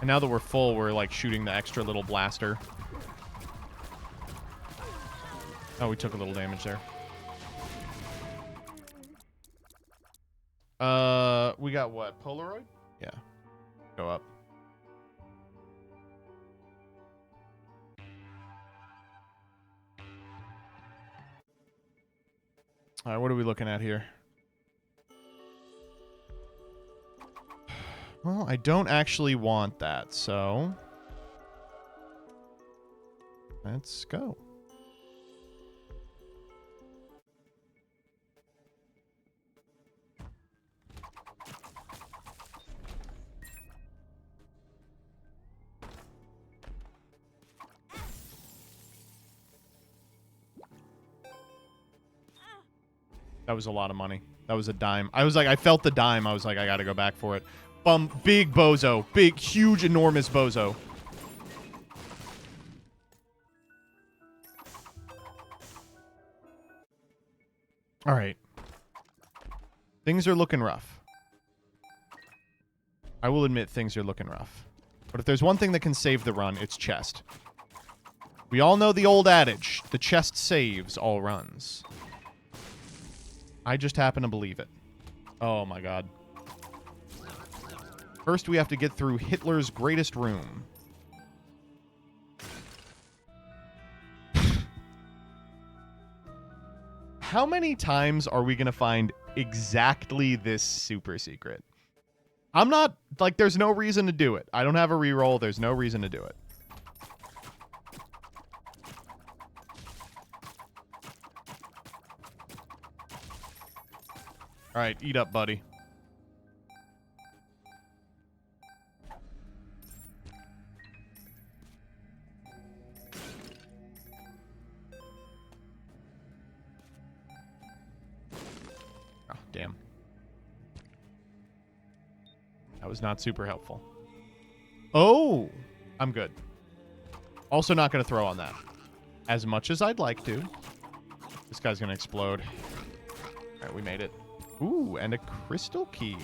And now that we're full, we're like shooting the extra little blaster. Oh, we took a little damage there. We got what? Polaroid? Yeah. Go up. All right, what are we looking at here? Well, I don't actually want that, so let's go. That was a lot of money. That was a dime. I was like, I felt the dime. I was like, I gotta go back for it. Big bozo. Big, huge, enormous bozo. All right. Things are looking rough. I will admit things are looking rough. But if there's one thing that can save the run, it's chest. We all know the old adage, the chest saves all runs. I just happen to believe it. Oh my god. First, we have to get through Hitler's greatest room. How many times are we going to find exactly this super secret? I'm not, like, there's no reason to do it. I don't have a reroll. There's no reason to do it. All right, eat up, buddy. Oh, damn. That was not super helpful. Oh, I'm good. Also not going to throw on that. As much as I'd like to. This guy's going to explode. All right, we made it. Ooh, and a crystal key.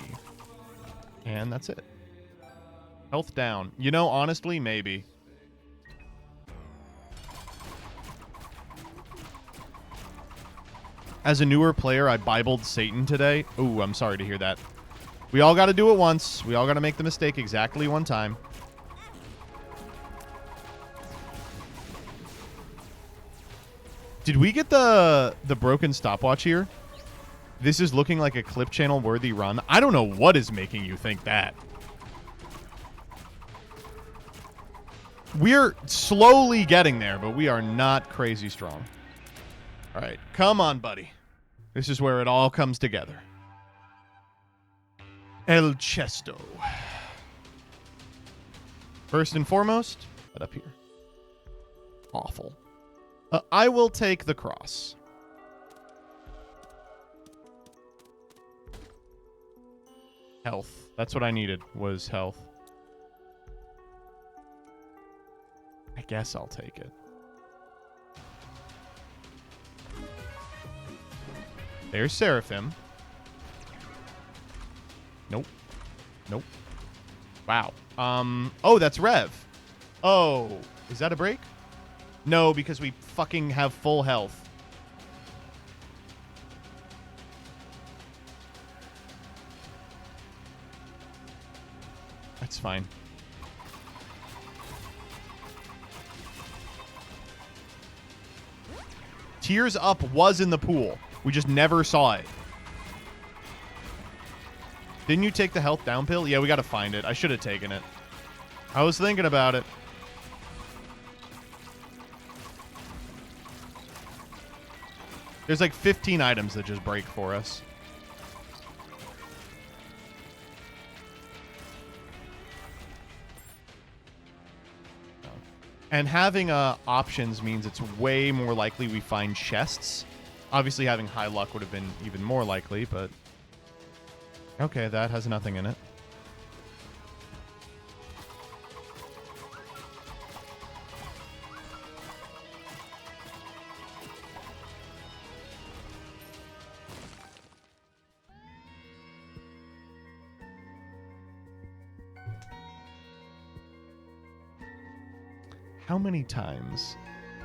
And that's it. Health down. You know, honestly, maybe. As a newer player, I Bibled Satan today. Ooh, I'm sorry to hear that. We all got to do it once. We all got to make the mistake exactly one time. Did we get the broken stopwatch here? This is looking like a clip channel worthy run. I don't know what is making you think that. We're slowly getting there, but we are not crazy strong. All right, come on, buddy. This is where it all comes together. El Chesto. First and foremost, head up here. Awful. I will take the cross. Health. That's what I needed, was health. I guess I'll take it. There's Seraphim. Nope. Nope. Wow. Oh, that's Rev. Oh, is that a break? No, because we fucking have full health. That's fine. Tears Up was in the pool. We just never saw it. Didn't you take the health down pill? Yeah, we got to find it. I should have taken it. I was thinking about it. There's like 15 items that just break for us. And having options means it's way more likely we find chests. Obviously, having high luck would have been even more likely, but... Okay, that has nothing in it. How many times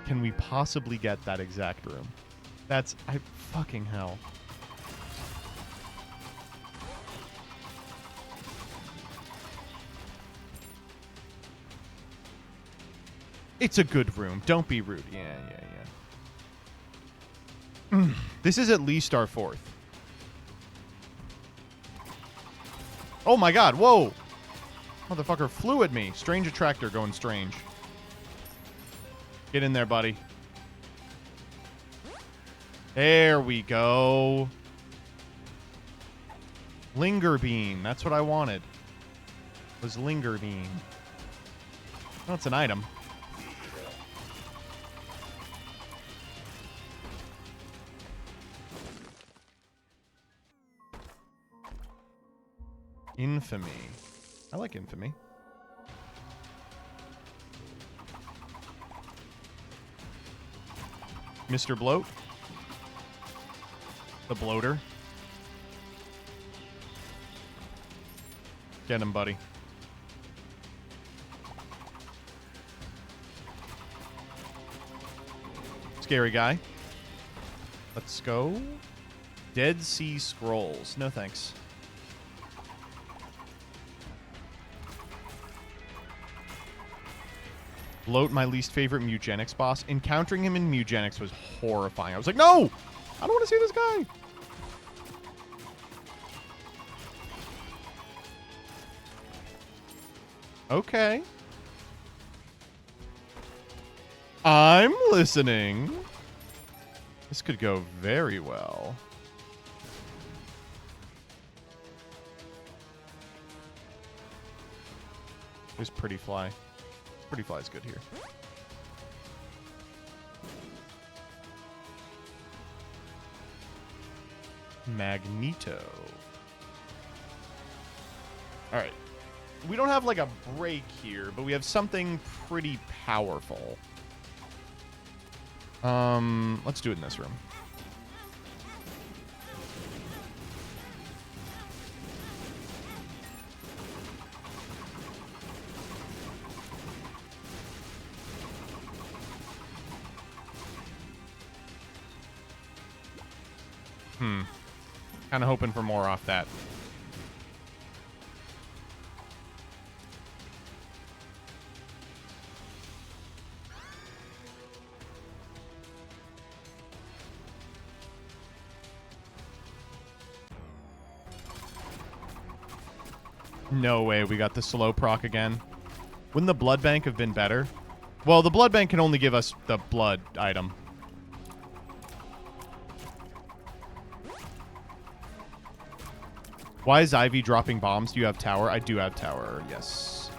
can we possibly get that exact room? That's... fucking hell. It's a good room. Don't be rude. Yeah. This is at least our fourth. Oh my god, whoa! Motherfucker flew at me. Strange attractor going strange. Get in there, buddy. There we go. Linger bean. That's what I wanted. Was linger bean. Oh, it's an item. Infamy. I like infamy. Mr. Bloat. The bloater. Get him, buddy. Scary guy. Let's go. Dead Sea Scrolls. No thanks. Bloat, my least favorite Mutagenics boss. Encountering him in Mutagenics was horrifying. I was like, no! I don't want to see this guy! Okay. I'm listening. This could go very well. There's Pretty Fly. Pretty Fly's good here. Magneto. Alright. We don't have like a break here, but we have something pretty powerful. Let's do it in this room. Kind of hoping for more off that. No way we got the slow proc again. Wouldn't the blood bank have been better? Well, the blood bank can only give us the blood item. Why is Ivy dropping bombs? Do you have tower? I do have tower, yes.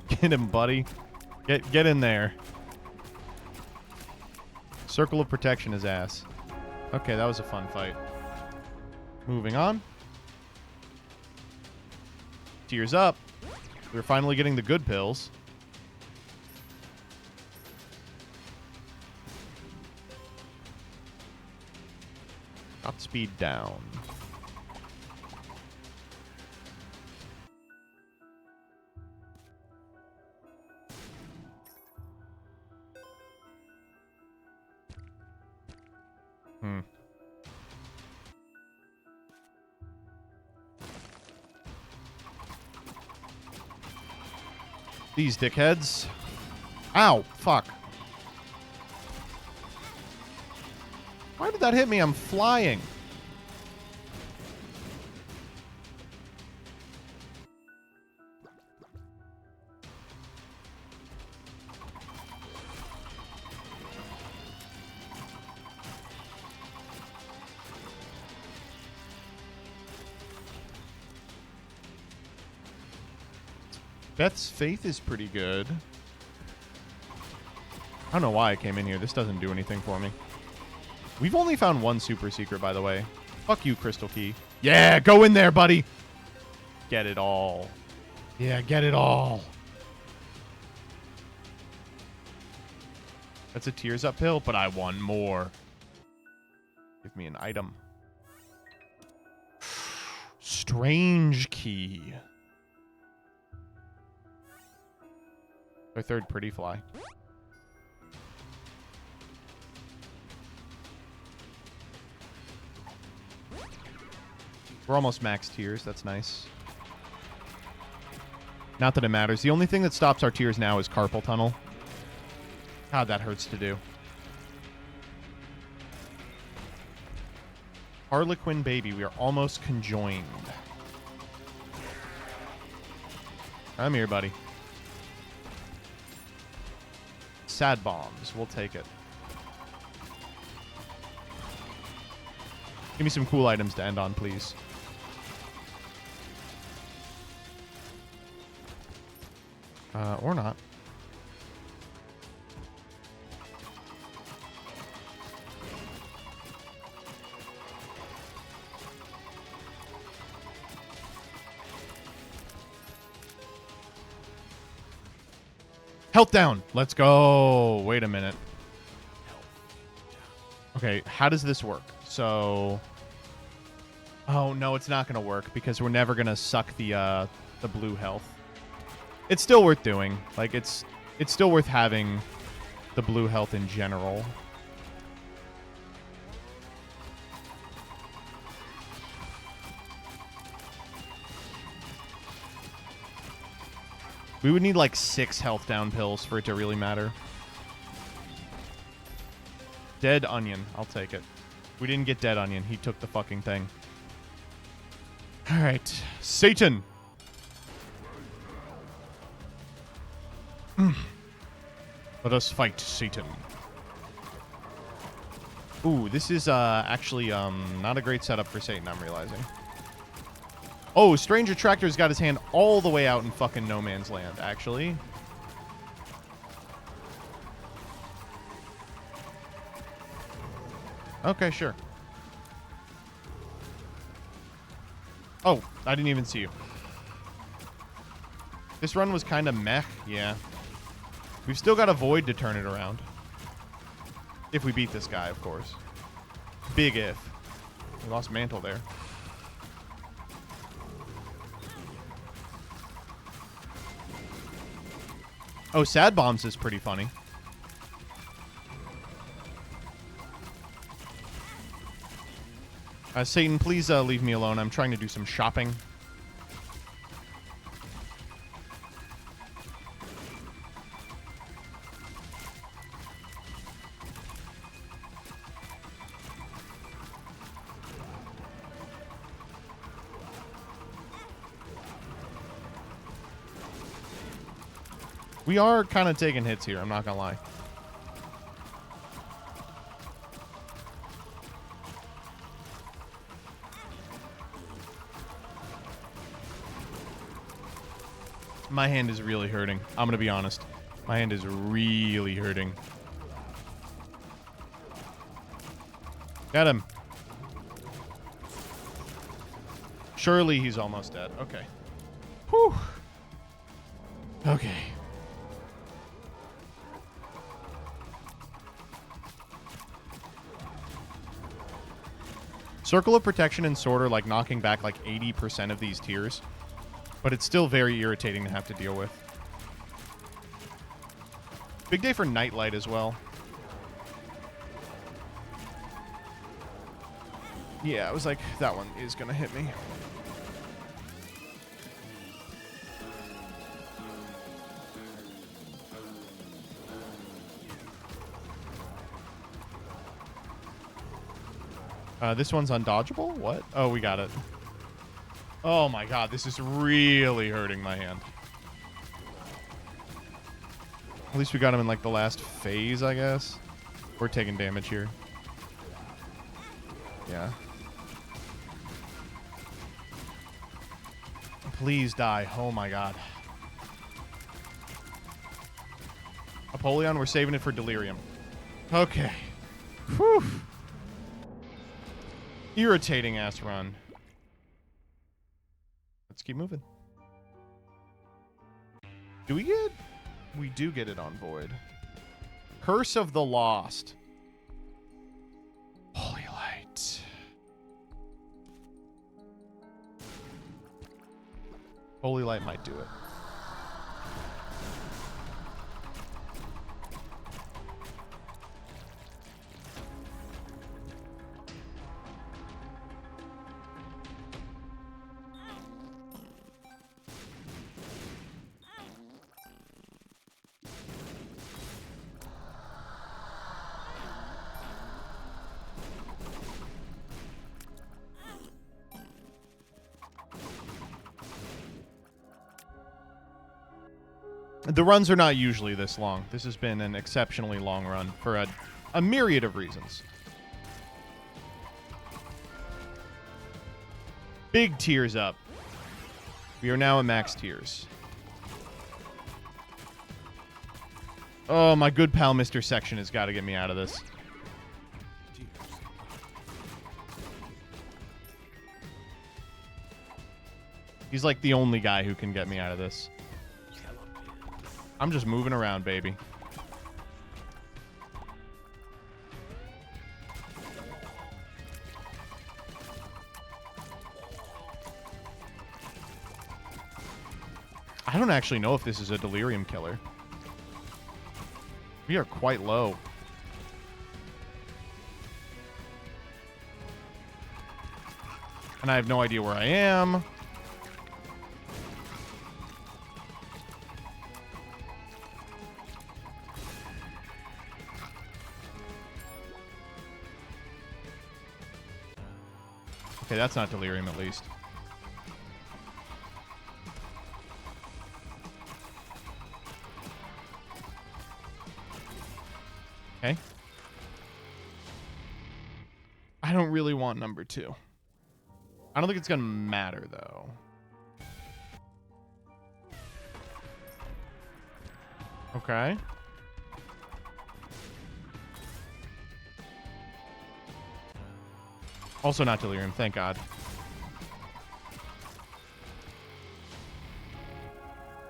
Get him, buddy. Get in there. Circle of protection his ass. Okay, that was a fun fight. Moving on. Tears up. We're finally getting the good pills. Got speed down. These dickheads. Ow, fuck. Why did that hit me? I'm flying. Beth's Faith is pretty good. I don't know why I came in here. This doesn't do anything for me. We've only found one super secret, by the way. Fuck you, Crystal Key. Yeah, go in there, buddy. Get it all. Yeah, get it all. That's a tears up pill, but I want more. Give me an item. Strange key. Our third pretty fly. We're almost max tiers. That's nice. Not that it matters. The only thing that stops our tiers now is carpal tunnel. God, that hurts to do. Harlequin baby. We are almost conjoined. Come here, buddy. Sad bombs. We'll take it. Give me some cool items to end on, please. Or not. Health down. Let's go. Wait a minute. Okay, how does this work? So, oh no, it's not gonna work because we're never gonna suck the blue health. It's still worth doing. Like it's still worth having the blue health in general. We would need like 6 health down pills for it to really matter. Dead onion. I'll take it. We didn't get dead onion. He took the fucking thing. All right. Satan. Let us fight Satan. Ooh, this is actually not a great setup for Satan, I'm realizing. Oh, Stranger Tractor's got his hand all the way out in fucking no man's land, actually. Okay, sure. Oh, I didn't even see you. This run was kind of meh, yeah. We've still got a void to turn it around. If we beat this guy, of course. Big if. We lost Mantle there. Oh, Sad Bombs is pretty funny. Satan, please leave me alone. I'm trying to do some shopping. We are kind of taking hits here, I'm not gonna lie. My hand is really hurting. I'm gonna be honest. My hand is really hurting. Got him. Surely he's almost dead. Okay. Whew. Okay. Circle of Protection and Sword are like knocking back like 80% of these tiers. But it's still very irritating to have to deal with. Big day for Nightlight as well. Yeah, I was like, that one is gonna hit me. This one's undodgeable? What? Oh, we got it. Oh my god, this is really hurting my hand. At least we got him in like the last phase, I guess. We're taking damage here. Yeah. Please die. Oh my god. Apollyon, we're saving it for Delirium. Okay. Whew. Irritating ass run. Let's keep moving. Do we get... We do get it on Void. Curse of the Lost. Holy Light. Holy Light might do it. The runs are not usually this long. This has been an exceptionally long run for a myriad of reasons. Big tiers up. We are now at max tiers. Oh, my good pal Mr. Section has got to get me out of this. He's like the only guy who can get me out of this. I'm just moving around, baby. I don't actually know if this is a delirium killer. We are quite low. And I have no idea where I am. Okay, that's not delirium at least. Okay. I don't really want number 2. I don't think it's gonna matter though. Okay. Also not delirium, thank God.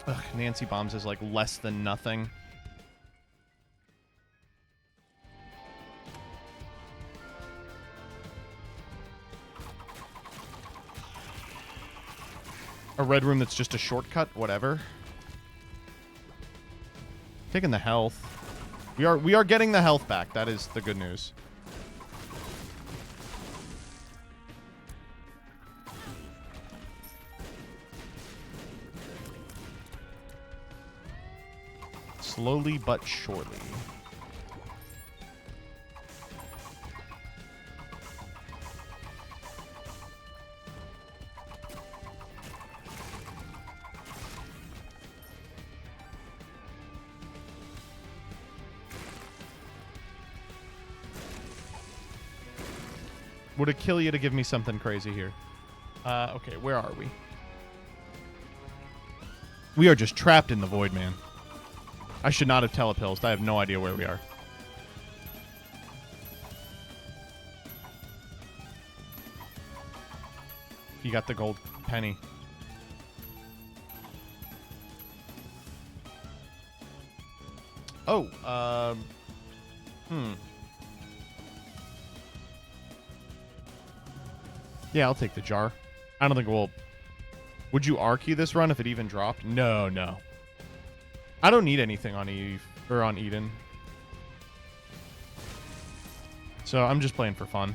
Ugh, Nancy Bombs is like less than nothing. A red room that's just a shortcut, whatever. Taking the health. We are getting the health back. That is the good news. Slowly but surely. Would it kill you to give me something crazy here? Okay, where are we? We are just trapped in the void, man. I should not have telepilsed. I have no idea where we are. You got the gold penny. Oh, yeah, I'll take the jar. I don't think we'll... Would you R-key this run if it even dropped? No, no. I don't need anything on Eve, or on Eden. So I'm just playing for fun.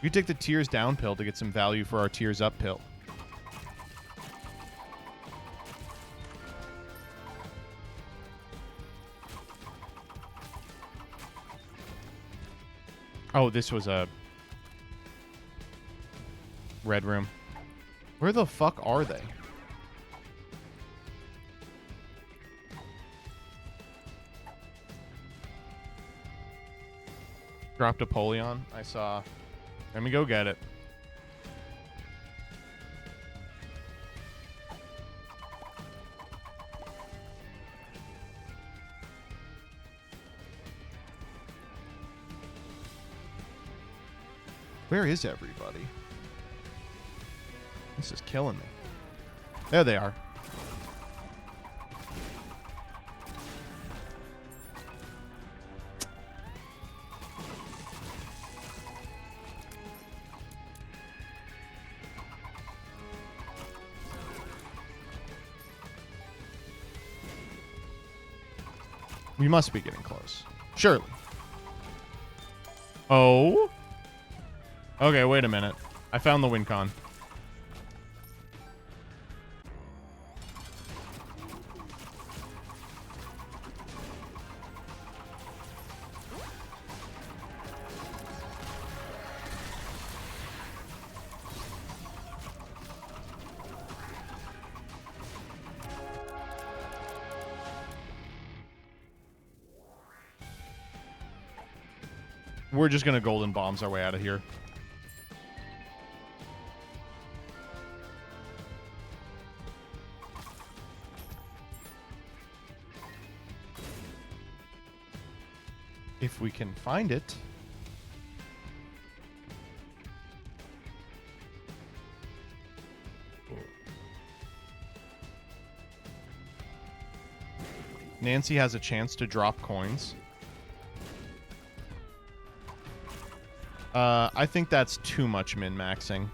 We take the tears down pill to get some value for our tears up pill. Oh, this was a red room. Where the fuck are they? Dropped Apollyon. I saw. Let me go get it. Where is everybody? This is killing me. There they are. We must be getting close. Surely. Oh? Okay, wait a minute. I found the win con. We're just gonna golden bombs our way out of here. If we can find it. Nancy has a chance to drop coins. I think that's too much min-maxing.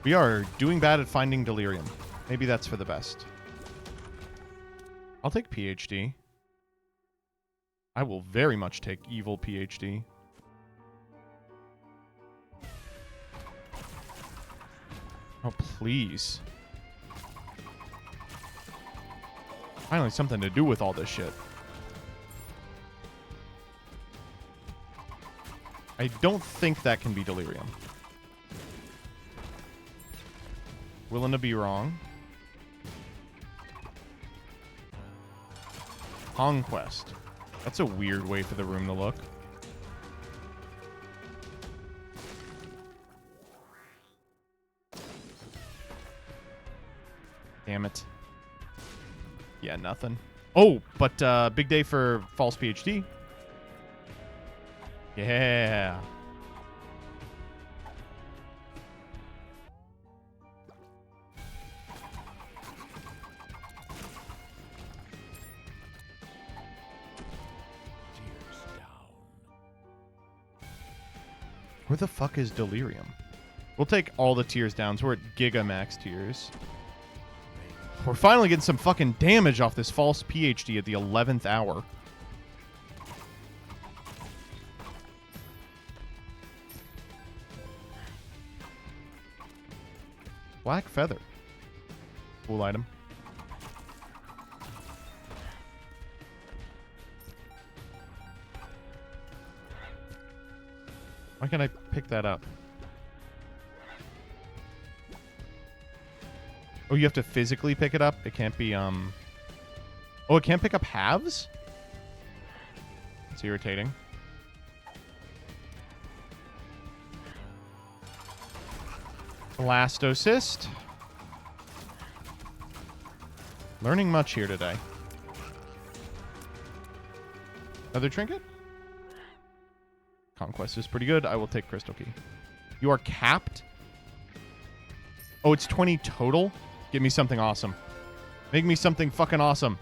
We are doing bad at finding delirium. Maybe that's for the best. I'll take PhD. I will very much take evil PhD. Oh, please. Finally, something to do with all this shit. I don't think that can be delirium. Willing to be wrong. Conquest. That's a weird way for the room to look. Damn it. Yeah, nothing. Oh, but big day for false PhD. Yeah. Where the fuck is delirium? We'll take all the tiers down, so we're at Giga Max tiers. We're finally getting some fucking damage off this false PhD at the 11th hour. Black feather. Cool item. Why can't I pick that up? Oh, you have to physically pick it up? It can't be, Oh, it can't pick up halves? It's irritating. Blastocyst. Learning much here today. Another trinket? Conquest is pretty good. I will take Crystal Key. You are capped? Oh, it's 20 total? Give me something awesome. Make me something fucking awesome.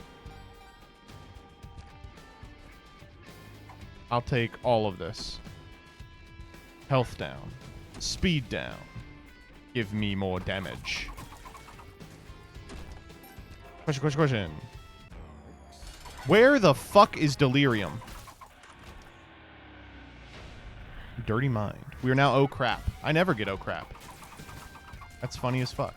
I'll take all of this. Health down. Speed down. Give me more damage. Question. Where the fuck is delirium? Dirty mind. We are now oh crap. I never get oh crap. That's funny as fuck.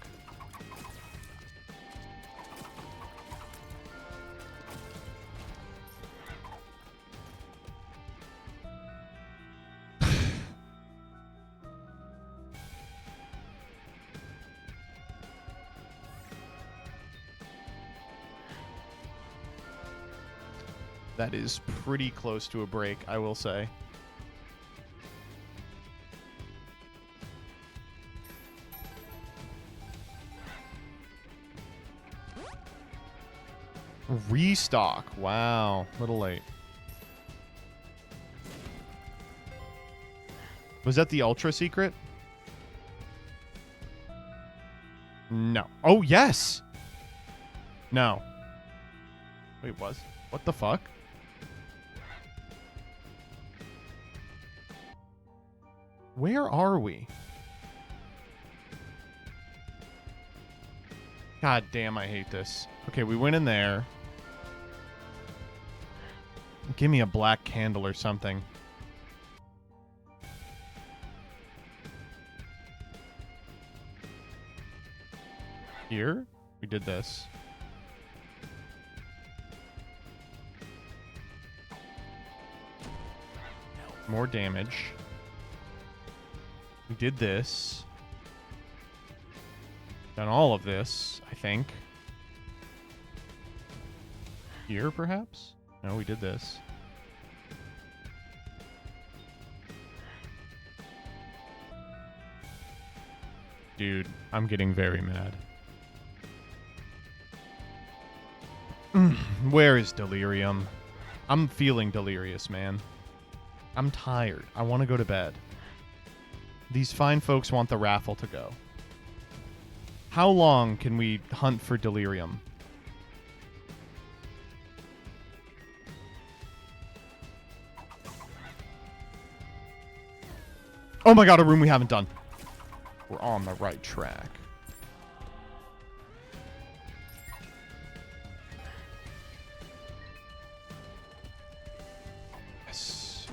That is pretty close to a break, I will say. Restock. Wow. Little late. Was that the ultra secret? No. Oh, yes. No. Wait, was? What the fuck? Where are we? God damn, I hate this. Okay, we went in there. Give me a black candle or something. Here? We did this. More damage. We did this. Done all of this, I think. Here, perhaps? No, we did this. Dude, I'm getting very mad. Where is delirium? I'm feeling delirious, man. I'm tired. I want to go to bed. These fine folks want the raffle to go. How long can we hunt for delirium? Oh my god, a room we haven't done. We're on the right track. Yes.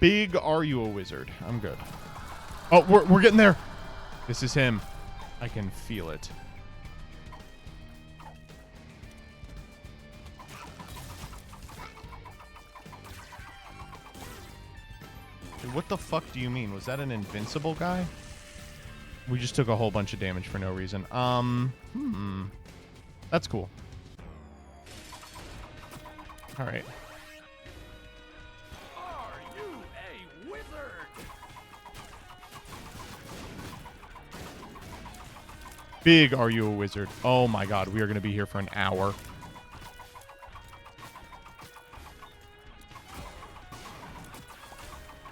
Big, are you a wizard? I'm good. Oh, we're getting there. This is him. I can feel it. Dude, what the fuck do you mean? Was that an invincible guy? We just took a whole bunch of damage for no reason. That's cool. All right. Big, are you a wizard? Oh my god, we are going to be here for an hour.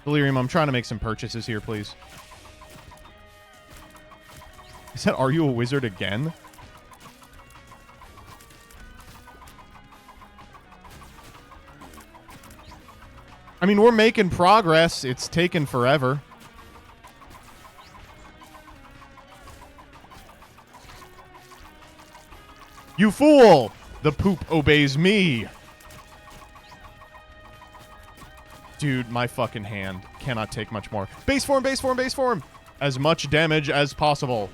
Delirium, I'm trying to make some purchases here, please. Is that, are you a wizard again? I mean, we're making progress. It's taken forever. You fool! The poop obeys me. Dude, my fucking hand cannot take much more. Base form, base form, base form! As much damage as possible.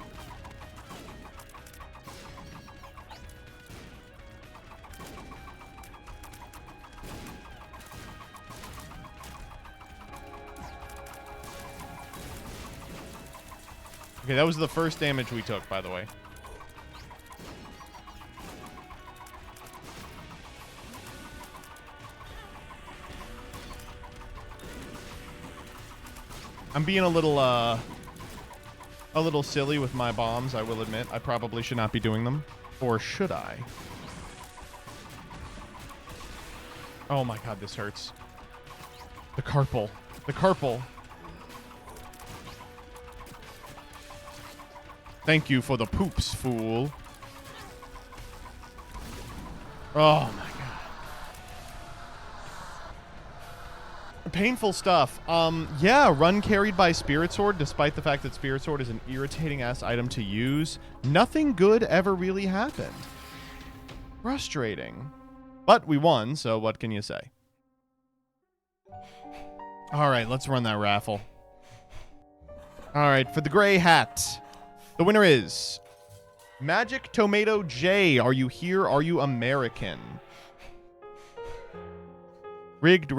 Okay, that was the first damage we took, by the way. I'm being a little silly with my bombs, I will admit. I probably should not be doing them. Or should I? Oh my god, this hurts. The carpal. The carpal. Thank you for the poops, fool. Oh my god. Painful stuff. Yeah, run carried by Spirit Sword, despite the fact that Spirit Sword is an irritating-ass item to use. Nothing good ever really happened. Frustrating. But we won, so what can you say? All right, let's run that raffle. All right, for the gray hat, the winner is Magic Tomato J. Are you here? Are you American? Rigged.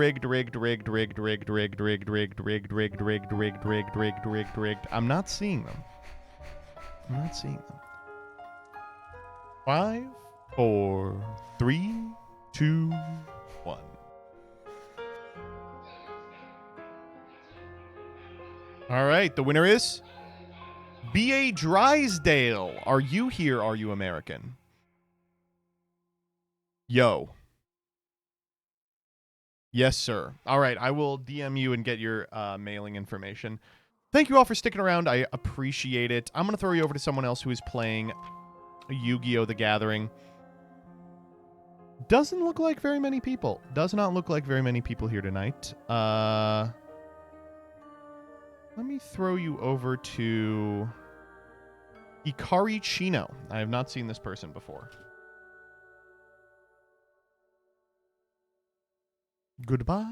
I'm not seeing them. 5, 4, 3, 2, 1. All right, the winner is B.A. Drysdale. Are you here? Are you American? Yo. Yes, sir. All right, I will DM you and get your mailing information. Thank you all for sticking around. I appreciate it. I'm going to throw you over to someone else who is playing Yu-Gi-Oh! The Gathering. Doesn't look like very many people. Does not look like very many people here tonight. Let me throw you over to Ikari Chino. I have not seen this person before. Goodbye.